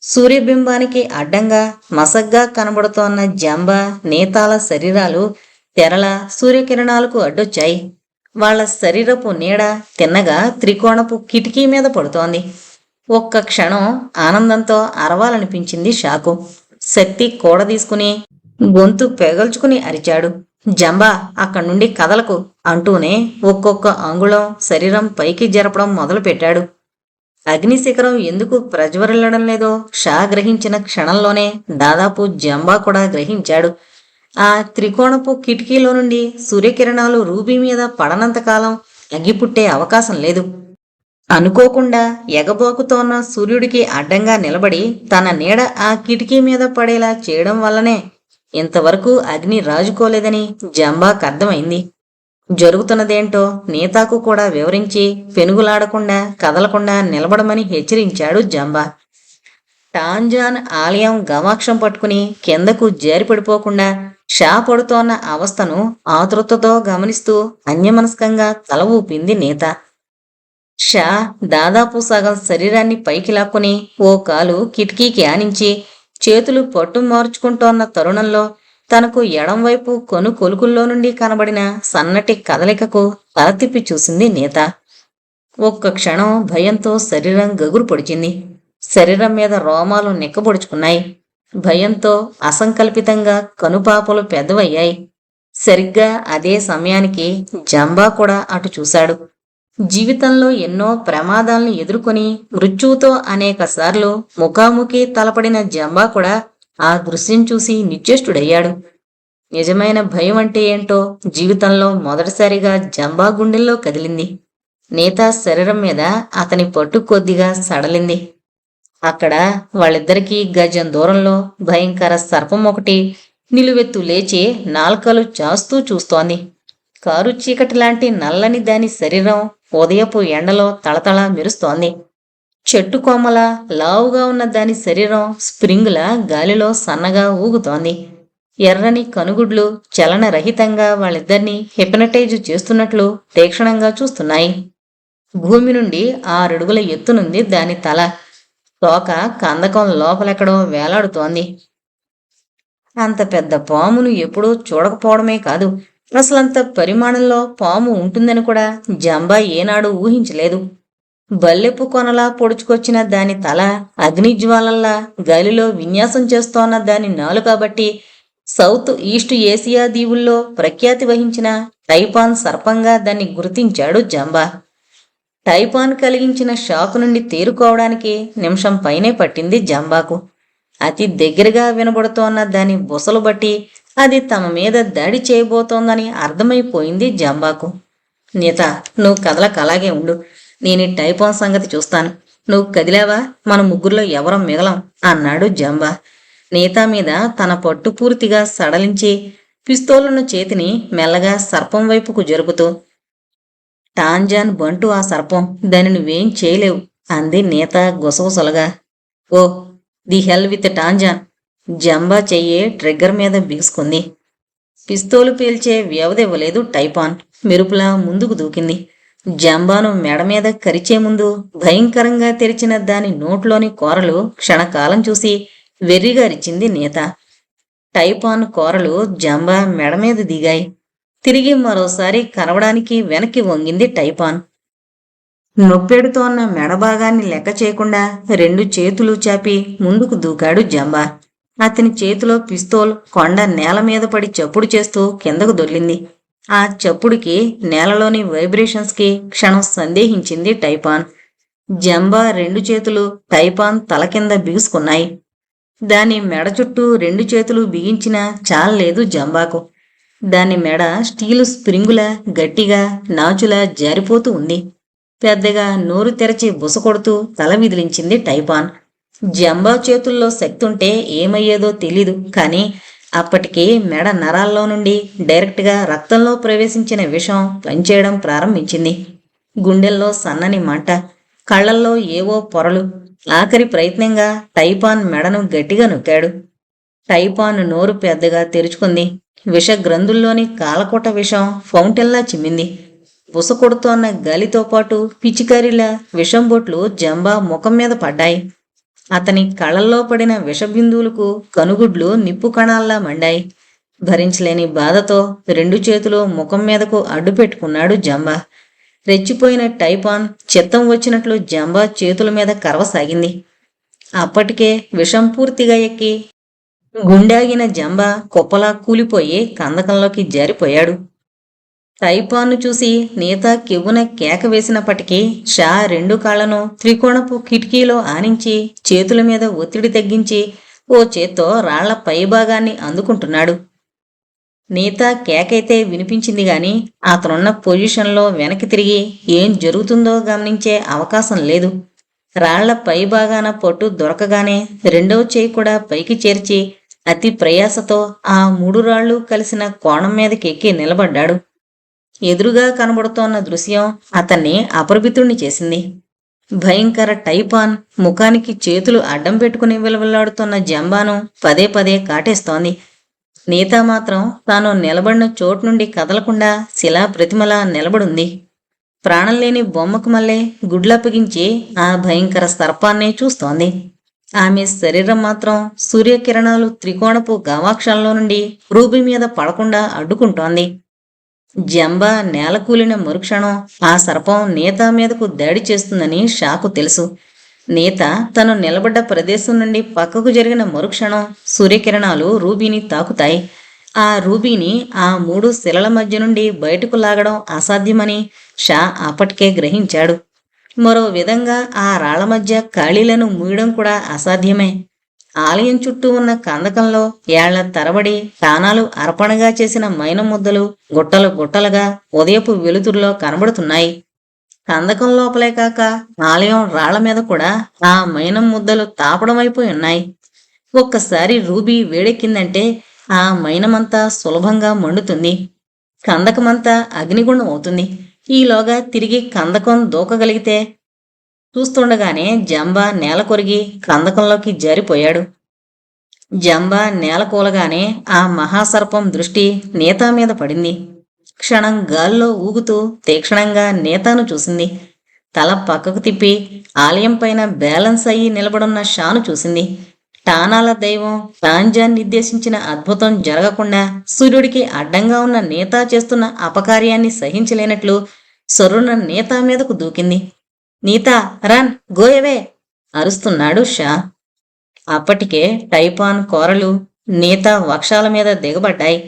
సూర్యబింబానికి అడ్డంగా మసగ్గా కనబడుతోన్న జంబా నేతాల శరీరాలు తెరల సూర్యకిరణాలకు అడ్డొచ్చాయి. వాళ్ల శరీరపు నీడ తిన్నగా త్రికోణపు కిటికీ మీద పడుతోంది. ఒక్క క్షణం ఆనందంతో అరవాలనిపించింది షాకు. శక్తి కూడదీసుకుని గొంతు పెగల్చుకుని అరిచాడు. జంబా, అక్కడి నుండి కదలకు అంటూనే ఒక్కొక్క అంగుళం శరీరం పైకి జరపడం మొదలుపెట్టాడు. అగ్నిశిఖరం ఎందుకు ప్రజ్వరిల్లడం లేదో షా గ్రహించిన క్షణంలోనే దాదాపు జంబా కూడా గ్రహించాడు. ఆ త్రికోణపు కిటికీలో నుండి సూర్యకిరణాలు రూబీ మీద పడనంతకాలం అగ్గిపుట్టే అవకాశం లేదు. అనుకోకుండా ఎగబోకుతోన్న సూర్యుడికి అడ్డంగా నిలబడి తన నీడ ఆ కిటికీ మీద పడేలా చేయడం వల్లనే ఇంతవరకు అగ్ని రాజుకోలేదని జంబాకు అర్థమైంది. జరుగుతున్నదేంటో నీతాకు కూడా వివరించి పెనుగులాడకుండా కదలకుండా నిలబడమని హెచ్చరించాడు జంబా. టాంజాన్ ఆలయం గవాక్షం పట్టుకుని కిందకు జారిపడిపోకుండా షా పడుతోన్న అవస్థను ఆతృతతో గమనిస్తూ అన్యమనస్కంగా తల ఊపింది నీత. షా దాదాపు సగం శరీరాన్ని పైకి లాక్కుని ఓ కాలు కిటికీకి ఆనించి చేతులు పట్టు మార్చుకుంటోన్న తరుణంలో తనకు ఎడంవైపు కొలుకుల్లో నుండి కనబడిన సన్నటి కదలికకు తల తిప్పి చూసింది నీత. ఒక్క క్షణం భయంతో శరీరం గగురు పొడిచింది. శరీరం మీద రోమాలు నిక్కబొడుచుకున్నాయి. భయంతో అసంకల్పితంగా కనుపాపలు పెద్దవయ్యాయి. సరిగ్గా అదే సమయానికి జంబా కూడా అటు చూశాడు. జీవితంలో ఎన్నో ప్రమాదాలను ఎదుర్కొని మృత్యువుతో అనేకసార్లు ముఖాముఖి తలపడిన జంబా కూడా ఆ దృశ్యం చూసి నిశ్చేష్టుడయ్యాడు. నిజమైన భయం అంటే ఏంటో జీవితంలో మొదటిసారిగా జంబా గుండెల్లో కదిలింది. నీత శరీరం మీద అతని పట్టు కొద్దిగా సడలింది. అక్కడ వాళ్ళిద్దరికీ గజం దూరంలో భయంకర సర్పం ఒకటి నిలువెత్తు లేచి నాల్కలు చాస్తూ చూస్తోంది. కారు చీకటి లాంటి నల్లని దాని శరీరం ఉదయపు ఎండలో తళతళ మెరుస్తోంది. చెట్టు కొమ్మల లావుగా ఉన్న దాని శరీరం స్ప్రింగుల గాలిలో సన్నగా ఊగుతోంది. ఎర్రని కనుగుడ్లు చలనరహితంగా వాళ్ళిద్దరినీ హిప్నటైజ్ చేస్తున్నట్లు తీక్షణంగా చూస్తున్నాయి. భూమి నుండి 6 అడుగుల ఎత్తునుంది దాని తల. తోక కందకం లోపలెక్కడో వేలాడుతోంది. అంత పెద్ద పామును ఎప్పుడూ చూడకపోవడమే కాదు, అసలంత పరిమాణంలో పాము ఉంటుందని కూడా జంబా ఏనాడు ఊహించలేదు. బల్లెపు కొనలా పొడుచుకొచ్చిన దాని తల అగ్నిజ్వాలల్లా గాలిలో విన్యాసం చేస్తోన్న దాని నాలుక బట్టి సౌత్ ఈస్ట్ ఏసియా దీవుల్లో ప్రఖ్యాతి వహించిన టైపాన్ సర్పంగా దాన్ని గుర్తించాడు జంబా. టైపాన్ కలిగించిన షాక్ నుండి తేరుకోవడానికి నిమిషం పైనే పట్టింది జంబాకు. అతి దగ్గరగా వినబడుతోన్న దాని బుసలు బట్టి అది తమ మీద దాడి చేయబోతోందని అర్థమైపోయింది జంబాకు. నీత, నువ్వు కదలక అలాగే ఉండు. నేను టైపాన్ సంగతి చూస్తాను. నువ్వు కదిలావా మన ముగ్గురులో ఎవరం మిగలం అన్నాడు జంబా. నీత మీద తన పట్టు పూర్తిగా సడలించి పిస్తోలున్న చేతిని మెల్లగా సర్పం వైపుకు జరుపుతూ, టాంజాన్ బంటు ఆ సర్పం, దాన్ని నువ్వేం చేయలేవు అంది నీత గుసగుసలుగా. ఓ ది హెల్ విత్ టాంజాన్. జంబా చెయ్యే ట్రిగ్గర్ మీద బిగుసుకుంది. పిస్తోలు పేల్చే వ్యవధివ్వలేదు టైపాన్. మెరుపులా ముందుకు దూకింది. జంబాను మెడ మీద కరిచే ముందు భయంకరంగా తెరిచిన దాని నోట్లోని కోరలు క్షణకాలం చూసి వెర్రిగారిచింది నీత. టైపాన్ కోరలు జంబా మెడ మీద దిగాయి. తిరిగి మరోసారి కరవడానికి వెనక్కి వంగింది టైపాన్. నొప్పెడుతోన్న మెడభాగాన్ని లెక్క చేయకుండా 2 చేతులు చాపి ముందుకు దూకాడు జంబా. అతని చేతిలో పిస్తోల్ కొండ నేల మీద పడి చప్పుడు చేస్తూ కిందకు దొర్లింది. ఆ చప్పుడుకి నేలలోని వైబ్రేషన్స్కి క్షణం సందేహించింది టైపాన్. జంబా 2 చేతులు టైపాన్ తల కింద బిగుసుకున్నాయి. దాని మెడ చుట్టూ 2 చేతులు బిగించినా చాలలేదు జంబాకు. దాని మెడ స్టీలు స్ప్రింగుల గట్టిగా నాచులా జారిపోతూ ఉంది. పెద్దగా నోరు తెరచి బుసకొడుతూ తల విదిలించింది టైపాన్. జంబా చేతుల్లో శక్తుంటే ఏమయ్యేదో తెలీదు, కానీ అప్పటికి మెడ నరాల్లో నుండి డైరెక్ట్గా రక్తంలో ప్రవేశించిన విషం పనిచేయడం ప్రారంభించింది. గుండెల్లో సన్నని మంట, కళ్లల్లో ఏవో పొరలు. ఆఖరి ప్రయత్నంగా టైపాన్ మెడను గట్టిగా నొక్కాడు. టైపాన్ నోరు పెద్దగా తెరుచుకుంది. విషగ్రంథుల్లోని కాలకోట విషం ఫౌంటెన్లా చిమ్మింది. బుసకొడుతోన్న గాలితో పాటు పిచికారిలా విషం బొట్లు జంబా ముఖం మీద పడ్డాయి. అతని కళ్ళల్లో పడిన విషబిందువులకు కనుగుడ్లు నిప్పు కణాల్లా మండాయి. భరించలేని బాధతో 2 చేతులు ముఖం మీదకు అడ్డు పెట్టుకున్నాడు జంబా. రెచ్చిపోయిన టైపాన్ చిత్తం వచ్చినట్లు జంబా చేతుల మీద కరవసాగింది. అప్పటికే విషం పూర్తిగా ఎక్కి గుండాగిన జంబా కుప్పలా కూలిపోయి కందకంలోకి జారిపోయాడు. టైపాన్ను చూసి నీత కెవ్వున కేక వేసినప్పటికీ షా 2 కాళ్లను త్రికోణపు కిటికీలో ఆనించి చేతుల మీద ఒత్తిడి తగ్గించి ఓ చేత్తో రాళ్ల పైభాగాన్ని అందుకుంటున్నాడు. నీత కేకైతే వినిపించింది గాని అతనున్న పొజిషన్లో వెనక్కి తిరిగి ఏం జరుగుతుందో గమనించే అవకాశం లేదు. రాళ్ల పైభాగాన పట్టు దొరకగానే 2వ చేయి కూడా పైకి చేర్చి అతి ప్రయాసతో ఆ 3 రాళ్లు కలిసిన కోణం మీదకి ఎక్కి నిలబడ్డాడు. ఎదురుగా కనబడుతోన్న దృశ్యం అతన్ని అపరిమితుణ్ణి చేసింది. భయంకర టైపాన్ ముఖానికి చేతులు అడ్డం పెట్టుకుని విలవిల్లాడుతున్న జంబాను పదే పదే కాటేస్తోంది. నీత మాత్రం తాను నిలబడిన చోటు నుండి కదలకుండా శిలా ప్రతిమలా నిలబడుంది. ప్రాణం లేని బొమ్మకు మళ్ళీ గుడ్లప్పగించి ఆ భయంకర సర్పాన్నే చూస్తోంది. ఆమె శరీరం మాత్రం సూర్యకిరణాలు త్రికోణపు గవాక్షంలో నుండి రూబీ మీద పడకుండా అడ్డుకుంటోంది. జంబ నేలకూలిన మరుక్షణం ఆ సర్పం నేత మీదకు దాడి చేస్తుందని షాకు తెలుసు. నేత తను నిలబడ్డ ప్రదేశం నుండి పక్కకు జరిగిన మరుక్షణం సూర్యకిరణాలు రూబీని తాకుతాయి. ఆ రూబీని ఆ 3 శిలల మధ్య నుండి బయటకు లాగడం అసాధ్యమని షా అప్పటికే గ్రహించాడు. మరో విధంగా ఆ రాళ్ల మధ్య ఖాళీలను మూయడం కూడా అసాధ్యమే. ఆలయం చుట్టూ ఉన్న కందకంలో ఏళ్ల తరబడి తానాలు అర్పణగా చేసిన మైనం ముద్దలు గుట్టలు గుట్టలుగా ఉదయపు వెలుతురులో కనబడుతున్నాయి. కందకం లోపలే కాక ఆలయం రాళ్ల మీద కూడా ఆ మైనం ముద్దలు తాపడమైపోయి ఉన్నాయి. ఒక్కసారి రూబీ వేడెక్కిందంటే ఆ మైనమంతా సులభంగా మండుతుంది. కందకమంతా అగ్నిగుండం అవుతుంది. ఈలోగా తిరిగి కందకం దూకగలిగితే. చూస్తుండగానే జంబా నేల కొరిగి కందకంలోకి జారిపోయాడు. జంబా నేల కూలగానే ఆ మహాసర్పం దృష్టి నేతా మీద పడింది. క్షణం గాల్లో ఊగుతూ తీక్షణంగా నేతాను చూసింది. తల పక్కకు తిప్పి ఆలయం పైన బ్యాలెన్స్ అయ్యి నిలబడున్న షాను చూసింది. టానాల దైవం టాంజాన్ నిర్దేశించిన అద్భుతం జరగకుండా సూర్యుడికి అడ్డంగా ఉన్న నేతా చేస్తున్న అపకార్యాన్ని సహించలేనట్లు సొర్రున నేతా మీదకు దూకింది. నీతా, రన్, గోయవే అరుస్తున్నాడు షా. అప్పటికే టైపాన్ కోరలు నేతా వక్షాల మీద దిగబడ్డాయి.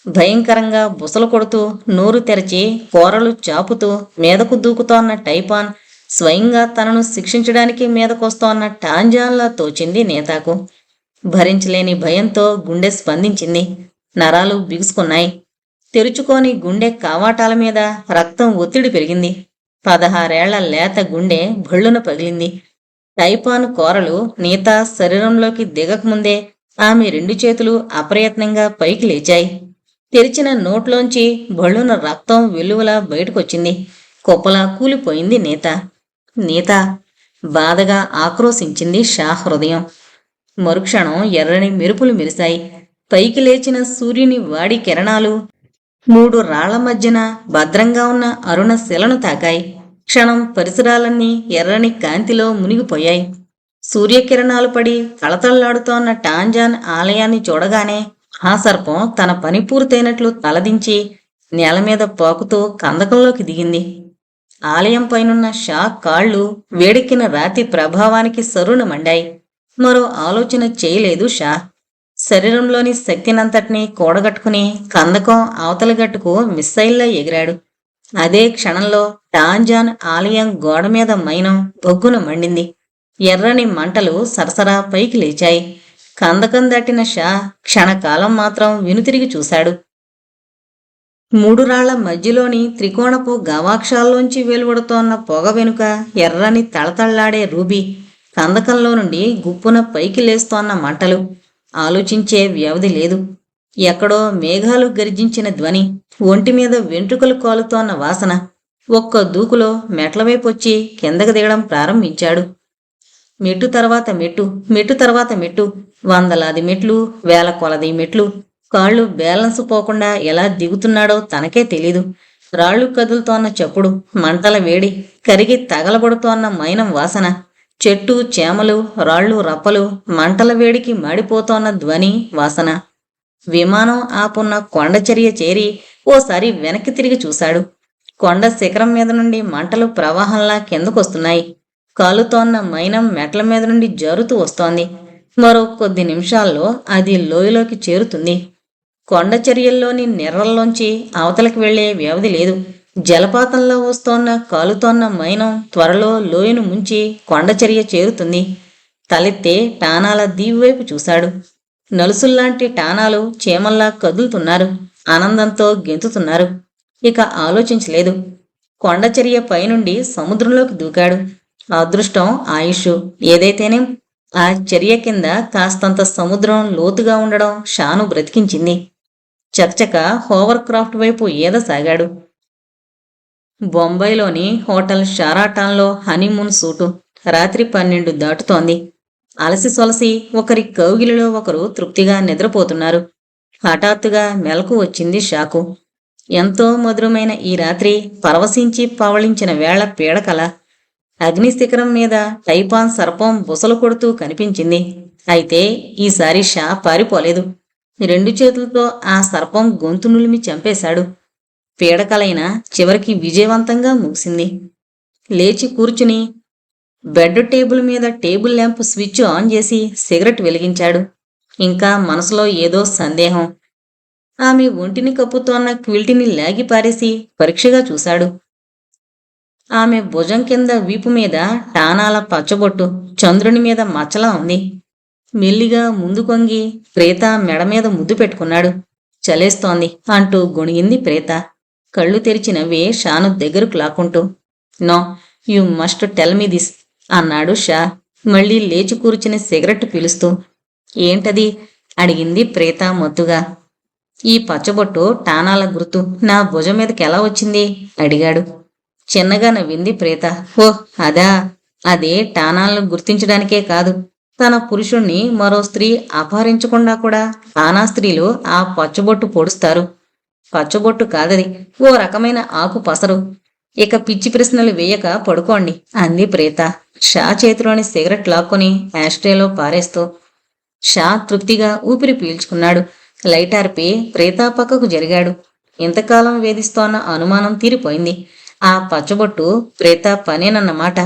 భయంకరంగా బుసలు కొడుతూ నోరు తెరచి కోరలు చాపుతూ మీదకు దూకుతోన్న టైపాన్ స్వయంగా తనను శిక్షించడానికి మీదకొస్తోన్న టాంజాన్లా తోచింది నేతాకు. భరించలేని భయంతో గుండె స్పందించింది. నరాలు బిగుసుకున్నాయి. తెరుచుకోని గుండె కావాటాల మీద రక్తం ఒత్తిడి పెరిగింది. 16 ఏళ్ల లేత గుండె భళ్ళున పగిలింది. టైపాన్ కోరలు నేతా శరీరంలోకి దిగకముందే ఆమె 2 చేతులు అప్రయత్నంగా పైకి లేచాయి. తెరిచిన నోట్లోంచి భళ్ళున రక్తం వెల్లువలా బయటకొచ్చింది. కుప్పలా కూలిపోయింది నేత. నేత బాధగా ఆక్రోశించింది షా హృదయం. మరుక్షణం ఎర్రని మెరుపులు మెరిశాయి. పైకి లేచిన సూర్యుని వాడి కిరణాలు 3 రాళ్ల మధ్యన భద్రంగా ఉన్న అరుణ శిలను తాకాయి. క్షణం పరిసరాలన్నీ ఎర్రని కాంతిలో మునిగిపోయాయి. సూర్యకిరణాలు పడి తళతళ్లాడుతోన్న టాంజాన్ ఆలయాన్ని చూడగానే ఆ సర్పం తన పని పూర్తయినట్లు తలదించి నేల మీద పాకుతూ కందకంలోకి దిగింది. ఆలయం పైనున్న షా కాళ్ళు వేడెక్కిన రాతి ప్రభావానికి సరున మండాయి. మరో ఆలోచన చేయలేదు షా. శరీరంలోని శక్తినంతటినీ కూడగట్టుకుని కందకం అవతలి గట్టుకు మిస్సైల్లా ఎగిరాడు. అదే క్షణంలో టాంజాన్ ఆలయం గోడ మీద మైనం బొగ్గున మండింది. ఎర్రని మంటలు సరసరా పైకి లేచాయి. కందకం దాటిన షా క్షణకాలం మాత్రం వెనుతిరిగి చూశాడు. 3 రాళ్ల మధ్యలోని త్రికోణపు గవాక్షాల్లోంచి వెలువడుతోన్న పొగ వెనుక ఎర్రని తళతళ్లాడే రూబీ, కందకంలో నుండి గుప్పున పైకి లేస్తోన్న మంటలు. ఆలోచించే వ్యవధి లేదు. ఎక్కడో మేఘాలు గర్జించిన ధ్వని, ఒంటి మీద వెంట్రుకలు కాలుతోన్న వాసన. ఒక్క దూకులో మెట్లవైపొచ్చి కిందకు దిగడం ప్రారంభించాడు. మెట్టు తర్వాత మెట్టు, మెట్టు తర్వాత మెట్టు, వందలాది మెట్లు, వేల కొలది మెట్లు. కాళ్ళు బ్యాలెన్స్ పోకుండా ఎలా దిగుతున్నాడో తనకే తెలీదు. రాళ్లు కదులుతోన్న చప్పుడు, మంటల వేడి, కరిగి తగలబడుతోన్న మైనం వాసన, చెట్టు చేమలు, రాళ్ళు రప్పలు, మంటల వేడికి మాడిపోతోన్న ధ్వని వాసన. విమానం ఆపున్న కొండచర్య చేరి ఓసారి వెనక్కి తిరిగి చూశాడు. కొండ శిఖరం మీద నుండి మంటలు ప్రవాహంలా కిందకొస్తున్నాయి. కాలుతోన్న మైనం మెట్ల మీద నుండి జారుతూ వస్తోంది. మరో కొద్ది నిమిషాల్లో అది లోయలోకి చేరుతుంది. కొండచర్యల్లోని నెర్రల్లోంచి అవతలకి వెళ్లే వ్యవధి లేదు. జలపాతంలో వస్తోన్న కాలుతోన్న మైనం త్వరలో లోయను ముంచి కొండచర్య చేరుతుంది. తలెత్తే టానాల దీవి వైపు చూశాడు. నలుసుల్లాంటి టానాలు చీమల్లా కదులుతున్నారు. ఆనందంతో గెంతుతున్నారు. ఇక ఆలోచించలేదు. కొండచర్య పైనుండి సముద్రంలోకి దూకాడు. అదృష్టం, ఆయుష్ ఏదైతేనేం ఆ చర్య కింద కాస్తంత సముద్రం లోతుగా ఉండడం షాను బ్రతికించింది. చకచక హోవర్ క్రాఫ్ట్ వైపు ఈదసాగాడు. బొంబాయిలోని హోటల్ షారాటాన్లో హనీమూన్ సూటు. రాత్రి 12 దాటుతోంది. అలసి సొలసి ఒకరి కౌగిలిలో ఒకరు తృప్తిగా నిద్రపోతున్నారు. హఠాత్తుగా మెలకు వచ్చింది షాకు. ఎంతో మధురమైన ఈ రాత్రి పరవశించి పవళించిన వేళ పీడకల. అగ్ని శిఖరం మీద టైపాన్ సర్పం బుసలు కొడుతూ కనిపించింది. అయితే ఈసారి షా పారిపోలేదు. 2 చేతులతో ఆ సర్పం గొంతు నులిమి చంపేశాడు. పీడకలైన చివరికి విజయవంతంగా ముగిసింది. లేచి కూర్చుని బెడ్ టేబుల్ మీద టేబుల్ ల్యాంప్ స్విచ్ ఆన్ చేసి సిగరెట్ వెలిగించాడు. ఇంకా మనసులో ఏదో సందేహం. ఆమె ఒంటిని కప్పుతోన్న క్విల్టిని లాగి పారేసి పరీక్షగా చూశాడు. ఆమె భుజం కింద వీపు మీద టానాల పచ్చబొట్టు చంద్రుని మీద మచ్చలా ఉంది. మెల్లిగా ముందు కొంగి ప్రేత మెడ మీద ముద్దు పెట్టుకున్నాడు. చలేస్తోంది అంటూ గొణిగింది ప్రేత. కళ్ళు తెరిచినవే షాను దగ్గరకు లాక్కుంటూ. No, you must tell me this అన్నాడు షా మళ్ళీ లేచి కూర్చుని సిగరెట్ పీలుస్తూ. ఏంటది అడిగింది ప్రేత మత్తుగా. ఈ పచ్చబొట్టు టానాల గుర్తు నా భుజం మీదకి ఎలా వచ్చింది అడిగాడు. చిన్నగా నవ్వింది ప్రేత. ఓహ్ అదా, అదే టానాలను గుర్తించడానికే కాదు, తన పురుషుణ్ణి మరో స్త్రీ అపహరించకుండా కూడా టానా స్త్రీలు ఆ పచ్చబొట్టు పొడుస్తారు. పచ్చబొట్టు కాదది, ఓ రకమైన ఆకు పసరు. ఇక పిచ్చి ప్రశ్నలు వేయక పడుకోండి అంది ప్రేత షా చేతిలోని సిగరెట్ లాక్కొని యాస్ట్రేలో పారేస్తూ. షా తృప్తిగా ఊపిరి పీల్చుకున్నాడు. లైటార్పి ప్రేత పక్కకు జరిగాడు. ఇంతకాలం వేధిస్తోన్న అనుమానం తీరిపోయింది. ఆ పచ్చబొట్టు ప్రేత పనేనన్నమాట.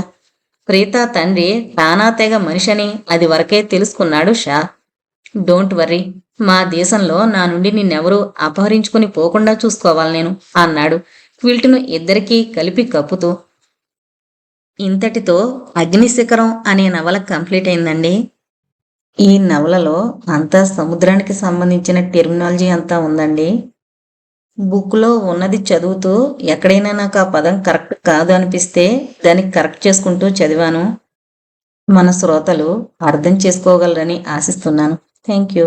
ప్రేత తండ్రి టానా తెగ మనిషని అది వరకే తెలుసుకున్నాడు షా. డోంట్ వర్రీ, మా దేశంలో నా నుండి నిన్నెవరూ అపహరించుకుని పోకుండా చూసుకోవాలి నేను అన్నాడు క్విల్ట్ను ఇద్దరికీ కలిపి కప్పుతూ. ఇంతటితో అగ్నిశిఖరం అనే నవల కంప్లీట్ అయిందండి. ఈ నవలలో అంతా సముద్రానికి సంబంధించిన టెర్మినాలజీ అంతా ఉందండి. బుక్లో ఉన్నది చదువుతూ ఎక్కడైనా నాకు ఆ పదం కరెక్ట్ కాదు అనిపిస్తే దాన్ని కరెక్ట్ చేసుకుంటూ చదివాను. మన శ్రోతలు అర్థం చేసుకోగలరని ఆశిస్తున్నాను. Thank you.